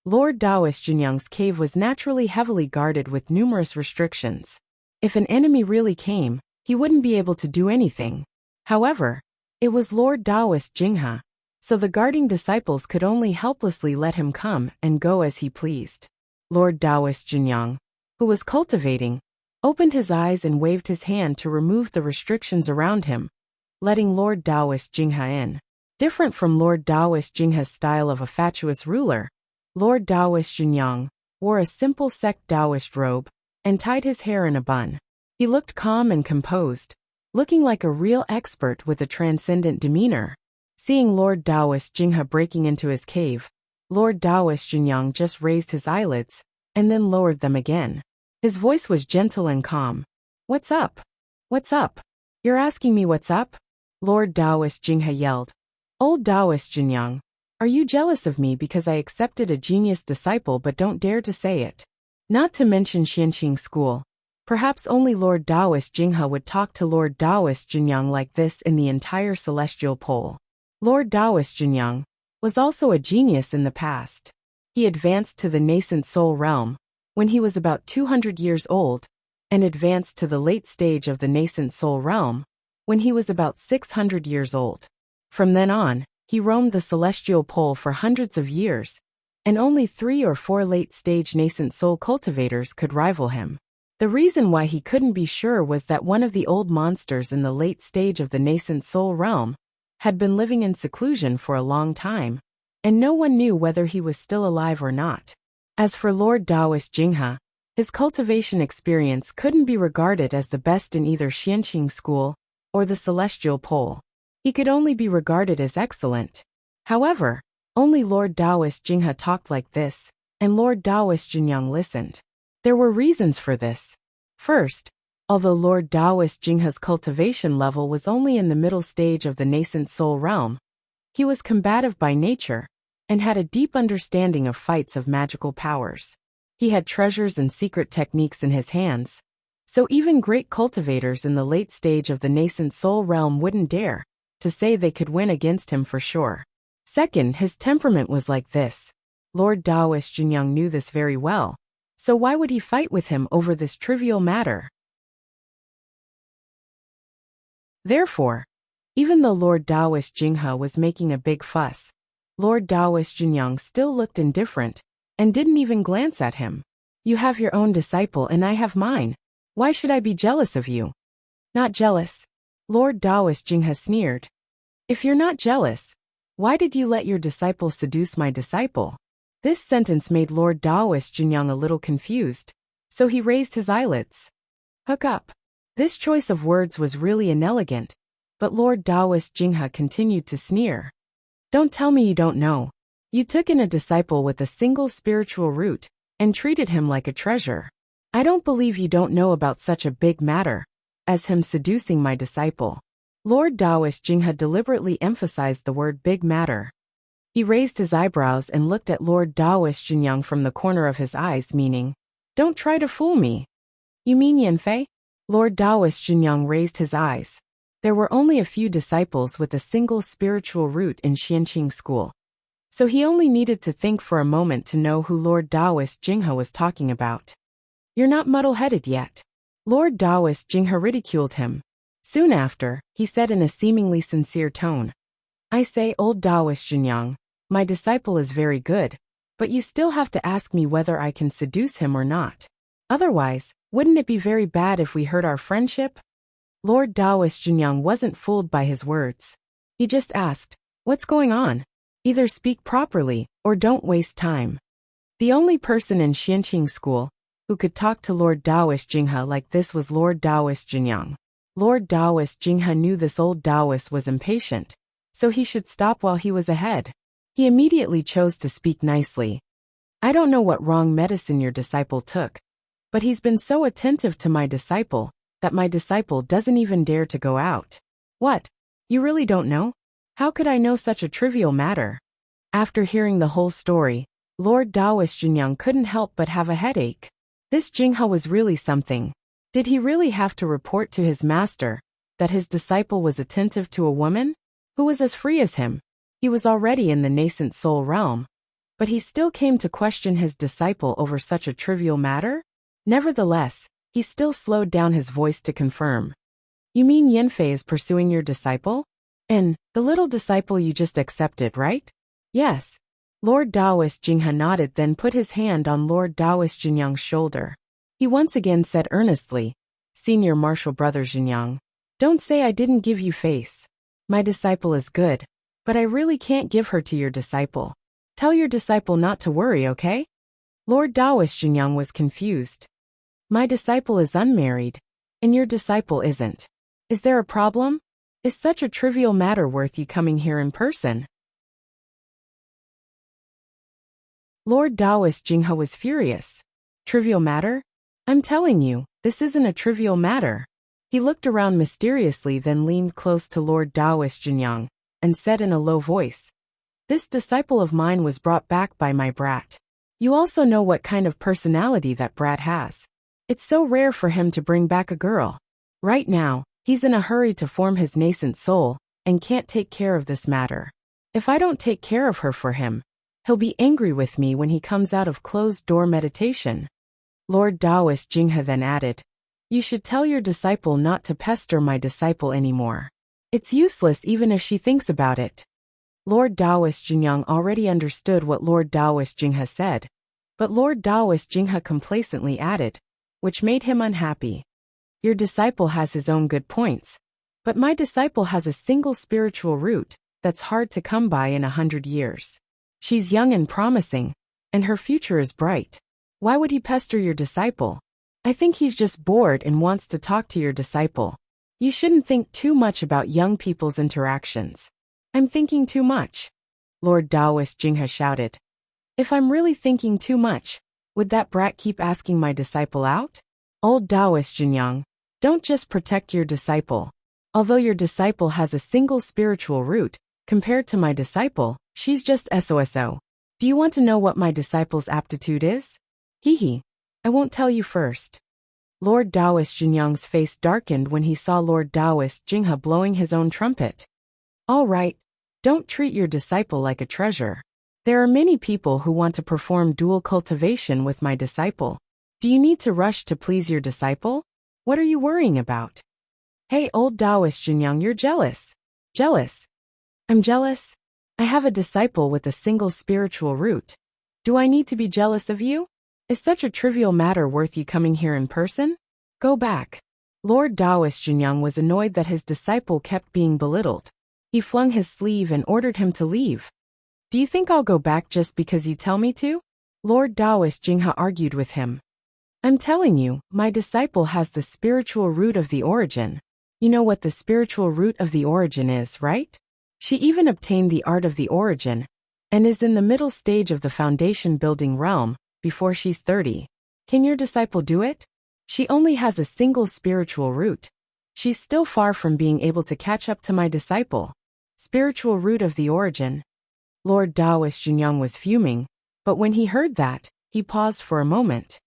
Lord Taoist Junyang's cave was naturally heavily guarded with numerous restrictions. If an enemy really came, he wouldn't be able to do anything. However, it was Lord Taoist Jinghe, so the guarding disciples could only helplessly let him come and go as he pleased. Lord Taoist Junyang, who was cultivating, opened his eyes and waved his hand to remove the restrictions around him, letting Lord Taoist Jinghe in. Different from Lord Taoist Jinghe's style of a fatuous ruler, Lord Taoist Junyang wore a simple sect Taoist robe and tied his hair in a bun. He looked calm and composed, looking like a real expert with a transcendent demeanor. Seeing Lord Taoist Jinghe breaking into his cave, Lord Taoist Junyang just raised his eyelids and then lowered them again. His voice was gentle and calm. What's up? What's up? You're asking me what's up? Lord Taoist Jinghe yelled. Old Taoist Jinyang, are you jealous of me because I accepted a genius disciple but don't dare to say it? Not to mention Xianqing school. Perhaps only Lord Taoist Jinghe would talk to Lord Taoist Jinyang like this in the entire celestial pole. Lord Taoist Jinyang was also a genius in the past. He advanced to the nascent soul realm when he was about 200 years old, and advanced to the late stage of the nascent soul realm when he was about 600 years old. From then on, he roamed the celestial pole for hundreds of years, and only 3 or 4 late-stage nascent soul cultivators could rival him. The reason why he couldn't be sure was that one of the old monsters in the late stage of the nascent soul realm had been living in seclusion for a long time, and no one knew whether he was still alive or not. As for Lord Taoist Jinghe, his cultivation experience couldn't be regarded as the best in either Xianqing school or the celestial pole. He could only be regarded as excellent. However, only Lord Taoist Jinghe talked like this, and Lord Taoist Jinyang listened. There were reasons for this. First, although Lord Taoist Jinghe's cultivation level was only in the middle stage of the nascent soul realm, he was combative by nature and had a deep understanding of fights of magical powers. He had treasures and secret techniques in his hands, so even great cultivators in the late stage of the nascent soul realm wouldn't dare to say they could win against him for sure. Second, his temperament was like this. Lord Taoist Jinyang knew this very well, so why would he fight with him over this trivial matter? Therefore, even though Lord Taoist Jinghe was making a big fuss, Lord Taoist Jinyang still looked indifferent and didn't even glance at him. You have your own disciple and I have mine. Why should I be jealous of you? Not jealous. Lord Taoist Jinghe sneered. If you're not jealous, why did you let your disciple seduce my disciple? This sentence made Lord Taoist Jinyang a little confused, so he raised his eyelids. Hook up. This choice of words was really inelegant, but Lord Taoist Jinghe continued to sneer. Don't tell me you don't know. You took in a disciple with a single spiritual root and treated him like a treasure. I don't believe you don't know about such a big matter as him seducing my disciple. Lord Taoist Jinghe deliberately emphasized the word big matter. He raised his eyebrows and looked at Lord Taoist Jinyang from the corner of his eyes, meaning, don't try to fool me. You mean Yanfei? Lord Taoist Jinyang raised his eyes. There were only a few disciples with a single spiritual root in Xianqing school, so he only needed to think for a moment to know who Lord Taoist Jinghe was talking about. You're not muddle-headed yet. Lord Taoist Jinghe ridiculed him. Soon after, he said in a seemingly sincere tone, I say, Old Taoist Jinyang, my disciple is very good, but you still have to ask me whether I can seduce him or not. Otherwise, wouldn't it be very bad if we hurt our friendship? Lord Taoist Jinyang wasn't fooled by his words. He just asked, what's going on? Either speak properly, or don't waste time. The only person in Xianqing school who could talk to Lord Taoist Jinghe like this was Lord Taoist Jinyang. Lord Taoist Jinghe knew this old Taoist was impatient, so he should stop while he was ahead. He immediately chose to speak nicely. I don't know what wrong medicine your disciple took, but he's been so attentive to my disciple that my disciple doesn't even dare to go out. What? You really don't know? How could I know such a trivial matter? After hearing the whole story, Lord Taoist Jinyang couldn't help but have a headache. This Jinghe was really something. Did he really have to report to his master that his disciple was attentive to a woman who was as free as him? He was already in the nascent soul realm, but he still came to question his disciple over such a trivial matter? Nevertheless, he still slowed down his voice to confirm. You mean Yanfei is pursuing your disciple? And the little disciple you just accepted, right? Yes. Lord Taoist Jinghe nodded, then put his hand on Lord Taoist Jinyang's shoulder. He once again said earnestly, Senior Martial Brother Jinyang, don't say I didn't give you face. My disciple is good, but I really can't give her to your disciple. Tell your disciple not to worry, okay? Lord Taoist Jinyang was confused. My disciple is unmarried, and your disciple isn't. Is there a problem? Is such a trivial matter worth you coming here in person? Lord Taoist Jinghe was furious. Trivial matter? I'm telling you, this isn't a trivial matter. He looked around mysteriously, then leaned close to Lord Taoist Jinyang and said in a low voice, "This disciple of mine was brought back by my brat. You also know what kind of personality that brat has. It's so rare for him to bring back a girl. Right now, he's in a hurry to form his nascent soul, and can't take care of this matter. If I don't take care of her for him, he'll be angry with me when he comes out of closed-door meditation." Lord Taoist Jinghe then added, "You should tell your disciple not to pester my disciple anymore. It's useless even if she thinks about it." Lord Taoist Jinyang already understood what Lord Taoist Jinghe said, but Lord Taoist Jinghe complacently added, which made him unhappy, "Your disciple has his own good points, but my disciple has a single spiritual root that's hard to come by in 100 years. She's young and promising, and her future is bright. Why would he pester your disciple? I think he's just bored and wants to talk to your disciple. You shouldn't think too much about young people's interactions." "I'm thinking too much," Lord Taoist Jinghe shouted. "If I'm really thinking too much, would that brat keep asking my disciple out?" "Old Taoist Jinyang, don't just protect your disciple. Although your disciple has a single spiritual root, compared to my disciple, she's just SOSO. Do you want to know what my disciple's aptitude is? Hee, I won't tell you first." Lord Taoist Jinyang's face darkened when he saw Lord Taoist Jinghe blowing his own trumpet. "All right, don't treat your disciple like a treasure. There are many people who want to perform dual cultivation with my disciple. Do you need to rush to please your disciple? What are you worrying about?" "Hey, old Taoist Jinyang, you're jealous." "Jealous? I'm jealous? I have a disciple with a single spiritual root. Do I need to be jealous of you? Is such a trivial matter worth you coming here in person? Go back." Lord Taoist Jinyang was annoyed that his disciple kept being belittled. He flung his sleeve and ordered him to leave. "Do you think I'll go back just because you tell me to?" Lord Taoist Jinghe argued with him. "I'm telling you, my disciple has the spiritual root of the origin. You know what the spiritual root of the origin is, right? She even obtained the art of the origin, and is in the middle stage of the foundation building realm, before she's 30. Can your disciple do it? She only has a single spiritual root. She's still far from being able to catch up to my disciple. Spiritual root of the origin." Lord Taoist Jinyang was fuming, but when he heard that, he paused for a moment.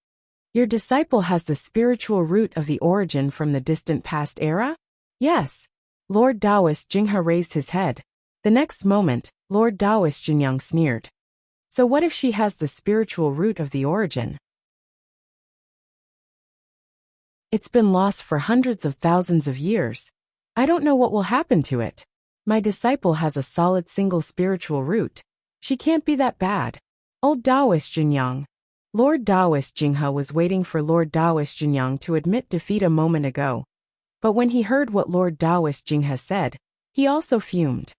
"Your disciple has the spiritual root of the origin from the distant past era?" "Yes." Lord Taoist Jinghe raised his head. The next moment, Lord Taoist Jinyang sneered. "So what if she has the spiritual root of the origin? It's been lost for hundreds of thousands of years. I don't know what will happen to it. My disciple has a solid single spiritual root. She can't be that bad." Old Taoist Jinyang. Lord Taoist Jinghe was waiting for Lord Taoist Jinyang to admit defeat a moment ago. But when he heard what Lord Taoist Jinghe said, he also fumed.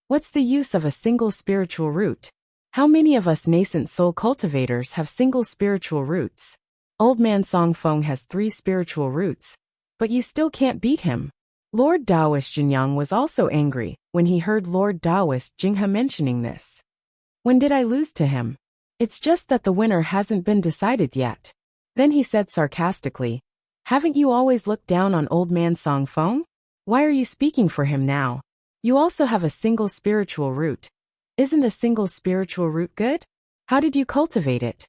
What's the use of a single spiritual root? How many of us nascent soul cultivators have single spiritual roots? Old man Song Feng has 3 spiritual roots, but you still can't beat him. Lord Taoist Jinyang was also angry when he heard Lord Taoist Jinghe mentioning this. "When did I lose to him? It's just that the winner hasn't been decided yet." Then he said sarcastically, "Haven't you always looked down on old man Song Feng? Why are you speaking for him now? You also have a single spiritual root. Isn't a single spiritual root good? How did you cultivate it?"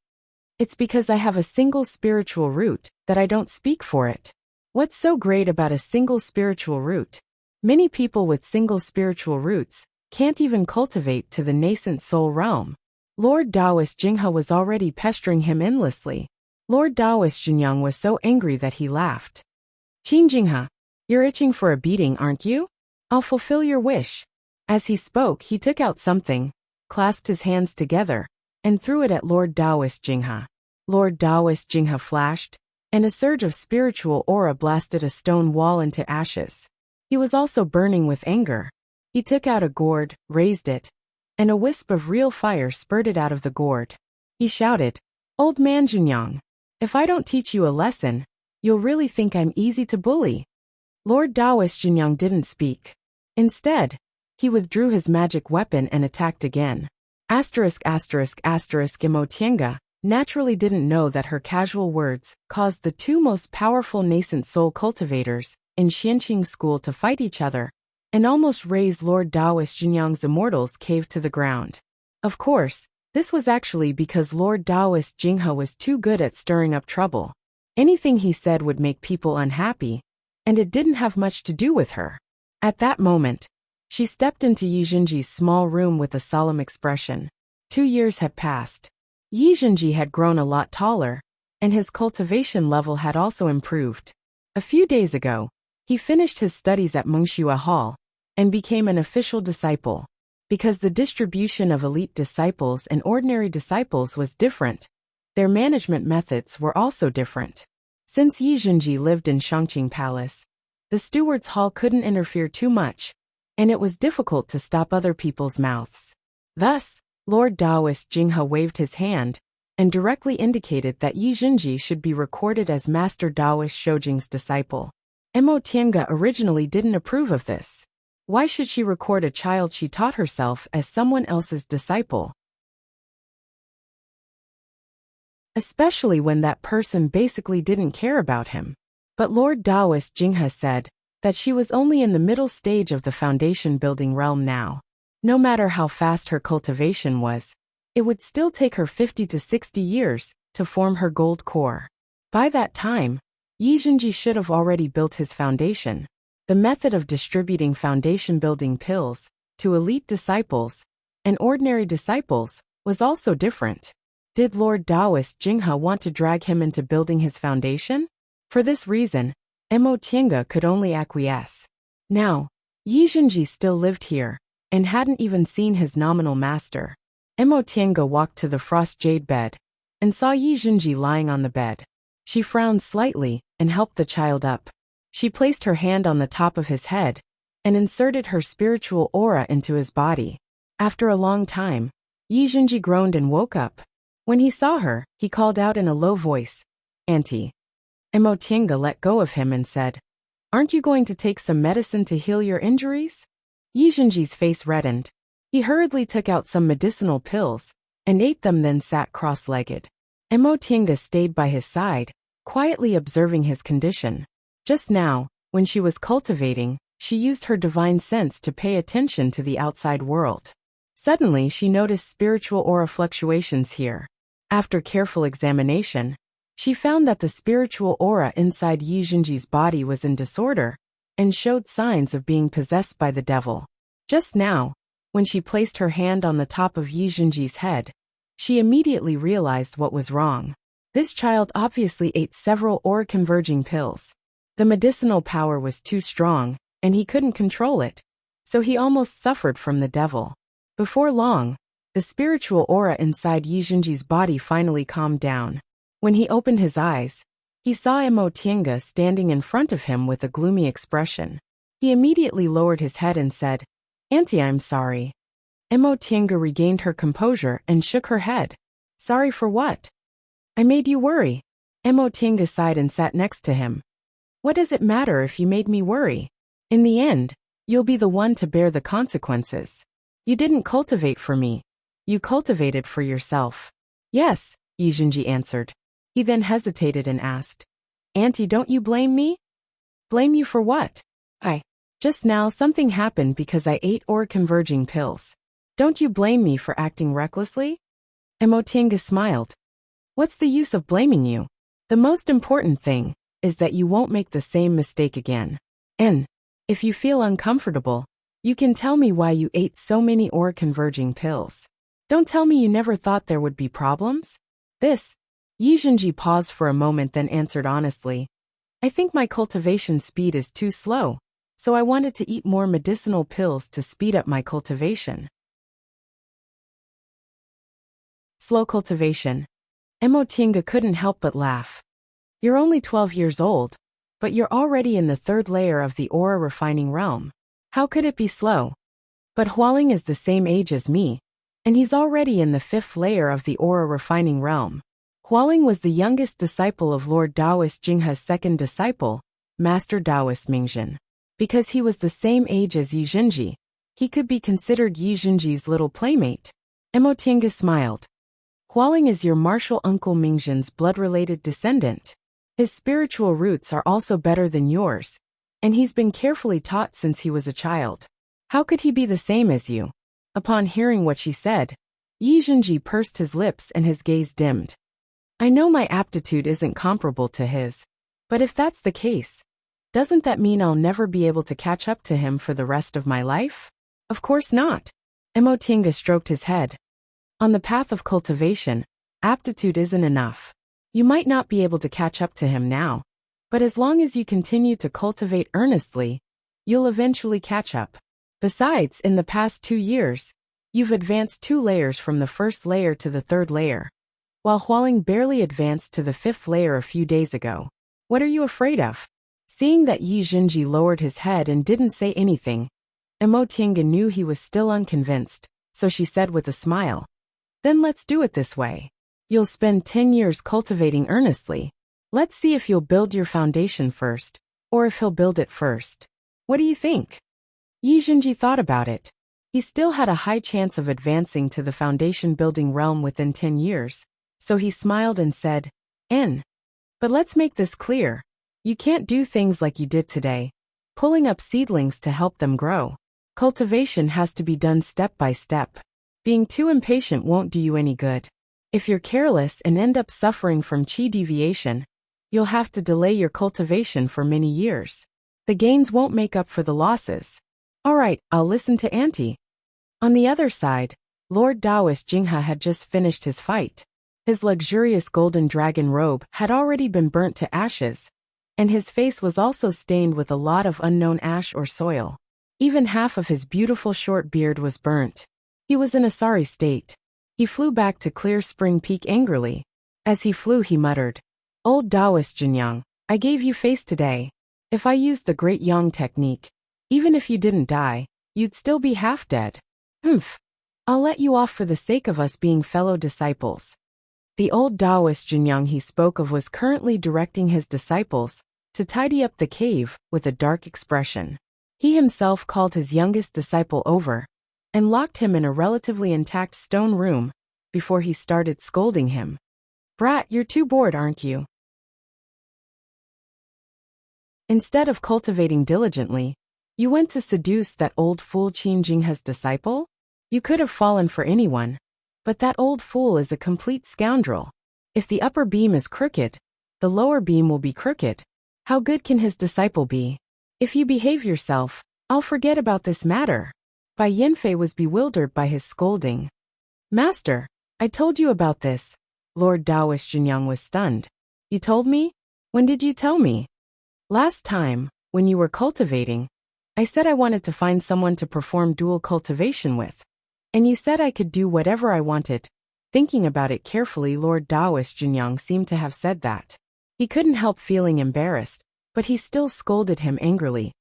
"It's because I have a single spiritual root that I don't speak for it." What's so great about a single spiritual root? Many people with single spiritual roots can't even cultivate to the nascent soul realm. Lord Taoist Jinghe was already pestering him endlessly. Lord Taoist Jinyang was so angry that he laughed. "Qin Jinghe, you're itching for a beating, aren't you? I'll fulfill your wish." As he spoke, he took out something, clasped his hands together, and threw it at Lord Taoist Jinghe. Lord Taoist Jinghe flashed, and a surge of spiritual aura blasted a stone wall into ashes. He was also burning with anger. He took out a gourd, raised it, and a wisp of real fire spurted out of the gourd. He shouted, "Old man Jinyang, if I don't teach you a lesson, you'll really think I'm easy to bully." Lord Taoist Jinyang didn't speak. Instead, he withdrew his magic weapon and attacked again. Imo Tienga naturally didn't know that her casual words caused the 2 most powerful nascent soul cultivators in Xianqing school to fight each other, and almost razed Lord Daoist Jinyang's immortals cave to the ground. Of course, this was actually because Lord Daoist Jinghe was too good at stirring up trouble. Anything he said would make people unhappy, and it didn't have much to do with her. At that moment, she stepped into Yi Xinji's small room with a solemn expression. 2 years had passed. Yi Xinji had grown a lot taller, and his cultivation level had also improved. A few days ago, he finished his studies at Mengxue Hall and became an official disciple. Because the distribution of elite disciples and ordinary disciples was different, their management methods were also different. Since Yi Xinji lived in Shangqing Palace, the steward's hall couldn't interfere too much, and it was difficult to stop other people's mouths. Thus, Lord Daoist Jinghe waved his hand and directly indicated that Yi Xinji should be recorded as Master Daoist Shoujing's disciple. Mo Tiange originally didn't approve of this. Why should she record a child she taught herself as someone else's disciple? Especially when that person basically didn't care about him. But Lord Daoist Jinghe said that she was only in the middle stage of the foundation building realm now. No matter how fast her cultivation was, it would still take her 50 to 60 years to form her gold core. By that time, Yi Xinji should have already built his foundation. The method of distributing foundation building pills to elite disciples and ordinary disciples was also different. Did Lord Daoist Jinghe want to drag him into building his foundation? For this reason, Mo Tiange could only acquiesce. Now, Yi Xinji still lived here and hadn't even seen his nominal master. Mo Tiange walked to the frost jade bed and saw Yi Xinji lying on the bed. She frowned slightly and helped the child up. She placed her hand on the top of his head and inserted her spiritual aura into his body. After a long time, Yi Xinji groaned and woke up. When he saw her, he called out in a low voice, "Auntie." Mo Tiange let go of him and said, "Aren't you going to take some medicine to heal your injuries?" Yi Xinji's face reddened. He hurriedly took out some medicinal pills and ate them, then sat cross-legged. Mo Tiange stayed by his side, quietly observing his condition. Just now, when she was cultivating, she used her divine sense to pay attention to the outside world. Suddenly, she noticed spiritual aura fluctuations here. After careful examination, she found that the spiritual aura inside Yi Xinji's body was in disorder and showed signs of being possessed by the devil. Just now, when she placed her hand on the top of Yi Xinji's head, she immediately realized what was wrong. This child obviously ate several aura-converging pills. The medicinal power was too strong, and he couldn't control it, so he almost suffered from the devil. Before long, the spiritual aura inside Yi Xinji's body finally calmed down. When he opened his eyes, he saw Mo Tiange standing in front of him with a gloomy expression. He immediately lowered his head and said, "Auntie, I'm sorry." Mo Tiange regained her composure and shook her head. "Sorry for what? I made you worry." Mo Tiange sighed and sat next to him. "What does it matter if you made me worry? In the end, you'll be the one to bear the consequences. You didn't cultivate for me. You cultivated for yourself." "Yes," Yi Xinji answered. He then hesitated and asked, "Auntie, don't you blame me?" "Blame you for what?" Just now something happened because I ate aura-converging pills. Don't you blame me for acting recklessly?" Mo Tiange smiled. "What's the use of blaming you? The most important thing is that you won't make the same mistake again. And if you feel uncomfortable, you can tell me why you ate so many aura-converging pills. Don't tell me you never thought there would be problems." Yi Xinji paused for a moment, then answered honestly, "I think my cultivation speed is too slow, so I wanted to eat more medicinal pills to speed up my cultivation." Slow cultivation. Mo Tiange couldn't help but laugh. "You're only 12 years old, but you're already in the 3rd layer of the aura refining realm. How could it be slow?" "But Hualing is the same age as me, and he's already in the 5th layer of the aura refining realm." Hualing was the youngest disciple of Lord Daoist Jinghe's 2nd disciple, Master Daoist Mingjin. Because he was the same age as Yi Xinji, he could be considered Yi Xinji's little playmate. Mo Tiange smiled. "Hualing is your martial uncle Mingjin's blood-related descendant. His spiritual roots are also better than yours, And he's been carefully taught since he was a child. How could he be the same as you? Upon hearing what she said, Yi Zhenji pursed his lips and his gaze dimmed. I know my aptitude isn't comparable to his. But if that's the case, doesn't that mean I'll never be able to catch up to him for the rest of my life? Of course not. Emotinga stroked his head. On the path of cultivation, aptitude isn't enough. You might not be able to catch up to him now, but as long as you continue to cultivate earnestly, you'll eventually catch up. Besides, in the past 2 years, you've advanced 2 layers from the first layer to the 3rd layer, while Hualing barely advanced to the 5th layer a few days ago. What are you afraid of? Seeing that Yi Zhenji lowered his head and didn't say anything, Emotinga knew he was still unconvinced, so she said with a smile, Then let's do it this way. You'll spend 10 years cultivating earnestly. Let's see if you'll build your foundation first, or if he'll build it first. What do you think? Yi Zhenji thought about it. He still had a high chance of advancing to the foundation building realm within 10 years, so he smiled and said, N. But let's make this clear. You can't do things like you did today, pulling up seedlings to help them grow. Cultivation has to be done step by step. Being too impatient won't do you any good. If you're careless and end up suffering from qi deviation, you'll have to delay your cultivation for many years. The gains won't make up for the losses. All right, I'll listen to Auntie. On the other side, Lord Taoist Jinghe had just finished his fight. His luxurious golden dragon robe had already been burnt to ashes, and his face was also stained with a lot of unknown ash or soil. Even half of his beautiful short beard was burnt. He was in a sorry state. He flew back to Clear Spring Peak angrily. As he flew, he muttered, Old Taoist Jinyang, I gave you face today. If I used the Great Yang technique, even if you didn't die, you'd still be half dead. Humph. I'll let you off for the sake of us being fellow disciples. The old Taoist Jinyang he spoke of was currently directing his disciples to tidy up the cave with a dark expression. He himself called his youngest disciple over and locked him in a relatively intact stone room before he started scolding him. Brat, you're too bored, aren't you? Instead of cultivating diligently, you went to seduce that old fool Qin Jinghe's disciple? You could have fallen for anyone, but that old fool is a complete scoundrel. If the upper beam is crooked, the lower beam will be crooked. How good can his disciple be? If you behave yourself, I'll forget about this matter. Bai Yanfei was bewildered by his scolding. Master, I told you about this. Lord Taoist Jinyang was stunned. You told me? When did you tell me? Last time, when you were cultivating, I said I wanted to find someone to perform dual cultivation with. And you said I could do whatever I wanted. Thinking about it carefully, Lord Taoist Jinyang seemed to have said that. He couldn't help feeling embarrassed, but he still scolded him angrily.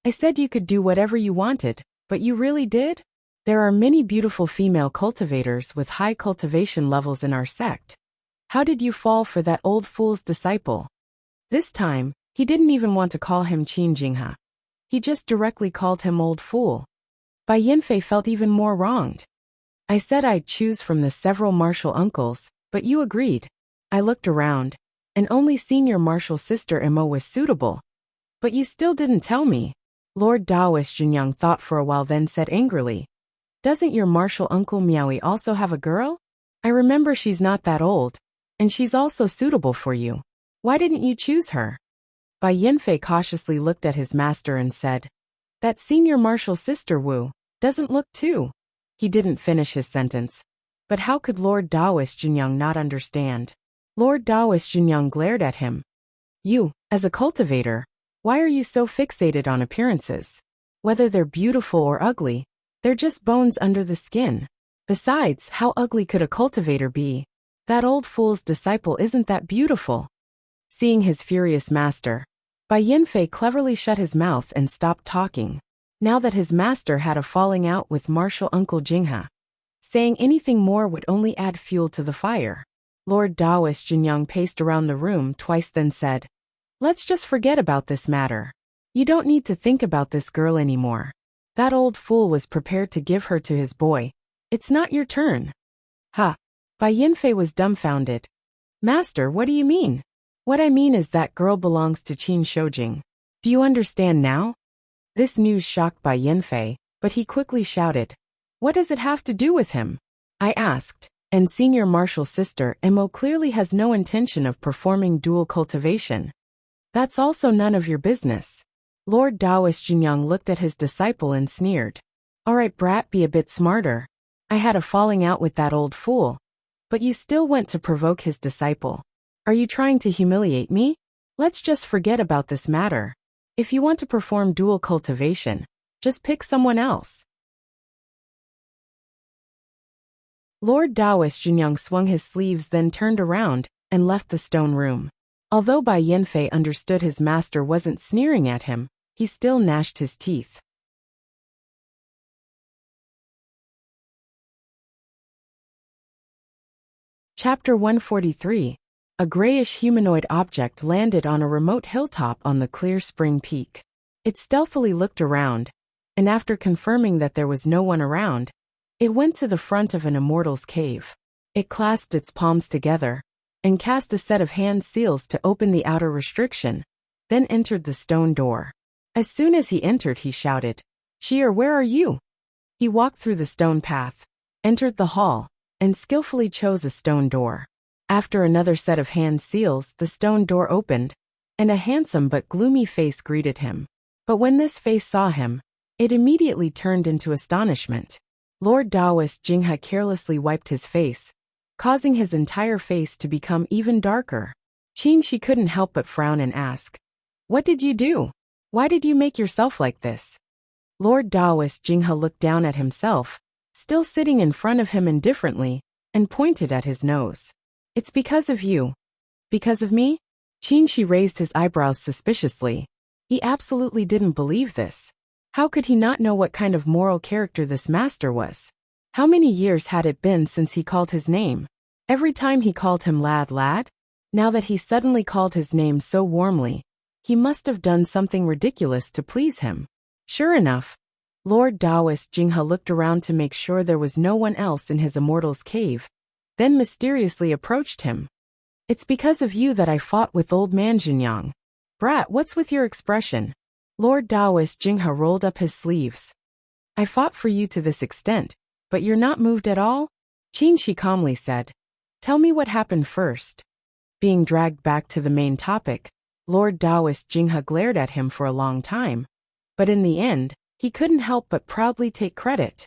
I said you could do whatever you wanted, but you really did? There are many beautiful female cultivators with high cultivation levels in our sect. How did you fall for that old fool's disciple? This time, he didn't even want to call him Qin Jinghe. He just directly called him old fool. Bai Yanfei felt even more wronged. I said I'd choose from the several martial uncles, but you agreed. I looked around, and only senior martial sister Emo was suitable. But you still didn't tell me. Lord Taoist Jinyang thought for a while, then said angrily, Doesn't your martial uncle Miaoi also have a girl? I remember she's not that old, and she's also suitable for you. Why didn't you choose her? Bai Yanfei cautiously looked at his master and said, That senior martial sister Wu doesn't look too. He didn't finish his sentence. But how could Lord Taoist Jinyang not understand? Lord Taoist Jinyang glared at him. You, as a cultivator, why are you so fixated on appearances? Whether they're beautiful or ugly, they're just bones under the skin. Besides, how ugly could a cultivator be? That old fool's disciple isn't that beautiful. Seeing his furious master, Bai Yanfei cleverly shut his mouth and stopped talking, now that his master had a falling out with martial uncle Jinghe. Saying anything more would only add fuel to the fire. Lord Taoist Jinyang paced around the room twice, then said, Let's just forget about this matter. You don't need to think about this girl anymore. That old fool was prepared to give her to his boy. It's not your turn. Ha! Bai Yanfei was dumbfounded. Master, what do you mean? What I mean is that girl belongs to Qin Shoujing. Do you understand now? This news shocked Bai Yanfei, but he quickly shouted, "What does it have to do with him?" I asked, and senior martial sister Mo clearly has no intention of performing dual cultivation. That's also none of your business. Lord Taoist Jinyang looked at his disciple and sneered. All right, brat, be a bit smarter. I had a falling out with that old fool. But you still went to provoke his disciple. Are you trying to humiliate me? Let's just forget about this matter. If you want to perform dual cultivation, just pick someone else. Lord Taoist Jinyang swung his sleeves, then turned around and left the stone room. Although Bai Yanfei understood his master wasn't sneering at him, he still gnashed his teeth. Chapter 143. A grayish humanoid object landed on a remote hilltop on the clear spring peak. It stealthily looked around, and after confirming that there was no one around, it went to the front of an immortal's cave. It clasped its palms together and cast a set of hand seals to open the outer restriction, then entered the stone door. As soon as he entered, he shouted, "Shi'er, where are you?" He walked through the stone path, entered the hall, and skillfully chose a stone door. After another set of hand seals, the stone door opened, and a handsome but gloomy face greeted him. But when this face saw him, it immediately turned into astonishment. Lord Taoist Jinghe carelessly wiped his face, causing his entire face to become even darker. She couldn't help but frown and ask, "What did you do? Why did you make yourself like this?" Lord Taoist Jinghe looked down at himself, still sitting in front of him indifferently, and pointed at his nose. "It's because of you." "Because of me?" She raised his eyebrows suspiciously. He absolutely didn't believe this. How could he not know what kind of moral character this master was? How many years had it been since he called his name? Every time he called him lad. Now that he suddenly called his name so warmly, he must have done something ridiculous to please him. Sure enough, Lord Taoist Jinghe looked around to make sure there was no one else in his immortal's cave, then mysteriously approached him. "It's because of you that I fought with old man Jinyang. Brat, what's with your expression?" Lord Taoist Jinghe rolled up his sleeves. "I fought for you to this extent, but you're not moved at all?" She calmly said. "Tell me what happened first." Being dragged back to the main topic, Lord Taoist Jinghe glared at him for a long time, but in the end, he couldn't help but proudly take credit.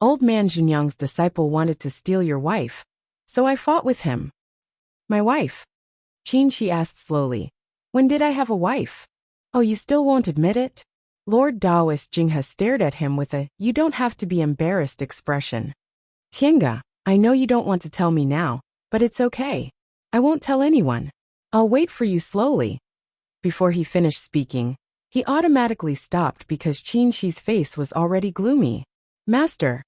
"Old man Jinyang's disciple wanted to steal your wife, so I fought with him." "My wife?" She asked slowly. "When did I have a wife?" "Oh, you still won't admit it?" Lord Taoist Jinghe stared at him with a "you don't have to be embarrassed" expression. "Tienga, I know you don't want to tell me now, but it's okay. I won't tell anyone. I'll wait for you slowly." Before he finished speaking, he automatically stopped because Shi's face was already gloomy. "Master."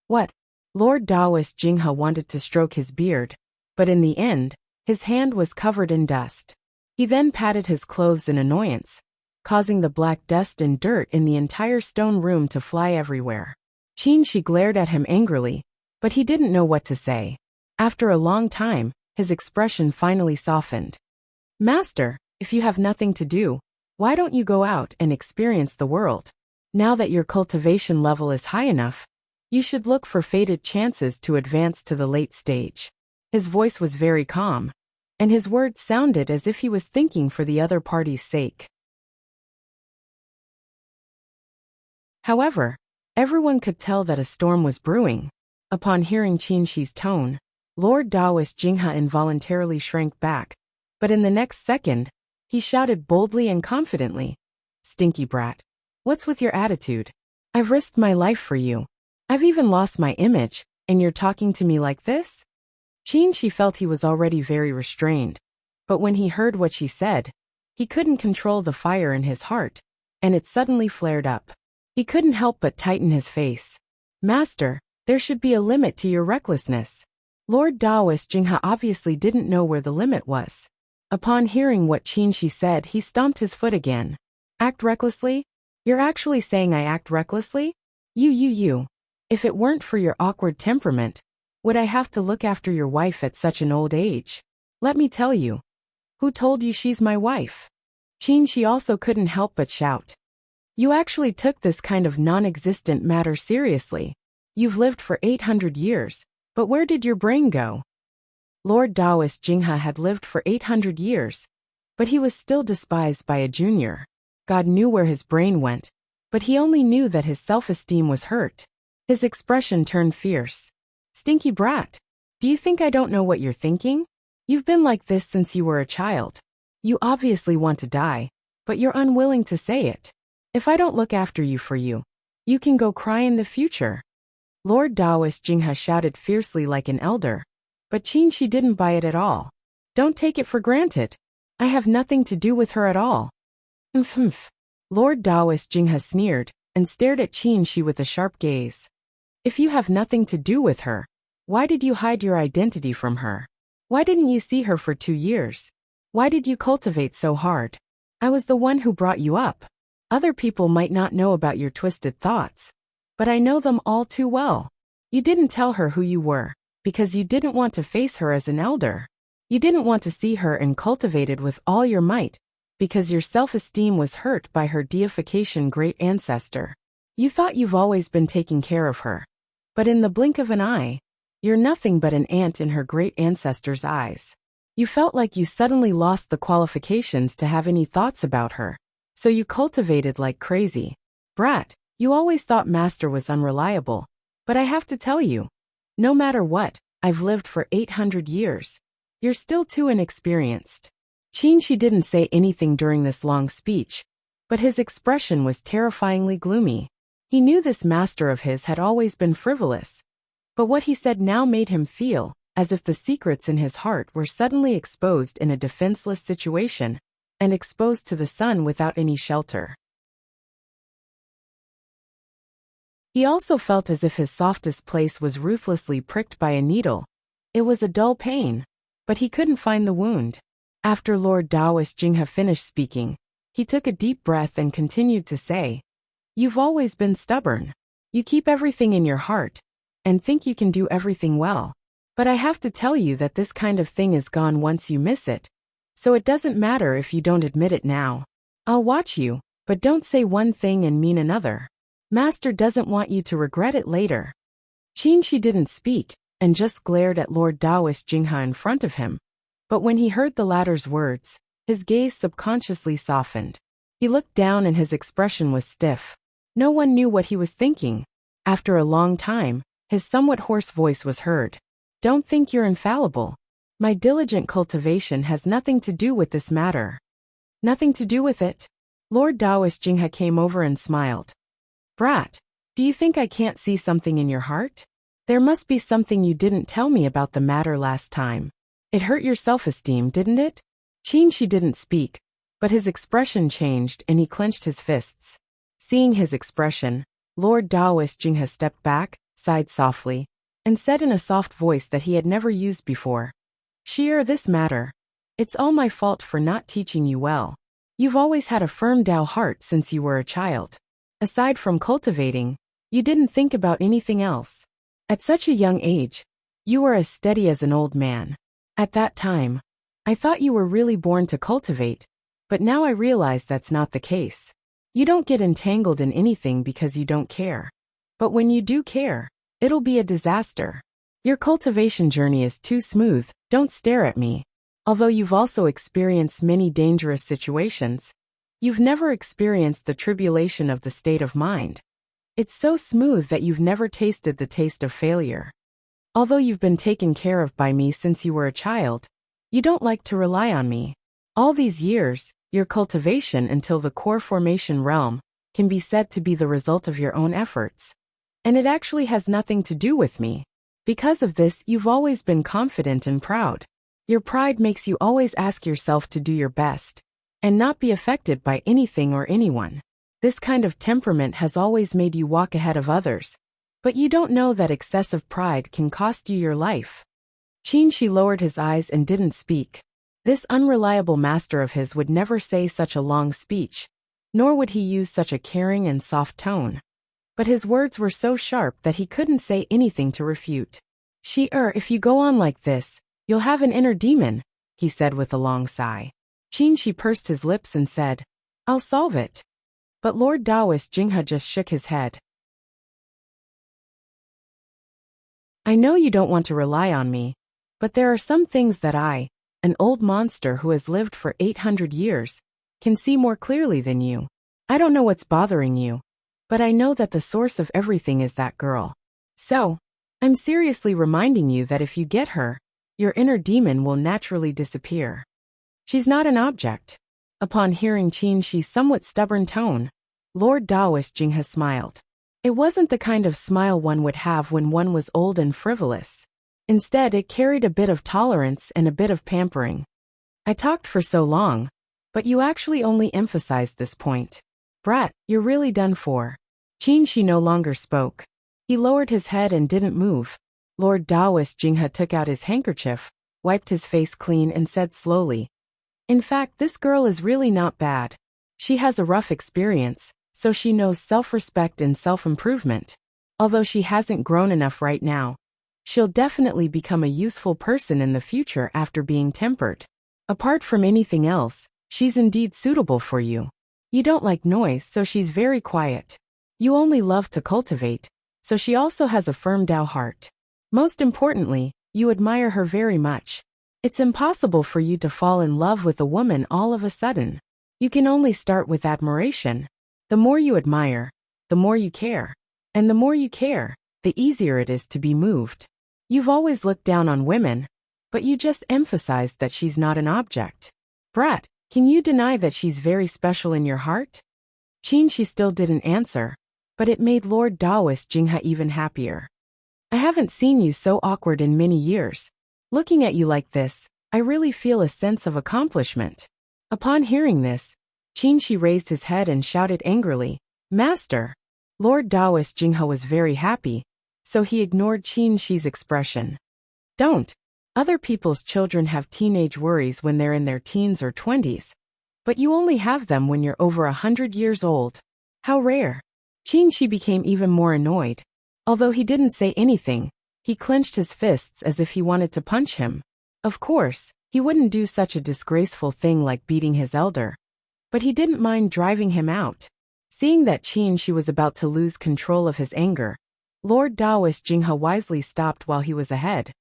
"What?" Lord Taoist Jinghe wanted to stroke his beard, but in the end, his hand was covered in dust. He then patted his clothes in annoyance, causing the black dust and dirt in the entire stone room to fly everywhere. She glared at him angrily, but he didn't know what to say. After a long time, his expression finally softened. "Master, if you have nothing to do, why don't you go out and experience the world? Now that your cultivation level is high enough, you should look for fated chances to advance to the late stage." His voice was very calm, and his words sounded as if he was thinking for the other party's sake. However, everyone could tell that a storm was brewing. Upon hearing Shi's tone, Lord Taoist Jinghe involuntarily shrank back, but in the next second, he shouted boldly and confidently, "Stinky brat. What's with your attitude? I've risked my life for you. I've even lost my image, and you're talking to me like this?" She felt he was already very restrained, but when he heard what she said, he couldn't control the fire in his heart, and it suddenly flared up. He couldn't help but tighten his face. "Master, there should be a limit to your recklessness." Lord Taoist Jinghe obviously didn't know where the limit was. Upon hearing what she said, he stomped his foot again. "Act recklessly? You're actually saying I act recklessly? You. If it weren't for your awkward temperament, would I have to look after your wife at such an old age? Let me tell you. Who told you she's my wife?" Qin also couldn't help but shout. You actually took this kind of non-existent matter seriously. You've lived for 800 years, but where did your brain go? Lord Taoist Jinghe had lived for 800 years, but he was still despised by a junior. God knew where his brain went, but he only knew that his self-esteem was hurt. His expression turned fierce. Stinky brat. Do you think I don't know what you're thinking? You've been like this since you were a child. You obviously want to die, but you're unwilling to say it. If I don't look after you for you, you can go cry in the future. Lord Taoist Jinghe shouted fiercely like an elder, but Qin didn't buy it at all. Don't take it for granted. I have nothing to do with her at all. Humph. Lord Taoist Jinghe sneered and stared at Qin with a sharp gaze. If you have nothing to do with her, why did you hide your identity from her? Why didn't you see her for 2 years? Why did you cultivate so hard? I was the one who brought you up. Other people might not know about your twisted thoughts, but I know them all too well. You didn't tell her who you were, because you didn't want to face her as an elder. You didn't want to see her and cultivate it with all your might, because your self-esteem was hurt by her deification great ancestor. You thought you've always been taking care of her, but in the blink of an eye, you're nothing but an ant in her great ancestor's eyes. You felt like you suddenly lost the qualifications to have any thoughts about her, so you cultivated like crazy. Brat, you always thought Master was unreliable, but I have to tell you, no matter what, I've lived for 800 years. You're still too inexperienced. Qin didn't say anything during this long speech, but his expression was terrifyingly gloomy. He knew this master of his had always been frivolous, but what he said now made him feel as if the secrets in his heart were suddenly exposed in a defenseless situation, and exposed to the sun without any shelter. He also felt as if his softest place was ruthlessly pricked by a needle. It was a dull pain, but he couldn't find the wound. After Lord Taoist Jinghe finished speaking, he took a deep breath and continued to say, You've always been stubborn. You keep everything in your heart, and think you can do everything well. But I have to tell you that this kind of thing is gone once you miss it, so it doesn't matter if you don't admit it now. I'll watch you, but don't say one thing and mean another. Master doesn't want you to regret it later. Qin didn't speak, and just glared at Lord Taoist Jinghe in front of him. But when he heard the latter's words, his gaze subconsciously softened. He looked down and his expression was stiff. No one knew what he was thinking. After a long time, his somewhat hoarse voice was heard. Don't think you're infallible. My diligent cultivation has nothing to do with this matter. Nothing to do with it? Lord Taoist Jinghe came over and smiled. Brat, do you think I can't see something in your heart? There must be something you didn't tell me about the matter last time. It hurt your self-esteem, didn't it? Qin didn't speak, but his expression changed and he clenched his fists. Seeing his expression, Lord Taoist Jinghe stepped back, sighed softly, and said in a soft voice that he had never used before. This matter. It's all my fault for not teaching you well. You've always had a firm Tao heart since you were a child. Aside from cultivating, you didn't think about anything else. At such a young age, you were as steady as an old man. At that time, I thought you were really born to cultivate, but now I realize that's not the case. You don't get entangled in anything because you don't care. But when you do care, it'll be a disaster. Your cultivation journey is too smooth, don't stare at me. Although you've also experienced many dangerous situations, you've never experienced the tribulation of the state of mind. It's so smooth that you've never tasted the taste of failure. Although you've been taken care of by me since you were a child, you don't like to rely on me. All these years, your cultivation until the core formation realm can be said to be the result of your own efforts. And it actually has nothing to do with me. Because of this, you've always been confident and proud. Your pride makes you always ask yourself to do your best, and not be affected by anything or anyone. This kind of temperament has always made you walk ahead of others. But you don't know that excessive pride can cost you your life. Qin lowered his eyes and didn't speak. This unreliable master of his would never say such a long speech, nor would he use such a caring and soft tone. But his words were so sharp that he couldn't say anything to refute. If you go on like this, you'll have an inner demon, he said with a long sigh. Qin Shi pursed his lips and said, I'll solve it. But Lord Taoist Jinghe just shook his head. I know you don't want to rely on me, but there are some things that I, an old monster who has lived for 800 years, can see more clearly than you. I don't know what's bothering you, but I know that the source of everything is that girl. So, I'm seriously reminding you that if you get her, your inner demon will naturally disappear. She's not an object. Upon hearing Qin Shi's somewhat stubborn tone, Lord Taoist Jinghe smiled. It wasn't the kind of smile one would have when one was old and frivolous. Instead, it carried a bit of tolerance and a bit of pampering. I talked for so long, but you actually only emphasized this point. Brat, you're really done for. Qin Shi no longer spoke. He lowered his head and didn't move. Lord Taoist Jinghe took out his handkerchief, wiped his face clean and said slowly, In fact, this girl is really not bad. She has a rough experience, so she knows self-respect and self-improvement. Although she hasn't grown enough right now, she'll definitely become a useful person in the future after being tempered. Apart from anything else, she's indeed suitable for you. You don't like noise, so she's very quiet. You only love to cultivate, so she also has a firm Tao heart. Most importantly, you admire her very much. It's impossible for you to fall in love with a woman all of a sudden. You can only start with admiration. The more you admire, the more you care. And the more you care, the easier it is to be moved. You've always looked down on women, but you just emphasized that she's not an object. Brat, can you deny that she's very special in your heart? Qin Shi still didn't answer, but it made Lord Taoist Jinghe even happier. I haven't seen you so awkward in many years. Looking at you like this, I really feel a sense of accomplishment. Upon hearing this, Qin Shi raised his head and shouted angrily, Master! Lord Taoist Jinghe was very happy, so he ignored Qin Shi's expression. Don't. Other people's children have teenage worries when they're in their teens or 20s. But you only have them when you're over 100 years old. How rare. Qin Shi became even more annoyed. Although he didn't say anything, he clenched his fists as if he wanted to punch him. Of course, he wouldn't do such a disgraceful thing like beating his elder. But he didn't mind driving him out. Seeing that Qin Shi was about to lose control of his anger, Lord Taoist Jinghe wisely stopped while he was ahead.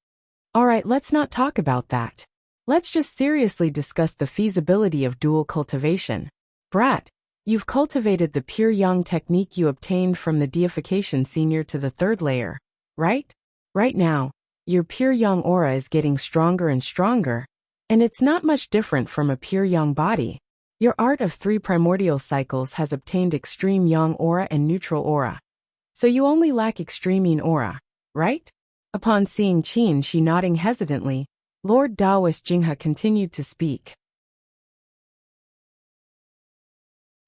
Alright, let's not talk about that. Let's just seriously discuss the feasibility of dual cultivation. Brat, you've cultivated the pure yang technique you obtained from the deification senior to the third layer, right? Right now, your pure yang aura is getting stronger and stronger, and it's not much different from a pure yang body. Your art of 3 primordial cycles has obtained extreme yang aura and neutral aura. So you only lack extreme yin aura, right? Upon seeing Qin Shi nodding hesitantly, Lord Taoist Jinghe continued to speak.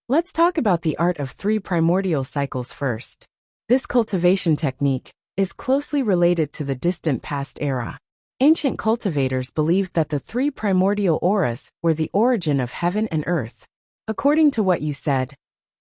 Let's talk about the art of 3 primordial cycles first. This cultivation technique is closely related to the distant past era. Ancient cultivators believed that the 3 primordial auras were the origin of heaven and earth. According to what you said,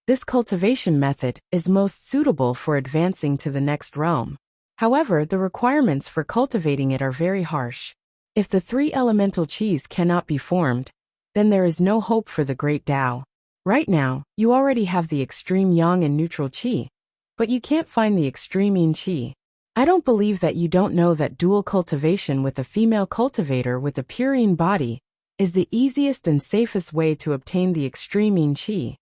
this cultivation method is most suitable for advancing to the next realm. However, the requirements for cultivating it are very harsh. If the 3 elemental qis cannot be formed, then there is no hope for the great Tao. Right now, you already have the extreme yang and neutral qi, but you can't find the extreme yin qi. I don't believe that you don't know that dual cultivation with a female cultivator with a pure yin body is the easiest and safest way to obtain the extreme yin qi.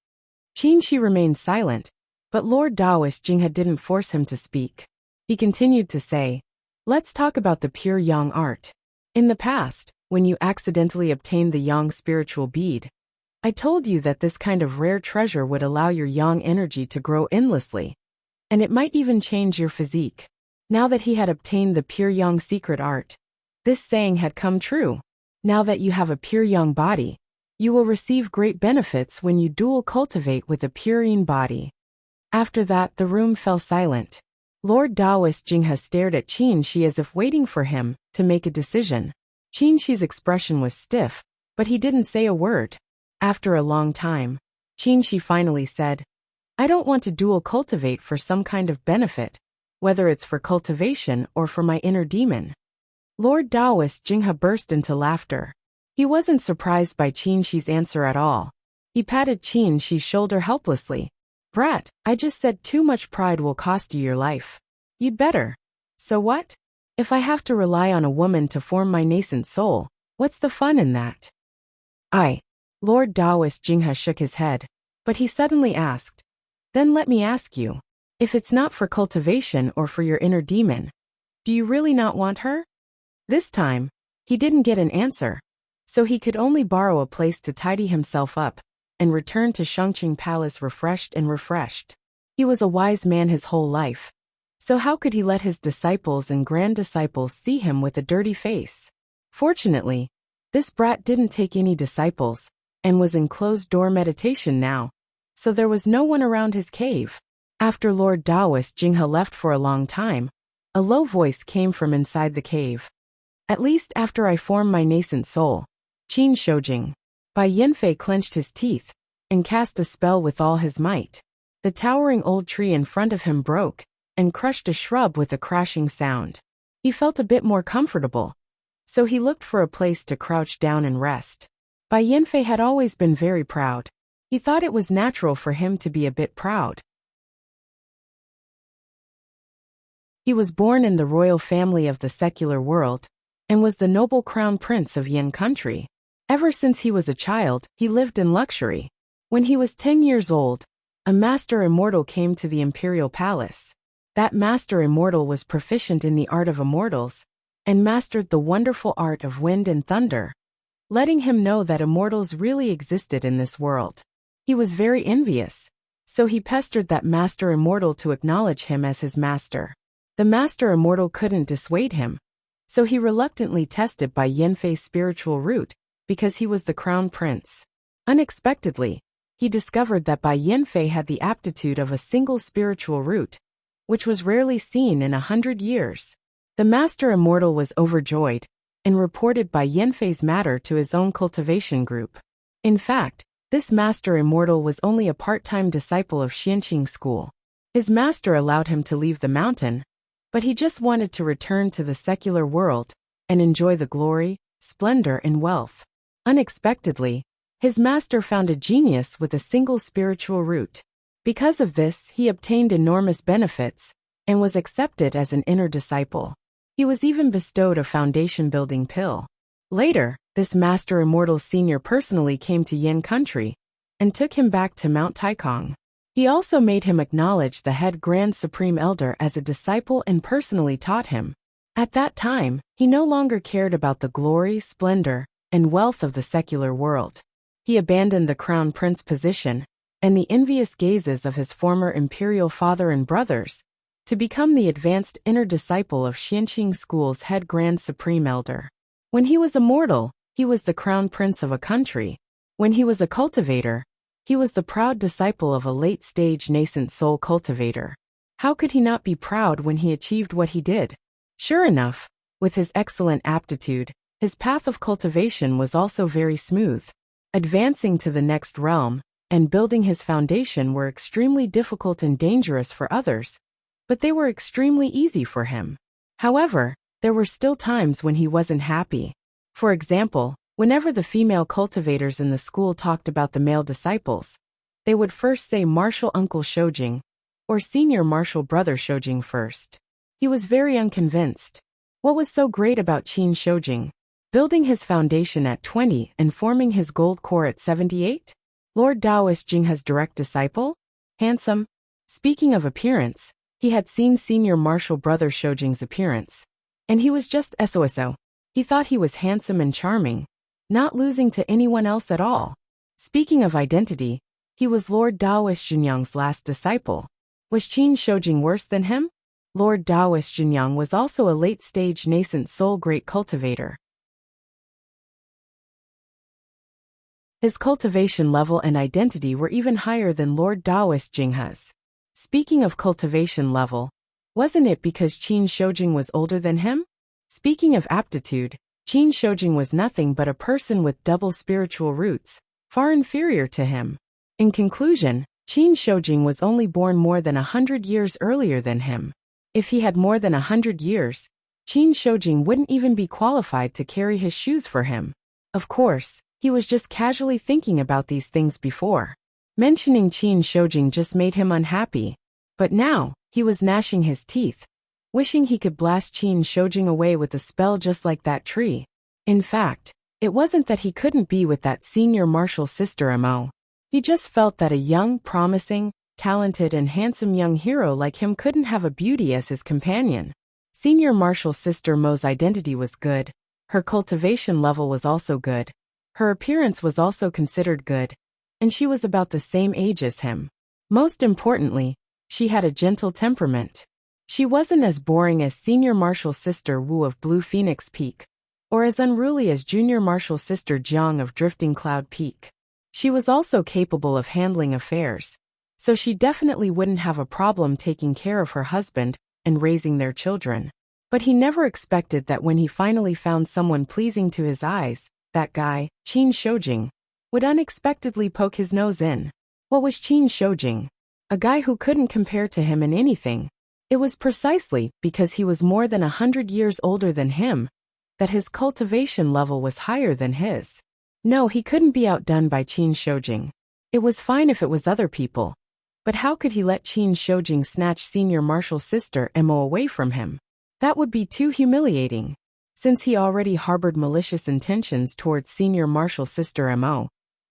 Qin Shi remained silent, but Lord Taoist Jinghe didn't force him to speak. He continued to say, Let's talk about the pure yang art. In the past, when you accidentally obtained the yang spiritual bead, I told you that this kind of rare treasure would allow your yang energy to grow endlessly, and it might even change your physique. Now that he had obtained the pure yang secret art, this saying had come true. Now that you have a pure yang body, you will receive great benefits when you dual cultivate with a pure yin body. After that, the room fell silent. Lord Taoist Jinghe stared at Qin Shi as if waiting for him to make a decision. Qin Shi's expression was stiff, but he didn't say a word. After a long time, Qin Shi finally said, I don't want to dual cultivate for some kind of benefit, whether it's for cultivation or for my inner demon. Lord Taoist Jinghe burst into laughter. He wasn't surprised by Qin Shi's answer at all. He patted Qin Shi's shoulder helplessly. Brat, I just said too much pride will cost you your life. You'd better. So what? If I have to rely on a woman to form my nascent soul, what's the fun in that? Lord Taoist Jinghe shook his head, but he suddenly asked, then let me ask you, if it's not for cultivation or for your inner demon, do you really not want her? This time, he didn't get an answer, so he could only borrow a place to tidy himself up and return to Shangqing Palace refreshed. He was a wise man his whole life, so how could he let his disciples and grand-disciples see him with a dirty face? Fortunately, this brat didn't take any disciples and was in closed-door meditation now, so there was no one around his cave. After Lord Taoist Jinghe left for a long time, a low voice came from inside the cave. At least after I form my nascent soul, Qin Shojing. Bai Yanfei clenched his teeth and cast a spell with all his might. The towering old tree in front of him broke and crushed a shrub with a crashing sound. He felt a bit more comfortable, so he looked for a place to crouch down and rest. Bai Yanfei had always been very proud. He thought it was natural for him to be a bit proud. He was born in the royal family of the secular world and was the noble crown prince of Yan country. Ever since he was a child, he lived in luxury. When he was 10 years old, a master immortal came to the imperial palace. That master immortal was proficient in the art of immortals and mastered the wonderful art of wind and thunder, letting him know that immortals really existed in this world. He was very envious, so he pestered that master immortal to acknowledge him as his master. The master immortal couldn't dissuade him, so he reluctantly tested Bai Yanfei's spiritual root, because he was the crown prince. Unexpectedly, he discovered that Bai Yanfei had the aptitude of a single spiritual root, which was rarely seen in 100 years. The master immortal was overjoyed and reported Bai Yanfei's matter to his own cultivation group. In fact, this master immortal was only a part-time disciple of Xianqing school. His master allowed him to leave the mountain, but he just wanted to return to the secular world and enjoy the glory, splendor, and wealth. Unexpectedly, his master found a genius with a single spiritual root. Because of this, he obtained enormous benefits and was accepted as an inner disciple. He was even bestowed a foundation-building pill. Later, this master immortal senior personally came to Yan country and took him back to Mount Taikong. He also made him acknowledge the head Grand Supreme Elder as a disciple and personally taught him. At that time, he no longer cared about the glory, splendor, and wealth of the secular world. He abandoned the crown prince position and the envious gazes of his former imperial father and brothers to become the advanced inner disciple of Xianqing School's head Grand Supreme Elder. When he was a mortal, he was the crown prince of a country. When he was a cultivator, he was the proud disciple of a late-stage nascent soul cultivator. How could he not be proud when he achieved what he did? Sure enough, with his excellent aptitude, his path of cultivation was also very smooth. Advancing to the next realm and building his foundation were extremely difficult and dangerous for others, but they were extremely easy for him. However, there were still times when he wasn't happy. For example, whenever the female cultivators in the school talked about the male disciples, they would first say Martial Uncle Shojing or Senior Martial Brother Shojing first. He was very unconvinced. What was so great about Qin Shojing? Building his foundation at 20 and forming his gold core at 78? Lord Taoist Jinghe's direct disciple? Handsome? Speaking of appearance, he had seen Senior Martial Brother Shojing's appearance, and he was just SOSO. He thought he was handsome and charming, not losing to anyone else at all. Speaking of identity, he was Lord Taoist Jinyang's last disciple. Was Qin Shojing worse than him? Lord Taoist Jinyang was also a late-stage nascent soul great cultivator. His cultivation level and identity were even higher than Lord Taoist Jinghe's. Speaking of cultivation level, wasn't it because Qin Shojing was older than him? Speaking of aptitude, Qin Shojing was nothing but a person with double spiritual roots, far inferior to him. In conclusion, Qin Shojing was only born more than 100 years earlier than him. If he had more than 100 years, Qin Shojing wouldn't even be qualified to carry his shoes for him. Of course, he was just casually thinking about these things before. Mentioning Qin Shoujing just made him unhappy. But now, he was gnashing his teeth, wishing he could blast Qin Shoujing away with a spell just like that tree. In fact, it wasn't that he couldn't be with that senior martial sister Mo. He just felt that a young, promising, talented and handsome young hero like him couldn't have a beauty as his companion. Senior martial sister Mo's identity was good. Her cultivation level was also good. Her appearance was also considered good. And she was about the same age as him. Most importantly, she had a gentle temperament. She wasn't as boring as senior martial sister Wu of Blue Phoenix Peak, or as unruly as junior martial sister Jiang of Drifting Cloud Peak. She was also capable of handling affairs, so she definitely wouldn't have a problem taking care of her husband and raising their children. But he never expected that when he finally found someone pleasing to his eyes, that guy, Qin Shoujing, would unexpectedly poke his nose in. What was Qin Shoujing? A guy who couldn't compare to him in anything. It was precisely because he was more than 100 years older than him that his cultivation level was higher than his. No, he couldn't be outdone by Qin Shoujing. It was fine if it was other people. But how could he let Qin Shoujing snatch senior martial sister Mo away from him? That would be too humiliating. Since he already harbored malicious intentions towards senior martial sister Mo,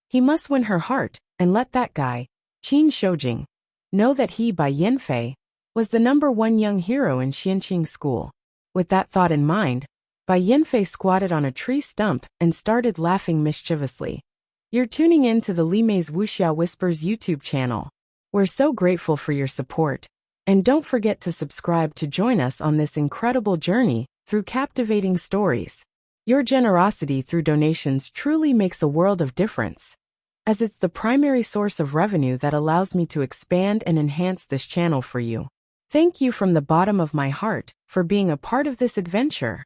he must win her heart and let that guy, Qin Shoujing, know that he, Bai Yanfei, was the #1 young hero in Xianqing school. With that thought in mind, Bai Yanfei squatted on a tree stump and started laughing mischievously. You're tuning in to the Li Mei's Wuxia Whispers YouTube channel. We're so grateful for your support. And don't forget to subscribe to join us on this incredible journey through captivating stories. Your generosity through donations truly makes a world of difference, as it's the primary source of revenue that allows me to expand and enhance this channel for you. Thank you from the bottom of my heart for being a part of this adventure.